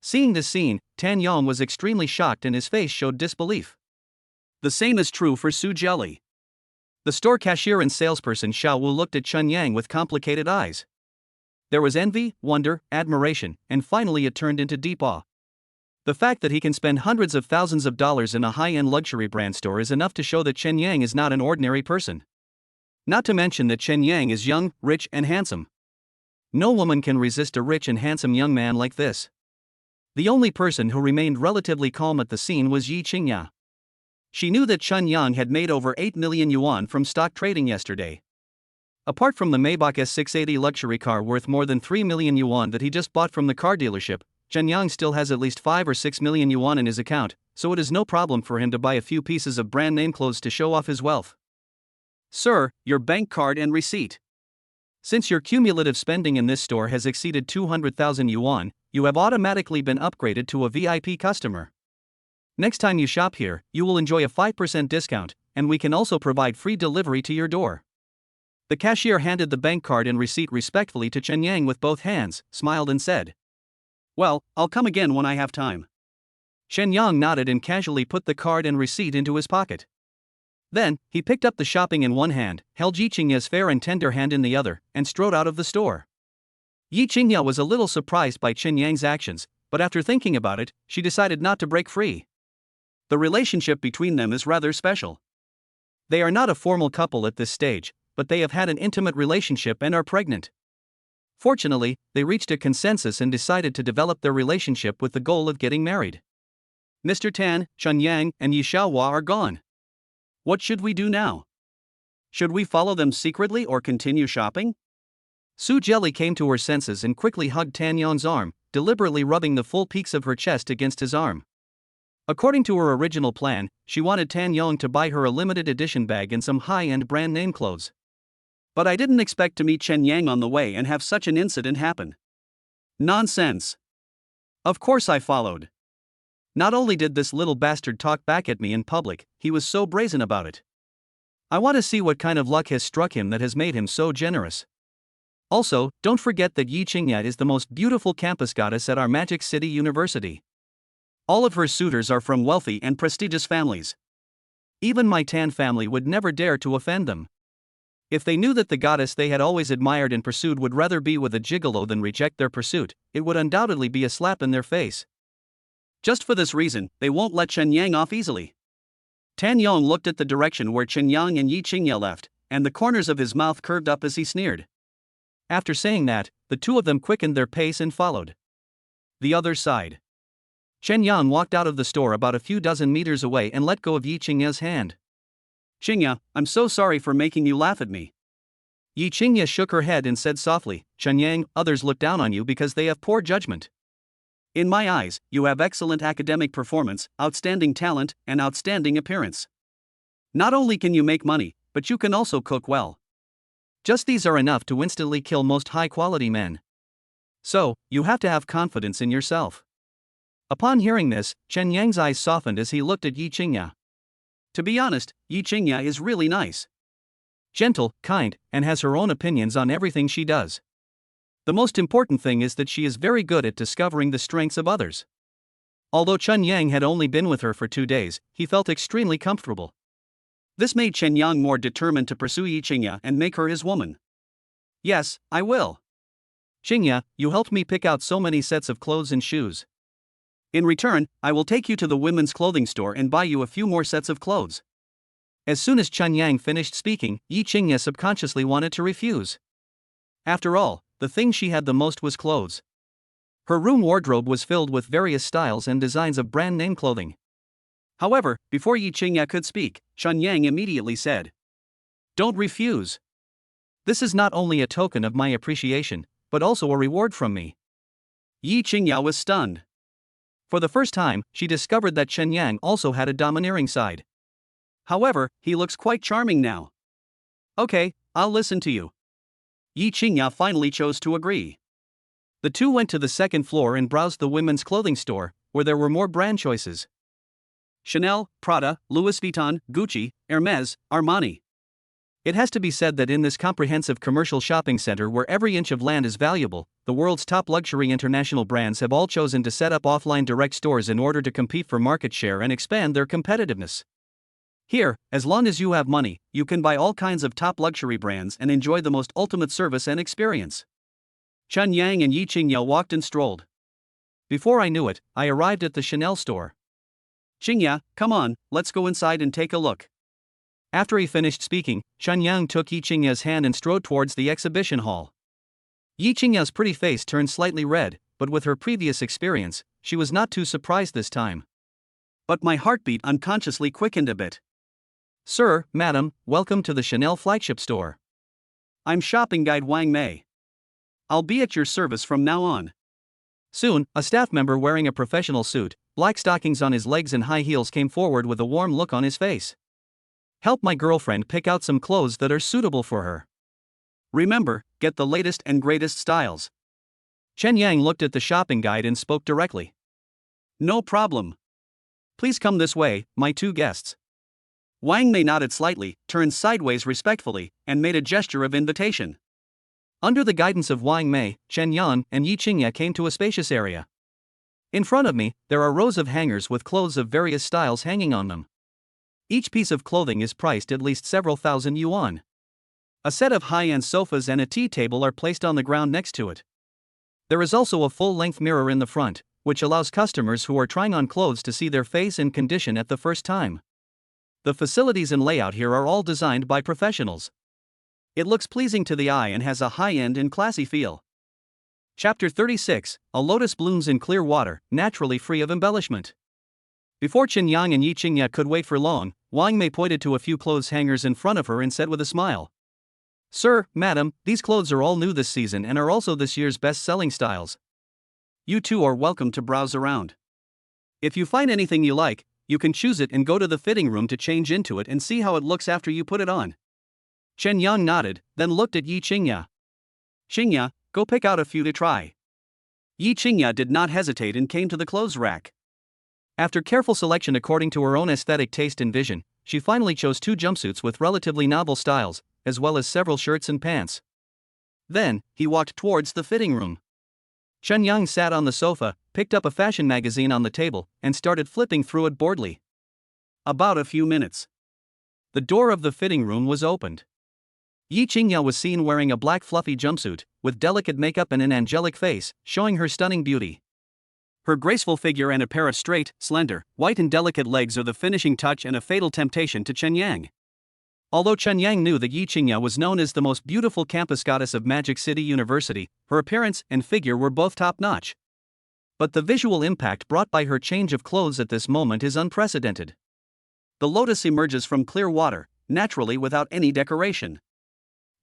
Seeing this scene, Tan Yong was extremely shocked and his face showed disbelief. The same is true for Su Jelly. The store cashier and salesperson Xiao Wu looked at Chun Yang with complicated eyes. There was envy, wonder, admiration, and finally it turned into deep awe. The fact that he can spend hundreds of thousands of dollars in a high-end luxury brand store is enough to show that Chen Yang is not an ordinary person. Not to mention that Chen Yang is young, rich, and handsome. No woman can resist a rich and handsome young man like this. The only person who remained relatively calm at the scene was Yi Qingya. She knew that Chun Yang had made over 8 million yuan from stock trading yesterday. Apart from the Maybach S680 luxury car worth more than 3 million yuan that he just bought from the car dealership, Chen Yang still has at least 5 or 6 million yuan in his account, so it is no problem for him to buy a few pieces of brand name clothes to show off his wealth. Sir, your bank card and receipt. Since your cumulative spending in this store has exceeded 200,000 yuan, you have automatically been upgraded to a VIP customer. Next time you shop here, you will enjoy a 5% discount, and we can also provide free delivery to your door. The cashier handed the bank card and receipt respectfully to Chen Yang with both hands, smiled and said, "Well, I'll come again when I have time." Chen Yang nodded and casually put the card and receipt into his pocket. Then, he picked up the shopping in one hand, held Yi Qingya's fair and tender hand in the other, and strode out of the store. Yi Qingya was a little surprised by Chen Yang's actions, but after thinking about it, she decided not to break free. The relationship between them is rather special. They are not a formal couple at this stage, but they have had an intimate relationship and are pregnant. Fortunately, they reached a consensus and decided to develop their relationship with the goal of getting married. Mr. Tan, Chun Yang, and Yi Xiaohua are gone. What should we do now? Should we follow them secretly or continue shopping? Su Jelly came to her senses and quickly hugged Tan Yong's arm, deliberately rubbing the full peaks of her chest against his arm. According to her original plan, she wanted Tan Yong to buy her a limited edition bag and some high-end brand name clothes. But I didn't expect to meet Chen Yang on the way and have such an incident happen. Nonsense. Of course I followed. Not only did this little bastard talk back at me in public, he was so brazen about it. I want to see what kind of luck has struck him that has made him so generous. Also, don't forget that Yi Qingya is the most beautiful campus goddess at our Magic City University. All of her suitors are from wealthy and prestigious families. Even my Tan family would never dare to offend them. If they knew that the goddess they had always admired and pursued would rather be with a gigolo than reject their pursuit, it would undoubtedly be a slap in their face. Just for this reason, they won't let Chen Yang off easily. Tan Yong looked at the direction where Chen Yang and Yi Qingya left, and the corners of his mouth curved up as he sneered. After saying that, the two of them quickened their pace and followed. The other side. Chen Yang walked out of the store about a few dozen meters away and let go of Yi Qingya's hand. "Qingya, I'm so sorry for making you laugh at me." Yi Qingya shook her head and said softly, "Chen Yang, others look down on you because they have poor judgment. In my eyes, you have excellent academic performance, outstanding talent, and outstanding appearance. Not only can you make money, but you can also cook well. Just these are enough to instantly kill most high-quality men. So, you have to have confidence in yourself." Upon hearing this, Chen Yang's eyes softened as he looked at Yi Qingya. To be honest, Yi Qingya is really nice. Gentle, kind, and has her own opinions on everything she does. The most important thing is that she is very good at discovering the strengths of others. Although Chun Yang had only been with her for 2 days, he felt extremely comfortable. This made Chen Yang more determined to pursue Yi Qingya and make her his woman. "Yes, I will. Qingya, you helped me pick out so many sets of clothes and shoes. In return, I will take you to the women's clothing store and buy you a few more sets of clothes." As soon as Chun Yang finished speaking, Yi Qingya subconsciously wanted to refuse. After all, the thing she had the most was clothes. Her room wardrobe was filled with various styles and designs of brand name clothing. However, before Yi Qingya could speak, Chun Yang immediately said, "Don't refuse. This is not only a token of my appreciation, but also a reward from me." Yi Qingya was stunned. For the first time, she discovered that Chen Yang also had a domineering side. However, he looks quite charming now. "Okay, I'll listen to you." Yi Qingya finally chose to agree. The two went to the second floor and browsed the women's clothing store, where there were more brand choices. Chanel, Prada, Louis Vuitton, Gucci, Hermes, Armani. It has to be said that in this comprehensive commercial shopping center where every inch of land is valuable, the world's top luxury international brands have all chosen to set up offline direct stores in order to compete for market share and expand their competitiveness. Here, as long as you have money, you can buy all kinds of top luxury brands and enjoy the most ultimate service and experience. Chun Yang and Yi Qingya walked and strolled. Before I knew it, I arrived at the Chanel store. Qingya, come on, let's go inside and take a look. After he finished speaking, Chun Yang took Yi Qingya's hand and strode towards the exhibition hall. Yi Qingya's pretty face turned slightly red, but with her previous experience, she was not too surprised this time. But my heartbeat unconsciously quickened a bit. Sir, madam, welcome to the Chanel flagship store. I'm shopping guide Wang Mei. I'll be at your service from now on. Soon, a staff member wearing a professional suit, black stockings on his legs and high heels came forward with a warm look on his face. Help my girlfriend pick out some clothes that are suitable for her. Remember, get the latest and greatest styles. Chen Yang looked at the shopping guide and spoke directly. No problem. Please come this way, my two guests. Wang Mei nodded slightly, turned sideways respectfully, and made a gesture of invitation. Under the guidance of Wang Mei, Chen Yan and Yi Qingya came to a spacious area. In front of me, there are rows of hangers with clothes of various styles hanging on them. Each piece of clothing is priced at least several thousand yuan. A set of high-end sofas and a tea table are placed on the ground next to it. There is also a full-length mirror in the front, which allows customers who are trying on clothes to see their face and condition at the first time. The facilities and layout here are all designed by professionals. It looks pleasing to the eye and has a high-end and classy feel. Chapter 36, A Lotus blooms in clear water, naturally free of embellishment. Before Chen Yang and Yi Qingya could wait for long, Wang Mei pointed to a few clothes hangers in front of her and said with a smile. Sir, madam, these clothes are all new this season and are also this year's best-selling styles. You too are welcome to browse around. If you find anything you like, you can choose it and go to the fitting room to change into it and see how it looks after you put it on. Chen Yang nodded, then looked at Yi Qingya. Qingya, go pick out a few to try. Yi Qingya did not hesitate and came to the clothes rack. After careful selection according to her own aesthetic taste and vision, she finally chose 2 jumpsuits with relatively novel styles, as well as several shirts and pants. Then, he walked towards the fitting room. Chen Yang sat on the sofa, picked up a fashion magazine on the table, and started flipping through it boredly. About a few minutes. The door of the fitting room was opened. Yi Qingya was seen wearing a black fluffy jumpsuit, with delicate makeup and an angelic face, showing her stunning beauty. Her graceful figure and a pair of straight, slender, white and delicate legs are the finishing touch and a fatal temptation to Chen Yang. Although Chen Yang knew that Yi Qingya was known as the most beautiful campus goddess of Magic City University, her appearance and figure were both top-notch. But the visual impact brought by her change of clothes at this moment is unprecedented. The lotus emerges from clear water, naturally without any decoration.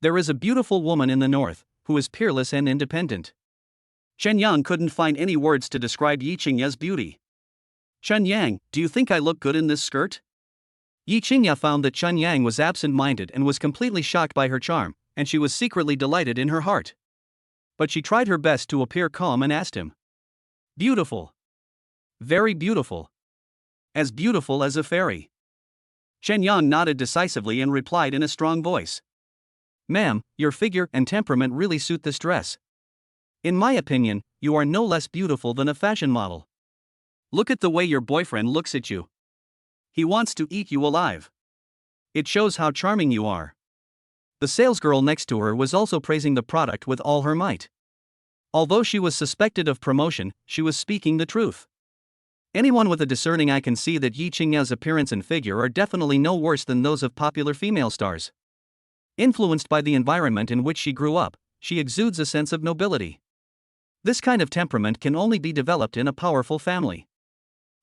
There is a beautiful woman in the north, who is peerless and independent. Chen Yang couldn't find any words to describe Yi Qingya's beauty. Chen Yang, do you think I look good in this skirt? Yi Qingya found that Chen Yang was absent-minded and was completely shocked by her charm, and she was secretly delighted in her heart. But she tried her best to appear calm and asked him. Beautiful. Very beautiful. As beautiful as a fairy. Chen Yang nodded decisively and replied in a strong voice. Ma'am, your figure and temperament really suit this dress. In my opinion, you are no less beautiful than a fashion model. Look at the way your boyfriend looks at you. He wants to eat you alive. It shows how charming you are. The salesgirl next to her was also praising the product with all her might. Although she was suspected of promotion, she was speaking the truth. Anyone with a discerning eye can see that Yi Qingya's appearance and figure are definitely no worse than those of popular female stars. Influenced by the environment in which she grew up, she exudes a sense of nobility. This kind of temperament can only be developed in a powerful family.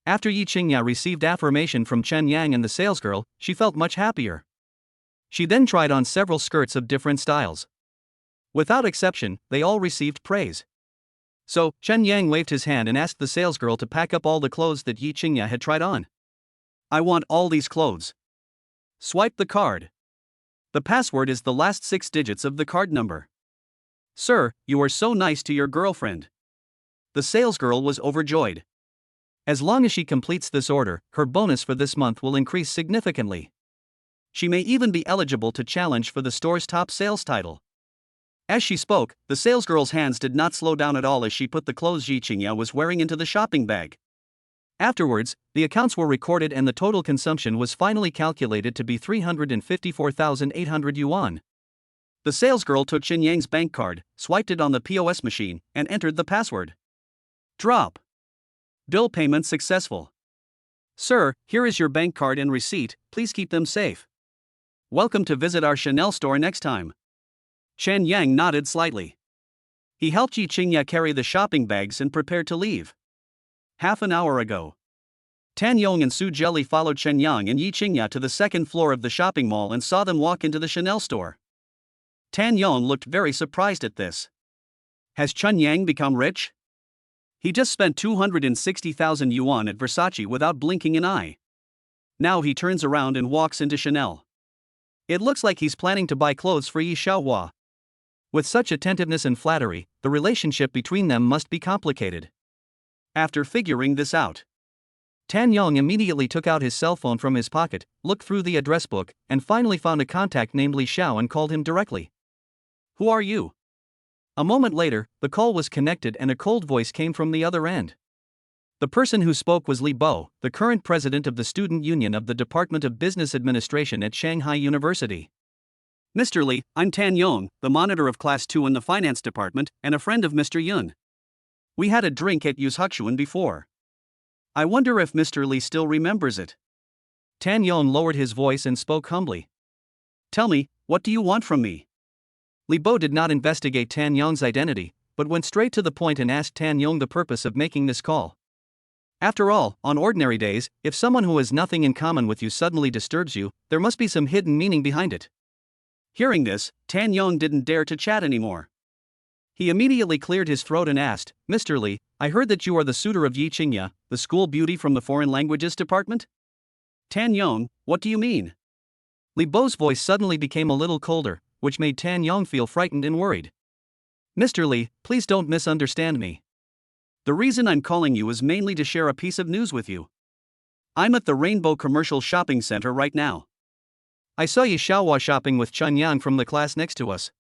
After Yi Qingya received affirmation from Chen Yang and the salesgirl, she felt much happier. She then tried on several skirts of different styles. Without exception, they all received praise. So, Chen Yang waved his hand and asked the salesgirl to pack up all the clothes that Yi Qingya had tried on. I want all these clothes. Swipe the card. The password is the last 6 digits of the card number. Sir, you are so nice to your girlfriend. The salesgirl was overjoyed. As long as she completes this order, her bonus for this month will increase significantly. She may even be eligible to challenge for the store's top sales title. As she spoke, the salesgirl's hands did not slow down at all as she put the clothes Yi Qingya was wearing into the shopping bag. Afterwards, the accounts were recorded and the total consumption was finally calculated to be 354,800 yuan. The salesgirl took Chen Yang's bank card, swiped it on the POS machine, and entered the password. Drop. Bill payment successful. Sir, here is your bank card and receipt, please keep them safe. Welcome to visit our Chanel store next time. Chen Yang nodded slightly. He helped Yi Qingya carry the shopping bags and prepared to leave. Half an hour ago, Tan Yong and Su Jelly followed Chen Yang and Yi Qingya to the second floor of the shopping mall and saw them walk into the Chanel store. Tan Yong looked very surprised at this. Has Chen Yang become rich? He just spent 260,000 yuan at Versace without blinking an eye. Now he turns around and walks into Chanel. It looks like he's planning to buy clothes for Yi Xiaohua. With such attentiveness and flattery, the relationship between them must be complicated. After figuring this out, Tan Yong immediately took out his cell phone from his pocket, looked through the address book, and finally found a contact named Li Xiao and called him directly. Who are you? A moment later, the call was connected and a cold voice came from the other end. The person who spoke was Li Bo, the current president of the Student Union of the Department of Business Administration at Shanghai University. Mr. Li, I'm Tan Yong, the monitor of Class 2 in the Finance Department, and a friend of Mr. Yun. We had a drink at Yuzhuxuan before. I wonder if Mr. Li still remembers it. Tan Yong lowered his voice and spoke humbly. Tell me, what do you want from me? Li Bo did not investigate Tan Yong's identity, but went straight to the point and asked Tan Yong the purpose of making this call. After all, on ordinary days, if someone who has nothing in common with you suddenly disturbs you, there must be some hidden meaning behind it. Hearing this, Tan Yong didn't dare to chat anymore. He immediately cleared his throat and asked, Mr. Li, I heard that you are the suitor of Yi Qingya, the school beauty from the Foreign Languages Department? Tan Yong, what do you mean? Li Bo's voice suddenly became a little colder, which made Tan Yong feel frightened and worried. Mr. Li, please don't misunderstand me. The reason I'm calling you is mainly to share a piece of news with you. I'm at the Rainbow Commercial Shopping Center right now. I saw Yi Xiaohua shopping with Chen Yang from the class next to us.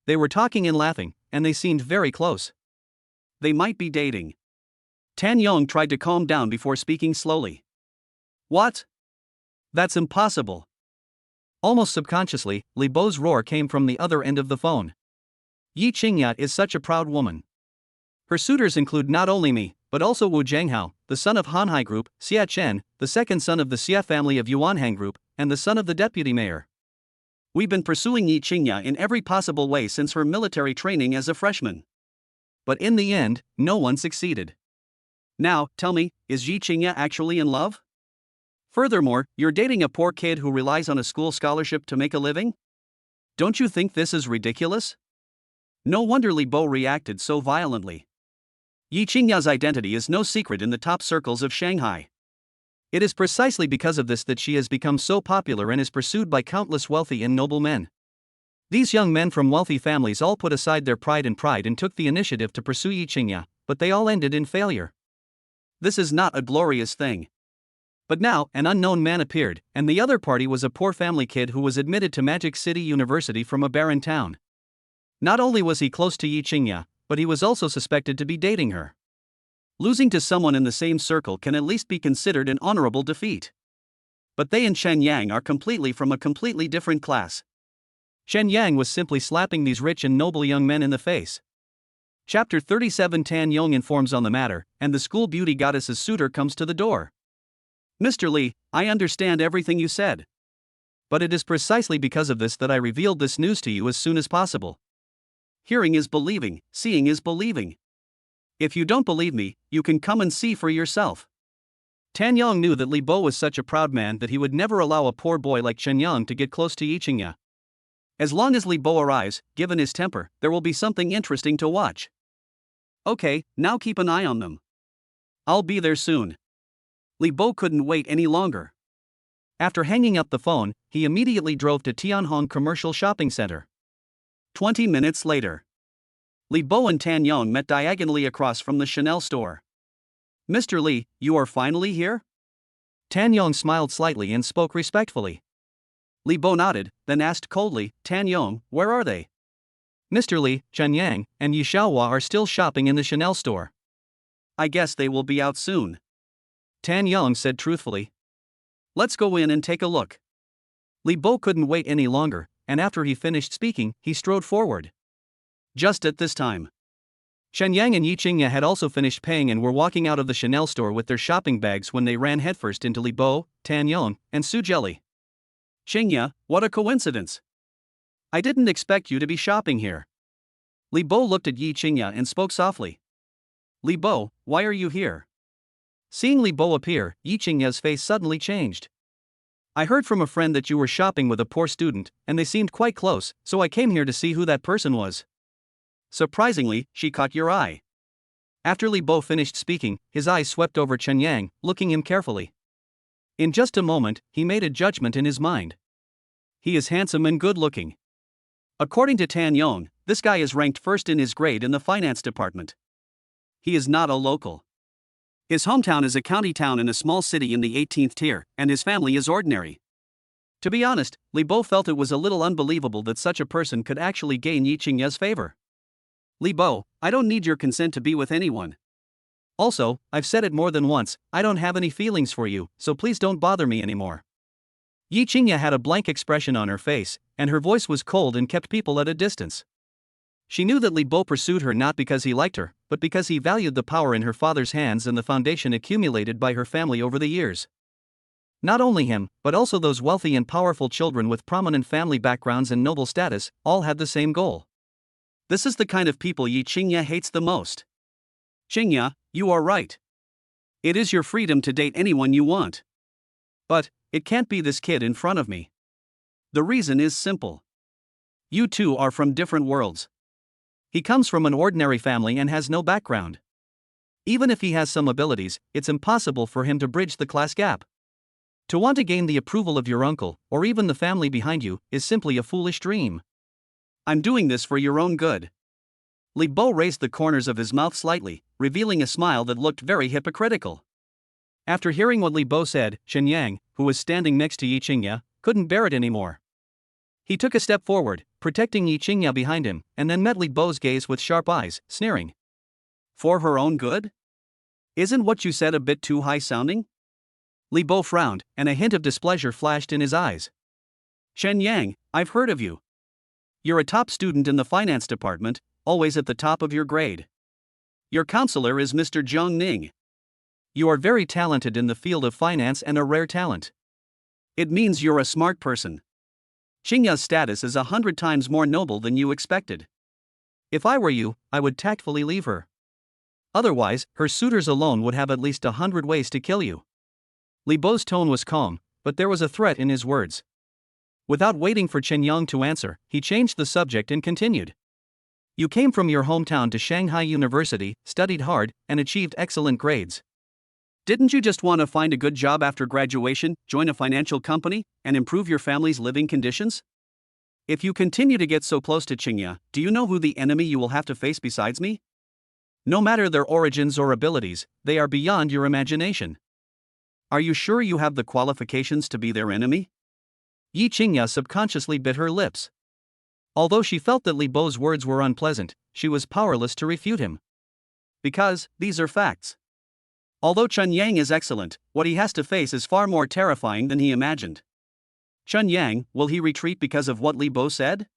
They were talking and laughing, and they seemed very close. They might be dating. Tan Yong tried to calm down before speaking slowly. What? That's impossible. Almost subconsciously, Li Bo's roar came from the other end of the phone. Yi Qingya is such a proud woman. Her suitors include not only me, but also Wu Jianghao, the son of Hanhai Group, Xia Chen, the second son of the Xia family of Yuanhang Group, and the son of the deputy mayor. We've been pursuing Yi Qingya in every possible way since her military training as a freshman. But in the end, no one succeeded. Now, tell me, is Yi Qingya actually in love? Furthermore, you're dating a poor kid who relies on a school scholarship to make a living? Don't you think this is ridiculous? No wonder Li Bo reacted so violently. Yi Qingya's identity is no secret in the top circles of Shanghai. It is precisely because of this that she has become so popular and is pursued by countless wealthy and noble men. These young men from wealthy families all put aside their pride and took the initiative to pursue Yi Qingya, but they all ended in failure. This is not a glorious thing. But now, an unknown man appeared, and the other party was a poor family kid who was admitted to Magic City University from a barren town. Not only was he close to Yi Qingya, but he was also suspected to be dating her. Losing to someone in the same circle can at least be considered an honorable defeat. But they and Chen Yang are completely from a completely different class. Chen Yang was simply slapping these rich and noble young men in the face. Chapter 37. Tan Yong informs on the matter, and the school beauty goddess's suitor comes to the door. Mr. Li, I understand everything you said. But it is precisely because of this that I revealed this news to you as soon as possible. Hearing is believing, seeing is believing. If you don't believe me, you can come and see for yourself. Tan Yong knew that Li Bo was such a proud man that he would never allow a poor boy like Chen Yang to get close to Yi Qingya. As long as Li Bo arrives, given his temper, there will be something interesting to watch. Okay, now keep an eye on them. I'll be there soon. Li Bo couldn't wait any longer. After hanging up the phone, he immediately drove to Tianhong Commercial Shopping Center. 20 minutes later, Li Bo and Tan Yong met diagonally across from the Chanel store. Mr. Li, you are finally here? Tan Yong smiled slightly and spoke respectfully. Li Bo nodded, then asked coldly, Tan Yong, where are they? Mr. Li, Chen Yang, and Yi Xiaohua are still shopping in the Chanel store. I guess they will be out soon. Tan Yong said truthfully. Let's go in and take a look. Li Bo couldn't wait any longer, and after he finished speaking, he strode forward. Just at this time, Shen Yang and Yi Qingya had also finished paying and were walking out of the Chanel store with their shopping bags when they ran headfirst into Li Bo, Tan Yong, and Su Jelly. Qingya, what a coincidence! I didn't expect you to be shopping here. Li Bo looked at Yi Qingya and spoke softly. Li Bo, why are you here? Seeing Li Bo appear, Yi Qingya's face suddenly changed. I heard from a friend that you were shopping with a poor student, and they seemed quite close, so I came here to see who that person was. Surprisingly, she caught your eye. After Li Bo finished speaking, his eyes swept over Chen Yang, looking him carefully. In just a moment, he made a judgment in his mind. He is handsome and good-looking. According to Tan Yong, this guy is ranked first in his grade in the finance department. He is not a local. His hometown is a county town in a small city in the 18th tier, and his family is ordinary. To be honest, Li Bo felt it was a little unbelievable that such a person could actually gain Yi Qingya's favor. Li Bo, I don't need your consent to be with anyone. Also, I've said it more than once, I don't have any feelings for you, so please don't bother me anymore. Yi Qingya had a blank expression on her face, and her voice was cold and kept people at a distance. She knew that Li Bo pursued her not because he liked her, but because he valued the power in her father's hands and the foundation accumulated by her family over the years. Not only him, but also those wealthy and powerful children with prominent family backgrounds and noble status, all had the same goal. This is the kind of people Yi Qingya hates the most. Qingya, you are right. It is your freedom to date anyone you want. But, it can't be this kid in front of me. The reason is simple. You two are from different worlds. He comes from an ordinary family and has no background. Even if he has some abilities, it's impossible for him to bridge the class gap. To want to gain the approval of your uncle, or even the family behind you, is simply a foolish dream. I'm doing this for your own good. Li Bo raised the corners of his mouth slightly, revealing a smile that looked very hypocritical. After hearing what Li Bo said, Shen Yang, who was standing next to Yi Qingya, couldn't bear it anymore. He took a step forward, protecting Yi Qingya behind him, and then met Li Bo's gaze with sharp eyes, sneering. For her own good? Isn't what you said a bit too high-sounding? Li Bo frowned, and a hint of displeasure flashed in his eyes. Shen Yang, I've heard of you. You're a top student in the finance department, always at the top of your grade. Your counselor is Mr. Zhang Ning. You are very talented in the field of finance and a rare talent. It means you're a smart person. Qingya's status is 100 times more noble than you expected. If I were you, I would tactfully leave her. Otherwise, her suitors alone would have at least 100 ways to kill you. Li Bo's tone was calm, but there was a threat in his words. Without waiting for Chen Yang to answer, he changed the subject and continued. You came from your hometown to Shanghai University, studied hard, and achieved excellent grades. Didn't you just want to find a good job after graduation, join a financial company, and improve your family's living conditions? If you continue to get so close to Qingya, do you know who the enemy you will have to face besides me? No matter their origins or abilities, they are beyond your imagination. Are you sure you have the qualifications to be their enemy? Yi Qingya subconsciously bit her lips. Although she felt that Li Bo's words were unpleasant, she was powerless to refute him. Because, these are facts. Although Chen Yang is excellent, what he has to face is far more terrifying than he imagined. Chen Yang, will he retreat because of what Li Bo said?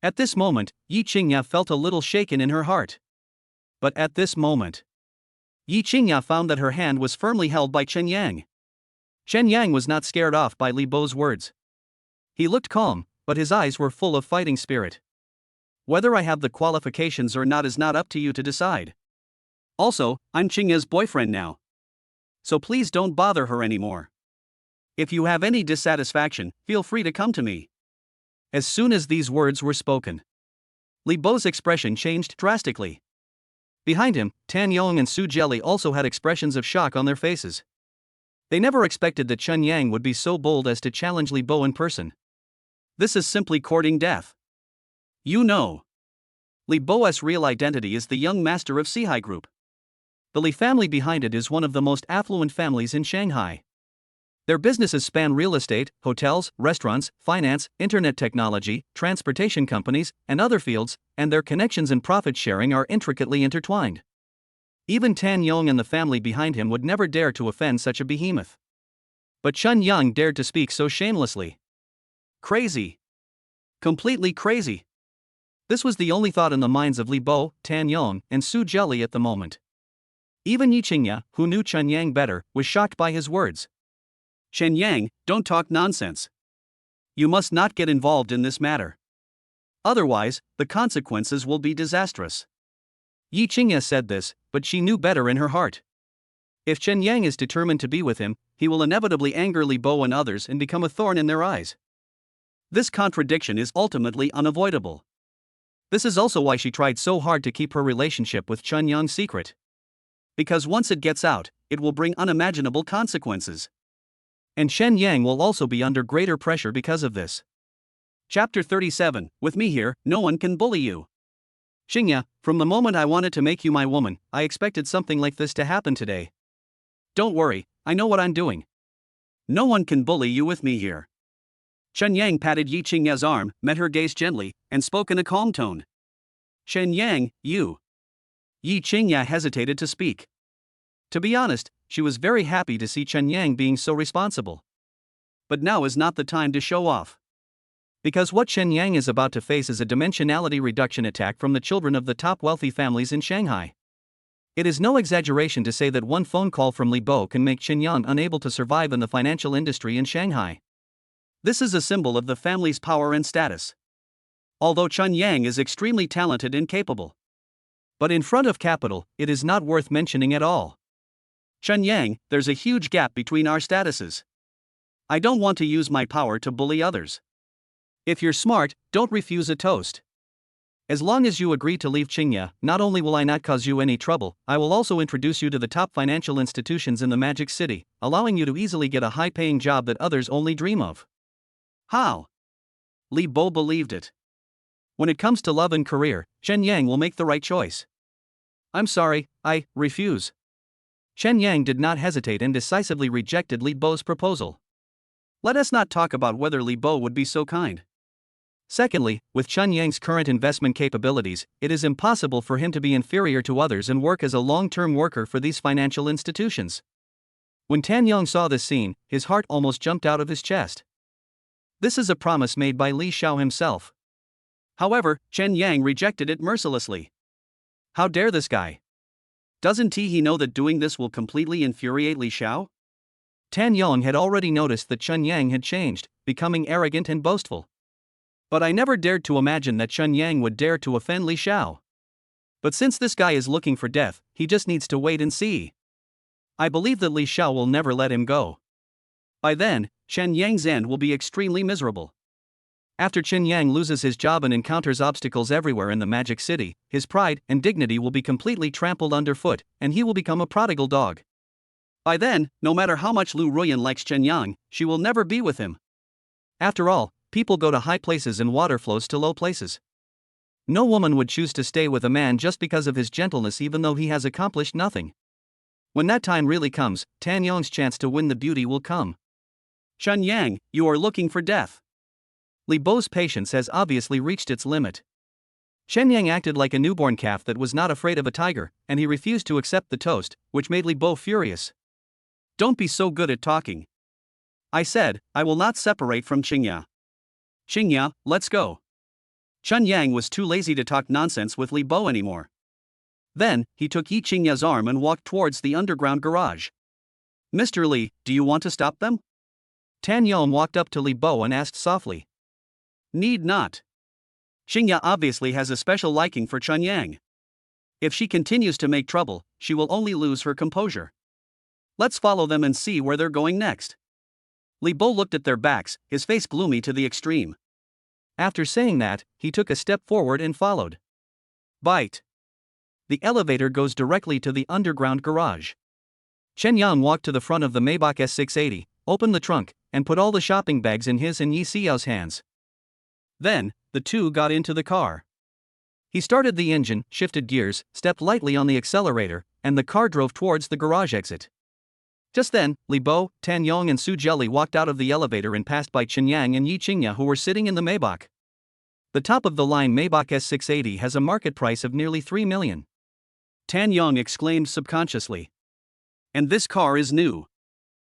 At this moment, Yi Qingya felt a little shaken in her heart. But at this moment, Yi Qingya found that her hand was firmly held by Chen Yang. Chen Yang was not scared off by Li Bo's words. He looked calm, but his eyes were full of fighting spirit. Whether I have the qualifications or not is not up to you to decide. Also, I'm Qingya's boyfriend now. So please don't bother her anymore. If you have any dissatisfaction, feel free to come to me. As soon as these words were spoken, Li Bo's expression changed drastically. Behind him, Tan Yong and Su Jelly also had expressions of shock on their faces. They never expected that Chen Yang would be so bold as to challenge Li Bo in person. This is simply courting death. You know. Li Bo's real identity is the young master of Sihai Group. The Li family behind it is one of the most affluent families in Shanghai. Their businesses span real estate, hotels, restaurants, finance, internet technology, transportation companies, and other fields, and their connections and profit sharing are intricately intertwined. Even Tan Yong and the family behind him would never dare to offend such a behemoth. But Chun Yang dared to speak so shamelessly. Crazy. Completely crazy. This was the only thought in the minds of Li Bo, Tan Yong, and Su Jelly at the moment. Even Yi Qingya, who knew Chun Yang better, was shocked by his words. Chen Yang, don't talk nonsense. You must not get involved in this matter. Otherwise, the consequences will be disastrous. Yi Qingya said this, but she knew better in her heart. If Chen Yang is determined to be with him, he will inevitably anger Li Bo and others and become a thorn in their eyes. This contradiction is ultimately unavoidable. This is also why she tried so hard to keep her relationship with Chun Yang secret. Because once it gets out, it will bring unimaginable consequences. And Chen Yang will also be under greater pressure because of this. Chapter 37, With me here, no one can bully you. Qingya, from the moment I wanted to make you my woman, I expected something like this to happen today. Don't worry, I know what I'm doing. No one can bully you with me here. Chen Yang patted Yi Qingya's arm, met her gaze gently, and spoke in a calm tone. Chen Yang, you. Yi Qingya hesitated to speak. To be honest, she was very happy to see Chen Yang being so responsible. But now is not the time to show off. Because what Chen Yang is about to face is a dimensionality reduction attack from the children of the top wealthy families in Shanghai. It is no exaggeration to say that one phone call from Li Bo can make Chen Yang unable to survive in the financial industry in Shanghai. This is a symbol of the family's power and status. Although Chun Yang is extremely talented and capable. But in front of capital, it is not worth mentioning at all. Chun Yang, there's a huge gap between our statuses. I don't want to use my power to bully others. If you're smart, don't refuse a toast. As long as you agree to leave Qingya, not only will I not cause you any trouble, I will also introduce you to the top financial institutions in the Magic City, allowing you to easily get a high-paying job that others only dream of. How? Li Bo believed it. When it comes to love and career, Chen Yang will make the right choice. I'm sorry, I refuse. Chen Yang did not hesitate and decisively rejected Li Bo's proposal. Let us not talk about whether Li Bo would be so kind. Secondly, with Chun Yang's current investment capabilities, it is impossible for him to be inferior to others and work as a long-term worker for these financial institutions. When Tan Yong saw this scene, his heart almost jumped out of his chest. This is a promise made by Li Xiao himself. However, Chen Yang rejected it mercilessly. How dare this guy? Doesn't he know that doing this will completely infuriate Li Xiao? Tan Yong had already noticed that Chun Yang had changed, becoming arrogant and boastful. But I never dared to imagine that Chun Yang would dare to offend Li Xiao. But since this guy is looking for death, he just needs to wait and see. I believe that Li Xiao will never let him go. By then, Chen Yang's end will be extremely miserable. After Chen Yang loses his job and encounters obstacles everywhere in the Magic City, his pride and dignity will be completely trampled underfoot, and he will become a prodigal dog. By then, no matter how much Lu Ruyan likes Chen Yang, she will never be with him. After all, people go to high places and water flows to low places. No woman would choose to stay with a man just because of his gentleness even though he has accomplished nothing. When that time really comes, Tan Yong's chance to win the beauty will come. Chun Yang, you are looking for death. Li Bo's patience has obviously reached its limit. Chen Yang acted like a newborn calf that was not afraid of a tiger, and he refused to accept the toast, which made Li Bo furious. Don't be so good at talking. I said, I will not separate from Qingya. Qingya, let's go. Chun Yang was too lazy to talk nonsense with Li Bo anymore. Then, he took Yi Qingya's arm and walked towards the underground garage. Mr. Li, do you want to stop them? Tan Yong walked up to Li Bo and asked softly. Need not. Qingya obviously has a special liking for Chun Yang. If she continues to make trouble, she will only lose her composure. Let's follow them and see where they're going next. Li Bo looked at their backs, his face gloomy to the extreme. After saying that, he took a step forward and followed. Bite. The elevator goes directly to the underground garage. Chen Yang walked to the front of the Maybach S680, opened the trunk, and put all the shopping bags in his and Yi Xiao's hands. Then, the two got into the car. He started the engine, shifted gears, stepped lightly on the accelerator, and the car drove towards the garage exit. Just then, Li Bo, Tan Yong and Su Jelly walked out of the elevator and passed by Chen Yang and Yi Qingya who were sitting in the Maybach. The top-of-the-line Maybach S680 has a market price of nearly 3 million. Tan Yong exclaimed subconsciously. And this car is new.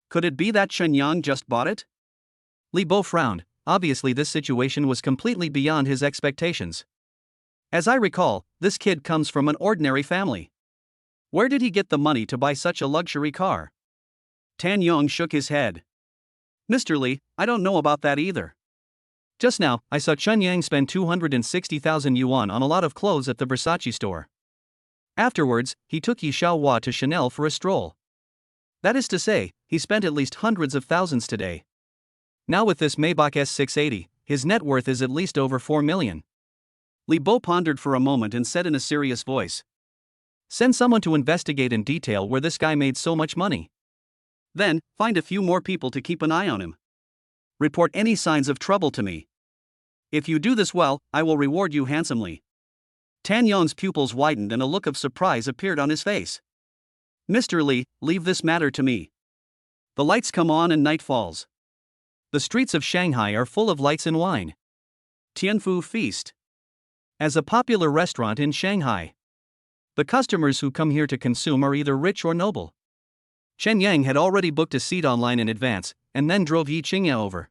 Could it be that Chen Yang just bought it? Li Bo frowned. Obviously, this situation was completely beyond his expectations. As I recall, this kid comes from an ordinary family. Where did he get the money to buy such a luxury car? Tan Yong shook his head. Mr. Li, I don't know about that either. Just now, I saw Chen Yang spend 260,000 yuan on a lot of clothes at the Versace store. Afterwards, he took Yi Xiaohua to Chanel for a stroll. That is to say, he spent at least hundreds of thousands today. Now with this Maybach S680, his net worth is at least over 4 million. Li Bo pondered for a moment and said in a serious voice. Send someone to investigate in detail where this guy made so much money. Then, find a few more people to keep an eye on him. Report any signs of trouble to me. If you do this well, I will reward you handsomely. Tan Yong's pupils widened and a look of surprise appeared on his face. Mr. Li, leave this matter to me. The lights come on and night falls. The streets of Shanghai are full of lights and wine. Tianfu Feast. As a popular restaurant in Shanghai, the customers who come here to consume are either rich or noble. Chen Yang had already booked a seat online in advance, and then drove Yi Qingya over.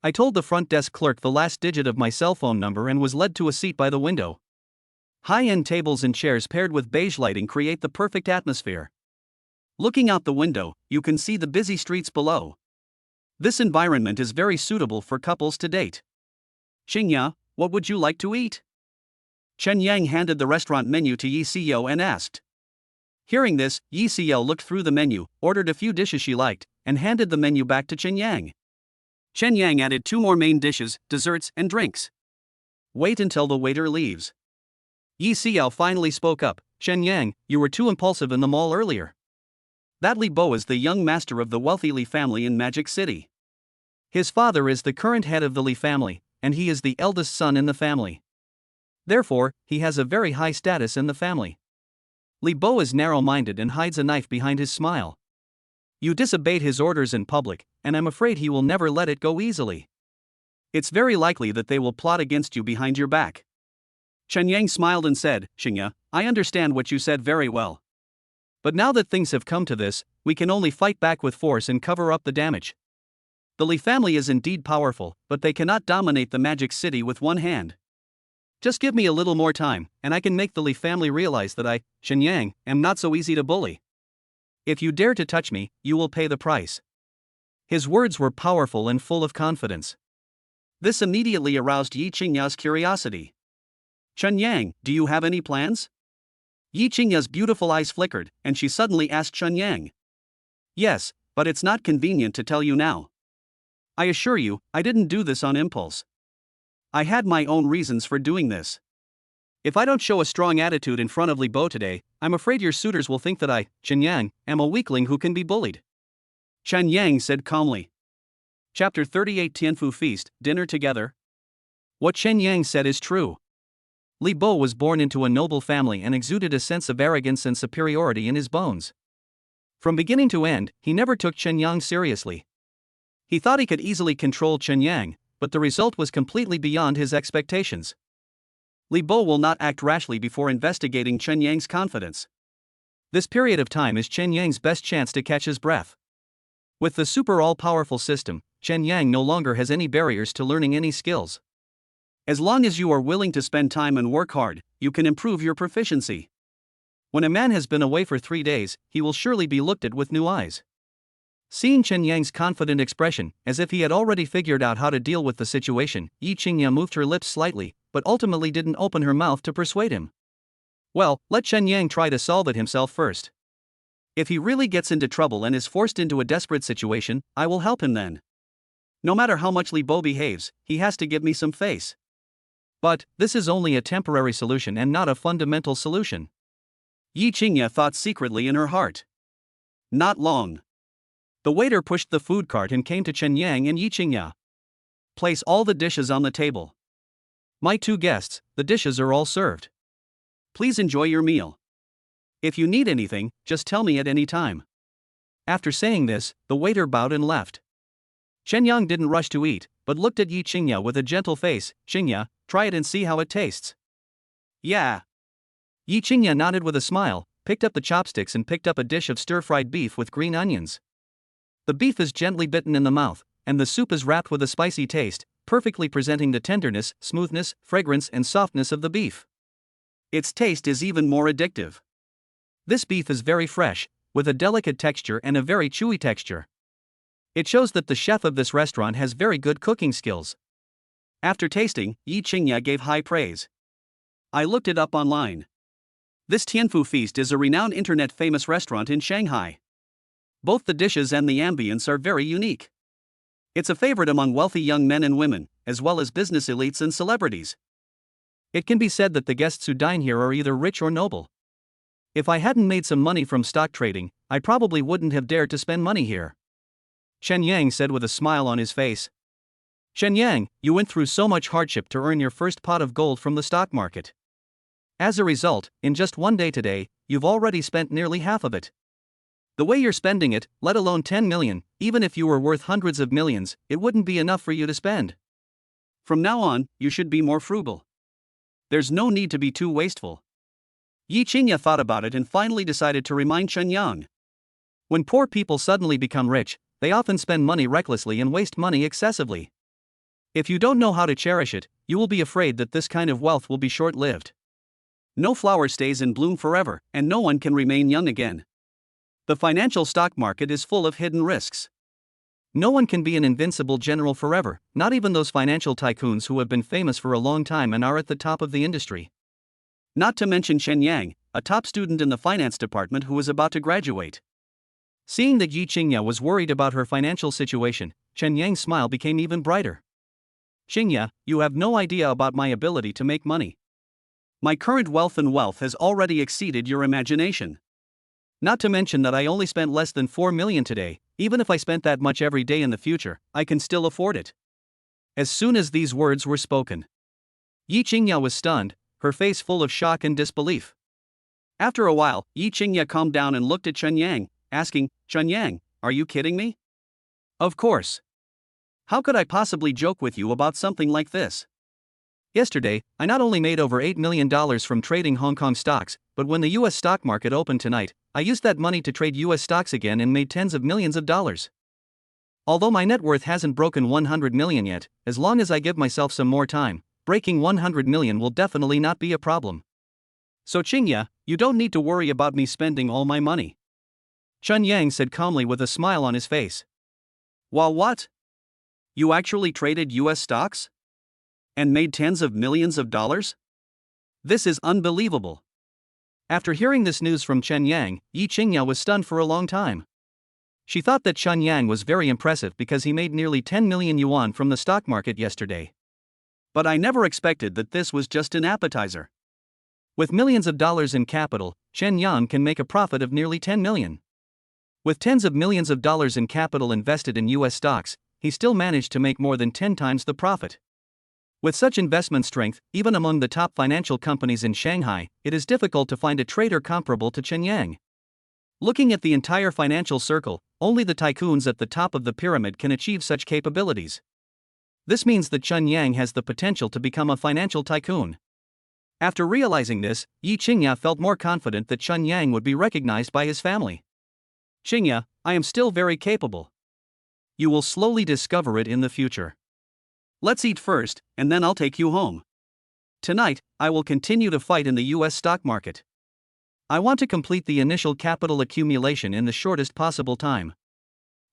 I told the front desk clerk the last digit of my cell phone number and was led to a seat by the window. High-end tables and chairs paired with beige lighting create the perfect atmosphere. Looking out the window, you can see the busy streets below. This environment is very suitable for couples to date. Qingya, what would you like to eat? Chen Yang handed the restaurant menu to Yi Xiao and asked. Hearing this, Yi Xiao looked through the menu, ordered a few dishes she liked, and handed the menu back to Chen Yang. Chen Yang added 2 more main dishes, desserts, and drinks. Wait until the waiter leaves. Yi Xiao finally spoke up. Chen Yang, you were too impulsive in the mall earlier. That Li Bo is the young master of the wealthy Li family in Magic City. His father is the current head of the Li family, and he is the eldest son in the family. Therefore, he has a very high status in the family. Li Bo is narrow-minded and hides a knife behind his smile. You disobeyed his orders in public, and I'm afraid he will never let it go easily. It's very likely that they will plot against you behind your back. Chen Yang smiled and said, Qingya, I understand what you said very well. But now that things have come to this, we can only fight back with force and cover up the damage. The Li family is indeed powerful, but they cannot dominate the Magic City with one hand. Just give me a little more time, and I can make the Li family realize that I, Chen Yang, am not so easy to bully. If you dare to touch me, you will pay the price. His words were powerful and full of confidence. This immediately aroused Yi Qingya's curiosity. Chen Yang, do you have any plans? Yi Qingya's beautiful eyes flickered, and she suddenly asked Chen Yang. Yes, but it's not convenient to tell you now. I assure you, I didn't do this on impulse. I had my own reasons for doing this. If I don't show a strong attitude in front of Li Bo today, I'm afraid your suitors will think that I, Chen Yang, am a weakling who can be bullied. Chen Yang said calmly. Chapter 38 Tianfu Feast, Dinner Together. What Chen Yang said is true. Li Bo was born into a noble family and exuded a sense of arrogance and superiority in his bones. From beginning to end, he never took Chen Yang seriously. He thought he could easily control Chen Yang, but the result was completely beyond his expectations. Li Bo will not act rashly before investigating Chen Yang's confidence. This period of time is Chen Yang's best chance to catch his breath. With the super all-powerful system, Chen Yang no longer has any barriers to learning any skills. As long as you are willing to spend time and work hard, you can improve your proficiency. When a man has been away for 3 days, he will surely be looked at with new eyes. Seeing Chen Yang's confident expression, as if he had already figured out how to deal with the situation, Yi Qingya moved her lips slightly, but ultimately didn't open her mouth to persuade him. Well, let Chen Yang try to solve it himself first. If he really gets into trouble and is forced into a desperate situation, I will help him then. No matter how much Li Bo behaves, he has to give me some face. But, this is only a temporary solution and not a fundamental solution. Yi Qingya thought secretly in her heart. Not long. The waiter pushed the food cart and came to Chen Yang and Yi Qingya. Place all the dishes on the table. My 2 guests, the dishes are all served. Please enjoy your meal. If you need anything, just tell me at any time. After saying this, the waiter bowed and left. Chen Yang didn't rush to eat, but looked at Yi Qingya with a gentle face. Qingya, try it and see how it tastes. Yeah. Yi Qingya nodded with a smile, picked up the chopsticks and picked up a dish of stir-fried beef with green onions. The beef is gently bitten in the mouth, and the soup is wrapped with a spicy taste, perfectly presenting the tenderness, smoothness, fragrance and softness of the beef. Its taste is even more addictive. This beef is very fresh, with a delicate texture and a very chewy texture. It shows that the chef of this restaurant has very good cooking skills. After tasting, Yi Qingya gave high praise. I looked it up online. This Tianfu Feast is a renowned internet-famous restaurant in Shanghai. Both the dishes and the ambience are very unique. It's a favorite among wealthy young men and women, as well as business elites and celebrities. It can be said that the guests who dine here are either rich or noble. If I hadn't made some money from stock trading, I probably wouldn't have dared to spend money here. Chen Yang said with a smile on his face. Chen Yang, you went through so much hardship to earn your first pot of gold from the stock market. As a result, in just one day today, you've already spent nearly half of it. The way you're spending it, let alone 10 million, even if you were worth hundreds of millions, it wouldn't be enough for you to spend. From now on, you should be more frugal. There's no need to be too wasteful. Yi Qingya thought about it and finally decided to remind Chen Yang. When poor people suddenly become rich, they often spend money recklessly and waste money excessively. If you don't know how to cherish it, you will be afraid that this kind of wealth will be short-lived. No flower stays in bloom forever, and no one can remain young again. The financial stock market is full of hidden risks. No one can be an invincible general forever, not even those financial tycoons who have been famous for a long time and are at the top of the industry. Not to mention Chen Yang, a top student in the finance department who is about to graduate. Seeing that Yi Qingya was worried about her financial situation, Chen Yang's smile became even brighter. Qingya, you have no idea about my ability to make money. My current wealth has already exceeded your imagination. Not to mention that I only spent less than 4 million today. Even if I spent that much every day in the future, I can still afford it. As soon as these words were spoken, Yi Qingya was stunned, her face full of shock and disbelief. After a while, Yi Qingya calmed down and looked at Chen Yang, asking, Chen Yang, are you kidding me? Of course. How could I possibly joke with you about something like this? Yesterday, I not only made over $8 million from trading Hong Kong stocks, but when the US stock market opened tonight, I used that money to trade US stocks again and made tens of millions of dollars. Although my net worth hasn't broken 100 million yet, as long as I give myself some more time, breaking 100 million will definitely not be a problem. So Qingya, you don't need to worry about me spending all my money. Chen Yang said calmly with a smile on his face. Well, what? You actually traded US stocks? And made tens of millions of dollars? This is unbelievable. After hearing this news from Chen Yang, Yi Qingya was stunned for a long time. She thought that Chen Yang was very impressive because he made nearly 10 million yuan from the stock market yesterday. But I never expected that this was just an appetizer. With millions of dollars in capital, Chen Yang can make a profit of nearly 10 million. With tens of millions of dollars in capital invested in US stocks, he still managed to make more than 10 times the profit. With such investment strength, even among the top financial companies in Shanghai, it is difficult to find a trader comparable to Chen Yang. Looking at the entire financial circle, only the tycoons at the top of the pyramid can achieve such capabilities. This means that Chen Yang has the potential to become a financial tycoon. After realizing this, Yi Qingya felt more confident that Chen Yang would be recognized by his family. Qingya, I am still very capable. You will slowly discover it in the future. Let's eat first, and then I'll take you home. Tonight, I will continue to fight in the US stock market. I want to complete the initial capital accumulation in the shortest possible time.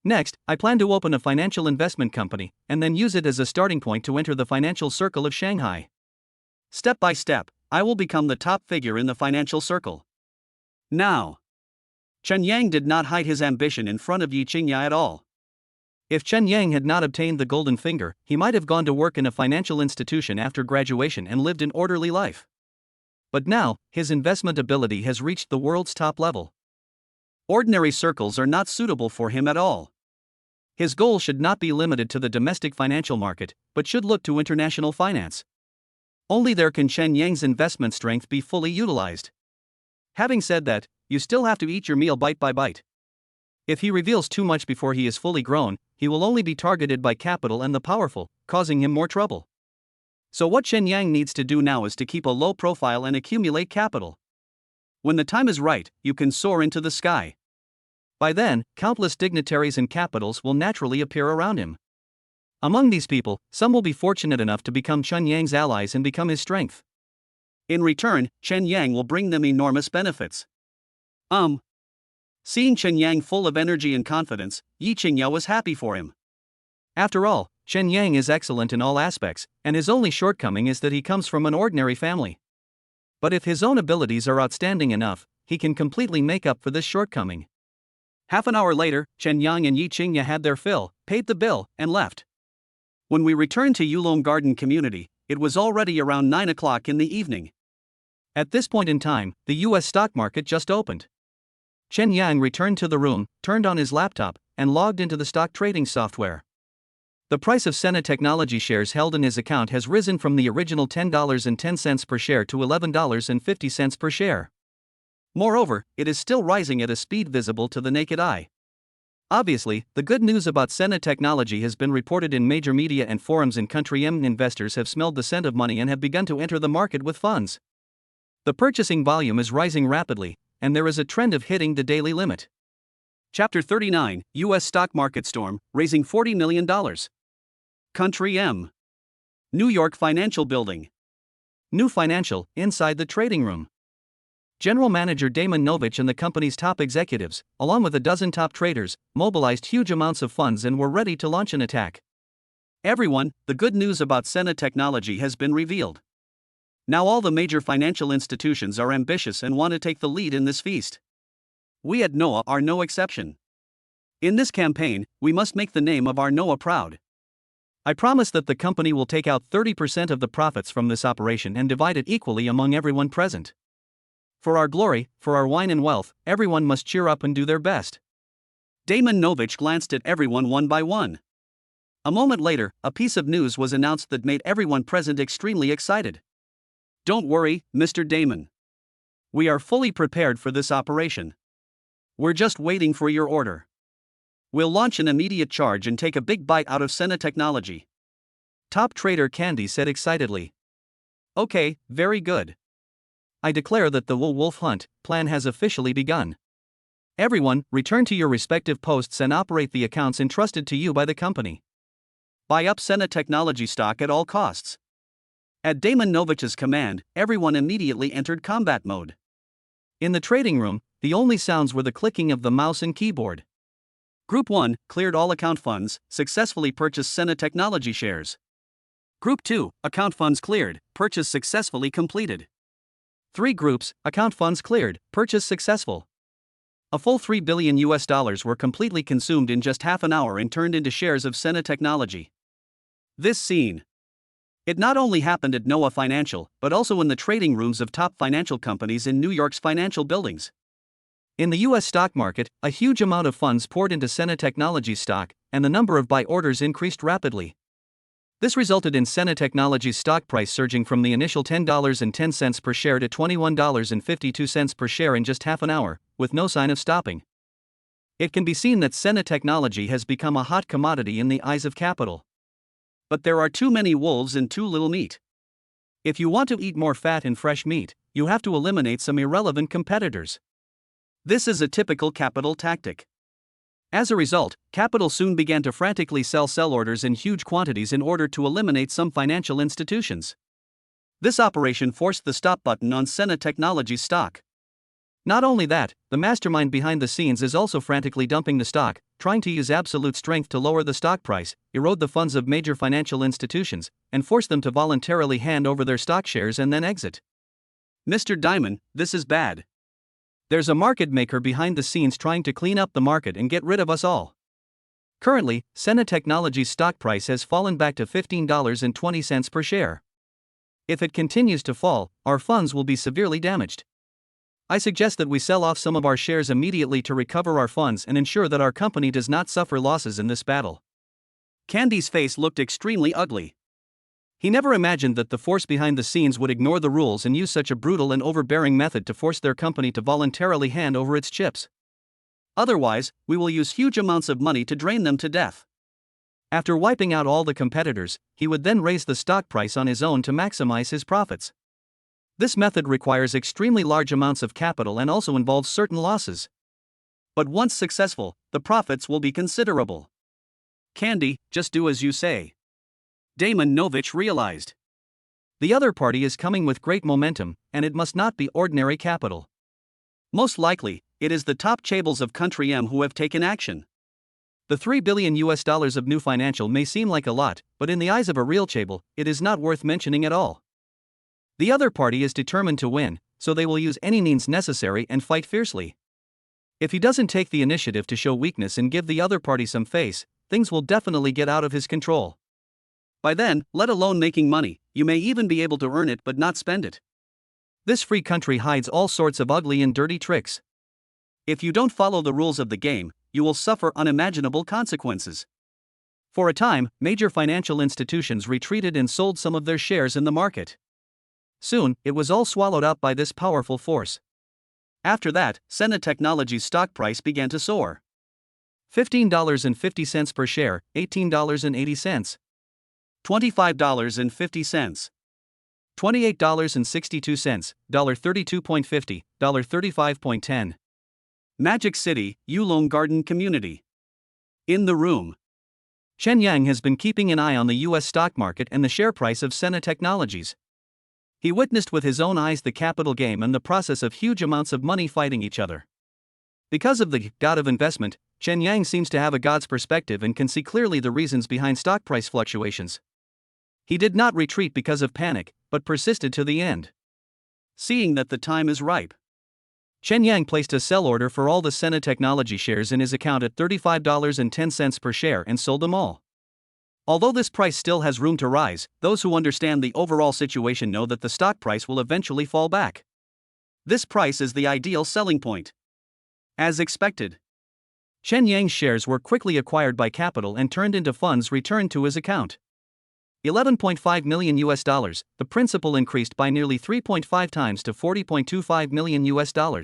Next, I plan to open a financial investment company, and then use it as a starting point to enter the financial circle of Shanghai. Step by step, I will become the top figure in the financial circle. Now, Chen Yang did not hide his ambition in front of Yi Qingya at all. If Chen Yang had not obtained the golden finger, he might have gone to work in a financial institution after graduation and lived an orderly life. But now, his investment ability has reached the world's top level. Ordinary circles are not suitable for him at all. His goal should not be limited to the domestic financial market, but should look to international finance. Only there can Chen Yang's investment strength be fully utilized. Having said that, you still have to eat your meal bite by bite. If he reveals too much before he is fully grown, he will only be targeted by capital and the powerful, causing him more trouble. So what Chen Yang needs to do now is to keep a low profile and accumulate capital. When the time is right, you can soar into the sky. By then, countless dignitaries and capitals will naturally appear around him. Among these people, some will be fortunate enough to become Chen Yang's allies and become his strength. In return, Chen Yang will bring them enormous benefits. Seeing Chen Yang full of energy and confidence, Yi Qingya was happy for him. After all, Chen Yang is excellent in all aspects, and his only shortcoming is that he comes from an ordinary family. But if his own abilities are outstanding enough, he can completely make up for this shortcoming. Half an hour later, Chen Yang and Yi Qingya had their fill, paid the bill, and left. When we returned to Yulong Garden Community, it was already around 9 o'clock in the evening. At this point in time, the US stock market just opened. Chen Yang returned to the room, turned on his laptop, and logged into the stock trading software. The price of Sena Technology shares held in his account has risen from the original $10.10 per share to $11.50 per share. Moreover, it is still rising at a speed visible to the naked eye. Obviously, the good news about Sena Technology has been reported in major media and forums in country. Investors have smelled the scent of money and have begun to enter the market with funds. The purchasing volume is rising rapidly, and there is a trend of hitting the daily limit. Chapter 39, U.S. Stock Market Storm, Raising $40 Million. Country M. New York Financial Building. New Financial, inside the trading room. General Manager Damon Novich and the company's top executives, along with a dozen top traders, mobilized huge amounts of funds and were ready to launch an attack. Everyone, the good news about Sena Technology has been revealed. Now all the major financial institutions are ambitious and want to take the lead in this feast. We at NOAA are no exception. In this campaign, we must make the name of our NOAA proud. I promise that the company will take out 30% of the profits from this operation and divide it equally among everyone present. For our glory, for our wine and wealth, everyone must cheer up and do their best. Damon Novich glanced at everyone one by one. A moment later, a piece of news was announced that made everyone present extremely excited. Don't worry, Mr. Damon. We are fully prepared for this operation. We're just waiting for your order. We'll launch an immediate charge and take a big bite out of Sena Technology. Top trader Candy said excitedly. Okay, very good. I declare that the Wolf Hunt plan has officially begun. Everyone, return to your respective posts and operate the accounts entrusted to you by the company. Buy up Sena Technology stock at all costs. At Damon Novich's command, everyone immediately entered combat mode. In the trading room, the only sounds were the clicking of the mouse and keyboard. Group 1 cleared all account funds, successfully purchased Sena Technology shares. Group 2, account funds cleared, purchase successfully completed. 3 groups, account funds cleared, purchase successful. A full $3 billion were completely consumed in just half an hour and turned into shares of Sena Technology. This scene. It not only happened at NOAA Financial, but also in the trading rooms of top financial companies in New York's financial buildings. In the U.S. stock market, a huge amount of funds poured into Sena Technologies stock, and the number of buy orders increased rapidly. This resulted in Sena Technologies stock price surging from the initial $10.10 per share to $21.52 per share in just half an hour, with no sign of stopping. It can be seen that Sena Technology has become a hot commodity in the eyes of capital. But there are too many wolves and too little meat. If you want to eat more fat and fresh meat, you have to eliminate some irrelevant competitors. This is a typical capital tactic. As a result, capital soon began to frantically sell orders in huge quantities in order to eliminate some financial institutions. This operation forced the stop button on Sena Technologies stock. Not only that, the mastermind behind the scenes is also frantically dumping the stock, trying to use absolute strength to lower the stock price, erode the funds of major financial institutions, and force them to voluntarily hand over their stock shares and then exit. Mr. Diamond, this is bad. There's a market maker behind the scenes trying to clean up the market and get rid of us all. Currently, Sena Technology's stock price has fallen back to $15.20 per share. If it continues to fall, our funds will be severely damaged. I suggest that we sell off some of our shares immediately to recover our funds and ensure that our company does not suffer losses in this battle. Candy's face looked extremely ugly. He never imagined that the force behind the scenes would ignore the rules and use such a brutal and overbearing method to force their company to voluntarily hand over its chips. Otherwise, we will use huge amounts of money to drain them to death. After wiping out all the competitors, he would then raise the stock price on his own to maximize his profits. This method requires extremely large amounts of capital and also involves certain losses. But once successful, the profits will be considerable. Candy, just do as you say. Damon Novich realized. The other party is coming with great momentum, and it must not be ordinary capital. Most likely, it is the top chaebols of Country M who have taken action. The $3 billion of new financial may seem like a lot, but in the eyes of a real chaebol, it is not worth mentioning at all. The other party is determined to win, so they will use any means necessary and fight fiercely. If he doesn't take the initiative to show weakness and give the other party some face, things will definitely get out of his control. By then, let alone making money, you may even be able to earn it but not spend it. This free country hides all sorts of ugly and dirty tricks. If you don't follow the rules of the game, you will suffer unimaginable consequences. For a time, major financial institutions retreated and sold some of their shares in the market. Soon, it was all swallowed up by this powerful force. After that, Sena Technologies' stock price began to soar. $15.50 per share, $18.80. $25.50. $28.62, $32.50, $35.10. Magic City, Yulong Garden Community. In the room. Chen Yang has been keeping an eye on the US stock market and the share price of Sena Technologies. He witnessed with his own eyes the capital game and the process of huge amounts of money fighting each other. Because of the god of investment, Chen Yang seems to have a god's perspective and can see clearly the reasons behind stock price fluctuations. He did not retreat because of panic, but persisted to the end. Seeing that the time is ripe, Chen Yang placed a sell order for all the Sena Technology shares in his account at $35.10 per share and sold them all. Although this price still has room to rise, those who understand the overall situation know that the stock price will eventually fall back. This price is the ideal selling point. As expected, Chen Yang's shares were quickly acquired by capital and turned into funds returned to his account. $11.5 million, the principal increased by nearly 3.5 times to $40.25 million.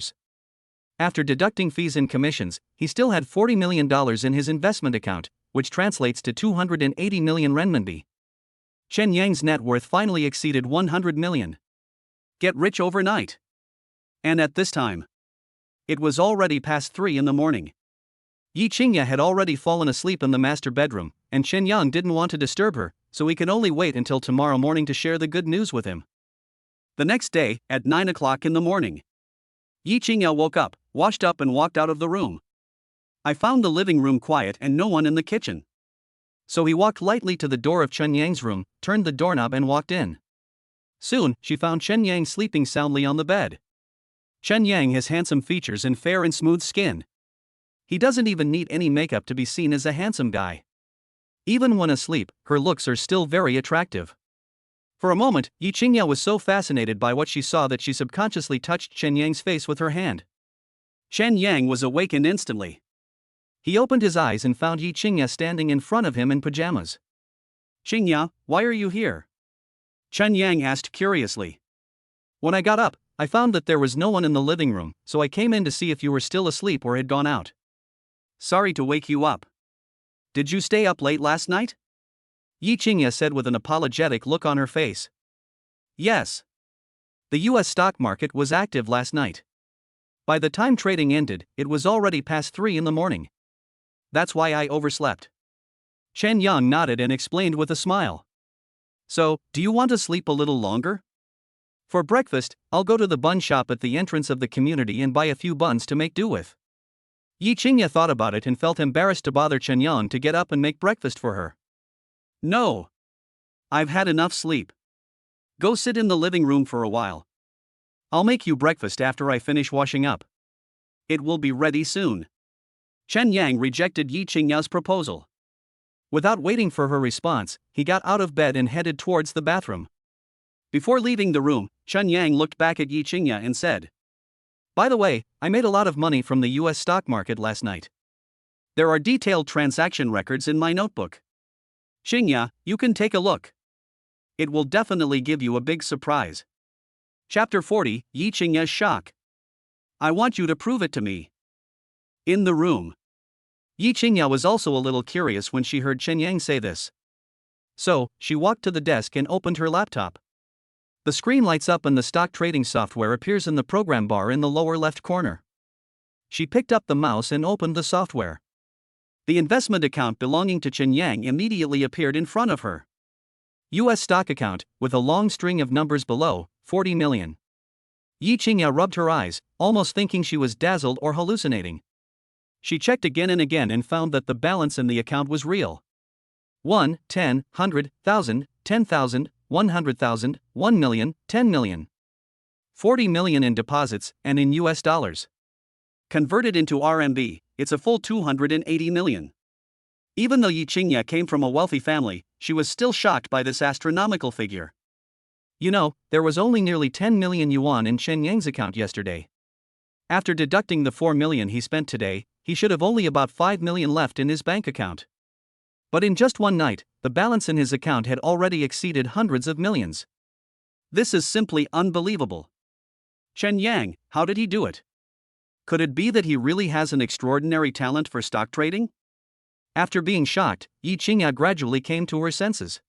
After deducting fees and commissions, he still had $40 million in his investment account, which translates to 280 million renminbi. Chen Yang's net worth finally exceeded 100 million. Get rich overnight. And at this time, it was already past 3 in the morning. Yi Qingya had already fallen asleep in the master bedroom, and Chen Yang didn't want to disturb her, so he could only wait until tomorrow morning to share the good news with him. The next day, at 9 o'clock in the morning, Yi Qingya woke up, washed up and walked out of the room. I found the living room quiet and no one in the kitchen. So he walked lightly to the door of Chen Yang's room, turned the doorknob and walked in. Soon, she found Chen Yang sleeping soundly on the bed. Chen Yang has handsome features and fair and smooth skin. He doesn't even need any makeup to be seen as a handsome guy. Even when asleep, her looks are still very attractive. For a moment, Yi Qingya was so fascinated by what she saw that she subconsciously touched Chen Yang's face with her hand. Chen Yang was awakened instantly. He opened his eyes and found Yi Qingya standing in front of him in pajamas. "Qingya, why are you here?" Chen Yang asked curiously. "When I got up, I found that there was no one in the living room, so I came in to see if you were still asleep or had gone out." "Sorry to wake you up. Did you stay up late last night?" Yi Qingya said with an apologetic look on her face. "Yes. The US stock market was active last night. By the time trading ended, it was already past 3 in the morning. That's why I overslept." Chen Yang nodded and explained with a smile. "So, do you want to sleep a little longer? For breakfast, I'll go to the bun shop at the entrance of the community and buy a few buns to make do with." Yi Qingya thought about it and felt embarrassed to bother Chen Yang to get up and make breakfast for her. "No. I've had enough sleep. Go sit in the living room for a while. I'll make you breakfast after I finish washing up. It will be ready soon." Chen Yang rejected Yi Qingya's proposal. Without waiting for her response, he got out of bed and headed towards the bathroom. Before leaving the room, Chen Yang looked back at Yi Qingya and said, "By the way, I made a lot of money from the US stock market last night. There are detailed transaction records in my notebook. Qingya, you can take a look. It will definitely give you a big surprise." Chapter 40, Yi Qingya's shock. "I want you to prove it to me." In the room, Yi Qingya was also a little curious when she heard Chen Yang say this. So, she walked to the desk and opened her laptop. The screen lights up and the stock trading software appears in the program bar in the lower left corner. She picked up the mouse and opened the software. The investment account belonging to Chen Yang immediately appeared in front of her. U.S. stock account, with a long string of numbers below, 40 million. Yi Qingya rubbed her eyes, almost thinking she was dazzled or hallucinating. She checked again and again and found that the balance in the account was real. 1, 10, 100, 1,000, 10,000, 100,000, 1 million, 10 million. 40 million in deposits, and in US dollars. Converted into RMB, it's a full 280 million. Even though Yi Qingya came from a wealthy family, she was still shocked by this astronomical figure. You know, there was only nearly 10 million yuan in Chen Yang's account yesterday. After deducting the 4 million he spent today, he should have only about 5 million left in his bank account. But in just one night, the balance in his account had already exceeded hundreds of millions. This is simply unbelievable. Chen Yang, how did he do it? Could it be that he really has an extraordinary talent for stock trading? After being shocked, Yi Qingya gradually came to her senses.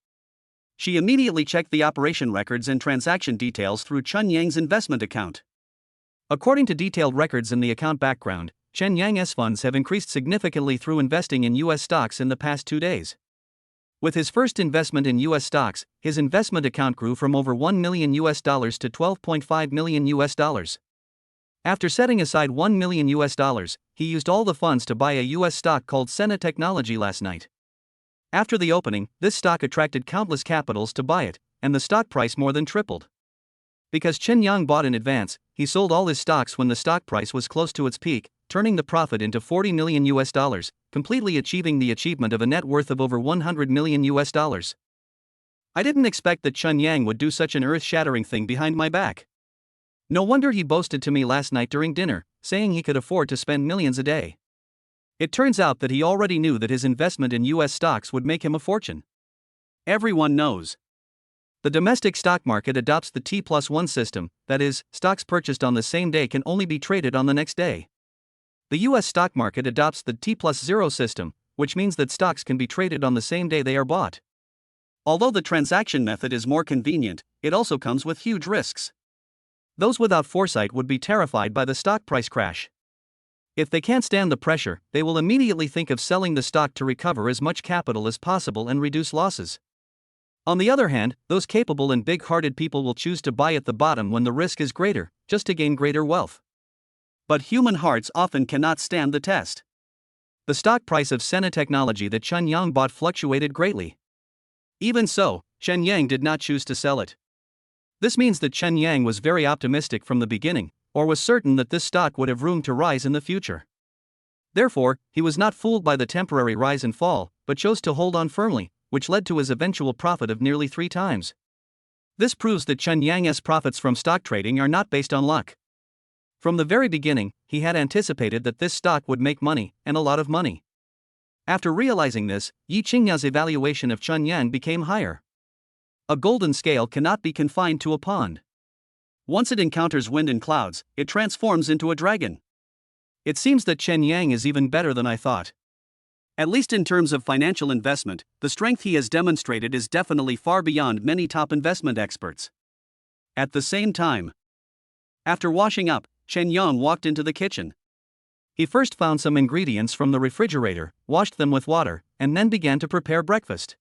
She immediately checked the operation records and transaction details through Chen Yang's investment account. According to detailed records in the account background, Chen Yang's funds have increased significantly through investing in U.S. stocks in the past 2 days. With his first investment in U.S. stocks, his investment account grew from over $1 million to $12.5 million. After setting aside $1 million, he used all the funds to buy a U.S. stock called Sena Technology last night. After the opening, this stock attracted countless capitals to buy it, and the stock price more than tripled. Because Chen Yang bought in advance, he sold all his stocks when the stock price was close to its peak, turning the profit into $40 million, completely achieving the achievement of a net worth of over $100 million. I didn't expect that Chen Yang would do such an earth-shattering thing behind my back. No wonder he boasted to me last night during dinner, saying he could afford to spend millions a day. It turns out that he already knew that his investment in U.S. stocks would make him a fortune. Everyone knows. The domestic stock market adopts the T+1 system, that is, stocks purchased on the same day can only be traded on the next day. The U.S. stock market adopts the T+0 system, which means that stocks can be traded on the same day they are bought. Although the transaction method is more convenient, it also comes with huge risks. Those without foresight would be terrified by the stock price crash. If they can't stand the pressure, they will immediately think of selling the stock to recover as much capital as possible and reduce losses. On the other hand, those capable and big-hearted people will choose to buy at the bottom when the risk is greater, just to gain greater wealth. But human hearts often cannot stand the test. The stock price of Sena Technology that Chen Yang bought fluctuated greatly. Even so, Chen Yang did not choose to sell it. This means that Chen Yang was very optimistic from the beginning, or was certain that this stock would have room to rise in the future. Therefore, he was not fooled by the temporary rise and fall, but chose to hold on firmly, which led to his eventual profit of nearly 3 times. This proves that Chen Yang's profits from stock trading are not based on luck. From the very beginning, he had anticipated that this stock would make money, and a lot of money. After realizing this, Yi Qingya's evaluation of Chen Yang became higher. A golden scale cannot be confined to a pond. Once it encounters wind and clouds, it transforms into a dragon. It seems that Chen Yang is even better than I thought. At least in terms of financial investment, the strength he has demonstrated is definitely far beyond many top investment experts. At the same time, after washing up, Chen Yang walked into the kitchen. He first found some ingredients from the refrigerator, washed them with water, and then began to prepare breakfast.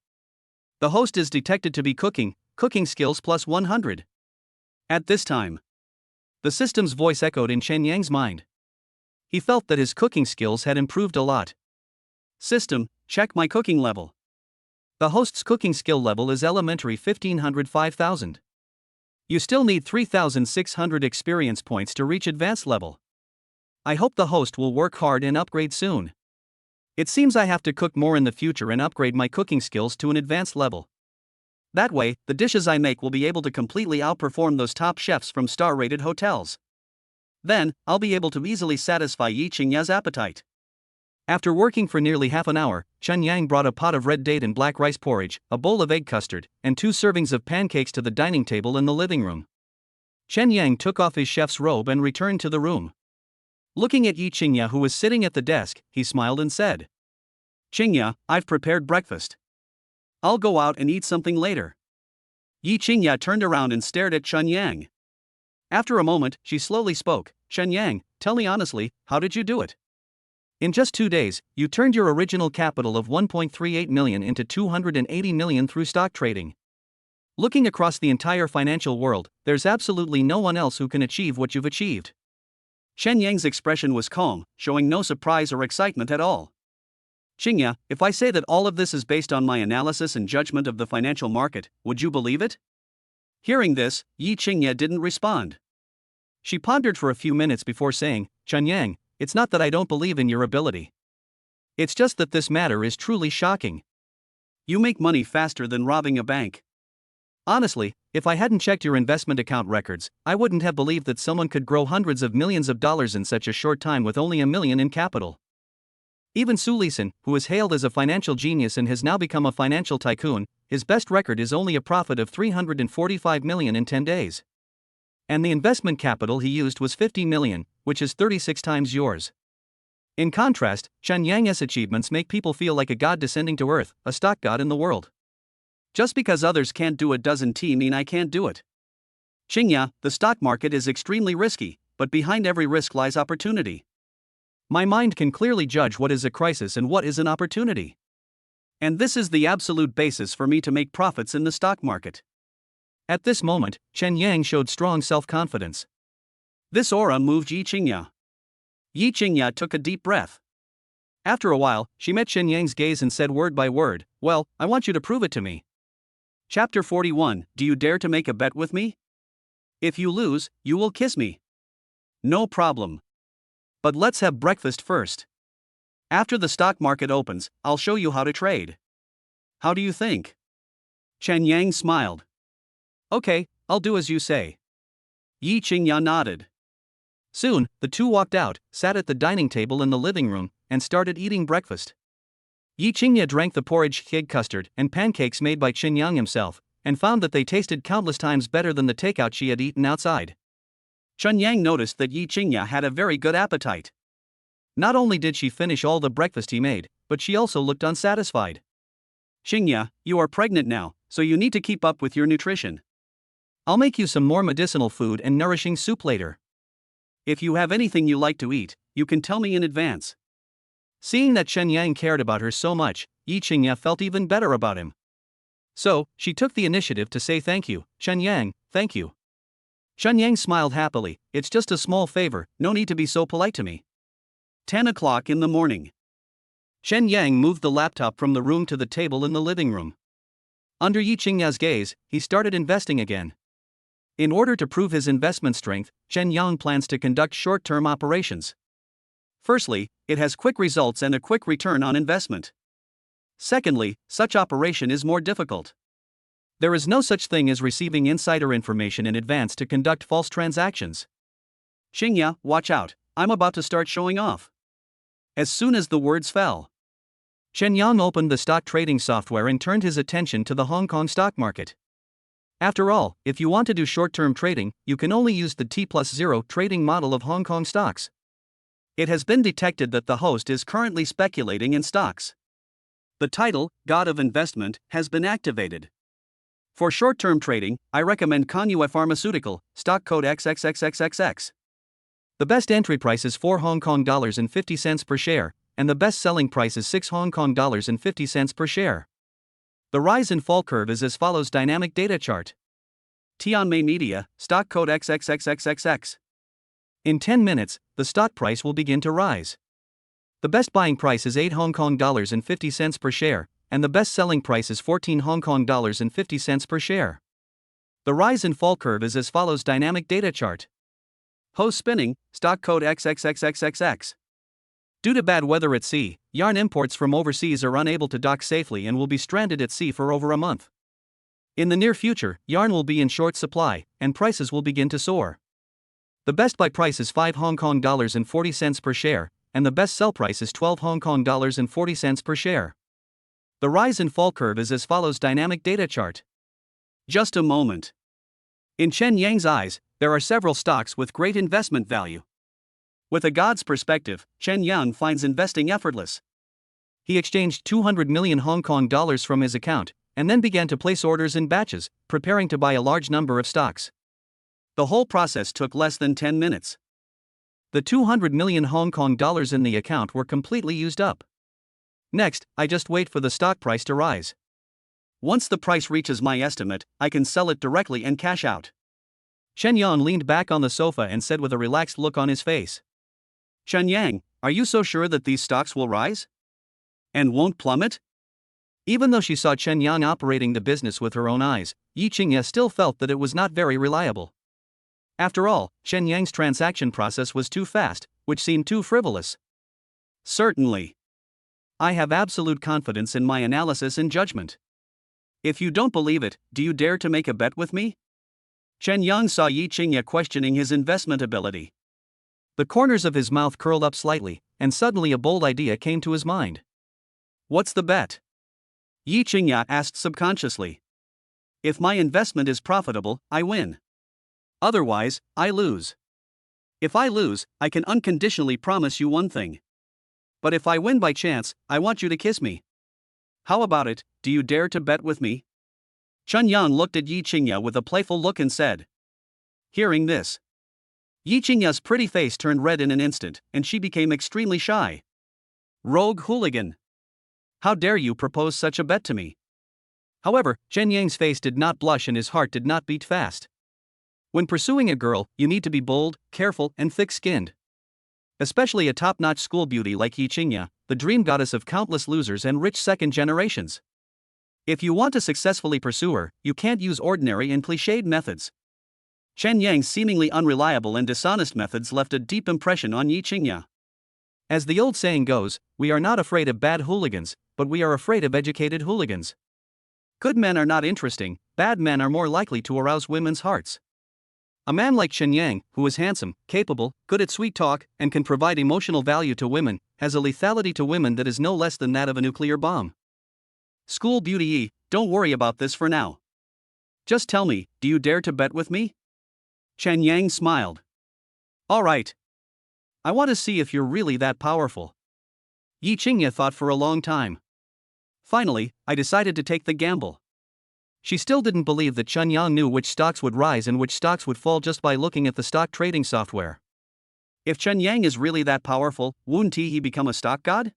The host is detected to be cooking skills plus 100. At this time, the system's voice echoed in Chen Yang's mind. He felt that his cooking skills had improved a lot. System, check my cooking level. The host's cooking skill level is elementary 1500-5000. You still need 3600 experience points to reach advanced level. I hope the host will work hard and upgrade soon. It seems I have to cook more in the future and upgrade my cooking skills to an advanced level. That way, the dishes I make will be able to completely outperform those top chefs from star-rated hotels. Then, I'll be able to easily satisfy Yi Qingya's appetite. After working for nearly half an hour, Chen Yang brought a pot of red date and black rice porridge, a bowl of egg custard, and 2 servings of pancakes to the dining table in the living room. Chen Yang took off his chef's robe and returned to the room. Looking at Yi Qingya, who was sitting at the desk, he smiled and said, "Qingya, I've prepared breakfast. I'll go out and eat something later." Yi Qingya turned around and stared at Chen Yang. After a moment, she slowly spoke. Chen Yang, tell me honestly, how did you do it? In just 2 days, you turned your original capital of 1.38 million into 280 million through stock trading. Looking across the entire financial world, there's absolutely no one else who can achieve what you've achieved. Chen Yang's expression was calm, showing no surprise or excitement at all. Qingya, if I say that all of this is based on my analysis and judgment of the financial market, would you believe it? Hearing this, Yi Qingya didn't respond. She pondered for a few minutes before saying, Chen Yang, it's not that I don't believe in your ability. It's just that this matter is truly shocking. You make money faster than robbing a bank. Honestly, if I hadn't checked your investment account records, I wouldn't have believed that someone could grow hundreds of millions of dollars in such a short time with only $1 million in capital. Even Su Lisan, who is hailed as a financial genius and has now become a financial tycoon, his best record is only a profit of $345 million in 10 days. And the investment capital he used was $50 million, which is 36 times yours. In contrast, Chen Yang's achievements make people feel like a god descending to earth, a stock god in the world. Just because others can't do it doesn't mean I can't do it. Qingya, the stock market is extremely risky, but behind every risk lies opportunity. My mind can clearly judge what is a crisis and what is an opportunity. And this is the absolute basis for me to make profits in the stock market. At this moment, Chen Yang showed strong self-confidence. This aura moved Yi Qingya. Yi Qingya took a deep breath. After a while, she met Chen Yang's gaze and said word by word, well, I want you to prove it to me. Chapter 41, Do you dare to make a bet with me? If you lose, you will kiss me. No problem. But let's have breakfast first. After the stock market opens, I'll show you how to trade. How do you think? Chen Yang smiled. Okay, I'll do as you say. Yi Qingya nodded. Soon, the two walked out, sat at the dining table in the living room, and started eating breakfast. Yi Qingya drank the porridge, egg custard, and pancakes made by Chen Yang himself, and found that they tasted countless times better than the takeout she had eaten outside. Chen Yang noticed that Yi Qingya had a very good appetite. Not only did she finish all the breakfast he made, but she also looked unsatisfied. Qingya, you are pregnant now, so you need to keep up with your nutrition. I'll make you some more medicinal food and nourishing soup later. If you have anything you like to eat, you can tell me in advance. Seeing that Chen Yang cared about her so much, Yi Qingya felt even better about him. So, she took the initiative to say thank you, Chen Yang, thank you. Chen Yang smiled happily, it's just a small favor, no need to be so polite to me. 10 o'clock in the morning. Chen Yang moved the laptop from the room to the table in the living room. Under Yi Qingya's gaze, he started investing again. In order to prove his investment strength, Chen Yang plans to conduct short-term operations. Firstly, it has quick results and a quick return on investment. Secondly, such operation is more difficult. There is no such thing as receiving insider information in advance to conduct false transactions. Qingya, watch out, I'm about to start showing off. As soon as the words fell, Chen Yang opened the stock trading software and turned his attention to the Hong Kong stock market. After all, if you want to do short-term trading, you can only use the T+0 trading model of Hong Kong stocks. It has been detected that the host is currently speculating in stocks. The title, God of Investment, has been activated. For short-term trading, I recommend Conhua Pharmaceutical, stock code XXXXXX. The best entry price is 4 Hong Kong dollars and 50 cents per share, and the best selling price is 6 Hong Kong dollars and 50 cents per share. The rise and fall curve is as follows: dynamic data chart. Tianmei Media, stock code XXXXXX. In 10 minutes, the stock price will begin to rise. The best buying price is 8 Hong Kong dollars and 50 cents per share, and the best selling price is 14 Hong Kong dollars and 50 cents per share. The rise and fall curve is as follows: dynamic data chart. Host spinning, stock code XXXXXX. Due to bad weather at sea, yarn imports from overseas are unable to dock safely and will be stranded at sea for over a month. In the near future, yarn will be in short supply, and prices will begin to soar. The best buy price is 5 Hong Kong dollars and 40 cents per share, and the best sell price is 12 Hong Kong dollars and 40 cents per share. The rise and fall curve is as follows: dynamic data chart. Just a moment. In Chen Yang's eyes, there are several stocks with great investment value. With a god's perspective, Chen Yang finds investing effortless. He exchanged 200 million Hong Kong dollars from his account, and then began to place orders in batches, preparing to buy a large number of stocks. The whole process took less than 10 minutes. The 200 million Hong Kong dollars in the account were completely used up. Next, I just wait for the stock price to rise. Once the price reaches my estimate, I can sell it directly and cash out. Chen Yang leaned back on the sofa and said with a relaxed look on his face. Chen Yang, are you so sure that these stocks will rise? And won't plummet? Even though she saw Chen Yang operating the business with her own eyes, Yi Qingye still felt that it was not very reliable. After all, Chen Yang's transaction process was too fast, which seemed too frivolous. Certainly. I have absolute confidence in my analysis and judgment. If you don't believe it, do you dare to make a bet with me? Chen Yang saw Yi Qingye questioning his investment ability. The corners of his mouth curled up slightly, and suddenly a bold idea came to his mind. What's the bet? Yi Qingye asked subconsciously. If my investment is profitable, I win. Otherwise, I lose. If I lose, I can unconditionally promise you one thing. But if I win by chance, I want you to kiss me. How about it, do you dare to bet with me? Chen Yang looked at Yi Qingye with a playful look and said. Hearing this, Yi Qingye's pretty face turned red in an instant, and she became extremely shy. Rogue hooligan. How dare you propose such a bet to me? However, Chen Yang's face did not blush and his heart did not beat fast. When pursuing a girl, you need to be bold, careful, and thick-skinned. Especially a top-notch school beauty like Yi Qingye, the dream goddess of countless losers and rich second generations. If you want to successfully pursue her, you can't use ordinary and cliched methods. Chen Yang's seemingly unreliable and dishonest methods left a deep impression on Yi Qingye. As the old saying goes, we are not afraid of bad hooligans, but we are afraid of educated hooligans. Good men are not interesting, bad men are more likely to arouse women's hearts. A man like Chen Yang, who is handsome, capable, good at sweet talk, and can provide emotional value to women, has a lethality to women that is no less than that of a nuclear bomb. School beauty Yi, don't worry about this for now. Just tell me, do you dare to bet with me? Chen Yang smiled. All right. I want to see if you're really that powerful. Yi Qingye thought for a long time. Finally, I decided to take the gamble. She still didn't believe that Chen Yang knew which stocks would rise and which stocks would fall just by looking at the stock trading software. If Chen Yang is really that powerful, won't he become a stock god?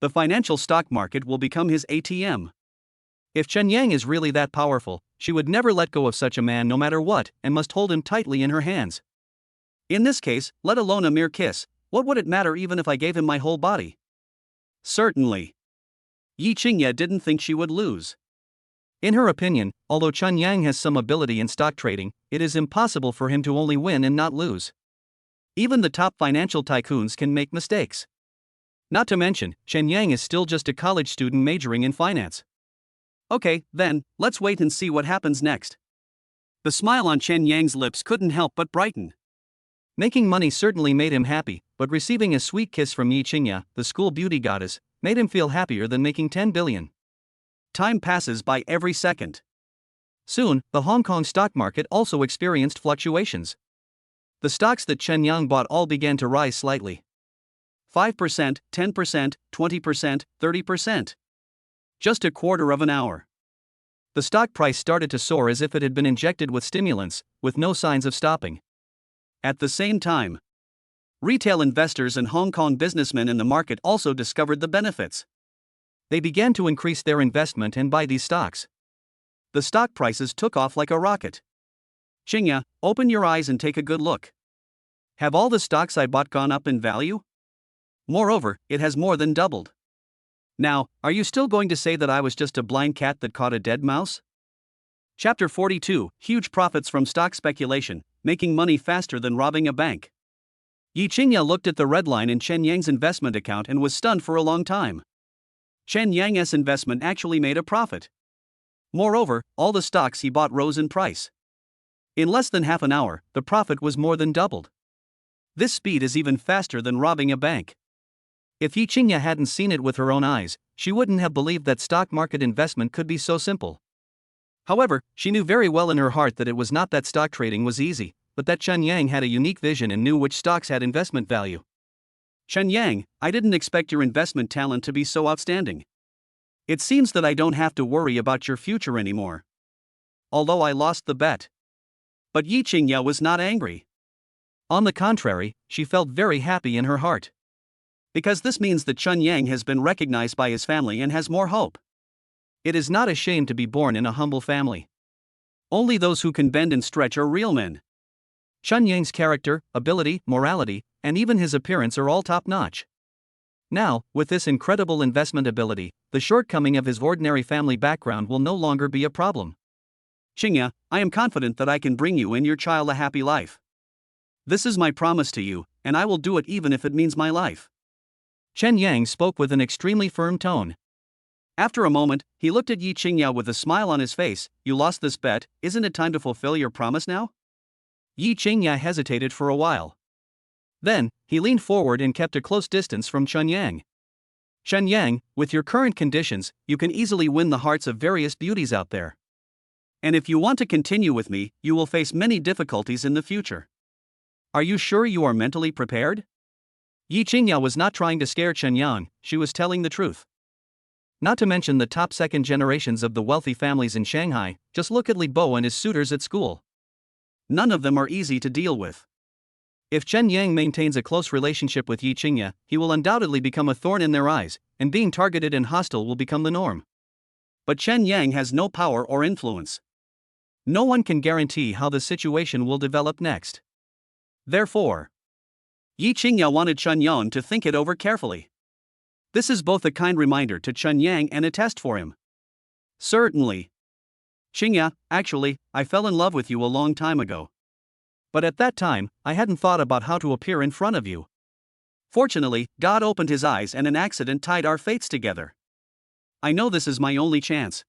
The financial stock market will become his ATM. If Chen Yang is really that powerful, she would never let go of such a man no matter what, and must hold him tightly in her hands. In this case, let alone a mere kiss, what would it matter even if I gave him my whole body? Certainly. Yi Qingye didn't think she would lose. In her opinion, although Chen Yang has some ability in stock trading, it is impossible for him to only win and not lose. Even the top financial tycoons can make mistakes. Not to mention, Chen Yang is still just a college student majoring in finance. Okay, then, let's wait and see what happens next. The smile on Chen Yang's lips couldn't help but brighten. Making money certainly made him happy, but receiving a sweet kiss from Yi Qingye, the school beauty goddess, made him feel happier than making 10 billion. Time passes by every second. Soon, the Hong Kong stock market also experienced fluctuations. The stocks that Chen Yang bought all began to rise slightly. 5%, 10%, 20%, 30%. Just a quarter of an hour. The stock price started to soar as if it had been injected with stimulants, with no signs of stopping. At the same time, retail investors and Hong Kong businessmen in the market also discovered the benefits. They began to increase their investment and buy these stocks. The stock prices took off like a rocket. Qingye, open your eyes and take a good look. Have all the stocks I bought gone up in value? Moreover, it has more than doubled. Now, are you still going to say that I was just a blind cat that caught a dead mouse? Chapter 42, Huge Profits from Stock Speculation, Making Money Faster Than Robbing a Bank. Yi Qingye looked at the red line in Chen Yang's investment account and was stunned for a long time. Chen Yang's investment actually made a profit. Moreover, all the stocks he bought rose in price. In less than half an hour, the profit was more than doubled. This speed is even faster than robbing a bank. If Yi Qingye hadn't seen it with her own eyes, she wouldn't have believed that stock market investment could be so simple. However, she knew very well in her heart that it was not that stock trading was easy, but that Chen Yang had a unique vision and knew which stocks had investment value. Chen Yang, I didn't expect your investment talent to be so outstanding. It seems that I don't have to worry about your future anymore. Although I lost the bet. But Yi Qingya was not angry. On the contrary, she felt very happy in her heart. Because this means that Chun Yang has been recognized by his family and has more hope. It is not a shame to be born in a humble family. Only those who can bend and stretch are real men. Chun Yang's character, ability, morality, and even his appearance are all top-notch. Now, with this incredible investment ability, the shortcoming of his ordinary family background will no longer be a problem. Qingya, I am confident that I can bring you and your child a happy life. This is my promise to you, and I will do it even if it means my life. Chen Yang spoke with an extremely firm tone. After a moment, he looked at Yi Qingya with a smile on his face. You lost this bet, isn't it time to fulfill your promise now? Yi Qingya hesitated for a while. Then, he leaned forward and kept a close distance from Chun Yang. Chen Yang, with your current conditions, you can easily win the hearts of various beauties out there. And if you want to continue with me, you will face many difficulties in the future. Are you sure you are mentally prepared? Yi Qingya was not trying to scare Chen Yang, she was telling the truth. Not to mention the top second generations of the wealthy families in Shanghai, just look at Li Bo and his suitors at school. None of them are easy to deal with. If Chen Yang maintains a close relationship with Yi Qingya, he will undoubtedly become a thorn in their eyes, and being targeted and hostile will become the norm. But Chen Yang has no power or influence. No one can guarantee how the situation will develop next. Therefore, Yi Qingya wanted Chen Yang to think it over carefully. This is both a kind reminder to Chen Yang and a test for him. Certainly. Qingya, actually, I fell in love with you a long time ago. But at that time, I hadn't thought about how to appear in front of you. Fortunately, God opened his eyes and an accident tied our fates together. I know this is my only chance.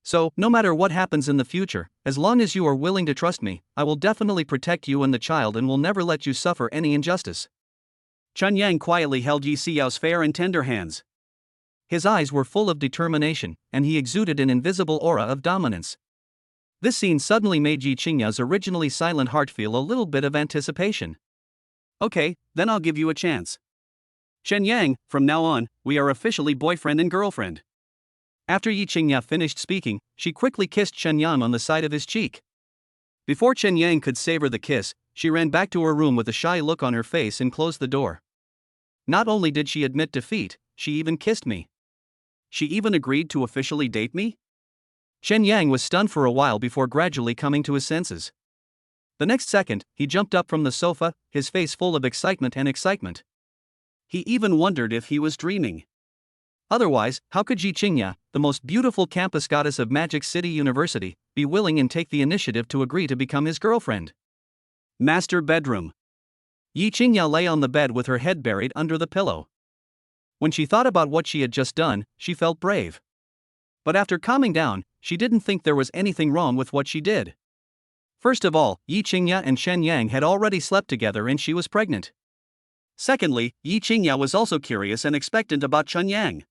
So, no matter what happens in the future, as long as you are willing to trust me, I will definitely protect you and the child and will never let you suffer any injustice. Chun Yang quietly held Yi Xiao's fair and tender hands. His eyes were full of determination, and he exuded an invisible aura of dominance. This scene suddenly made Yi Qingya's originally silent heart feel a little bit of anticipation. Okay, then I'll give you a chance. Chen Yang, from now on, we are officially boyfriend and girlfriend. After Yi Qingya finished speaking, she quickly kissed Chen Yang on the side of his cheek. Before Chen Yang could savor the kiss, she ran back to her room with a shy look on her face and closed the door. Not only did she admit defeat, she even kissed me. She even agreed to officially date me? Chen Yang was stunned for a while before gradually coming to his senses. The next second, he jumped up from the sofa, his face full of excitement. He even wondered if he was dreaming. Otherwise, how could Yi Qingya, the most beautiful campus goddess of Magic City University, be willing and take the initiative to agree to become his girlfriend? Master bedroom. Yi Qingya lay on the bed with her head buried under the pillow. When she thought about what she had just done, she felt brave. But after calming down, she didn't think there was anything wrong with what she did. First of all, Yi Qingya and Chen Yang had already slept together and she was pregnant. Secondly, Yi Qingya was also curious and expectant about Chen Yang.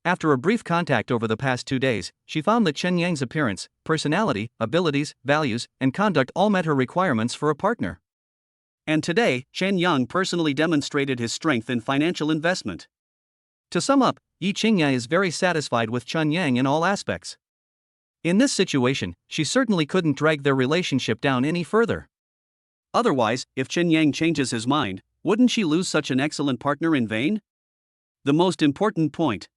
After a brief contact over the past 2 days, she found that Chen Yang's appearance, personality, abilities, values, and conduct all met her requirements for a partner. And today, Chen Yang personally demonstrated his strength in financial investment. To sum up, Yi Qingya is very satisfied with Chen Yang in all aspects. In this situation, she certainly couldn't drag their relationship down any further. Otherwise, if Chen Yang changes his mind, wouldn't she lose such an excellent partner in vain? The most important point.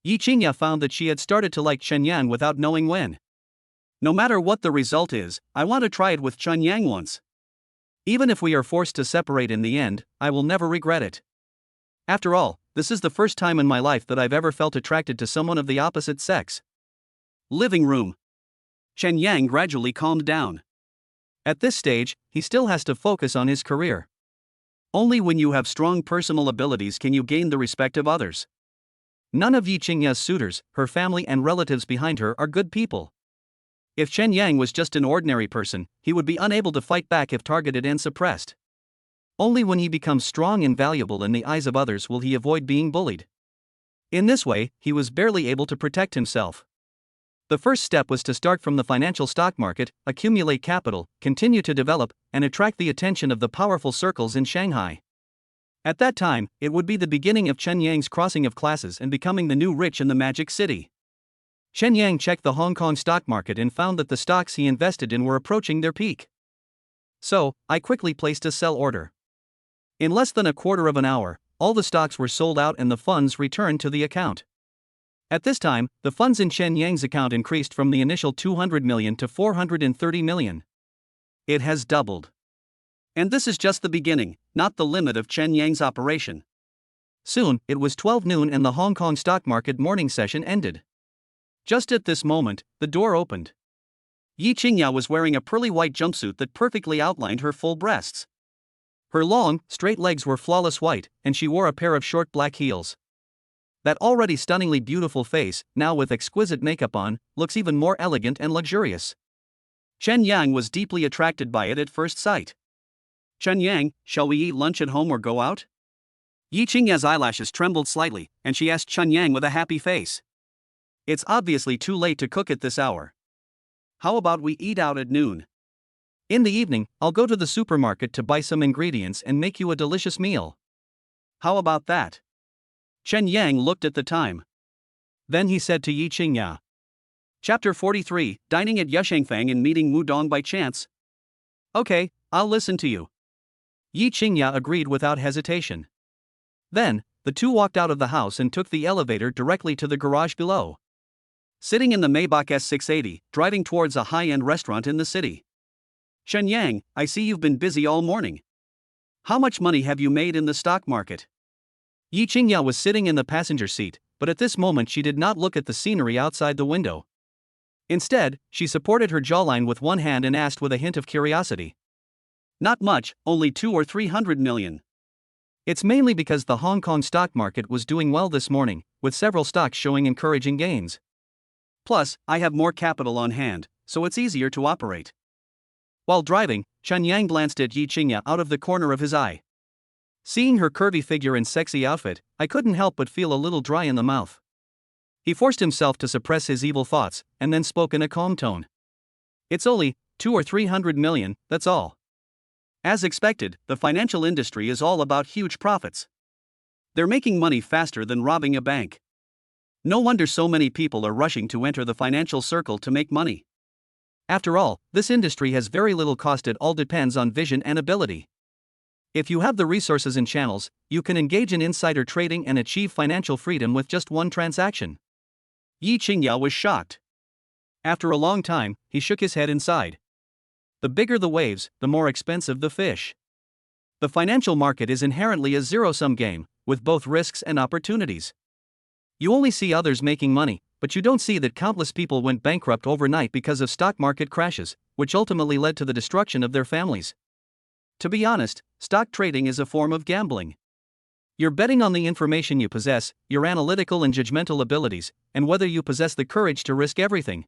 Yi Qingya found that she had started to like Chen Yang without knowing when. No matter what the result is, I want to try it with Chen Yang once. Even if we are forced to separate in the end, I will never regret it. After all, this is the first time in my life that I've ever felt attracted to someone of the opposite sex. Living room. Chen Yang gradually calmed down. At this stage, he still has to focus on his career. Only when you have strong personal abilities can you gain the respect of others. None of Yi Qingya's suitors, her family and relatives behind her are good people. If Chen Yang was just an ordinary person, he would be unable to fight back if targeted and suppressed. Only when he becomes strong and valuable in the eyes of others will he avoid being bullied. In this way, he was barely able to protect himself. The first step was to start from the financial stock market, accumulate capital, continue to develop, and attract the attention of the powerful circles in Shanghai. At that time, it would be the beginning of Chen Yang's crossing of classes and becoming the new rich in the Magic City. Chen Yang checked the Hong Kong stock market and found that the stocks he invested in were approaching their peak. So, I quickly placed a sell order. In less than a quarter of an hour, all the stocks were sold out and the funds returned to the account. At this time, the funds in Chen Yang's account increased from the initial 200 million to 430 million. It has doubled. And this is just the beginning, not the limit of Chen Yang's operation. Soon, it was 12 noon and the Hong Kong stock market morning session ended. Just at this moment, the door opened. Yi Qingya was wearing a pearly white jumpsuit that perfectly outlined her full breasts. Her long, straight legs were flawless white, and she wore a pair of short black heels. That already stunningly beautiful face, now with exquisite makeup on, looks even more elegant and luxurious. Chen Yang was deeply attracted by it at first sight. Chen Yang, shall we eat lunch at home or go out? Yi Qingya's eyelashes trembled slightly, and she asked Chen Yang with a happy face. It's obviously too late to cook at this hour. How about we eat out at noon? In the evening, I'll go to the supermarket to buy some ingredients and make you a delicious meal. How about that? Chen Yang looked at the time. Then he said to Yi Qingya. Chapter 43, Dining at Yushangfang and Meeting Wudong by Chance. Okay, I'll listen to you. Yi Qingya agreed without hesitation. Then, the two walked out of the house and took the elevator directly to the garage below. Sitting in the Maybach S680, driving towards a high-end restaurant in the city. Chen Yang, I see you've been busy all morning. How much money have you made in the stock market? Yi Qingya was sitting in the passenger seat, but at this moment she did not look at the scenery outside the window. Instead, she supported her jawline with one hand and asked with a hint of curiosity. Not much, only 200 or 300 million. It's mainly because the Hong Kong stock market was doing well this morning, with several stocks showing encouraging gains. Plus, I have more capital on hand, so it's easier to operate. While driving, Chen Yang glanced at Yi Qingya out of the corner of his eye. Seeing her curvy figure and sexy outfit, I couldn't help but feel a little dry in the mouth. He forced himself to suppress his evil thoughts, and then spoke in a calm tone. It's only 200 or 300 million, that's all. As expected, the financial industry is all about huge profits. They're making money faster than robbing a bank. No wonder so many people are rushing to enter the financial circle to make money. After all, this industry has very little cost, it all depends on vision and ability. If you have the resources and channels, you can engage in insider trading and achieve financial freedom with just one transaction. Yi Qingya was shocked. After a long time, he shook his head and sighed. The bigger the waves, the more expensive the fish. The financial market is inherently a zero-sum game, with both risks and opportunities. You only see others making money, but you don't see that countless people went bankrupt overnight because of stock market crashes, which ultimately led to the destruction of their families. To be honest, stock trading is a form of gambling. You're betting on the information you possess, your analytical and judgmental abilities, and whether you possess the courage to risk everything.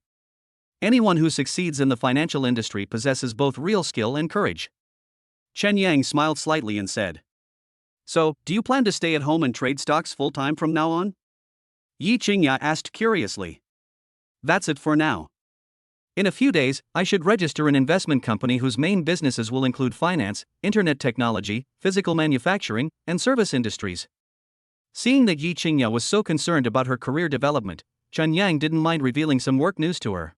Anyone who succeeds in the financial industry possesses both real skill and courage. Chen Yang smiled slightly and said, So, do you plan to stay at home and trade stocks full-time from now on? Yi Qingya asked curiously. That's it for now. In a few days, I should register an investment company whose main businesses will include finance, internet technology, physical manufacturing, and service industries. Seeing that Yi Qingya was so concerned about her career development, Chen Yang didn't mind revealing some work news to her.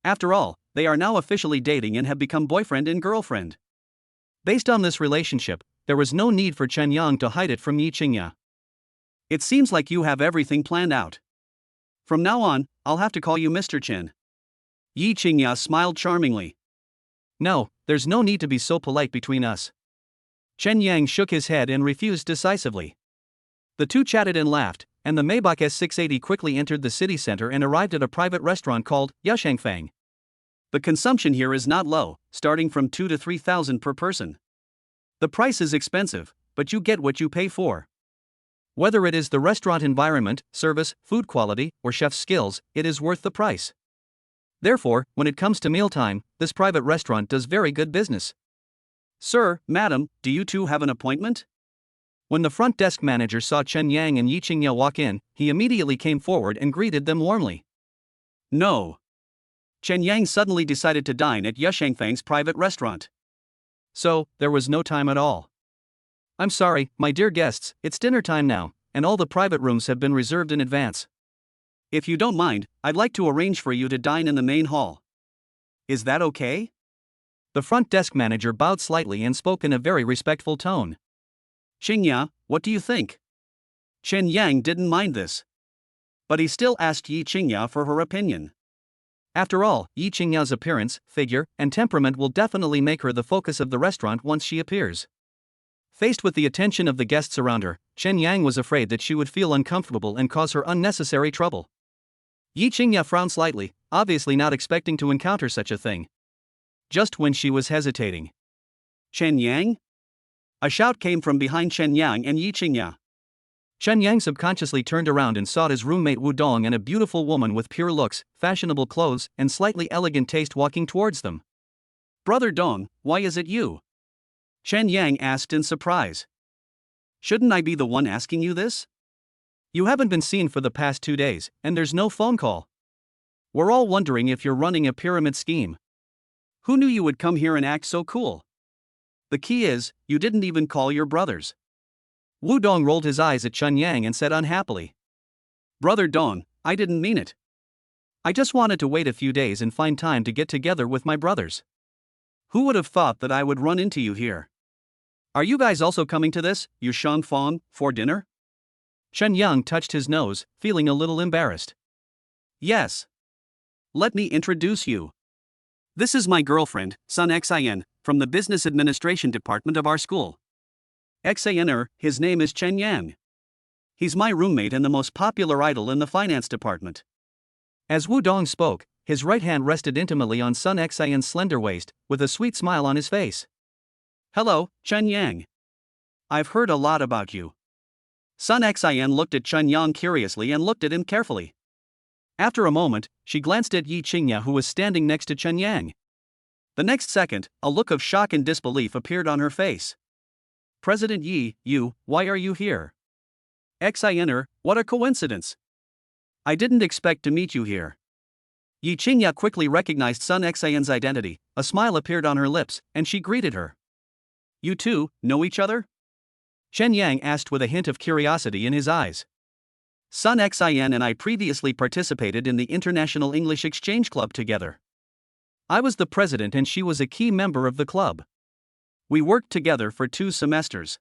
After all, they are now officially dating and have become boyfriend and girlfriend. Based on this relationship, there was no need for Chen Yang to hide it from Yi Qingya. It seems like you have everything planned out. From now on, I'll have to call you Mr. Chen. Yi Qingya smiled charmingly. No, there's no need to be so polite between us. Chen Yang shook his head and refused decisively. The two chatted and laughed, and the Maybach S680 quickly entered the city center and arrived at a private restaurant called Yushangfang. The consumption here is not low, starting from 2,000 to 3,000 per person. The price is expensive, but you get what you pay for. Whether it is the restaurant environment, service, food quality, or chef's skills, it is worth the price. Therefore, when it comes to mealtime, this private restaurant does very good business. Sir, madam, do you two have an appointment? When the front desk manager saw Chen Yang and Yi Qingya walk in, he immediately came forward and greeted them warmly. No. Chen Yang suddenly decided to dine at Yushangfang's private restaurant. So, there was no time at all. I'm sorry, my dear guests, it's dinner time now, and all the private rooms have been reserved in advance. If you don't mind, I'd like to arrange for you to dine in the main hall. Is that okay? The front desk manager bowed slightly and spoke in a very respectful tone. Qingya, what do you think? Chen Yang didn't mind this. But he still asked Yi Qingya for her opinion. After all, Yi Qingya's appearance, figure, and temperament will definitely make her the focus of the restaurant once she appears. Faced with the attention of the guests around her, Chen Yang was afraid that she would feel uncomfortable and cause her unnecessary trouble. Yi Qingya frowned slightly, obviously not expecting to encounter such a thing. Just when she was hesitating. Chen Yang? A shout came from behind Chen Yang and Yi Qingya. Chen Yang subconsciously turned around and saw his roommate Wu Dong and a beautiful woman with pure looks, fashionable clothes, and slightly elegant taste walking towards them. Brother Dong, why is it you? Chen Yang asked in surprise. Shouldn't I be the one asking you this? You haven't been seen for the past 2 days, and there's no phone call. We're all wondering if you're running a pyramid scheme. Who knew you would come here and act so cool? The key is, you didn't even call your brothers. Wu Dong rolled his eyes at Chen Yang and said unhappily. Brother Dong, I didn't mean it. I just wanted to wait a few days and find time to get together with my brothers. Who would have thought that I would run into you here? Are you guys also coming to this, Yushang Fong, for dinner? Chen Yang touched his nose, feeling a little embarrassed. Yes. Let me introduce you. This is my girlfriend, Sun Xin, from the Business Administration Department of our school. Xin, his name is Chen Yang. He's my roommate and the most popular idol in the finance department. As Wu Dong spoke, his right hand rested intimately on Sun Xin's slender waist, with a sweet smile on his face. Hello, Chen Yang. I've heard a lot about you. Sun Xin looked at Chen Yang curiously and looked at him carefully. After a moment, she glanced at Yi Qingya, who was standing next to Chen Yang. The next second, a look of shock and disbelief appeared on her face. President Yi, why are you here? Xin, what a coincidence. I didn't expect to meet you here. Yi Qingya quickly recognized Sun Xin's identity, a smile appeared on her lips, and she greeted her. You two know each other? Chen Yang asked with a hint of curiosity in his eyes. Sun Xin and I previously participated in the International English Exchange Club together. I was the president and she was a key member of the club. We worked together for 2 semesters.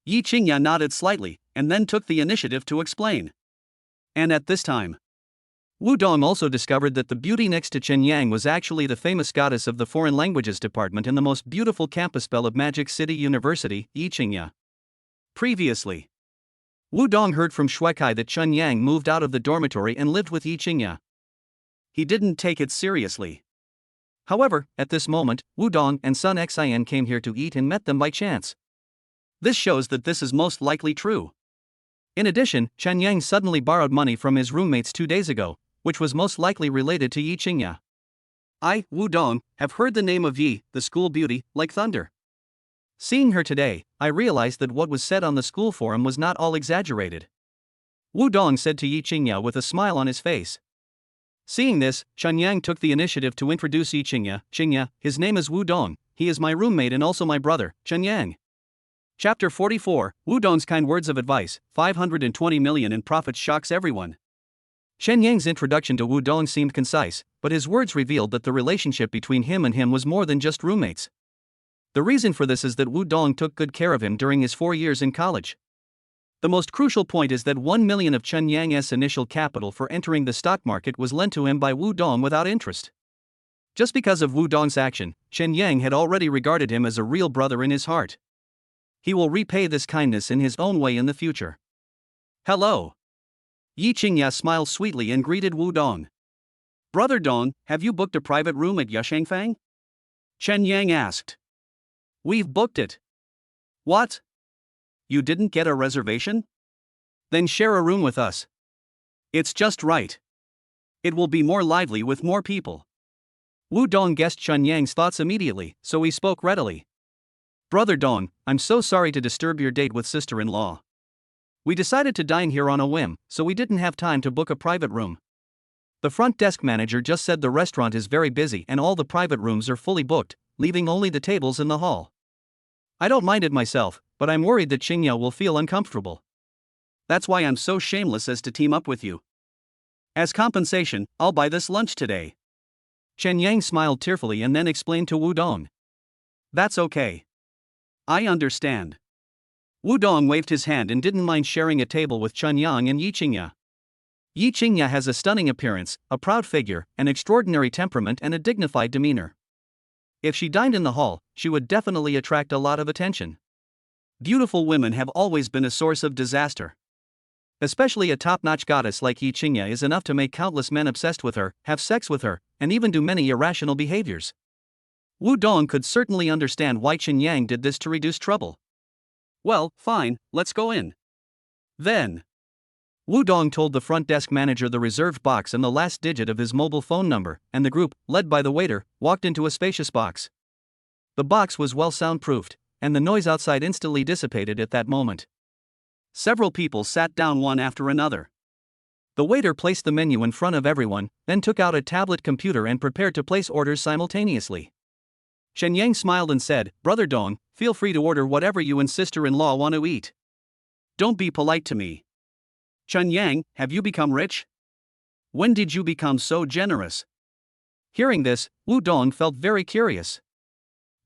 Yi Qingya nodded slightly, and then took the initiative to explain. And at this time, Wu Dong also discovered that the beauty next to Chen Yang was actually the famous goddess of the Foreign Languages Department in the most beautiful campus belle of Magic City University, Yi Qingya. Previously, Wu Dong heard from Shuekai that Chen Yang moved out of the dormitory and lived with Yi Qingya. He didn't take it seriously. However, at this moment, Wu Dong and Sun Xin came here to eat and met them by chance. This shows that this is most likely true. In addition, Chen Yang suddenly borrowed money from his roommates 2 days ago, which was most likely related to Yi Qingya. I, Wu Dong, have heard the name of Yi, the school beauty, like thunder. Seeing her today, I realized that what was said on the school forum was not all exaggerated. Wu Dong said to Yi Qingya with a smile on his face. Seeing this, Chen Yang took the initiative to introduce Yi Qingya. Qingya, his name is Wu Dong, he is my roommate and also my brother, Chen Yang. Chapter 44, Wu Dong's kind words of advice, 520 million in profits shocks everyone. Chen Yang's introduction to Wu Dong seemed concise, but his words revealed that the relationship between him and him was more than just roommates. The reason for this is that Wu Dong took good care of him during his 4 years in college. The most crucial point is that 1 million of Chen Yang's initial capital for entering the stock market was lent to him by Wu Dong without interest. Just because of Wu Dong's action, Chen Yang had already regarded him as a real brother in his heart. He will repay this kindness in his own way in the future. Hello. Yi Qingya smiled sweetly and greeted Wu Dong. Brother Dong, have you booked a private room at Yushangfang? Chen Yang asked. We've booked it. What? You didn't get a reservation? Then share a room with us. It's just right. It will be more lively with more people. Wu Dong guessed Chen Yang's thoughts immediately, so he spoke readily. Brother Dong, I'm so sorry to disturb your date with sister-in-law. We decided to dine here on a whim, so we didn't have time to book a private room. The front desk manager just said the restaurant is very busy and all the private rooms are fully booked, leaving only the tables in the hall. I don't mind it myself, but I'm worried that Qingya will feel uncomfortable. That's why I'm so shameless as to team up with you. As compensation, I'll buy this lunch today. Chen Yang smiled tearfully and then explained to Wu Dong. That's okay. I understand. Wu Dong waved his hand and didn't mind sharing a table with Chen Yang and Yi Qingya. Yi Qingya has a stunning appearance, a proud figure, an extraordinary temperament and a dignified demeanor. If she dined in the hall, she would definitely attract a lot of attention. Beautiful women have always been a source of disaster. Especially a top-notch goddess like Yi Qingya is enough to make countless men obsessed with her, have sex with her, and even do many irrational behaviors. Wu Dong could certainly understand why Chen Yang did this to reduce trouble. Well, fine, let's go in. Then. Wu Dong told the front desk manager the reserved box and the last digit of his mobile phone number, and the group, led by the waiter, walked into a spacious box. The box was well soundproofed, and the noise outside instantly dissipated at that moment. Several people sat down one after another. The waiter placed the menu in front of everyone, then took out a tablet computer and prepared to place orders simultaneously. Chen Yang smiled and said, "Brother Dong, feel free to order whatever you and sister-in-law want to eat. Don't be polite to me. Chen Yang, have you become rich? When did you become so generous?" Hearing this, Wu Dong felt very curious.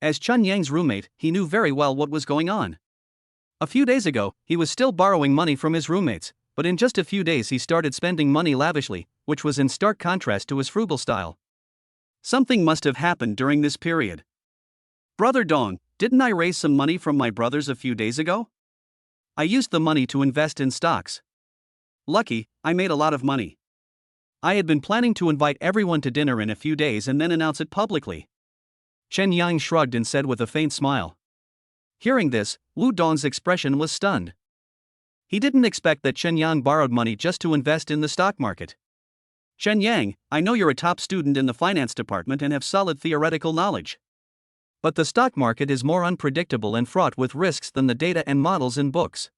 As Chen Yang's roommate, he knew very well what was going on. A few days ago, he was still borrowing money from his roommates, but in just a few days he started spending money lavishly, which was in stark contrast to his frugal style. Something must have happened during this period. "Brother Dong, didn't I raise some money from my brothers a few days ago? I used the money to invest in stocks. Lucky, I made a lot of money. I had been planning to invite everyone to dinner in a few days and then announce it publicly." Chen Yang shrugged and said with a faint smile. Hearing this, Wu Dong's expression was stunned. He didn't expect that Chen Yang borrowed money just to invest in the stock market. "Chen Yang, I know you're a top student in the finance department and have solid theoretical knowledge. But the stock market is more unpredictable and fraught with risks than the data and models in books.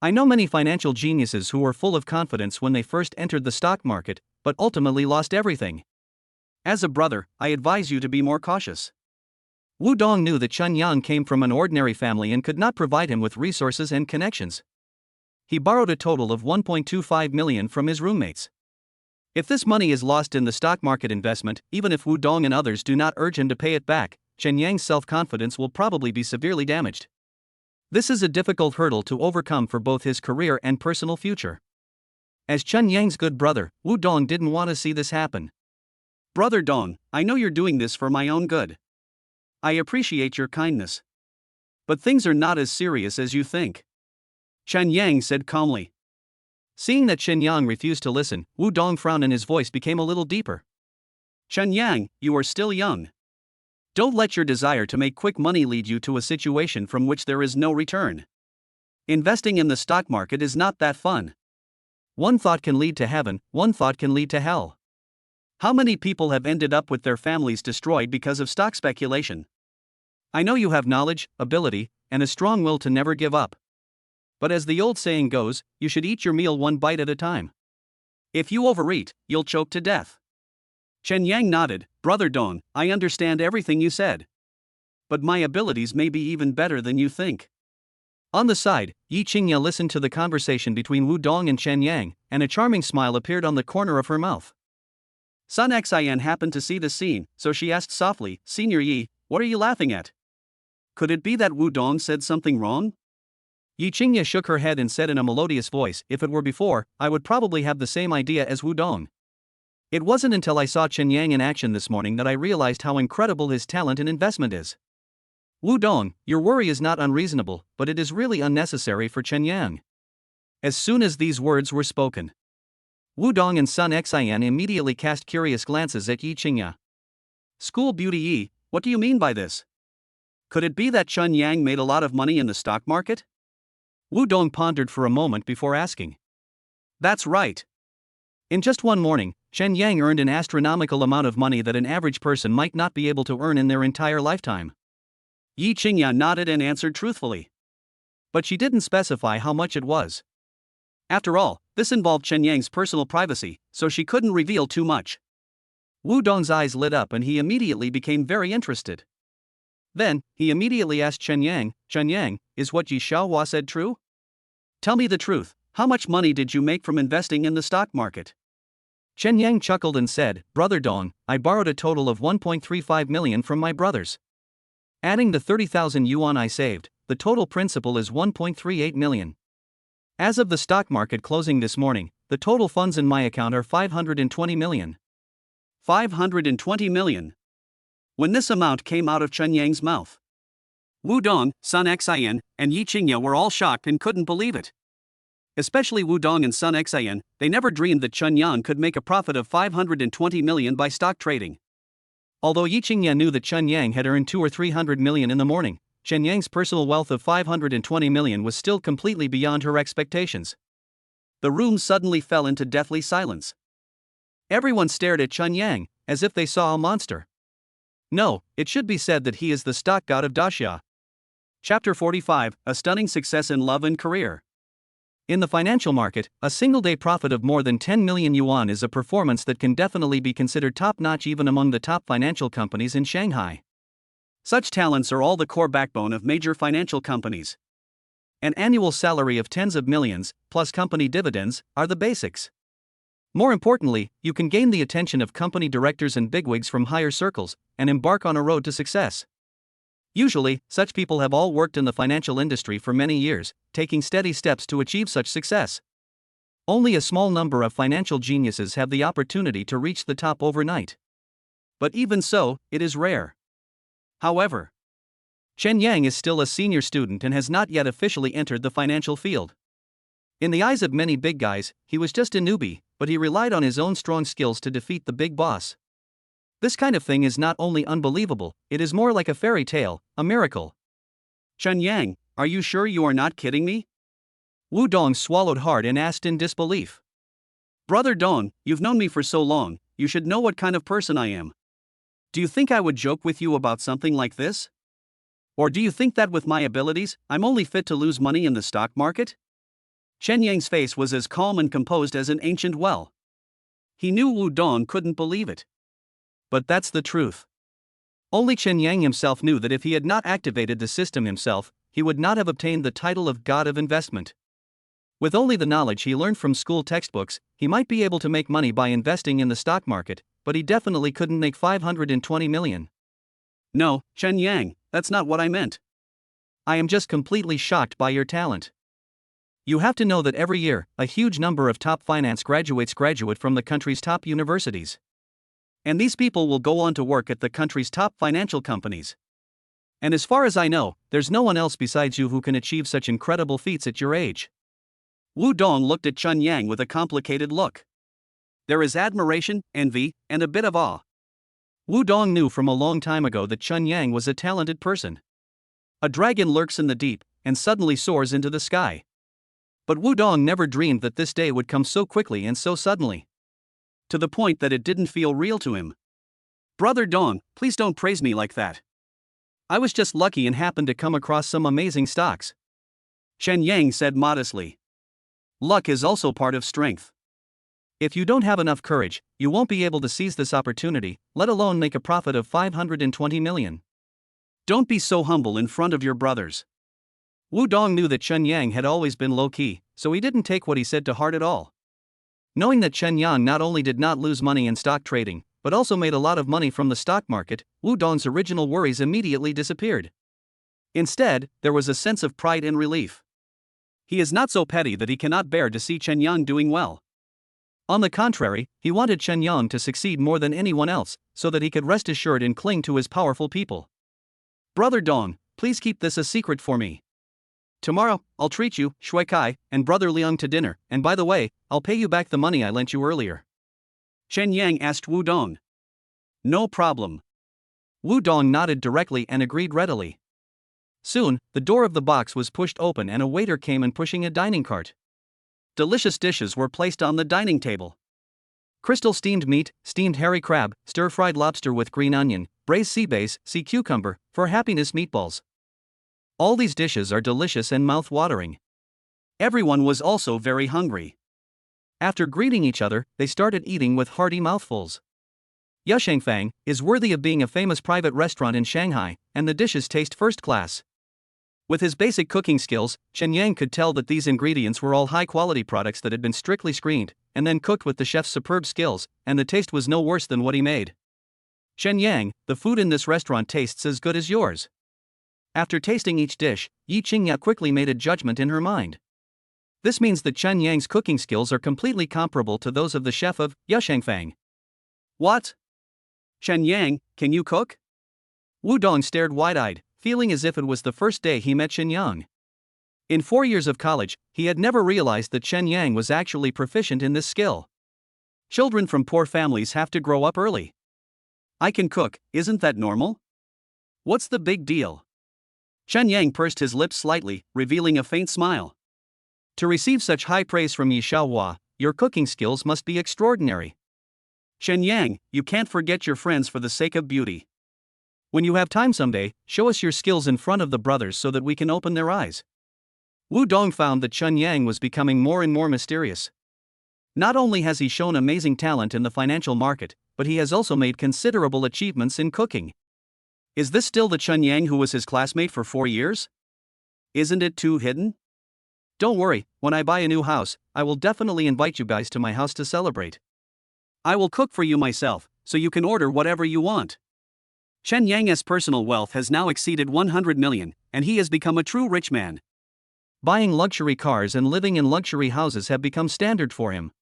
I know many financial geniuses who were full of confidence when they first entered the stock market, but ultimately lost everything. As a brother, I advise you to be more cautious." Wu Dong knew that Chen Yang came from an ordinary family and could not provide him with resources and connections. He borrowed a total of 1.25 million from his roommates. If this money is lost in the stock market investment, even if Wu Dong and others do not urge him to pay it back, Chen Yang's self-confidence will probably be severely damaged. This is a difficult hurdle to overcome for both his career and personal future. As Chen Yang's good brother, Wu Dong didn't want to see this happen. "Brother Dong, I know you're doing this for my own good. I appreciate your kindness. But things are not as serious as you think," Chen Yang said calmly. Seeing that Chen Yang refused to listen, Wu Dong frowned and his voice became a little deeper. "Chen Yang, you are still young. Don't let your desire to make quick money lead you to a situation from which there is no return. Investing in the stock market is not that fun. One thought can lead to heaven, one thought can lead to hell. How many people have ended up with their families destroyed because of stock speculation? I know you have knowledge, ability, and a strong will to never give up. But as the old saying goes, you should eat your meal one bite at a time. If you overeat, you'll choke to death." Chen Yang nodded. "Brother Dong, I understand everything you said. But my abilities may be even better than you think." On the side, Yi Qingya listened to the conversation between Wu Dong and Chen Yang, and a charming smile appeared on the corner of her mouth. Sun Xian happened to see the scene, so she asked softly, "Senior Yi, what are you laughing at? Could it be that Wu Dong said something wrong?" Yi Qingya shook her head and said in a melodious voice, "If it were before, I would probably have the same idea as Wu Dong. It wasn't until I saw Chen Yang in action this morning that I realized how incredible his talent in investment is. Wu Dong, your worry is not unreasonable, but it is really unnecessary for Chen Yang." As soon as these words were spoken, Wu Dong and Sun Xian immediately cast curious glances at Yi Qingya. "School beauty Yi, what do you mean by this? Could it be that Chen Yang made a lot of money in the stock market?" Wu Dong pondered for a moment before asking. "That's right. In just one morning, Chen Yang earned an astronomical amount of money that an average person might not be able to earn in their entire lifetime." Yi Qingya nodded and answered truthfully. But she didn't specify how much it was. After all, this involved Chen Yang's personal privacy, so she couldn't reveal too much. Wu Dong's eyes lit up and he immediately became very interested. Then, he immediately asked Chen Yang, "Chen Yang, is what Yi Xiaohua said true? Tell me the truth, how much money did you make from investing in the stock market?" Chen Yang chuckled and said, "Brother Dong, I borrowed a total of 1.35 million from my brothers. Adding the 30,000 yuan I saved, the total principal is 1.38 million. As of the stock market closing this morning, the total funds in my account are 520 million. 520 million. When this amount came out of Chen Yang's mouth, Wu Dong, Sun Xian, and Yi Qingya were all shocked and couldn't believe it. Especially Wu Dong and Sun Xian, they never dreamed that Chen Yang could make a profit of 520 million by stock trading. Although Yi Qingya knew that Chen Yang had earned 200 or 300 million in the morning, Chen Yang's personal wealth of 520 million was still completely beyond her expectations. The room suddenly fell into deathly silence. Everyone stared at Chen Yang, as if they saw a monster. No, it should be said that he is the stock god of Daxia. Chapter 45, A Stunning Success in Love and Career. In the financial market, a single-day profit of more than 10 million yuan is a performance that can definitely be considered top-notch even among the top financial companies in Shanghai. Such talents are all the core backbone of major financial companies. An annual salary of tens of millions, plus company dividends, are the basics. More importantly, you can gain the attention of company directors and bigwigs from higher circles, and embark on a road to success. Usually, such people have all worked in the financial industry for many years, taking steady steps to achieve such success. Only a small number of financial geniuses have the opportunity to reach the top overnight. But even so, it is rare. However, Chen Yang is still a senior student and has not yet officially entered the financial field. In the eyes of many big guys, he was just a newbie, but he relied on his own strong skills to defeat the big boss. This kind of thing is not only unbelievable, it is more like a fairy tale, a miracle. "Chen Yang, are you sure you are not kidding me?" Wu Dong swallowed hard and asked in disbelief. "Brother Dong, you've known me for so long, you should know what kind of person I am. Do you think I would joke with you about something like this? Or do you think that with my abilities, I'm only fit to lose money in the stock market?" Chen Yang's face was as calm and composed as an ancient well. He knew Wu Dong couldn't believe it. But that's the truth. Only Chen Yang himself knew that if he had not activated the system himself, he would not have obtained the title of God of Investment. With only the knowledge he learned from school textbooks, he might be able to make money by investing in the stock market, but he definitely couldn't make 520 million. "No, Chen Yang, that's not what I meant. I am just completely shocked by your talent. You have to know that every year, a huge number of top finance graduates graduate from the country's top universities. And these people will go on to work at the country's top financial companies. And as far as I know, there's no one else besides you who can achieve such incredible feats at your age." Wu Dong looked at Chen Yang with a complicated look. There is admiration, envy, and a bit of awe. Wu Dong knew from a long time ago that Chen Yang was a talented person. A dragon lurks in the deep, and suddenly soars into the sky. But Wu Dong never dreamed that this day would come so quickly and so suddenly. To the point that it didn't feel real to him. "Brother Dong, please don't praise me like that. I was just lucky and happened to come across some amazing stocks," Chen Yang said modestly. "Luck is also part of strength. If you don't have enough courage, you won't be able to seize this opportunity, let alone make a profit of 520 million. Don't be so humble in front of your brothers." Wu Dong knew that Chen Yang had always been low-key, so he didn't take what he said to heart at all. Knowing that Chen Yang not only did not lose money in stock trading, but also made a lot of money from the stock market, Wu Dong's original worries immediately disappeared. Instead, there was a sense of pride and relief. He is not so petty that he cannot bear to see Chen Yang doing well. On the contrary, he wanted Chen Yang to succeed more than anyone else, so that he could rest assured and cling to his powerful people. "Brother Dong, please keep this a secret for me. Tomorrow, I'll treat you, Shui Kai, and Brother Liang to dinner, and by the way, I'll pay you back the money I lent you earlier." Chen Yang asked Wu Dong. "No problem." Wu Dong nodded directly and agreed readily. Soon, the door of the box was pushed open and a waiter came in pushing a dining cart. Delicious dishes were placed on the dining table. Crystal steamed meat, steamed hairy crab, stir-fried lobster with green onion, braised sea bass, sea cucumber, for happiness meatballs. All these dishes are delicious and mouth-watering. Everyone was also very hungry. After greeting each other, they started eating with hearty mouthfuls. Yashangfang, is worthy of being a famous private restaurant in Shanghai, and the dishes taste first class. With his basic cooking skills, Chen Yang could tell that these ingredients were all high-quality products that had been strictly screened, and then cooked with the chef's superb skills, and the taste was no worse than what he made. Chen Yang, the food in this restaurant tastes as good as yours. After tasting each dish, Yi Qingya quickly made a judgment in her mind. This means that Chen Yang's cooking skills are completely comparable to those of the chef of Yashangfang. What? Chen Yang, can you cook? Wu Dong stared wide-eyed, feeling as if it was the first day he met Chen Yang. In 4 years of college, he had never realized that Chen Yang was actually proficient in this skill. Children from poor families have to grow up early. I can cook, isn't that normal? What's the big deal? Chen Yang pursed his lips slightly, revealing a faint smile. To receive such high praise from Yi Xiaohua, your cooking skills must be extraordinary. Chen Yang, you can't forget your friends for the sake of beauty. When you have time someday, show us your skills in front of the brothers so that we can open their eyes. Wu Dong found that Chen Yang was becoming more and more mysterious. Not only has he shown amazing talent in the financial market, but he has also made considerable achievements in cooking. Is this still the Chen Yang who was his classmate for 4 years? Isn't it too hidden? Don't worry, when I buy a new house, I will definitely invite you guys to my house to celebrate. I will cook for you myself, so you can order whatever you want. Chen Yang's personal wealth has now exceeded 100 million, and he has become a true rich man. Buying luxury cars and living in luxury houses have become standard for him.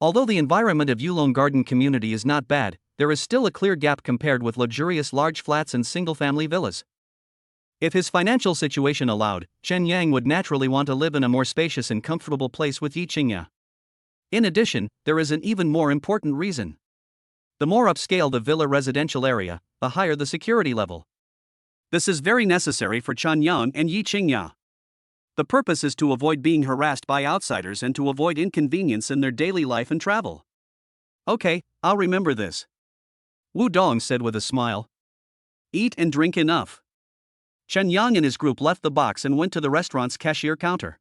Although the environment of Yulong Garden community is not bad, there is still a clear gap compared with luxurious large flats and single-family villas. If his financial situation allowed, Chen Yang would naturally want to live in a more spacious and comfortable place with Yi Qingya. In addition, there is an even more important reason. The more upscale the villa residential area, the higher the security level. This is very necessary for Chen Yang and Yi Qingya. The purpose is to avoid being harassed by outsiders and to avoid inconvenience in their daily life and travel. Okay, I'll remember this. Wu Dong said with a smile. Eat and drink enough. Chen Yang and his group left the box and went to the restaurant's cashier counter.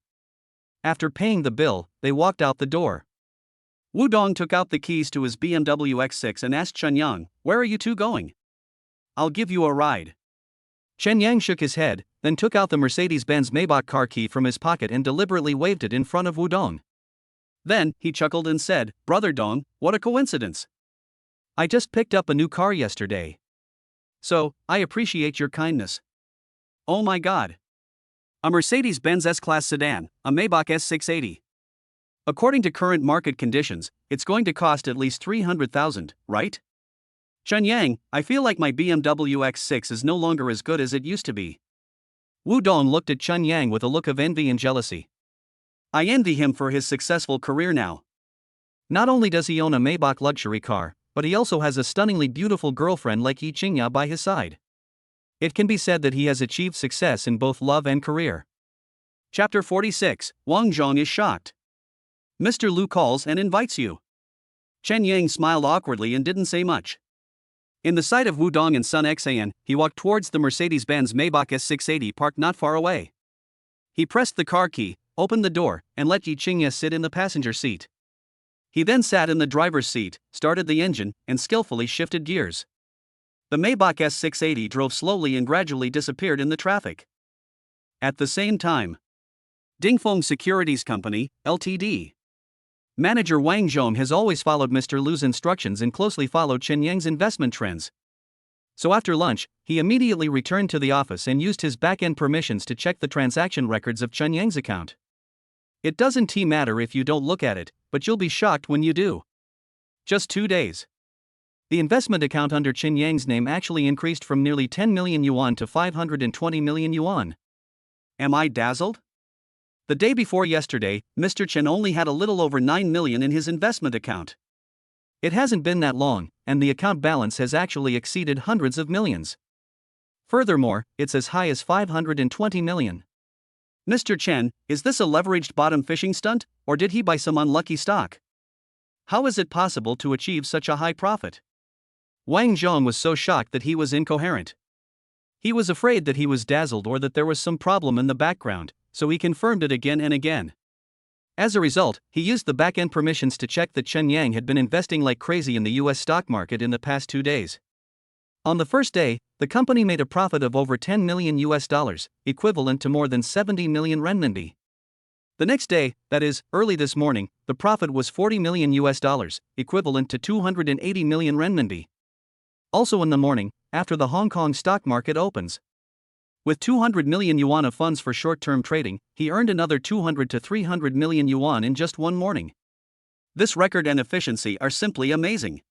After paying the bill, they walked out the door. Wu Dong took out the keys to his BMW X6 and asked Chen Yang, "Where are you two going?" "I'll give you a ride." Chen Yang shook his head, then took out the Mercedes-Benz Maybach car key from his pocket and deliberately waved it in front of Wu Dong. Then, he chuckled and said, "Brother Dong, what a coincidence. I just picked up a new car yesterday. So, I appreciate your kindness." "Oh my god. A Mercedes-Benz S-Class sedan, a Maybach S680. According to current market conditions, it's going to cost at least 300,000, right? Chen Yang, I feel like my BMW X6 is no longer as good as it used to be." Wu Dong looked at Chen Yang with a look of envy and jealousy. "I envy him for his successful career now. Not only does he own a Maybach luxury car, but he also has a stunningly beautiful girlfriend like Yi Qingya by his side. It can be said that he has achieved success in both love and career." Chapter 46, Wang Zhong is shocked. Mr. Lu calls and invites you. Chen Yang smiled awkwardly and didn't say much. In the sight of Wu Dong and Sun Xan, he walked towards the Mercedes-Benz Maybach S680 parked not far away. He pressed the car key, opened the door, and let Yi Qingya sit in the passenger seat. He then sat in the driver's seat, started the engine, and skillfully shifted gears. The Maybach S680 drove slowly and gradually disappeared in the traffic. At the same time, Dingfeng Securities Company, Ltd. Manager Wang Zhong has always followed Mr. Lu's instructions and closely followed Chen Yang's investment trends. So after lunch, he immediately returned to the office and used his back-end permissions to check the transaction records of Chen Yang's account. It doesn't matter if you don't look at it, but you'll be shocked when you do. Just 2 days. The investment account under Chen Yang's name actually increased from nearly 10 million yuan to 520 million yuan. Am I dazzled? The day before yesterday, Mr. Chen only had a little over 9 million in his investment account. It hasn't been that long, and the account balance has actually exceeded hundreds of millions. Furthermore, it's as high as 520 million. Mr. Chen, is this a leveraged bottom fishing stunt, or did he buy some unlucky stock? How is it possible to achieve such a high profit? Wang Zhong was so shocked that he was incoherent. He was afraid that he was dazzled or that there was some problem in the background, so he confirmed it again and again. As a result, he used the back-end permissions to check that Chen Yang had been investing like crazy in the US stock market in the past 2 days. On the first day, the company made a profit of over 10 million US dollars, equivalent to more than 70 million renminbi. The next day, that is, early this morning, the profit was 40 million US dollars, equivalent to 280 million renminbi. Also in the morning, after the Hong Kong stock market opens. With 200 million yuan of funds for short-term trading, he earned another 200 to 300 million yuan in just one morning. This record and efficiency are simply amazing.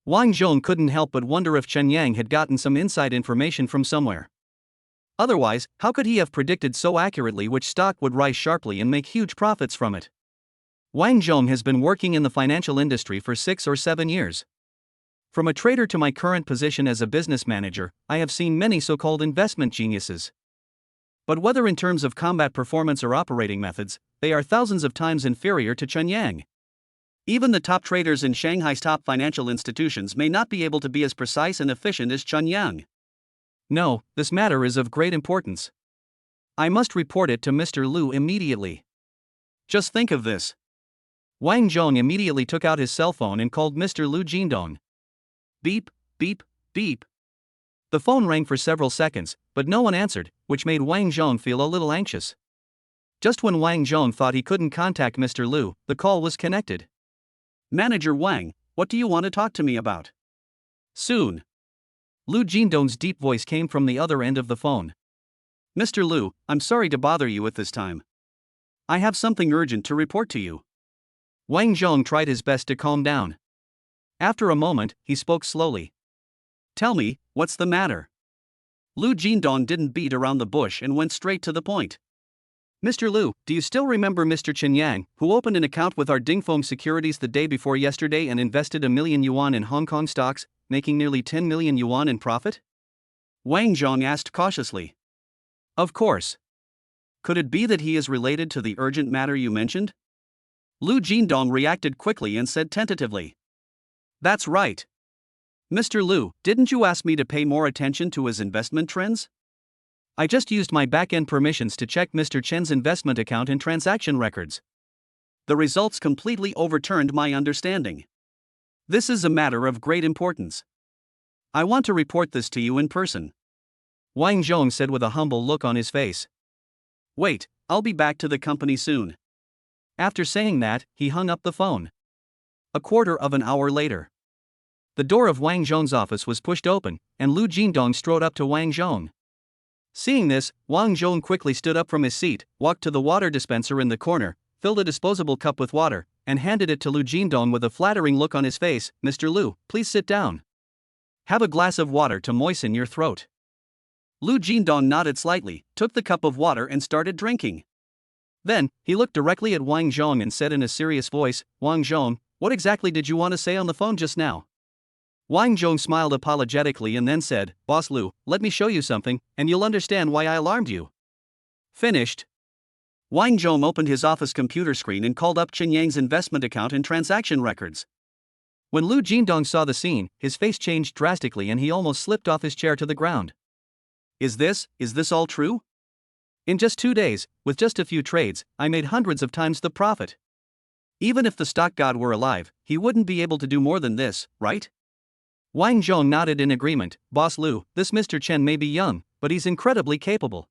Wang Zhong couldn't help but wonder if Chen Yang had gotten some inside information from somewhere. Otherwise, how could he have predicted so accurately which stock would rise sharply and make huge profits from it? Wang Zhong has been working in the financial industry for 6 or 7 years. From a trader to my current position as a business manager, I have seen many so-called investment geniuses. But whether in terms of combat performance or operating methods, they are thousands of times inferior to Chen Yang. Even the top traders in Shanghai's top financial institutions may not be able to be as precise and efficient as Chen Yang. No, this matter is of great importance. I must report it to Mr. Liu immediately. Just think of this. Wang Zhong immediately took out his cell phone and called Mr. Liu Jindong. Beep, beep, beep. The phone rang for several seconds, but no one answered, which made Wang Zhong feel a little anxious. Just when Wang Zhong thought he couldn't contact Mr. Liu, the call was connected. Manager Wang, what do you want to talk to me about? Soon. Liu Jindong's deep voice came from the other end of the phone. Mr. Liu, I'm sorry to bother you at this time. I have something urgent to report to you. Wang Zhong tried his best to calm down. After a moment, he spoke slowly. Tell me, what's the matter? Liu Jindong didn't beat around the bush and went straight to the point. Mr. Liu, do you still remember Mr. Chen Yang, who opened an account with our Dingfeng Securities the day before yesterday and invested 1 million yuan in Hong Kong stocks, making nearly 10 million yuan in profit? Wang Zhong asked cautiously. Of course. Could it be that he is related to the urgent matter you mentioned? Liu Jindong reacted quickly and said tentatively. That's right. Mr. Liu, didn't you ask me to pay more attention to his investment trends? I just used my back-end permissions to check Mr. Chen's investment account and transaction records. The results completely overturned my understanding. This is a matter of great importance. I want to report this to you in person. Wang Zhong said with a humble look on his face. Wait, I'll be back to the company soon. After saying that, he hung up the phone. A quarter of an hour later. The door of Wang Zhong's office was pushed open, and Liu Jindong strode up to Wang Zhong. Seeing this, Wang Zhong quickly stood up from his seat, walked to the water dispenser in the corner, filled a disposable cup with water, and handed it to Liu Jindong with a flattering look on his face. Mr. Liu, please sit down. Have a glass of water to moisten your throat. Liu Jindong nodded slightly, took the cup of water and started drinking. Then, he looked directly at Wang Zhong and said in a serious voice, Wang Zhong, what exactly did you want to say on the phone just now? Wang Zhong smiled apologetically and then said, Boss Liu, let me show you something, and you'll understand why I alarmed you. Finished. Wang Zhong opened his office computer screen and called up Chen Yang's investment account and transaction records. When Liu Jindong saw the scene, his face changed drastically and he almost slipped off his chair to the ground. Is this all true? In just 2 days, with just a few trades, I made hundreds of times the profit. Even if the stock god were alive, he wouldn't be able to do more than this, right? Wang Zhong nodded in agreement. Boss Liu, this Mr. Chen may be young, but he's incredibly capable.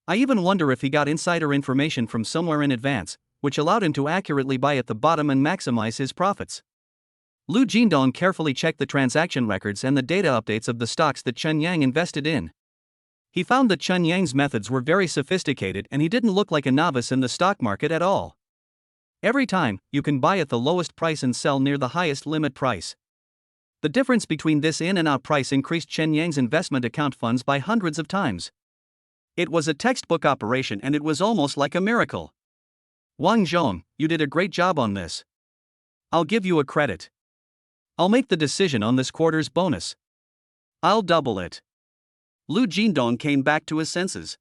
I even wonder if he got insider information from somewhere in advance, which allowed him to accurately buy at the bottom and maximize his profits. Liu Jindong carefully checked the transaction records and the data updates of the stocks that Chen Yang invested in. He found that Chen Yang's methods were very sophisticated and he didn't look like a novice in the stock market at all. Every time, you can buy at the lowest price and sell near the highest limit price. The difference between this in and out price increased Chen Yang's investment account funds by hundreds of times. It was a textbook operation and it was almost like a miracle. Wang Zhong, you did a great job on this. I'll give you a credit. I'll make the decision on this quarter's bonus. I'll double it. Liu Jindong came back to his senses.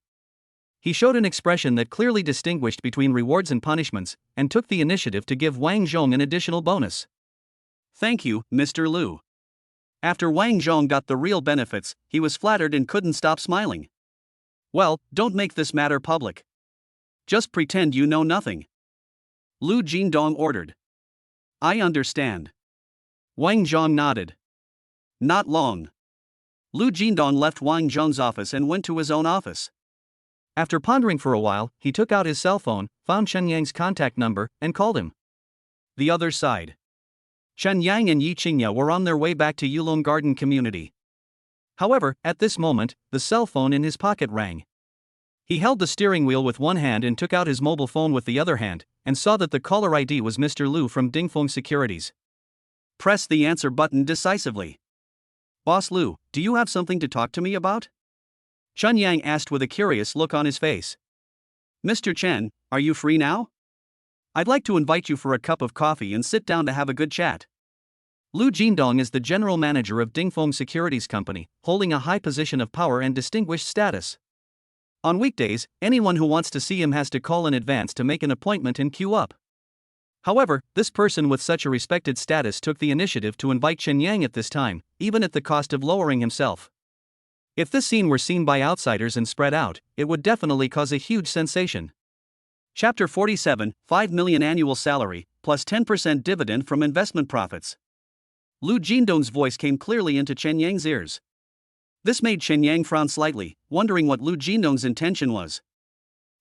He showed an expression that clearly distinguished between rewards and punishments, and took the initiative to give Wang Zhong an additional bonus. Thank you, Mr. Liu. After Wang Zhong got the real benefits, he was flattered and couldn't stop smiling. Well, don't make this matter public. Just pretend you know nothing. Lu Jindong ordered. I understand. Wang Zhong nodded. Not long. Lu Jindong left Wang Zhong's office and went to his own office. After pondering for a while, he took out his cell phone, found Chen Yang's contact number, and called him. The other side. Chen Yang and Yi Qingya were on their way back to Yulong Garden Community. However, at this moment, the cell phone in his pocket rang. He held the steering wheel with one hand and took out his mobile phone with the other hand, and saw that the caller ID was Mr. Lu from Dingfeng Securities. Press the answer button decisively. Boss Lu, do you have something to talk to me about? Chen Yang asked with a curious look on his face. Mr. Chen, are you free now? I'd like to invite you for a cup of coffee and sit down to have a good chat. Lu Jindong is the general manager of Dingfeng Securities Company, holding a high position of power and distinguished status. On weekdays, anyone who wants to see him has to call in advance to make an appointment and queue up. However, this person with such a respected status took the initiative to invite Chen Yang at this time, even at the cost of lowering himself. If this scene were seen by outsiders and spread out, it would definitely cause a huge sensation. Chapter 47, 5 million annual salary, plus 10% dividend from investment profits. Lu Jindong's voice came clearly into Chen Yang's ears. This made Chen Yang frown slightly, wondering what Lu Jindong's intention was.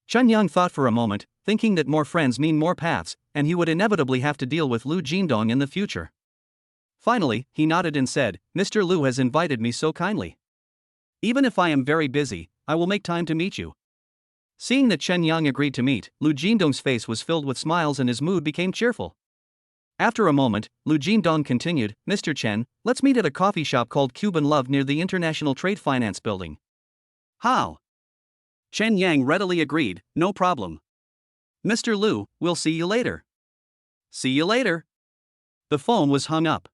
Chen Yang thought for a moment, thinking that more friends mean more paths, and he would inevitably have to deal with Lu Jindong in the future. Finally, he nodded and said, Mr. Lu has invited me so kindly. Even if I am very busy, I will make time to meet you. Seeing that Chen Yang agreed to meet, Lu Jindong's face was filled with smiles and his mood became cheerful. After a moment, Lu Jindong continued, Mr. Chen, let's meet at a coffee shop called Cuban Love near the International Trade Finance Building. How? Chen Yang readily agreed, no problem. Mr. Lu, we'll see you later. See you later. The phone was hung up.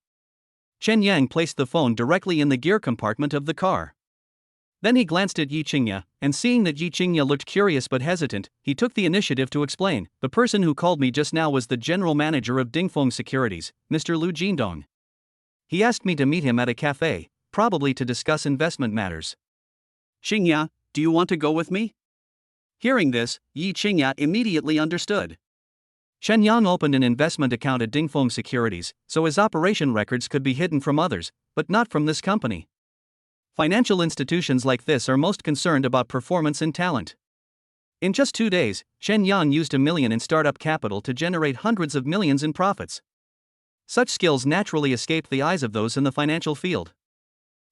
Chen Yang placed the phone directly in the gear compartment of the car. Then he glanced at Yi Qingya, and seeing that Yi Qingya looked curious but hesitant, he took the initiative to explain, the person who called me just now was the general manager of Dingfeng Securities, Mr. Lu Jindong. He asked me to meet him at a cafe, probably to discuss investment matters. Qingya, do you want to go with me? Hearing this, Yi Qingya immediately understood. Chen Yang opened an investment account at Dingfeng Securities, so his operation records could be hidden from others, but not from this company. Financial institutions like this are most concerned about performance and talent. In just 2 days, Chen Yang used $1 million in startup capital to generate hundreds of millions in profits. Such skills naturally escape the eyes of those in the financial field.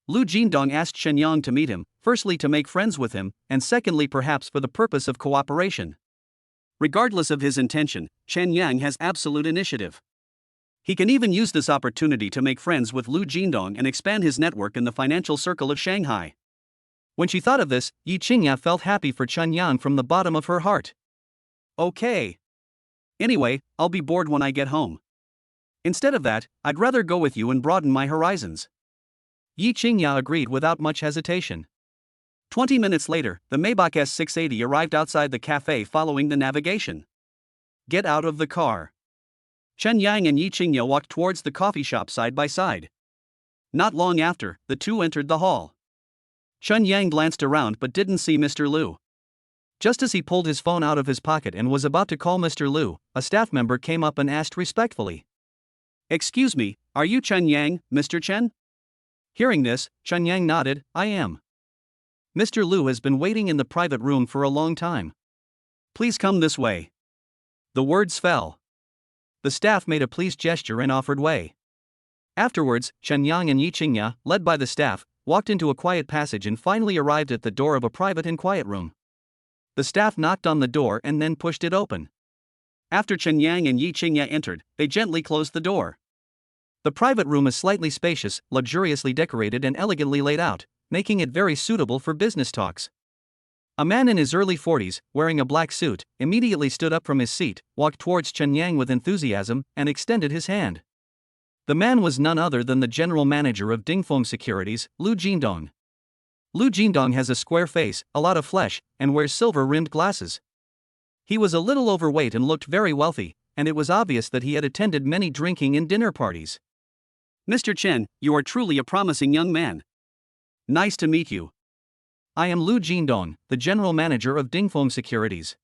Lu Jindong asked Chen Yang to meet him, firstly to make friends with him, and secondly perhaps for the purpose of cooperation. Regardless of his intention, Chen Yang has absolute initiative. He can even use this opportunity to make friends with Lu Jindong and expand his network in the financial circle of Shanghai. When she thought of this, Yi Qingya felt happy for Chen Yang from the bottom of her heart. Okay. Anyway, I'll be bored when I get home. Instead of that, I'd rather go with you and broaden my horizons. Yi Qingya agreed without much hesitation. 20 minutes later, the Maybach S680 arrived outside the cafe following the navigation. Get out of the car. Chen Yang and Yi Qingya walked towards the coffee shop side by side. Not long after, the two entered the hall. Chen Yang glanced around but didn't see Mr. Lu. Just as he pulled his phone out of his pocket and was about to call Mr. Lu, a staff member came up and asked respectfully. Excuse me, are you Chen Yang, Mr. Chen? Hearing this, Chen Yang nodded, I am. Mr. Lu has been waiting in the private room for a long time. Please come this way. The words fell. The staff made a pleased gesture and offered way. Afterwards, Chen Yang and Yi Qingya, led by the staff, walked into a quiet passage and finally arrived at the door of a private and quiet room. The staff knocked on the door and then pushed it open. After Chen Yang and Yi Qingya entered, they gently closed the door. The private room is slightly spacious, luxuriously decorated and elegantly laid out, making it very suitable for business talks. A man in his early 40s, wearing a black suit, immediately stood up from his seat, walked towards Chen Yang with enthusiasm, and extended his hand. The man was none other than the general manager of Dingfeng Securities, Lu Jindong. Lu Jindong has a square face, a lot of flesh, and wears silver-rimmed glasses. He was a little overweight and looked very wealthy, and it was obvious that he had attended many drinking and dinner parties. Mr. Chen, you are truly a promising young man. Nice to meet you. I am Lu Jindong, the general manager of Dingfeng Securities.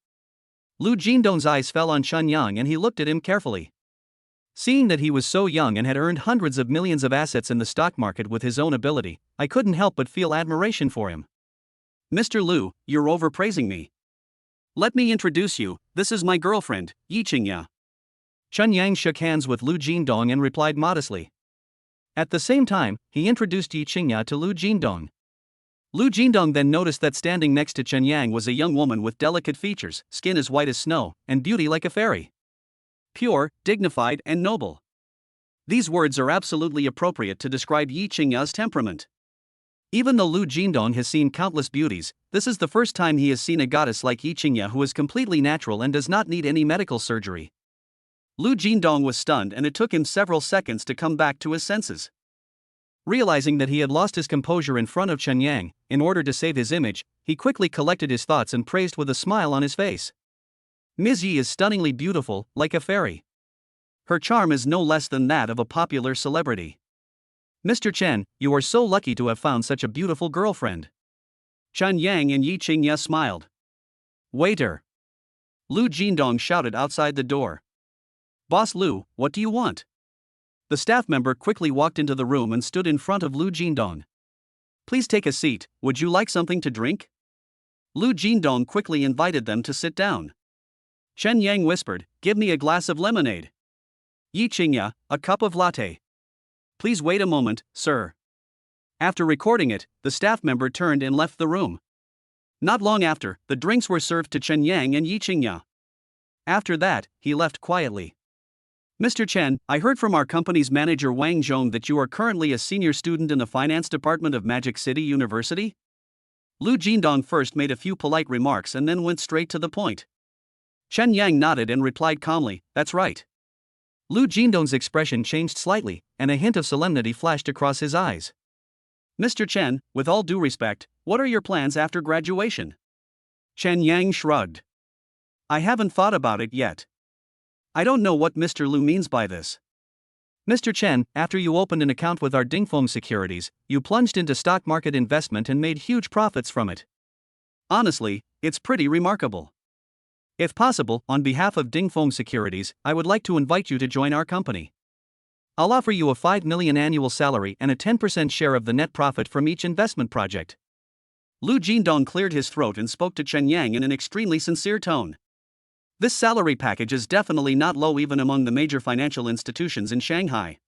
Lu Jindong's eyes fell on Chen Yang and he looked at him carefully. Seeing that he was so young and had earned hundreds of millions of assets in the stock market with his own ability, I couldn't help but feel admiration for him. Mr. Lu, you're overpraising me. Let me introduce you, this is my girlfriend, Yi Qingya. Chen Yang shook hands with Lu Jindong and replied modestly. At the same time, he introduced Yi Qingya to Lu Jindong. Lu Jindong then noticed that standing next to Chen Yang was a young woman with delicate features, skin as white as snow, and beauty like a fairy. Pure, dignified, and noble. These words are absolutely appropriate to describe Yi Qingya's temperament. Even though Lu Jindong has seen countless beauties, this is the first time he has seen a goddess like Yi Qingya who is completely natural and does not need any medical surgery. Lu Jindong was stunned and it took him several seconds to come back to his senses. Realizing that he had lost his composure in front of Chen Yang, in order to save his image, he quickly collected his thoughts and praised with a smile on his face. Ms. Yi is stunningly beautiful, like a fairy. Her charm is no less than that of a popular celebrity. Mr. Chen, you are so lucky to have found such a beautiful girlfriend. Chen Yang and Yi Qingya smiled. Waiter! Lu Jindong shouted outside the door. Boss Lu, what do you want? The staff member quickly walked into the room and stood in front of Lu Jindong. Please take a seat, would you like something to drink? Lu Jindong quickly invited them to sit down. Chen Yang whispered, give me a glass of lemonade. Yi Qingya, a cup of latte. Please wait a moment, sir. After recording it, the staff member turned and left the room. Not long after, the drinks were served to Chen Yang and Yi Qingya. After that, he left quietly. Mr. Chen, I heard from our company's manager Wang Zhong that you are currently a senior student in the finance department of Magic City University? Lu Jindong first made a few polite remarks and then went straight to the point. Chen Yang nodded and replied calmly, that's right. Lu Jindong's expression changed slightly, and a hint of solemnity flashed across his eyes. Mr. Chen, with all due respect, what are your plans after graduation? Chen Yang shrugged. I haven't thought about it yet. I don't know what Mr. Lu means by this. Mr. Chen, after you opened an account with our Dingfeng Securities, you plunged into stock market investment and made huge profits from it. Honestly, it's pretty remarkable. If possible, on behalf of Dingfeng Securities, I would like to invite you to join our company. I'll offer you a 5 million annual salary and a 10% share of the net profit from each investment project. Lu Jindong cleared his throat and spoke to Chen Yang in an extremely sincere tone. This salary package is definitely not low even among the major financial institutions in Shanghai.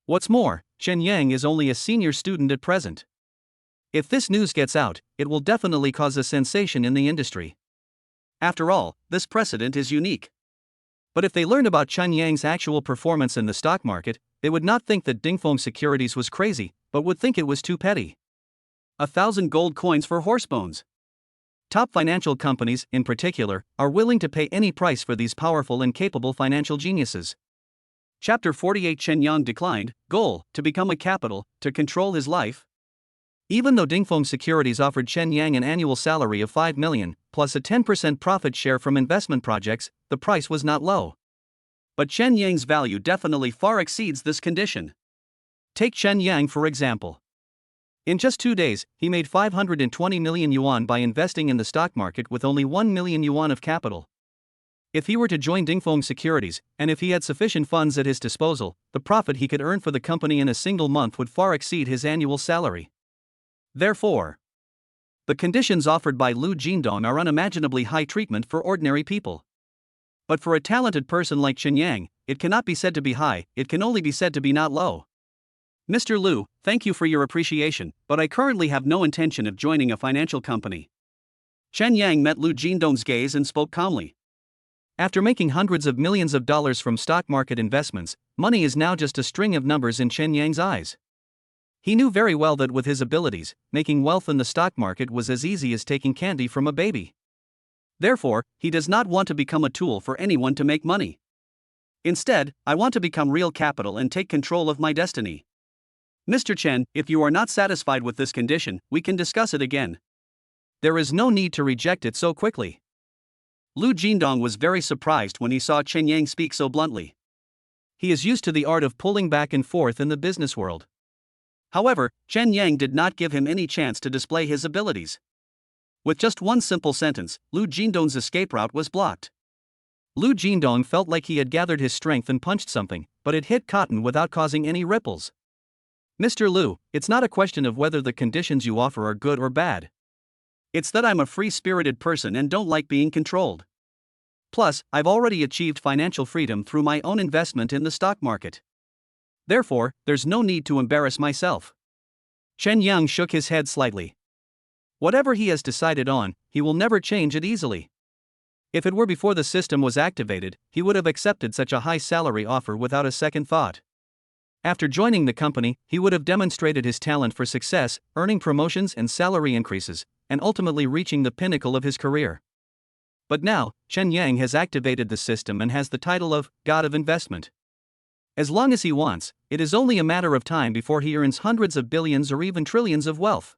What's more, Chen Yang is only a senior student at present. If this news gets out, it will definitely cause a sensation in the industry. After all, this precedent is unique. But if they learned about Chen Yang's actual performance in the stock market, they would not think that Dingfeng Securities was crazy, but would think it was too petty. 1,000 gold coins for horse bones. Top financial companies, in particular, are willing to pay any price for these powerful and capable financial geniuses. Chapter 48. Chen Yang declined. Goal, to become a capital, to control his life. Even though Dingfeng Securities offered Chen Yang an annual salary of 5 million, plus a 10% profit share from investment projects, the price was not low. But Chen Yang's value definitely far exceeds this condition. Take Chen Yang for example. In just 2 days, he made 520 million yuan by investing in the stock market with only 1 million yuan of capital. If he were to join Dingfeng Securities, and if he had sufficient funds at his disposal, the profit he could earn for the company in a single month would far exceed his annual salary. Therefore, the conditions offered by Lu Jindong are unimaginably high treatment for ordinary people. But for a talented person like Chen Yang, it cannot be said to be high, it can only be said to be not low. Mr. Lu, thank you for your appreciation, but I currently have no intention of joining a financial company. Chen Yang met Lu Jindong's gaze and spoke calmly. After making hundreds of millions of dollars from stock market investments, money is now just a string of numbers in Chen Yang's eyes. He knew very well that with his abilities, making wealth in the stock market was as easy as taking candy from a baby. Therefore, he does not want to become a tool for anyone to make money. Instead, I want to become real capital and take control of my destiny. Mr. Chen, if you are not satisfied with this condition, we can discuss it again. There is no need to reject it so quickly. Lu Jindong was very surprised when he saw Chen Yang speak so bluntly. He is used to the art of pulling back and forth in the business world. However, Chen Yang did not give him any chance to display his abilities. With just one simple sentence, Lu Jindong's escape route was blocked. Lu Jindong felt like he had gathered his strength and punched something, but it hit cotton without causing any ripples. Mr. Lu, it's not a question of whether the conditions you offer are good or bad. It's that I'm a free-spirited person and don't like being controlled. Plus, I've already achieved financial freedom through my own investment in the stock market. Therefore, there's no need to embarrass myself. Chen Yang shook his head slightly. Whatever he has decided on, he will never change it easily. If it were before the system was activated, he would have accepted such a high salary offer without a second thought. After joining the company, he would have demonstrated his talent for success, earning promotions and salary increases, and ultimately reaching the pinnacle of his career. But now, Chen Yang has activated the system and has the title of God of Investment. As long as he wants, it is only a matter of time before he earns hundreds of billions or even trillions of wealth.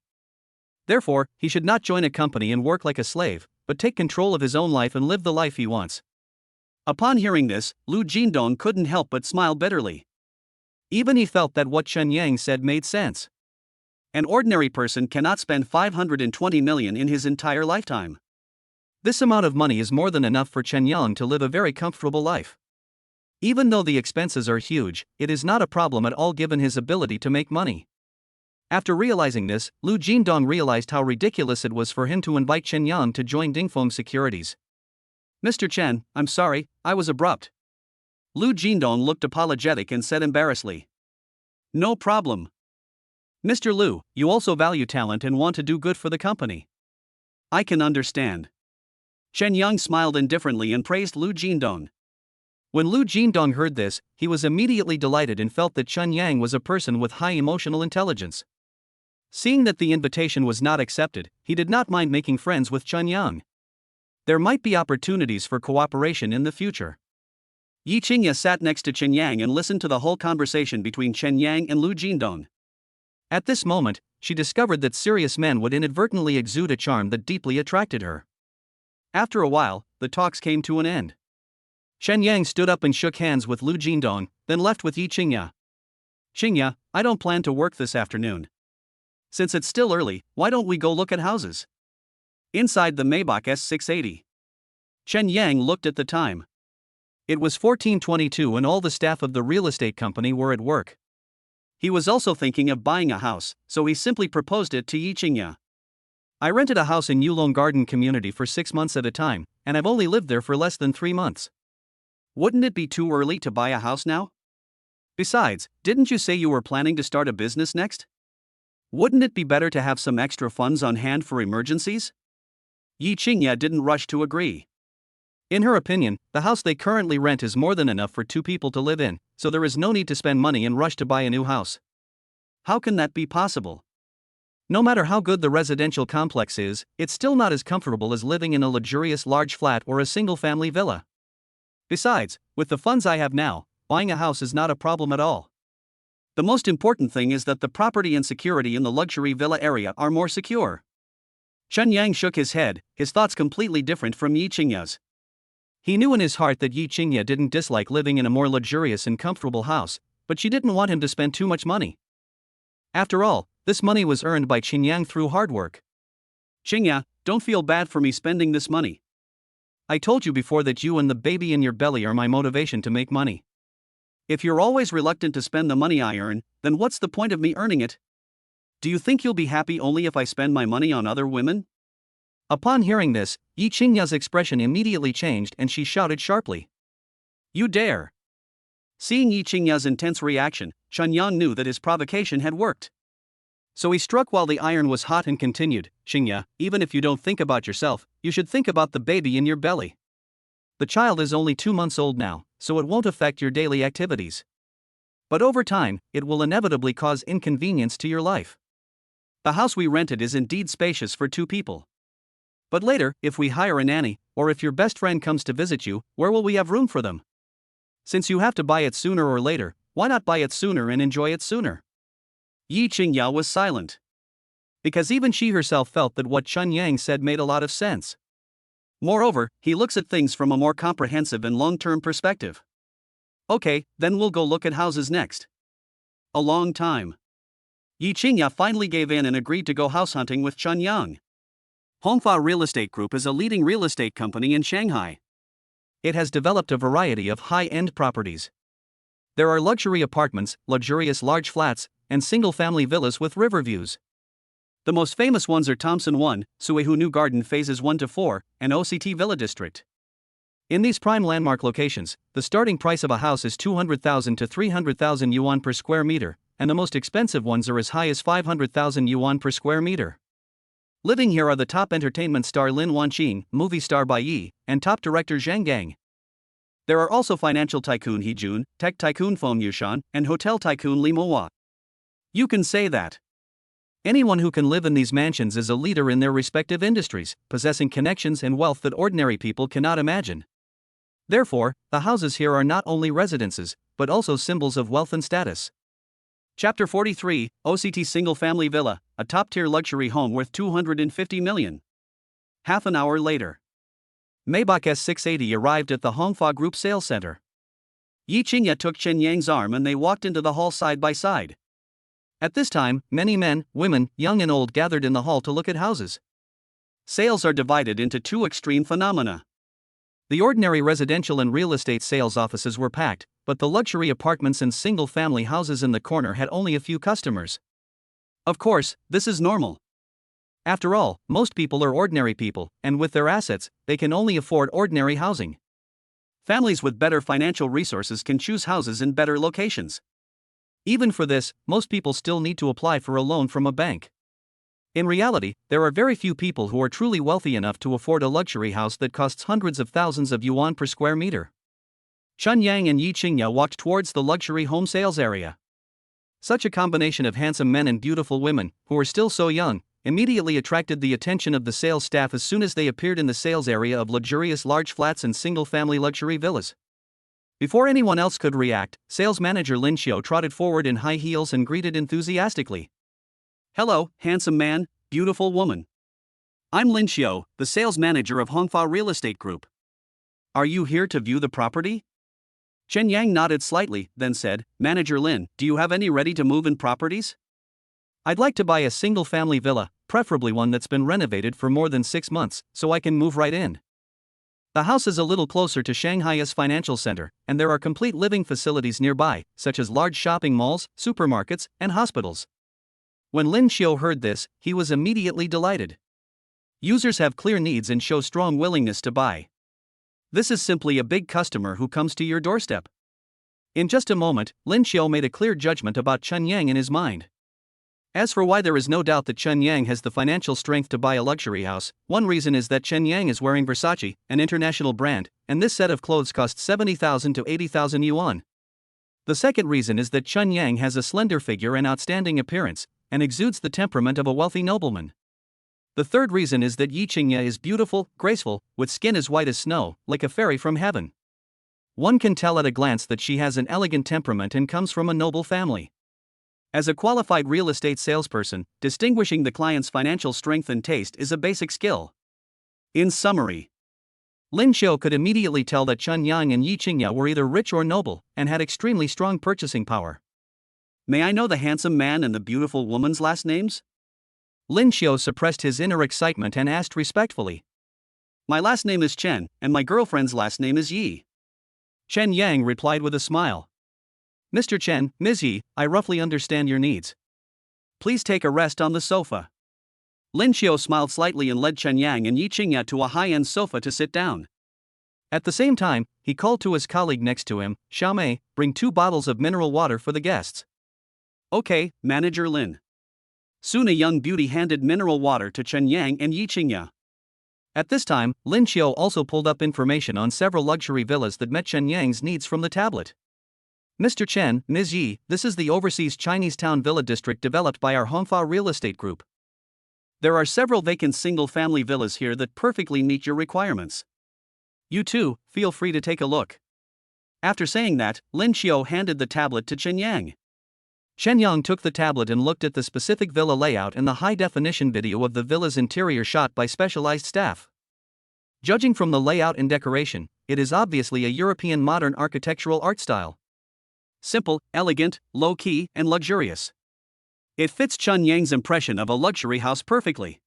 Therefore, he should not join a company and work like a slave, but take control of his own life and live the life he wants. Upon hearing this, Lu Jindong couldn't help but smile bitterly. Even he felt that what Chen Yang said made sense. An ordinary person cannot spend 520 million in his entire lifetime. This amount of money is more than enough for Chen Yang to live a very comfortable life. Even though the expenses are huge, it is not a problem at all given his ability to make money. After realizing this, Lu Jindong realized how ridiculous it was for him to invite Chen Yang to join Dingfeng Securities. Mr. Chen, I'm sorry, I was abrupt. Lu Jindong looked apologetic and said embarrassedly. No problem. Mr. Lu, you also value talent and want to do good for the company. I can understand. Chen Yang smiled indifferently and praised Lu Jindong. When Lu Jindong heard this, he was immediately delighted and felt that Chen Yang was a person with high emotional intelligence. Seeing that the invitation was not accepted, he did not mind making friends with Chen Yang. There might be opportunities for cooperation in the future. Yi Qingya sat next to Chen Yang and listened to the whole conversation between Chen Yang and Lu Jindong. At this moment, she discovered that serious men would inadvertently exude a charm that deeply attracted her. After a while, the talks came to an end. Chen Yang stood up and shook hands with Lu Jindong, then left with Yi Qingya. Qingya, I don't plan to work this afternoon. Since it's still early, why don't we go look at houses? Inside the Maybach S680. Chen Yang looked at the time. It was 14:22 and all the staff of the real estate company were at work. He was also thinking of buying a house, so he simply proposed it to Yi Qingya. I rented a house in Yulong Garden community for 6 months at a time, and I've only lived there for less than 3 months. Wouldn't it be too early to buy a house now? Besides, didn't you say you were planning to start a business next? Wouldn't it be better to have some extra funds on hand for emergencies? Yi Qingya didn't rush to agree. In her opinion, the house they currently rent is more than enough for 2 people to live in, so there is no need to spend money and rush to buy a new house. How can that be possible? No matter how good the residential complex is, it's still not as comfortable as living in a luxurious large flat or a single-family villa. Besides, with the funds I have now, buying a house is not a problem at all. The most important thing is that the property and security in the luxury villa area are more secure. Chen Yang shook his head, his thoughts completely different from Yi Qingya's. He knew in his heart that Yi Qingya didn't dislike living in a more luxurious and comfortable house, but she didn't want him to spend too much money. After all, this money was earned by Chen Yang through hard work. Qingya, don't feel bad for me spending this money. I told you before that you and the baby in your belly are my motivation to make money. If you're always reluctant to spend the money I earn, then what's the point of me earning it? Do you think you'll be happy only if I spend my money on other women? Upon hearing this, Yi Qingya's expression immediately changed and she shouted sharply. You dare! Seeing Yi Qingya's intense reaction, Chen Yang knew that his provocation had worked. So he struck while the iron was hot and continued, Qingya, even if you don't think about yourself, you should think about the baby in your belly. The child is only 2 months old now, so it won't affect your daily activities. But over time, it will inevitably cause inconvenience to your life. The house we rented is indeed spacious for 2 people. But later, if we hire a nanny, or if your best friend comes to visit you, where will we have room for them? Since you have to buy it sooner or later, why not buy it sooner and enjoy it sooner? Yi Qingya was silent. Because even she herself felt that what Chen Yang said made a lot of sense. Moreover, he looks at things from a more comprehensive and long-term perspective. Okay, then we'll go look at houses next. A long time. Yi Qingya finally gave in and agreed to go house hunting with Chen Yang. Hongfa Real Estate Group is a leading real estate company in Shanghai. It has developed a variety of high-end properties. There are luxury apartments, luxurious large flats, and single-family villas with river views. The most famous ones are Thompson 1, Suehu New Garden Phases 1 to 4, and OCT Villa District. In these prime landmark locations, the starting price of a house is 200,000 to 300,000 yuan per square meter, and the most expensive ones are as high as 500,000 yuan per square meter. Living here are the top entertainment star Lin Wanqing, movie star Bai Yi, and top director Zhang Gang. There are also financial tycoon He Jun, tech tycoon Feng Yushan, and hotel tycoon Li Mohua. You can say that anyone who can live in these mansions is a leader in their respective industries, possessing connections and wealth that ordinary people cannot imagine. Therefore, the houses here are not only residences, but also symbols of wealth and status. Chapter 43, OCT Single Family Villa, a top-tier luxury home worth 250 million. Half an hour later, Maybach S680 arrived at the Hongfa Group Sales Center. Yi Qingya took Chen Yang's arm and they walked into the hall side by side. At this time, many men, women, young and old gathered in the hall to look at houses. Sales are divided into two extreme phenomena. The ordinary residential and real estate sales offices were packed, but the luxury apartments and single-family houses in the corner had only a few customers. Of course, this is normal. After all, most people are ordinary people, and with their assets, they can only afford ordinary housing. Families with better financial resources can choose houses in better locations. Even for this, most people still need to apply for a loan from a bank. In reality, there are very few people who are truly wealthy enough to afford a luxury house that costs hundreds of thousands of yuan per square meter. Chen Yang and Yi Qingya walked towards the luxury home sales area. Such a combination of handsome men and beautiful women, who were still so young, immediately attracted the attention of the sales staff as soon as they appeared in the sales area of luxurious large flats and single-family luxury villas. Before anyone else could react, sales manager Lin Xiu trotted forward in high heels and greeted enthusiastically. "Hello, handsome man, beautiful woman. I'm Lin Xiu, the sales manager of Hongfa Real Estate Group. Are you here to view the property?" Chen Yang nodded slightly, then said, "Manager Lin, do you have any ready-to-move-in properties? I'd like to buy a single-family villa, preferably one that's been renovated for more than 6 months, so I can move right in. The house is a little closer to Shanghai's financial center, and there are complete living facilities nearby, such as large shopping malls, supermarkets, and hospitals." When Lin Xiu heard this, he was immediately delighted. Users have clear needs and show strong willingness to buy. This is simply a big customer who comes to your doorstep. In just a moment, Lin Xiu made a clear judgment about Chen Yang in his mind. As for why there is no doubt that Chen Yang has the financial strength to buy a luxury house, one reason is that Chen Yang is wearing Versace, an international brand, and this set of clothes costs 70,000 to 80,000 yuan. The second reason is that Chen Yang has a slender figure and outstanding appearance, and exudes the temperament of a wealthy nobleman. The third reason is that Yi Qingya is beautiful, graceful, with skin as white as snow, like a fairy from heaven. One can tell at a glance that she has an elegant temperament and comes from a noble family. As a qualified real estate salesperson, distinguishing the client's financial strength and taste is a basic skill. In summary, Lin Xiu could immediately tell that Chen Yang and Yi Qingya were either rich or noble, and had extremely strong purchasing power. "May I know the handsome man and the beautiful woman's last names?" Lin Xiu suppressed his inner excitement and asked respectfully. "My last name is Chen, and my girlfriend's last name is Yi." Chen Yang replied with a smile. "Mr. Chen, Ms. Yi, I roughly understand your needs. Please take a rest on the sofa." Lin Xiu smiled slightly and led Chen Yang and Yi Qingya to a high-end sofa to sit down. At the same time, he called to his colleague next to him, "Xiaomei, bring 2 bottles of mineral water for the guests." "Okay, Manager Lin." Soon a young beauty handed mineral water to Chen Yang and Yi Qingya. At this time, Lin Xiu also pulled up information on several luxury villas that met Chen Yang's needs from the tablet. "Mr. Chen, Ms. Yi, this is the overseas Chinese town villa district developed by our Hongfa Real Estate Group. There are several vacant single-family villas here that perfectly meet your requirements. You too, feel free to take a look." After saying that, Lin Xiu handed the tablet to Chen Yang. Chen Yang took the tablet and looked at the specific villa layout and the high-definition video of the villa's interior shot by specialized staff. Judging from the layout and decoration, it is obviously a European modern architectural art style. Simple, elegant, low-key, and luxurious. It fits Chen Yang's impression of a luxury house perfectly.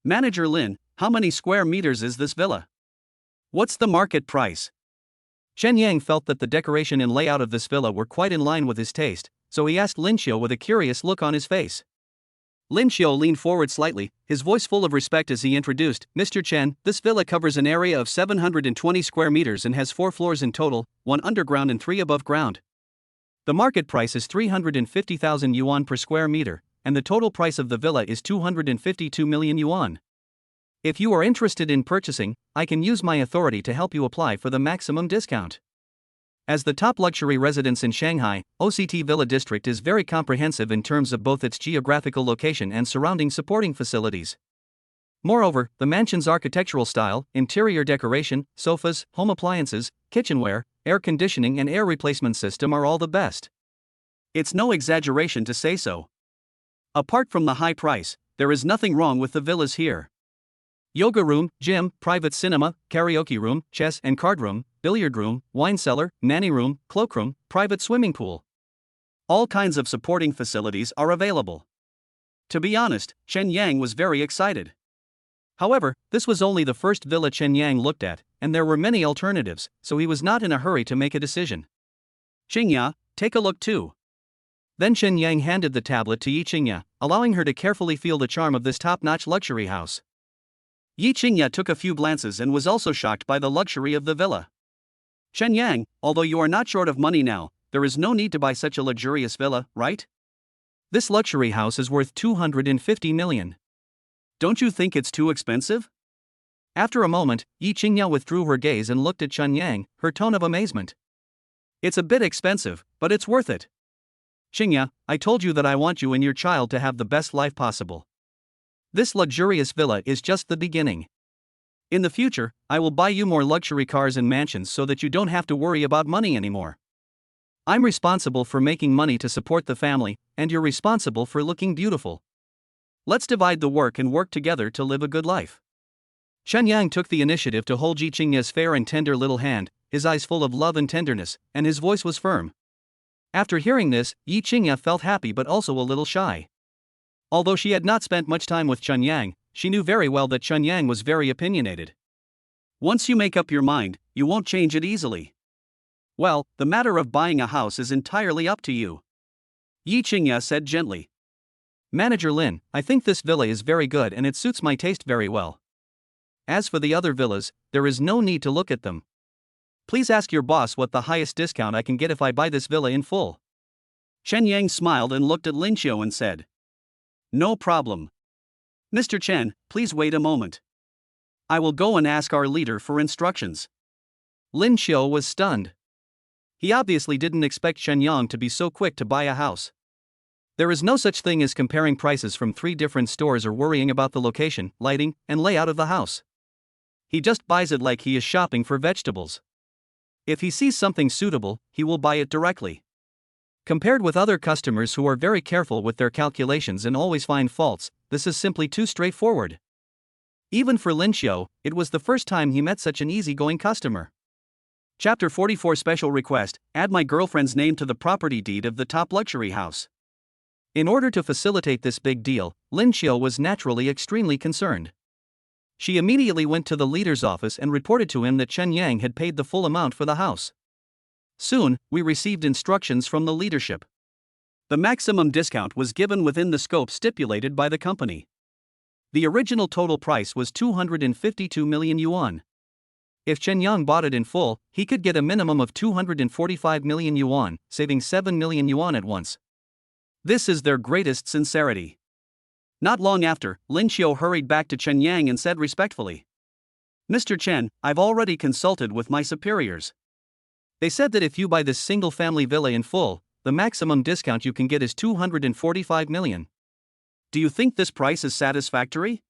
Manager Lin, how many square meters is this villa? What's the market price? Chen Yang felt that the decoration and layout of this villa were quite in line with his taste, so he asked Lin Xiu with a curious look on his face. Lin Xiu leaned forward slightly, his voice full of respect as he introduced, Mr. Chen, this villa covers an area of 720 square meters and has 4 floors in total, 1 underground and 3 above ground. The market price is 350,000 yuan per square meter, and the total price of the villa is 252 million yuan. If you are interested in purchasing, I can use my authority to help you apply for the maximum discount. As the top luxury residence in Shanghai, OCT Villa District is very comprehensive in terms of both its geographical location and surrounding supporting facilities. Moreover, the mansion's architectural style, interior decoration, sofas, home appliances, kitchenware, air conditioning and air replacement system are all the best. It's no exaggeration to say so. Apart from the high price, there is nothing wrong with the villas here. Yoga room, gym, private cinema, karaoke room, chess and card room, billiard room, wine cellar, nanny room, cloakroom, private swimming pool. All kinds of supporting facilities are available. To be honest, Chen Yang was very excited. However, this was only the first villa Chen Yang looked at, and there were many alternatives, so he was not in a hurry to make a decision. Qingya, take a look too. Then Chen Yang handed the tablet to Yi Qingya, allowing her to carefully feel the charm of this top-notch luxury house. Yi Qingya took a few glances and was also shocked by the luxury of the villa. Chen Yang, although you are not short of money now, there is no need to buy such a luxurious villa, right? This luxury house is worth 250 million. Don't you think it's too expensive? After a moment, Yi Qingya withdrew her gaze and looked at Chen Yang, her tone of amazement. It's a bit expensive, but it's worth it. Qingya, I told you that I want you and your child to have the best life possible. This luxurious villa is just the beginning. In the future, I will buy you more luxury cars and mansions so that you don't have to worry about money anymore. I'm responsible for making money to support the family, and you're responsible for looking beautiful. Let's divide the work and work together to live a good life. Chen Yang took the initiative to hold Yi Qingya's fair and tender little hand, his eyes full of love and tenderness, and his voice was firm. After hearing this, Yi Qingya felt happy but also a little shy. Although she had not spent much time with Chen Yang, she knew very well that Chen Yang was very opinionated. Once you make up your mind, you won't change it easily. Well, the matter of buying a house is entirely up to you. Yi Qingya said gently. Manager Lin, I think this villa is very good and it suits my taste very well. As for the other villas, there is no need to look at them. Please ask your boss what the highest discount I can get if I buy this villa in full. Chen Yang smiled and looked at Lin Xiu and said. No problem. Mr. Chen, please wait a moment. I will go and ask our leader for instructions. Lin Xiu was stunned. He obviously didn't expect Chen Yang to be so quick to buy a house. There is no such thing as comparing prices from 3 different stores or worrying about the location, lighting, and layout of the house. He just buys it like he is shopping for vegetables. If he sees something suitable, he will buy it directly. Compared with other customers who are very careful with their calculations and always find faults, this is simply too straightforward. Even for Lin Xiu, it was the first time he met such an easygoing customer. Chapter 44 Special Request, add my girlfriend's name to the property deed of the top luxury house. In order to facilitate this big deal, Lin Xiu was naturally extremely concerned. She immediately went to the leader's office and reported to him that Chen Yang had paid the full amount for the house. Soon, we received instructions from the leadership. The maximum discount was given within the scope stipulated by the company. The original total price was 252 million yuan. If Chen Yang bought it in full, he could get a minimum of 245 million yuan, saving 7 million yuan at once. This is their greatest sincerity. Not long after, Lin Xiu hurried back to Chen Yang and said respectfully, Mr. Chen, I've already consulted with my superiors. They said that if you buy this single-family villa in full, the maximum discount you can get is 245 million. Do you think this price is satisfactory?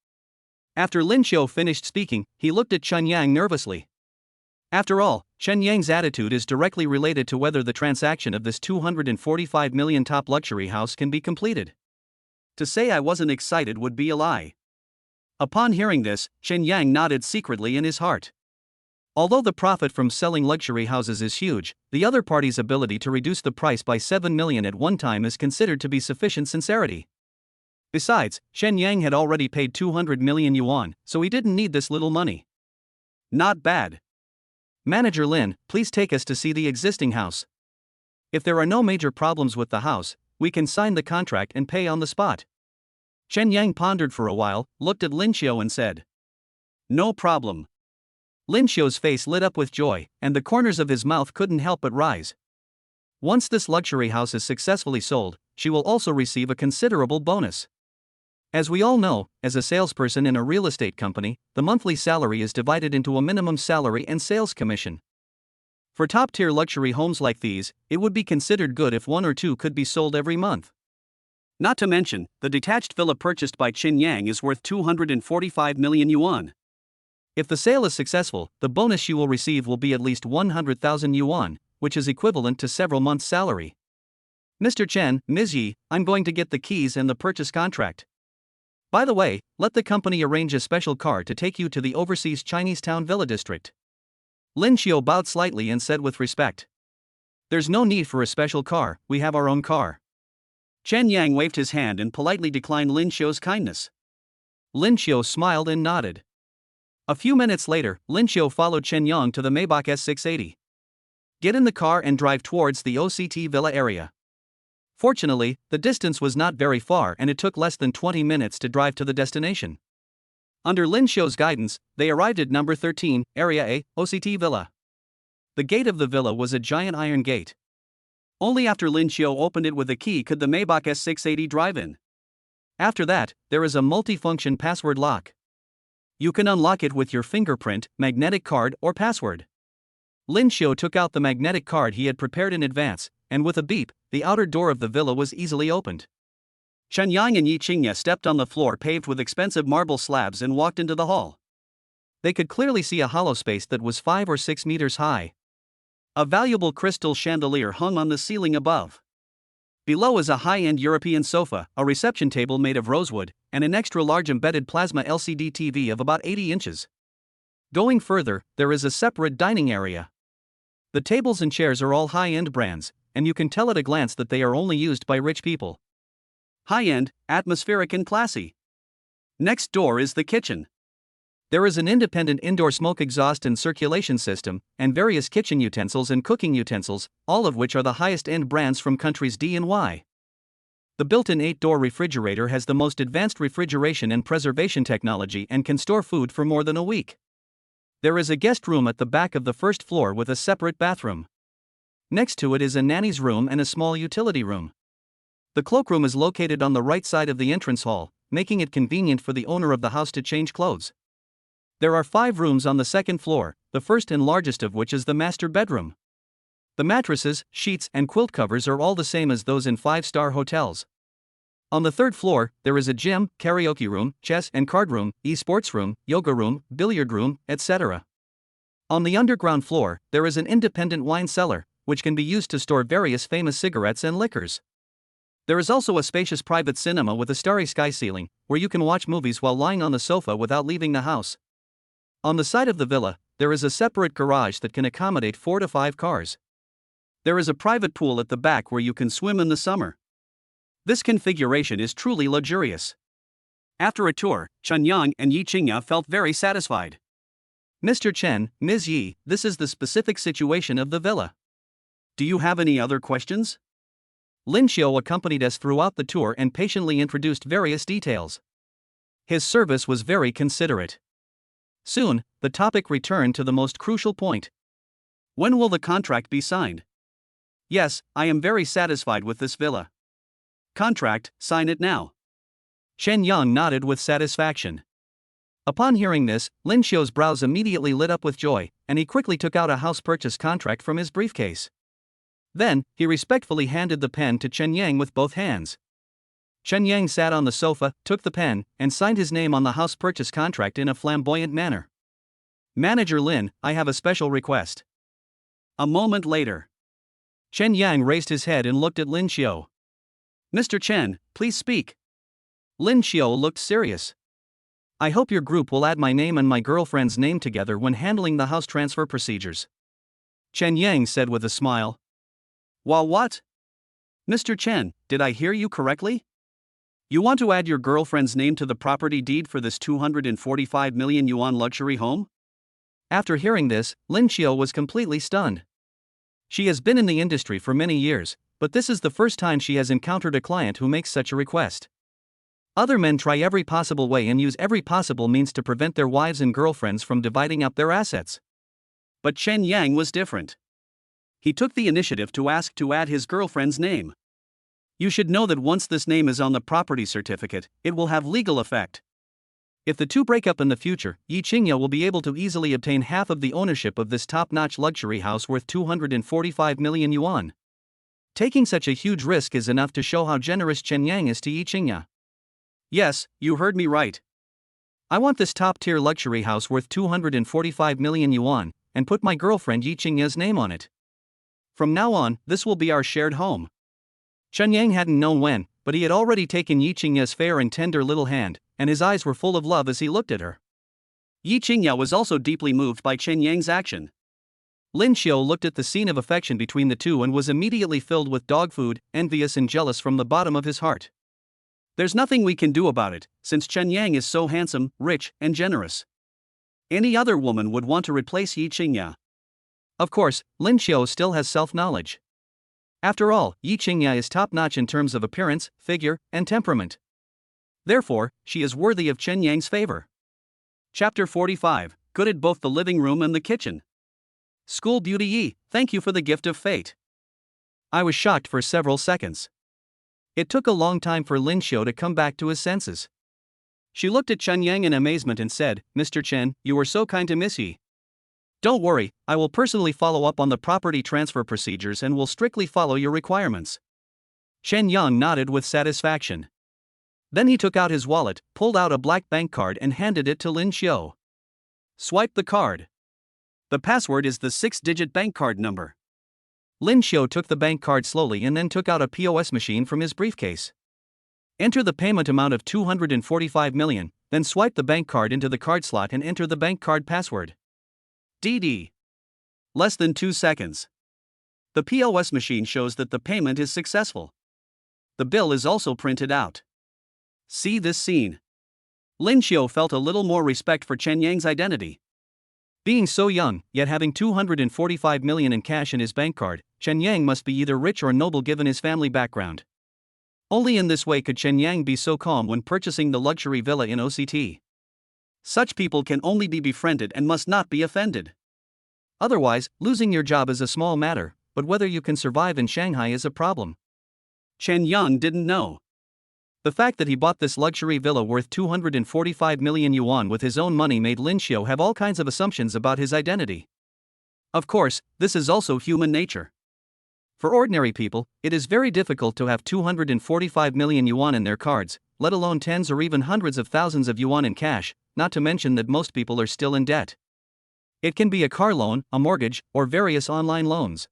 After Lin Xiu finished speaking, he looked at Chen Yang nervously. After all, Chen Yang's attitude is directly related to whether the transaction of this 245 million top luxury house can be completed. To say I wasn't excited would be a lie. Upon hearing this, Chen Yang nodded secretly in his heart. Although the profit from selling luxury houses is huge, the other party's ability to reduce the price by 7 million at one time is considered to be sufficient sincerity. Besides, Shen Yang had already paid 200 million yuan, so he didn't need this little money. Not bad. Manager Lin, please take us to see the existing house. If there are no major problems with the house, we can sign the contract and pay on the spot. Chen Yang pondered for a while, looked at Lin Xiu and said, "No problem." Lin Xiu's face lit up with joy, and the corners of his mouth couldn't help but rise. Once this luxury house is successfully sold, she will also receive a considerable bonus. As we all know, as a salesperson in a real estate company, the monthly salary is divided into a minimum salary and sales commission. For top-tier luxury homes like these, it would be considered good if one or two could be sold every month. Not to mention, the detached villa purchased by Qin Yang is worth 245 million yuan. If the sale is successful, the bonus she will receive will be at least 100,000 yuan, which is equivalent to several months' salary. Mr. Chen, Ms. Yi, I'm going to get the keys and the purchase contract. By the way, let the company arrange a special car to take you to the overseas Chinese town villa district. Lin Xiu bowed slightly and said with respect, "There's no need for a special car, we have our own car." Chen Yang waved his hand and politely declined Lin Xiu's kindness. Lin Xiu smiled and nodded. A few minutes later, Lin Xiu followed Chen Yang to the Maybach S680. Get in the car and drive towards the OCT villa area. Fortunately, the distance was not very far and it took less than 20 minutes to drive to the destination. Under Lin Xiu's guidance, they arrived at number 13, Area A, OCT Villa. The gate of the villa was a giant iron gate. Only after Lin Xiu opened it with a key could the Maybach S680 drive in. After that, there is a multi-function password lock. You can unlock it with your fingerprint, magnetic card, or password. Lin Xiu took out the magnetic card he had prepared in advance, and with a beep, the outer door of the villa was easily opened. Chen Yang and Yi Qingye stepped on the floor paved with expensive marble slabs and walked into the hall. They could clearly see a hollow space that was 5 or 6 meters high. A valuable crystal chandelier hung on the ceiling above. Below is a high-end European sofa, a reception table made of rosewood, and an extra-large embedded plasma LCD TV of about 80 inches. Going further, there is a separate dining area. The tables and chairs are all high-end brands, and you can tell at a glance that they are only used by rich people. High-end, atmospheric and classy. Next door is the kitchen. There is an independent indoor smoke exhaust and circulation system, and various kitchen utensils and cooking utensils, all of which are the highest-end brands from countries D and Y. The built-in 8-door refrigerator has the most advanced refrigeration and preservation technology and can store food for more than a week. There is a guest room at the back of the first floor with a separate bathroom. Next to it is a nanny's room and a small utility room. The cloakroom is located on the right side of the entrance hall, making it convenient for the owner of the house to change clothes. There are 5 rooms on the second floor, the first and largest of which is the master bedroom. The mattresses, sheets, and quilt covers are all the same as those in 5-star hotels. On the third floor, there is a gym, karaoke room, chess and card room, e-sports room, yoga room, billiard room, etc. On the underground floor, there is an independent wine cellar, which can be used to store various famous cigarettes and liquors. There is also a spacious private cinema with a starry sky ceiling, where you can watch movies while lying on the sofa without leaving the house. On the side of the villa, there is a separate garage that can accommodate 4 to 5 cars. There is a private pool at the back where you can swim in the summer. This configuration is truly luxurious. After a tour, Chen Yang and Yi Qingye felt very satisfied. Mr. Chen, Ms. Yi, this is the specific situation of the villa. Do you have any other questions? Lin Xiu accompanied us throughout the tour and patiently introduced various details. His service was very considerate. Soon, the topic returned to the most crucial point. When will the contract be signed? Yes, I am very satisfied with this villa. Contract, sign it now. Chen Yang nodded with satisfaction. Upon hearing this, Lin Xiu's brows immediately lit up with joy, and he quickly took out a house purchase contract from his briefcase. Then, he respectfully handed the pen to Chen Yang with both hands. Chen Yang sat on the sofa, took the pen, and signed his name on the house purchase contract in a flamboyant manner. Manager Lin, I have a special request. A moment later, Chen Yang raised his head and looked at Lin Xiu. Mr. Chen, please speak. Lin Xiu looked serious. I hope your group will add my name and my girlfriend's name together when handling the house transfer procedures. Chen Yang said with a smile. Well, what? Mr. Chen, did I hear you correctly? You want to add your girlfriend's name to the property deed for this 245 million yuan luxury home? After hearing this, Lin Xiao was completely stunned. She has been in the industry for many years, but this is the first time she has encountered a client who makes such a request. Other men try every possible way and use every possible means to prevent their wives and girlfriends from dividing up their assets. But Chen Yang was different. He took the initiative to ask to add his girlfriend's name. You should know that once this name is on the property certificate, it will have legal effect. If the two break up in the future, Yi Qingya will be able to easily obtain half of the ownership of this top-notch luxury house worth 245 million yuan. Taking such a huge risk is enough to show how generous Chen Yang is to Yi Qingya. Yes, you heard me right. I want this top-tier luxury house worth 245 million yuan, and put my girlfriend Yi Qingya's name on it. From now on, this will be our shared home. Chen Yang hadn't known when, but he had already taken Yi Qingya's fair and tender little hand, and his eyes were full of love as he looked at her. Yi Qingya was also deeply moved by Chen Yang's action. Lin Xiao looked at the scene of affection between the two and was immediately filled with dog food, envious and jealous from the bottom of his heart. There's nothing we can do about it, since Chen Yang is so handsome, rich, and generous. Any other woman would want to replace Yi Qingya. Of course, Lin Xiao still has self-knowledge. After all, Yi Qingya is top-notch in terms of appearance, figure, and temperament. Therefore, she is worthy of Chen Yang's favor. Chapter 45, Good at both the living room and the kitchen. School beauty Yi, thank you for the gift of fate. I was shocked for several seconds. It took a long time for Lin Xiao to come back to his senses. She looked at Chen Yang in amazement and said, Mr. Chen, you were so kind to Miss Yi. Don't worry, I will personally follow up on the property transfer procedures and will strictly follow your requirements. Chen Yang nodded with satisfaction. Then he took out his wallet, pulled out a black bank card and handed it to Lin Xiao. Swipe the card. The password is the 6-digit bank card number. Lin Xiao took the bank card slowly and then took out a POS machine from his briefcase. Enter the payment amount of 245 million, then swipe the bank card into the card slot and enter the bank card password. DD. Less than 2 seconds. The POS machine shows that the payment is successful. The bill is also printed out. See this scene. Lin Xiao felt a little more respect for Chen Yang's identity. Being so young, yet having 245 million in cash in his bank card, Chen Yang must be either rich or noble given his family background. Only in this way could Chen Yang be so calm when purchasing the luxury villa in OCT. Such people can only be befriended and must not be offended. Otherwise, losing your job is a small matter, but whether you can survive in Shanghai is a problem. Chen Yang didn't know. The fact that he bought this luxury villa worth 245 million yuan with his own money made Lin Xiao have all kinds of assumptions about his identity. Of course, this is also human nature. For ordinary people, it is very difficult to have 245 million yuan in their cards, let alone tens or even hundreds of thousands of yuan in cash, not to mention that most people are still in debt. It can be a car loan, a mortgage, or various online loans.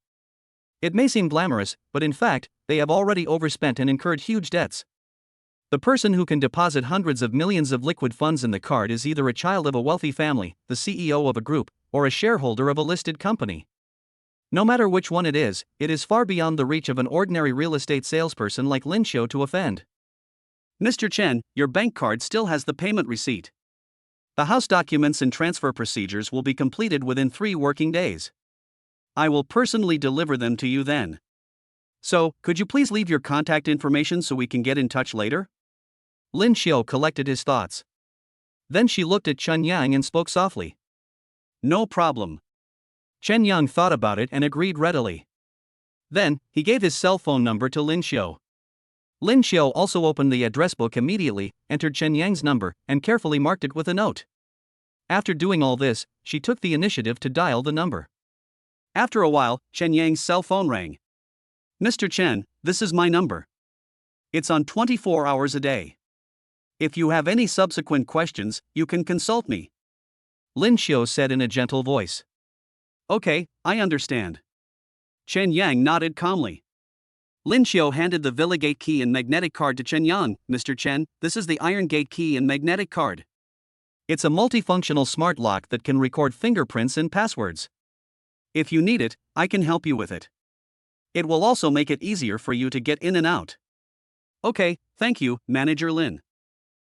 It may seem glamorous, but in fact, they have already overspent and incurred huge debts. The person who can deposit hundreds of millions of liquid funds in the card is either a child of a wealthy family, the CEO of a group, or a shareholder of a listed company. No matter which one it is far beyond the reach of an ordinary real estate salesperson like Lin Xiao to offend. Mr. Chen, your bank card still has the payment receipt. The house documents and transfer procedures will be completed within 3 working days. I will personally deliver them to you then. So, could you please leave your contact information so we can get in touch later? Lin Xiao collected his thoughts. Then she looked at Chen Yang and spoke softly. No problem. Chen Yang thought about it and agreed readily. Then, he gave his cell phone number to Lin Xiao. Lin Xiao also opened the address book immediately, entered Chen Yang's number, and carefully marked it with a note. After doing all this, she took the initiative to dial the number. After a while, Chen Yang's cell phone rang. Mr. Chen, this is my number. It's on 24 hours a day. If you have any subsequent questions, you can consult me. Lin Xiao said in a gentle voice. Okay, I understand. Chen Yang nodded calmly. Lin Xiao handed the Villa Gate key and magnetic card to Chen Yang. Mr. Chen, this is the Iron Gate key and magnetic card. It's a multifunctional smart lock that can record fingerprints and passwords. If you need it, I can help you with it. It will also make it easier for you to get in and out. Okay, thank you, Manager Lin.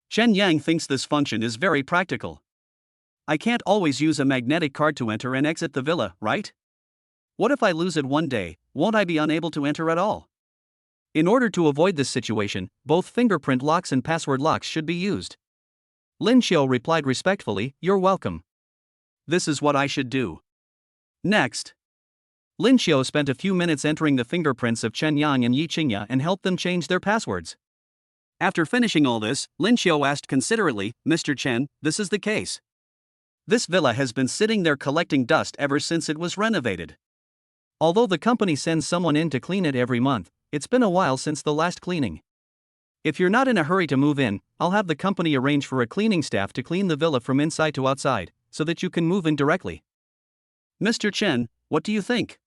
Chen Yang thinks this function is very practical. I can't always use a magnetic card to enter and exit the villa, right? What if I lose it one day, won't I be unable to enter at all? In order to avoid this situation, both fingerprint locks and password locks should be used. Lin Xiu replied respectfully, "You're welcome. This is what I should do." Next, Lin Xiu spent a few minutes entering the fingerprints of Chen Yang and Yi Qingya and helped them change their passwords. After finishing all this, Lin Xiu asked considerately, "Mr. Chen, this is the case. This villa has been sitting there collecting dust ever since it was renovated. Although the company sends someone in to clean it every month, it's been a while since the last cleaning. If you're not in a hurry to move in, I'll have the company arrange for a cleaning staff to clean the villa from inside to outside, so that you can move in directly." "Mr. Chen, what do you think?"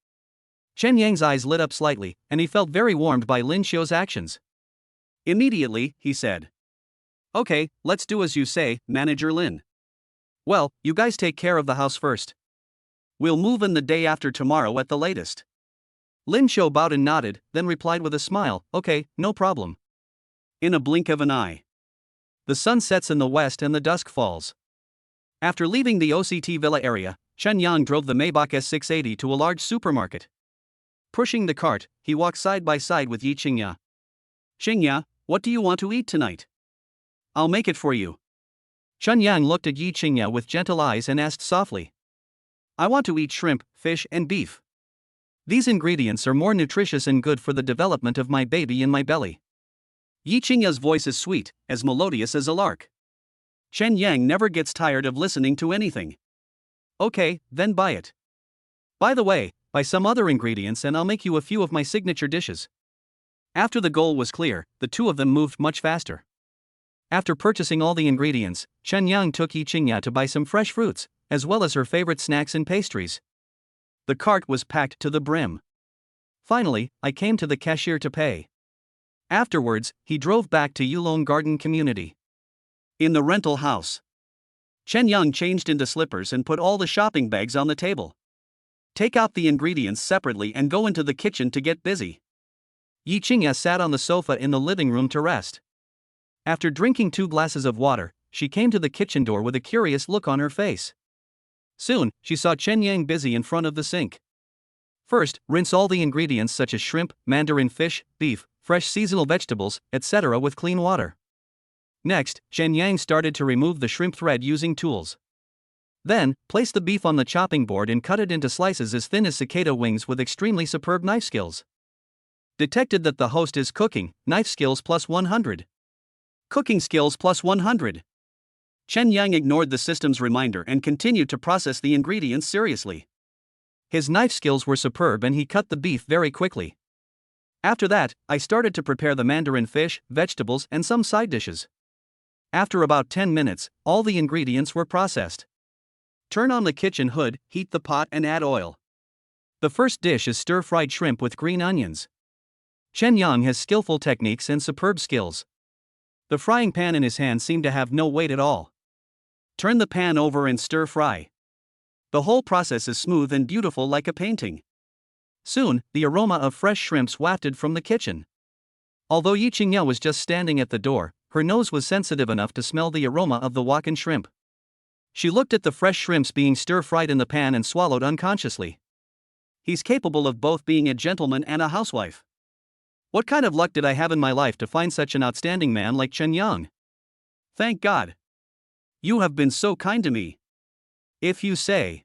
Chen Yang's eyes lit up slightly, and he felt very warmed by Lin Xiu's actions. Immediately, he said, "Okay, let's do as you say, Manager Lin. Well, you guys take care of the house first. We'll move in the day after tomorrow at the latest." Lin Xiu bowed and nodded, then replied with a smile, "Okay, no problem." In a blink of an eye, the sun sets in the west and the dusk falls. After leaving the OCT villa area, Chen Yang drove the Maybach S680 to a large supermarket. Pushing the cart, he walked side by side with Yi Qingya. "Qingya, what do you want to eat tonight? I'll make it for you." Chen Yang looked at Yi Qingya with gentle eyes and asked softly, "I want to eat shrimp, fish, and beef. These ingredients are more nutritious and good for the development of my baby in my belly." Yi Qingya's voice is sweet, as melodious as a lark. Chen Yang never gets tired of listening to anything. "Okay, then buy it. By the way, buy some other ingredients and I'll make you a few of my signature dishes." After the goal was clear, the two of them moved much faster. After purchasing all the ingredients, Chen Yang took Yi Qingya to buy some fresh fruits, as well as her favorite snacks and pastries. The cart was packed to the brim. Finally, I came to the cashier to pay. Afterwards, he drove back to Yulong Garden Community. In the rental house, Chen Yang changed into slippers and put all the shopping bags on the table. "Take out the ingredients separately and go into the kitchen to get busy." Yi Qingya sat on the sofa in the living room to rest. After drinking 2 glasses of water, she came to the kitchen door with a curious look on her face. Soon, she saw Chen Yang busy in front of the sink. First, rinse all the ingredients such as shrimp, mandarin fish, beef, fresh seasonal vegetables, etc. with clean water. Next, Chen Yang started to remove the shrimp thread using tools. Then, place the beef on the chopping board and cut it into slices as thin as cicada wings with extremely superb knife skills. Detected that the host is cooking, knife skills plus 100. Cooking skills plus 100. Chen Yang ignored the system's reminder and continued to process the ingredients seriously. His knife skills were superb and he cut the beef very quickly. After that, I started to prepare the mandarin fish, vegetables, and some side dishes. After about 10 minutes, all the ingredients were processed. Turn on the kitchen hood, heat the pot, and add oil. The first dish is stir-fried shrimp with green onions. Chen Yang has skillful techniques and superb skills. The frying pan in his hand seemed to have no weight at all. Turn the pan over and stir-fry. The whole process is smooth and beautiful like a painting. Soon, the aroma of fresh shrimps wafted from the kitchen. Although Yi Qingya was just standing at the door, her nose was sensitive enough to smell the aroma of the wok and shrimp. She looked at the fresh shrimps being stir-fried in the pan and swallowed unconsciously. He's capable of both being a gentleman and a housewife. What kind of luck did I have in my life to find such an outstanding man like Chen Yang? Thank God. You have been so kind to me. If you say.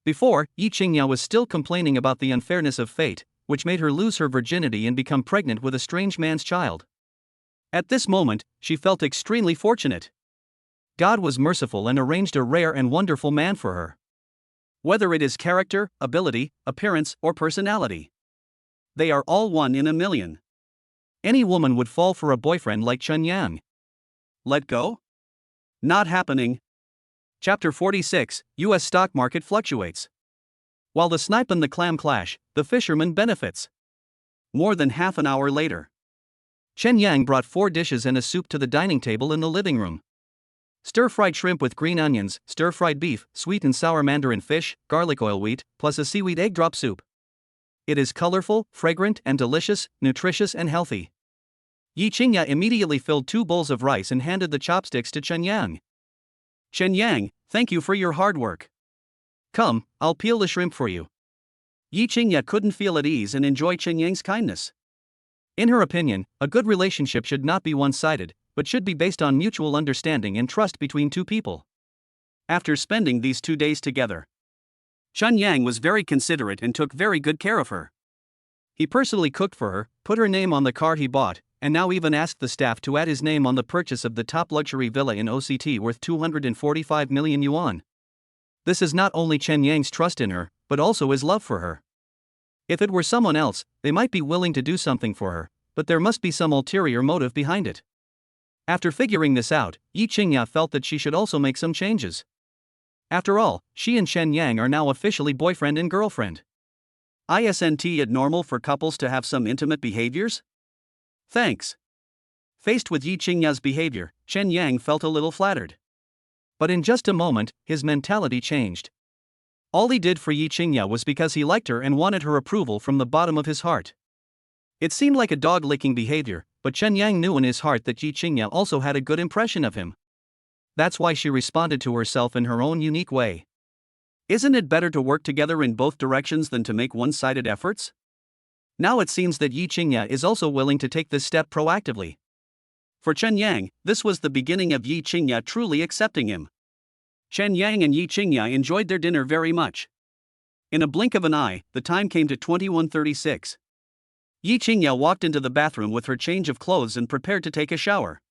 Before, Yi Qingya was still complaining about the unfairness of fate, which made her lose her virginity and become pregnant with a strange man's child. At this moment, she felt extremely fortunate. God was merciful and arranged a rare and wonderful man for her. Whether it is character, ability, appearance, or personality, they are all 1 in a million. Any woman would fall for a boyfriend like Chen Yang. Let go? Not happening. Chapter 46, U.S. stock market fluctuates. While the snipe and the clam clash, the fisherman benefits. More than half an hour later, Chen Yang brought 4 dishes and a soup to the dining table in the living room. Stir-fried shrimp with green onions, stir-fried beef, sweet and sour mandarin fish, garlic oil wheat, plus a seaweed egg drop soup. It is colorful, fragrant, and delicious, nutritious and healthy. Yi Qingya immediately filled 2 bowls of rice and handed the chopsticks to Chen Yang. Chen Yang, thank you for your hard work. Come, I'll peel the shrimp for you. Yi Qingya couldn't feel at ease and enjoy Chen Yang's kindness. In her opinion, a good relationship should not be one-sided, but should be based on mutual understanding and trust between two people. After spending these 2 days together, Chen Yang was very considerate and took very good care of her. He personally cooked for her, put her name on the car he bought, and now even asked the staff to add his name on the purchase of the top luxury villa in OCT worth 245 million yuan. This is not only Chen Yang's trust in her, but also his love for her. If it were someone else, they might be willing to do something for her, but there must be some ulterior motive behind it. After figuring this out, Yi Qingya felt that she should also make some changes. After all, she and Chen Yang are now officially boyfriend and girlfriend. Isn't it normal for couples to have some intimate behaviors? Thanks. Faced with Yi Qingya's behavior, Chen Yang felt a little flattered. But in just a moment, his mentality changed. All he did for Yi Qingya was because he liked her and wanted her approval from the bottom of his heart. It seemed like a dog-licking behavior, but Chen Yang knew in his heart that Yi Qingya also had a good impression of him. That's why she responded to herself in her own unique way. Isn't it better to work together in both directions than to make one-sided efforts? Now it seems that Yi Qingya is also willing to take this step proactively. For Chen Yang, this was the beginning of Yi Qingya truly accepting him. Chen Yang and Yi Qingya enjoyed their dinner very much. In a blink of an eye, the time came to 21:36. Yi Qingya walked into the bathroom with her change of clothes and prepared to take a shower.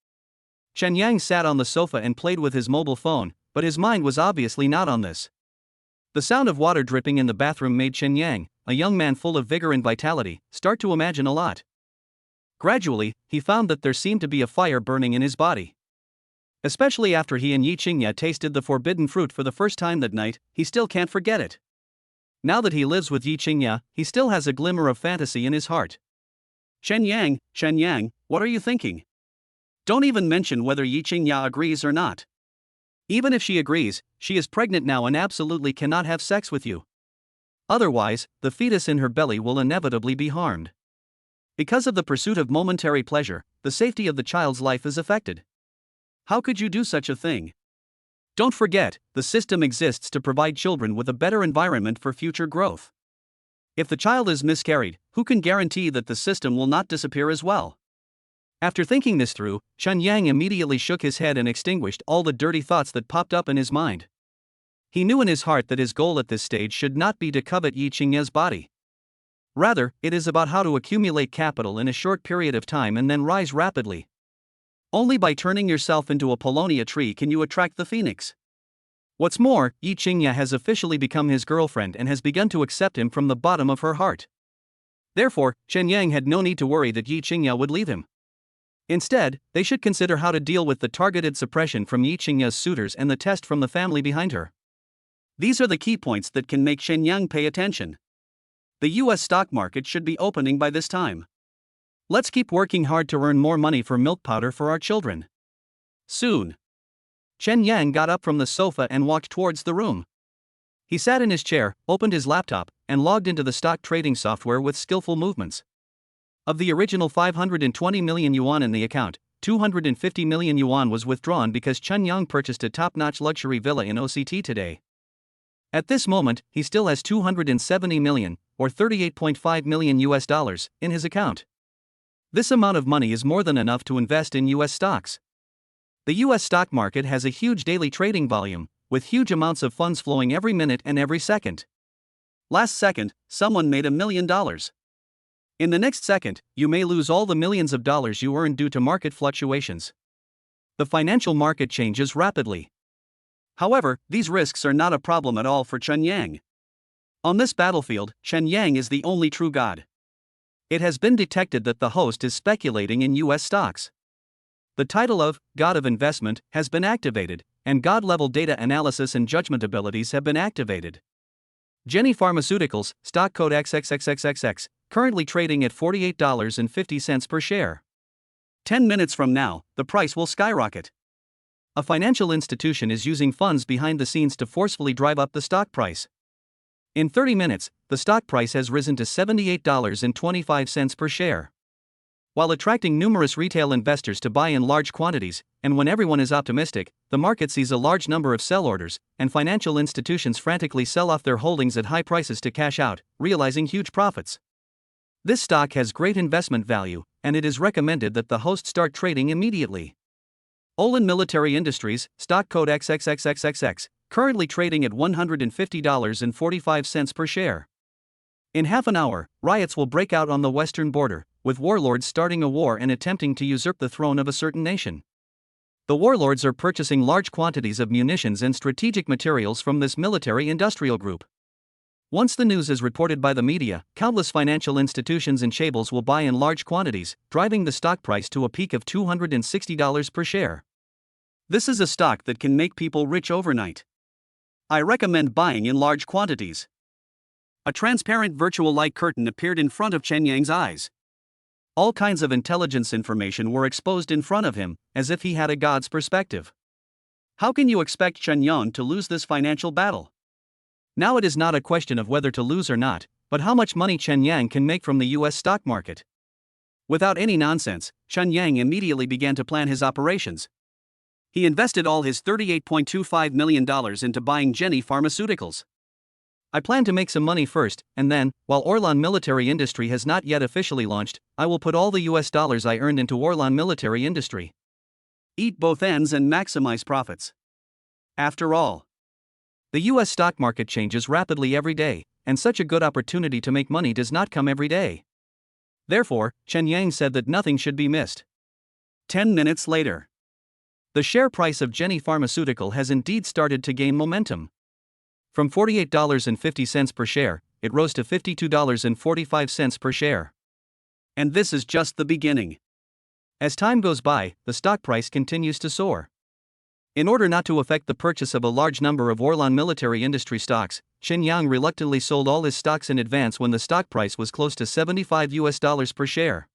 Chen Yang sat on the sofa and played with his mobile phone, but his mind was obviously not on this. The sound of water dripping in the bathroom made Chen Yang, a young man full of vigor and vitality, start to imagine a lot. Gradually, he found that there seemed to be a fire burning in his body. Especially after he and Yi Qingya tasted the forbidden fruit for the first time that night, he still can't forget it. Now that he lives with Yi Qingya, he still has a glimmer of fantasy in his heart. Chen Yang, what are you thinking? Don't even mention whether Yi Qingya agrees or not. Even if she agrees, she is pregnant now and absolutely cannot have sex with you. Otherwise, the fetus in her belly will inevitably be harmed. Because of the pursuit of momentary pleasure, the safety of the child's life is affected. How could you do such a thing? Don't forget, the system exists to provide children with a better environment for future growth. If the child is miscarried, who can guarantee that the system will not disappear as well? After thinking this through, Chen Yang immediately shook his head and extinguished all the dirty thoughts that popped up in his mind. He knew in his heart that his goal at this stage should not be to covet Yi Qingya's body. Rather, it is about how to accumulate capital in a short period of time and then rise rapidly. Only by turning yourself into a paulownia tree can you attract the phoenix. What's more, Yi Qingya has officially become his girlfriend and has begun to accept him from the bottom of her heart. Therefore, Chen Yang had no need to worry that Yi Qingya would leave him. Instead, they should consider how to deal with the targeted suppression from Yi Qingya's suitors and the test from the family behind her. These are the key points that can make Chen Yang pay attention. The US stock market should be opening by this time. Let's keep working hard to earn more money for milk powder for our children. Soon. Chen Yang got up from the sofa and walked towards the room. He sat in his chair, opened his laptop, and logged into the stock trading software with skillful movements. Of the original 520 million yuan in the account, 250 million yuan was withdrawn because Chen Yang purchased a top-notch luxury villa in OCT today. At this moment, he still has 270 million, or $38.5 million US dollars, in his account. This amount of money is more than enough to invest in US stocks. The US stock market has a huge daily trading volume, with huge amounts of funds flowing every minute and every second. Last second, someone made $1 million. In the next second, you may lose all the millions of dollars you earned due to market fluctuations. The financial market changes rapidly. However, these risks are not a problem at all for Chen Yang. On this battlefield, Chen Yang is the only true god. It has been detected that the host is speculating in US stocks. The title of God of Investment has been activated, and God-level data analysis and judgment abilities have been activated. Jenny Pharmaceuticals, stock code XXXXXX, currently trading at $48.50 per share. 10 minutes from now, the price will skyrocket. A financial institution is using funds behind the scenes to forcefully drive up the stock price. In 30 minutes, the stock price has risen to $78.25 per share. while attracting numerous retail investors to buy in large quantities, and when everyone is optimistic, the market sees a large number of sell orders, and financial institutions frantically sell off their holdings at high prices to cash out, realizing huge profits. This stock has great investment value, and it is recommended that the host start trading immediately. Olin Military Industries, stock code XXXXXX, currently trading at $150.45 per share. In half an hour, riots will break out on the western border, with warlords starting a war and attempting to usurp the throne of a certain nation. The warlords are purchasing large quantities of munitions and strategic materials from this military-industrial group. Once the news is reported by the media, countless financial institutions and chaebols will buy in large quantities, driving the stock price to a peak of $260 per share. This is a stock that can make people rich overnight. I recommend buying in large quantities. A transparent virtual light curtain appeared in front of Chen Yang's eyes. All kinds of intelligence information were exposed in front of him, as if he had a god's perspective. How can you expect Chen Yang to lose this financial battle? Now it is not a question of whether to lose or not, but how much money Chen Yang can make from the US stock market. Without any nonsense, Chen Yang immediately began to plan his operations. He invested all his $38.25 million into buying Jenny Pharmaceuticals. I plan to make some money first, and then, while Orlan Military Industry has not yet officially launched, I will put all the US dollars I earned into Orlan Military Industry. Eat both ends and maximize profits. After all, the US stock market changes rapidly every day, and such a good opportunity to make money does not come every day. Therefore, Chen Yang said that nothing should be missed. 10 minutes later, the share price of Jenny Pharmaceutical has indeed started to gain momentum. From $48.50 per share, it rose to $52.45 per share. And this is just the beginning. As time goes by, the stock price continues to soar. In order not to affect the purchase of a large number of Orlan Military Industry stocks, Chen Yang reluctantly sold all his stocks in advance when the stock price was close to $75 per share.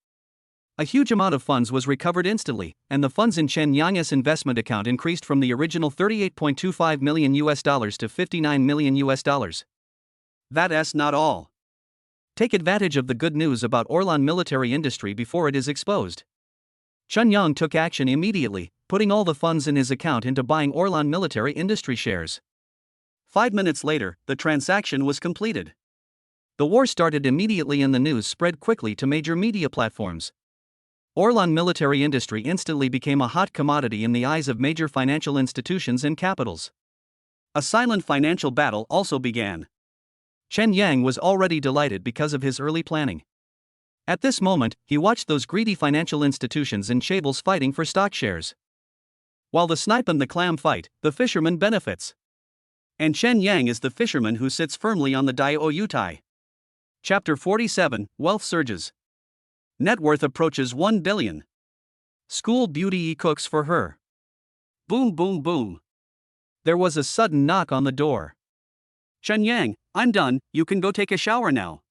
A huge amount of funds was recovered instantly, and the funds in Chen Yang's investment account increased from the original $38.25 million to $59 million. That's not all. Take advantage of the good news about Orlan Military Industry before it is exposed. Chen Yang took action immediately, putting all the funds in his account into buying Orlan Military Industry shares. 5 minutes later, the transaction was completed. The war started immediately and the news spread quickly to major media platforms. Orlan Military Industry instantly became a hot commodity in the eyes of major financial institutions and capitals. A silent financial battle also began. Chen Yang was already delighted because of his early planning. At this moment, he watched those greedy financial institutions and chaebols fighting for stock shares. While the snipe and the clam fight, the fisherman benefits. And Chen Yang is the fisherman who sits firmly on the Diaoyutai. Chapter 47, Wealth Surges. Net worth approaches 1 billion. School beauty cooks for her. Boom boom boom. There was a sudden knock on the door. Chen Yang, I'm done, you can go take a shower now.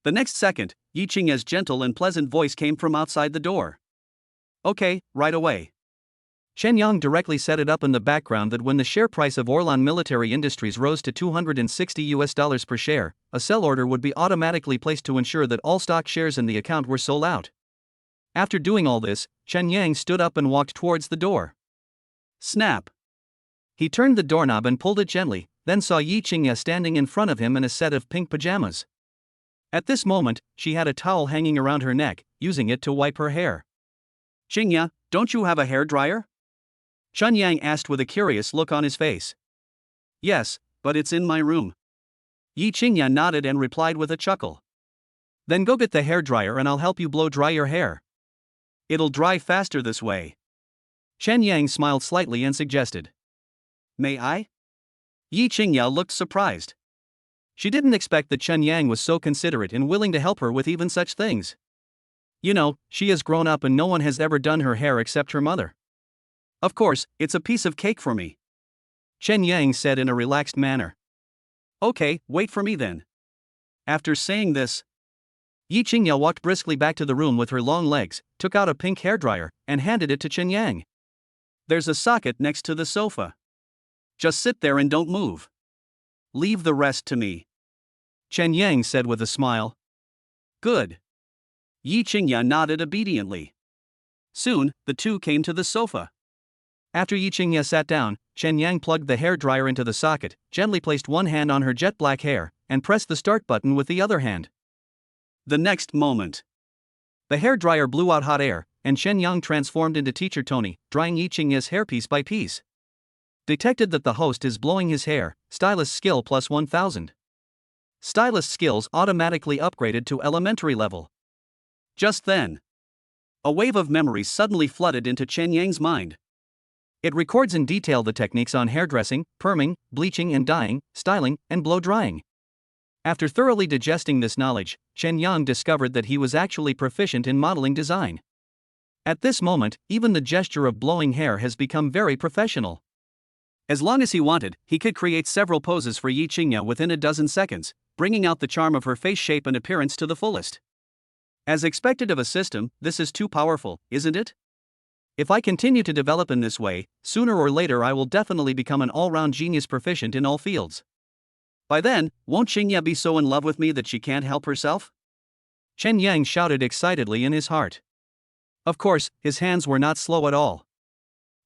The next second, Yi Qingya's gentle and pleasant voice came from outside the door. Okay, right away. Chen Yang directly set it up in the background that when the share price of Orlan Military Industries rose to $260 per share, a sell order would be automatically placed to ensure that all stock shares in the account were sold out. After doing all this, Chen Yang stood up and walked towards the door. Snap! He turned the doorknob and pulled it gently, then saw Yi Qingya standing in front of him in a set of pink pajamas. At this moment, she had a towel hanging around her neck, using it to wipe her hair. Qingya, don't you have a hair dryer? Chen Yang asked with a curious look on his face. Yes, but it's in my room. Yi Qingya nodded and replied with a chuckle. Then go get the hair dryer and I'll help you blow dry your hair. It'll dry faster this way. Chen Yang smiled slightly and suggested. May I? Yi Qingya looked surprised. She didn't expect that Chen Yang was so considerate and willing to help her with even such things. You know, she has grown up and no one has ever done her hair except her mother. Of course, it's a piece of cake for me. Chen Yang said in a relaxed manner. Okay, wait for me then. After saying this, Yi Qingya walked briskly back to the room with her long legs, took out a pink hairdryer, and handed it to Chen Yang. There's a socket next to the sofa. Just sit there and don't move. Leave the rest to me. Chen Yang said with a smile. Good. Yi Qingya nodded obediently. Soon, the two came to the sofa. After Yi Qingya sat down, Chen Yang plugged the hairdryer into the socket, gently placed one hand on her jet black hair, and pressed the start button with the other hand. The next moment, the hairdryer blew out hot air, and Chen Yang transformed into Teacher Tony, drying Yi Qingya's hair piece by piece. Detected that the host is blowing his hair, stylist skill plus 1000. Stylist skills automatically upgraded to elementary level. Just then, a wave of memories suddenly flooded into Chen Yang's mind. It records in detail the techniques on hairdressing, perming, bleaching and dyeing, styling, and blow drying. After thoroughly digesting this knowledge, Chen Yang discovered that he was actually proficient in modeling design. At this moment, even the gesture of blowing hair has become very professional. As long as he wanted, he could create several poses for Yi Qingya within a dozen seconds, bringing out the charm of her face shape and appearance to the fullest. As expected of a system, this is too powerful, isn't it? If I continue to develop in this way, sooner or later I will definitely become an all-round genius proficient in all fields. By then, won't Qingya be so in love with me that she can't help herself? Chen Yang shouted excitedly in his heart. Of course, his hands were not slow at all.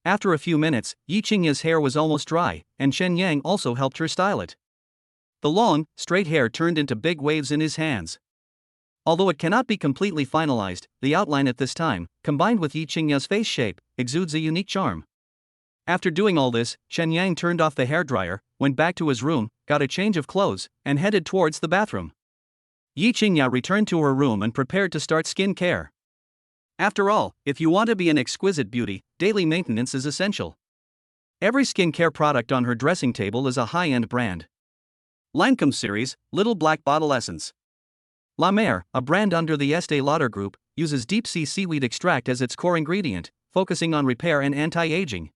After a few minutes, Yi Qingya's hair was almost dry, and Chen Yang also helped her style it. The long, straight hair turned into big waves in his hands. Although it cannot be completely finalized, the outline at this time, combined with Yi Qingya's face shape, exudes a unique charm. After doing all this, Chen Yang turned off the hairdryer, went back to his room, got a change of clothes, and headed towards the bathroom. Yi Qingya returned to her room and prepared to start skin care. After all, if you want to be an exquisite beauty, daily maintenance is essential. Every skincare product on her dressing table is a high-end brand. Lancome series, Little Black Bottle Essence. La Mer, a brand under the Estée Lauder Group, uses deep-sea seaweed extract as its core ingredient, focusing on repair and anti-aging.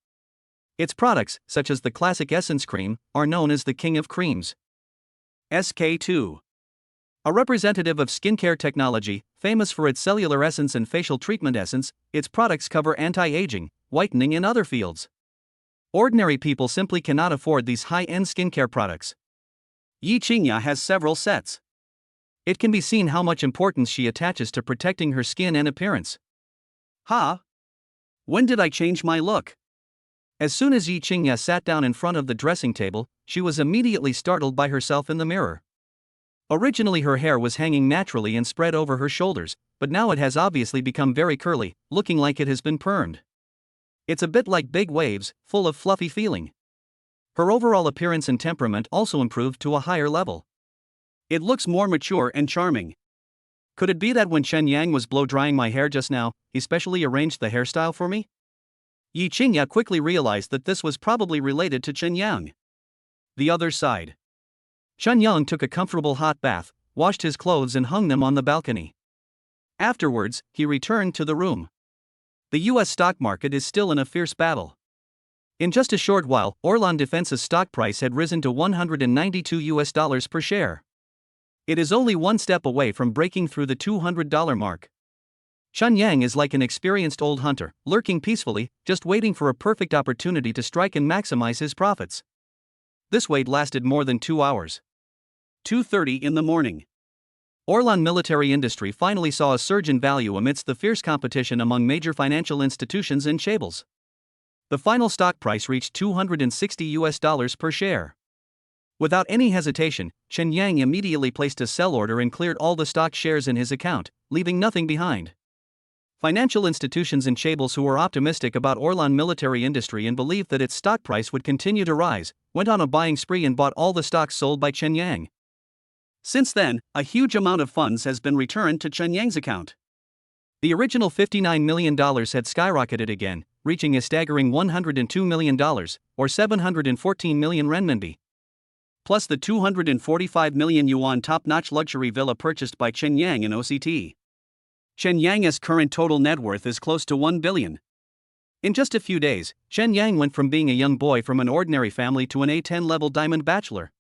Its products, such as the classic Essence Cream, are known as the King of Creams. SK2. A representative of skincare technology, famous for its cellular essence and facial treatment essence, its products cover anti-aging, whitening and other fields. Ordinary people simply cannot afford these high-end skincare products. Yi Qingya has several sets. It can be seen how much importance she attaches to protecting her skin and appearance. When did I change my look? As soon as Yi Qingya sat down in front of the dressing table, she was immediately startled by herself in the mirror. Originally her hair was hanging naturally and spread over her shoulders, but now it has obviously become very curly, looking like it has been permed. It's a bit like big waves, full of fluffy feeling. Her overall appearance and temperament also improved to a higher level. It looks more mature and charming. Could it be that when Chen Yang was blow-drying my hair just now, he specially arranged the hairstyle for me? Yi Qingya quickly realized that this was probably related to Chen Yang. The other side. Chen Yang took a comfortable hot bath, washed his clothes and hung them on the balcony. Afterwards, he returned to the room. The US stock market is still in a fierce battle. In just a short while, Orlan Defense's stock price had risen to $192 per share. It is only one step away from breaking through the $200 mark. Chen Yang is like an experienced old hunter, lurking peacefully, just waiting for a perfect opportunity to strike and maximize his profits. This wait lasted more than 2 hours. 2:30 in the morning. Orlan Military Industry finally saw a surge in value amidst the fierce competition among major financial institutions and chaebol. The final stock price reached $260 per share. Without any hesitation, Chen Yang immediately placed a sell order and cleared all the stock shares in his account, leaving nothing behind. Financial institutions and chaebols who were optimistic about Orlan Military Industry and believed that its stock price would continue to rise, went on a buying spree and bought all the stocks sold by Chen Yang. Since then, a huge amount of funds has been returned to Chen Yang's account. The original $59 million had skyrocketed again, reaching a staggering $102 million, or 714 million renminbi. Plus the 245 million yuan top-notch luxury villa purchased by Chen Yang in OCT. Chen Yang's current total net worth is close to 1 billion. In just a few days, Chen Yang went from being a young boy from an ordinary family to an A10 level diamond bachelor.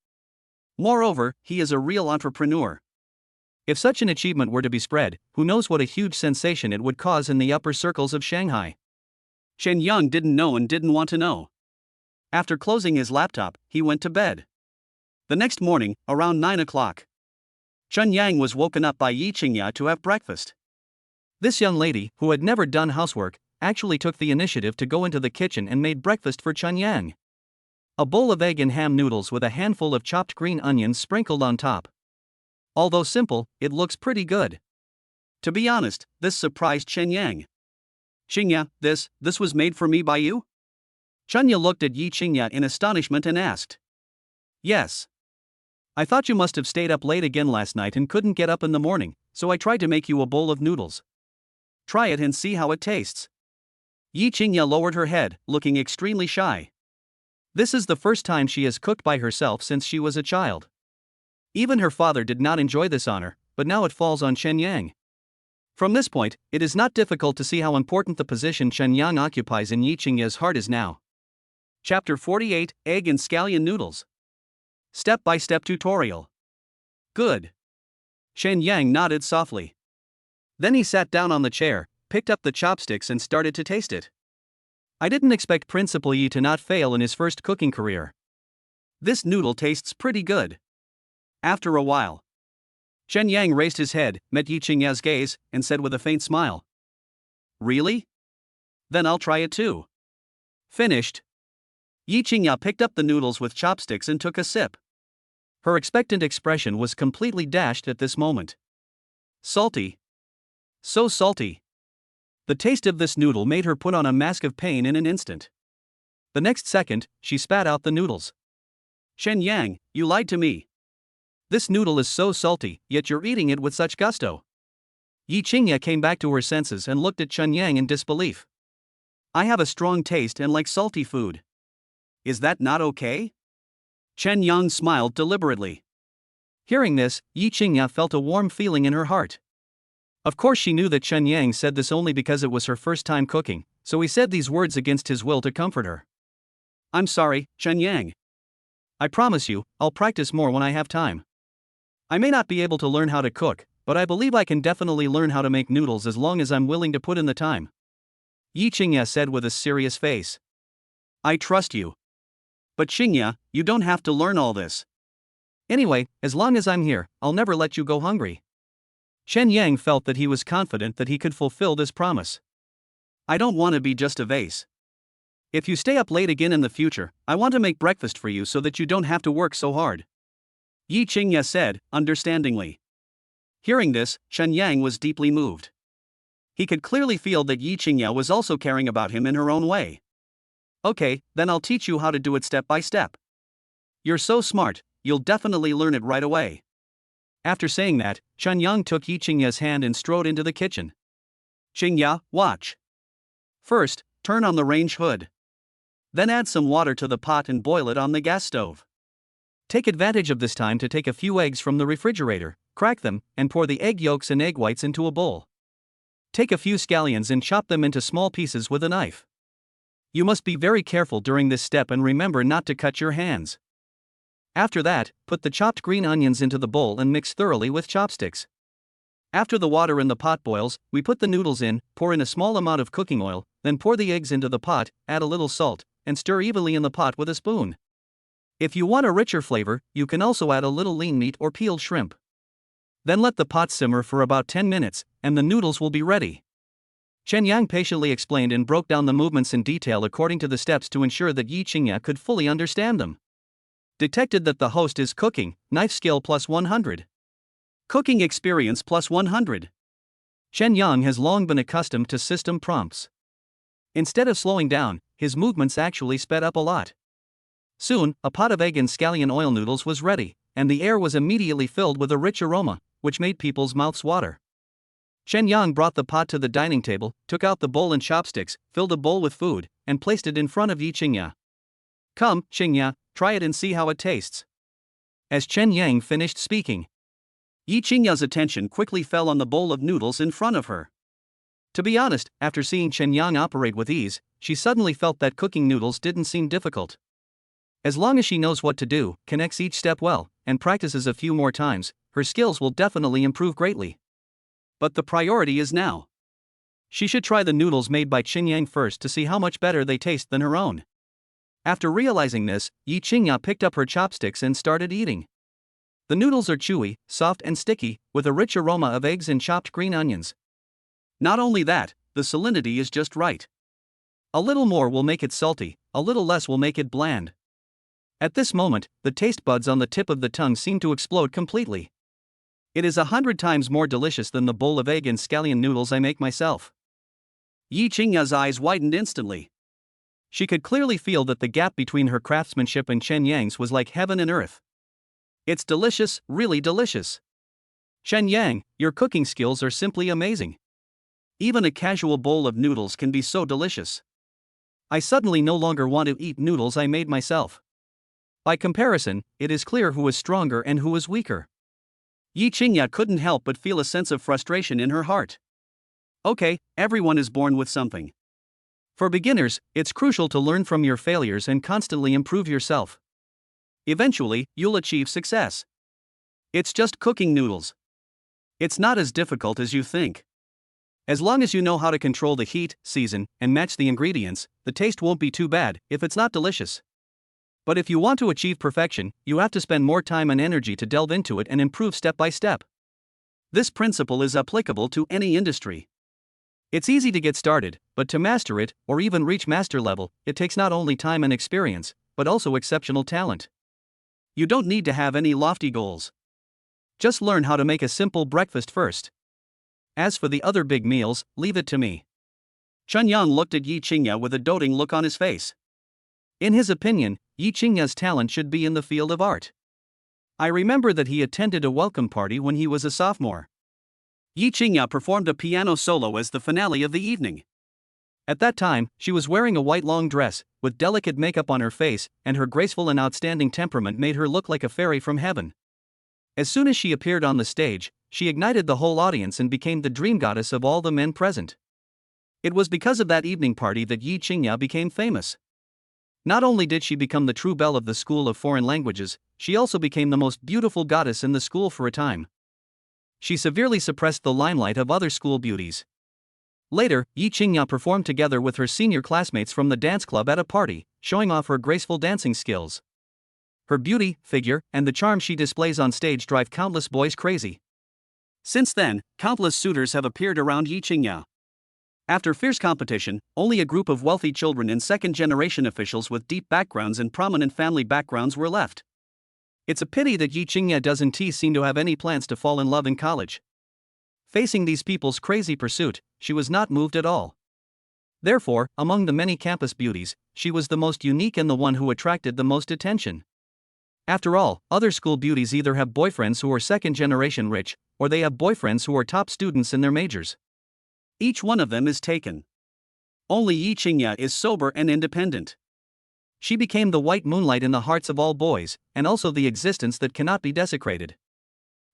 Moreover, he is a real entrepreneur. If such an achievement were to be spread, who knows what a huge sensation it would cause in the upper circles of Shanghai. Chen Yang didn't know and didn't want to know. After closing his laptop, he went to bed. The next morning, around 9 o'clock, Chen Yang was woken up by Yi Qingya to have breakfast. This young lady, who had never done housework, actually took the initiative to go into the kitchen and made breakfast for Chen Yang. A bowl of egg and ham noodles with a handful of chopped green onions sprinkled on top. Although simple, it looks pretty good. To be honest, this surprised Chen Yang. Qingya, this was made for me by you? Chunya looked at Yi Qingya in astonishment and asked. Yes. I thought you must have stayed up late again last night and couldn't get up in the morning, so I tried to make you a bowl of noodles. Try it and see how it tastes. Yi Qingya lowered her head, looking extremely shy. This is the first time she has cooked by herself since she was a child. Even her father did not enjoy this honor, but now it falls on Chen Yang. From this point, it is not difficult to see how important the position Chen Yang occupies in Yi Qingya's heart is now. Chapter 48, Egg and Scallion Noodles. Step-by-step tutorial. Good. Chen Yang nodded softly. Then he sat down on the chair, picked up the chopsticks and started to taste it. I didn't expect Principal Yi to not fail in his first cooking career. This noodle tastes pretty good. After a while, Chen Yang raised his head, met Yi Qingya's gaze, and said with a faint smile. Really? Then I'll try it too. Finished. Yi Qingya picked up the noodles with chopsticks and took a sip. Her expectant expression was completely dashed at this moment. Salty. So salty. The taste of this noodle made her put on a mask of pain in an instant. The next second, she spat out the noodles. Chen Yang, you lied to me. This noodle is so salty, yet you're eating it with such gusto. Yi Qingya came back to her senses and looked at Chen Yang in disbelief. I have a strong taste and like salty food. Is that not okay? Chen Yang smiled deliberately. Hearing this, Yi Qingya felt a warm feeling in her heart. Of course she knew that Chen Yang said this only because it was her first time cooking, so he said these words against his will to comfort her. I'm sorry, Chen Yang. I promise you, I'll practice more when I have time. I may not be able to learn how to cook, but I believe I can definitely learn how to make noodles as long as I'm willing to put in the time. Yi Qingya said with a serious face. I trust you. But Qingya, you don't have to learn all this. Anyway, as long as I'm here, I'll never let you go hungry. Chen Yang felt that he was confident that he could fulfill this promise. I don't want to be just a vase. If you stay up late again in the future, I want to make breakfast for you so that you don't have to work so hard. Yi Qingya said, understandingly. Hearing this, Chen Yang was deeply moved. He could clearly feel that Yi Qingya was also caring about him in her own way. Okay, then I'll teach you how to do it step by step. You're so smart, you'll definitely learn it right away. After saying that, Chen Yang took Yi Qingya's hand and strode into the kitchen. Qingya, watch. First, turn on the range hood. Then add some water to the pot and boil it on the gas stove. Take advantage of this time to take a few eggs from the refrigerator, crack them, and pour the egg yolks and egg whites into a bowl. Take a few scallions and chop them into small pieces with a knife. You must be very careful during this step and remember not to cut your hands. After that, put the chopped green onions into the bowl and mix thoroughly with chopsticks. After the water in the pot boils, we put the noodles in, pour in a small amount of cooking oil, then pour the eggs into the pot, add a little salt, and stir evenly in the pot with a spoon. If you want a richer flavor, you can also add a little lean meat or peeled shrimp. Then let the pot simmer for about 10 minutes, and the noodles will be ready. Chen Yang patiently explained and broke down the movements in detail according to the steps to ensure that Yi Qingya could fully understand them. Detected that the host is cooking, knife skill plus 100. Cooking experience plus 100. Chen Yang has long been accustomed to system prompts. Instead of slowing down, his movements actually sped up a lot. Soon, a pot of egg and scallion oil noodles was ready, and the air was immediately filled with a rich aroma, which made people's mouths water. Chen Yang brought the pot to the dining table, took out the bowl and chopsticks, filled a bowl with food, and placed it in front of Yi Qingya. Come, Qingya, try it and see how it tastes. As Chen Yang finished speaking, Yi Qingya's attention quickly fell on the bowl of noodles in front of her. To be honest, after seeing Chen Yang operate with ease, she suddenly felt that cooking noodles didn't seem difficult. As long as she knows what to do, connects each step well, and practices a few more times, her skills will definitely improve greatly. But the priority is now. She should try the noodles made by Chen Yang first to see how much better they taste than her own. After realizing this, Yi Qingya picked up her chopsticks and started eating. The noodles are chewy, soft and sticky, with a rich aroma of eggs and chopped green onions. Not only that, the salinity is just right. A little more will make it salty, a little less will make it bland. At this moment, the taste buds on the tip of the tongue seem to explode completely. It is 100 times more delicious than the bowl of egg and scallion noodles I make myself. Yi Qingya's eyes widened instantly. She could clearly feel that the gap between her craftsmanship and Chen Yang's was like heaven and earth. It's delicious, really delicious. Chen Yang, your cooking skills are simply amazing. Even a casual bowl of noodles can be so delicious. I suddenly no longer want to eat noodles I made myself. By comparison, it is clear who is stronger and who is weaker. Yi Qingya couldn't help but feel a sense of frustration in her heart. Okay, everyone is born with something. For beginners, it's crucial to learn from your failures and constantly improve yourself. Eventually, you'll achieve success. It's just cooking noodles. It's not as difficult as you think. As long as you know how to control the heat, season, and match the ingredients, the taste won't be too bad if it's not delicious. But if you want to achieve perfection, you have to spend more time and energy to delve into it and improve step by step. This principle is applicable to any industry. It's easy to get started, but to master it, or even reach master level, it takes not only time and experience, but also exceptional talent. You don't need to have any lofty goals. Just learn how to make a simple breakfast first. As for the other big meals, leave it to me. Chen Yang looked at Yi Qingya with a doting look on his face. In his opinion, Yi Qingya's talent should be in the field of art. I remember that he attended a welcome party when he was a sophomore. Yi Qingya performed a piano solo as the finale of the evening. At that time, she was wearing a white long dress, with delicate makeup on her face, and her graceful and outstanding temperament made her look like a fairy from heaven. As soon as she appeared on the stage, she ignited the whole audience and became the dream goddess of all the men present. It was because of that evening party that Yi Qingya became famous. Not only did she become the true belle of the School of Foreign Languages, she also became the most beautiful goddess in the school for a time. She severely suppressed the limelight of other school beauties. Later, Yi Qingya performed together with her senior classmates from the dance club at a party, showing off her graceful dancing skills. Her beauty, figure, and the charm she displays on stage drive countless boys crazy. Since then, countless suitors have appeared around Yi Qingya. After fierce competition, only a group of wealthy children and second-generation officials with deep backgrounds and prominent family backgrounds were left. It's a pity that Yi Qingya doesn't seem to have any plans to fall in love in college. Facing these people's crazy pursuit, she was not moved at all. Therefore, among the many campus beauties, she was the most unique and the one who attracted the most attention. After all, other school beauties either have boyfriends who are second-generation rich, or they have boyfriends who are top students in their majors. Each one of them is taken. Only Yi Qingya is sober and independent. She became the white moonlight in the hearts of all boys, and also the existence that cannot be desecrated.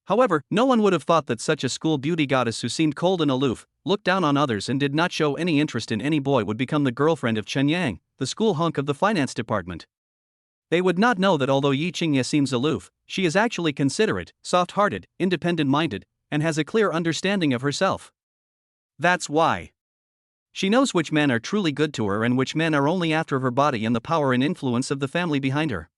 However, no one would have thought that such a school beauty goddess who seemed cold and aloof, looked down on others and did not show any interest in any boy would become the girlfriend of Chen Yang, the school hunk of the finance department. They would not know that although Yi Qingya seems aloof, she is actually considerate, soft-hearted, independent-minded, and has a clear understanding of herself. That's why. She knows which men are truly good to her and which men are only after her body and the power and influence of the family behind her.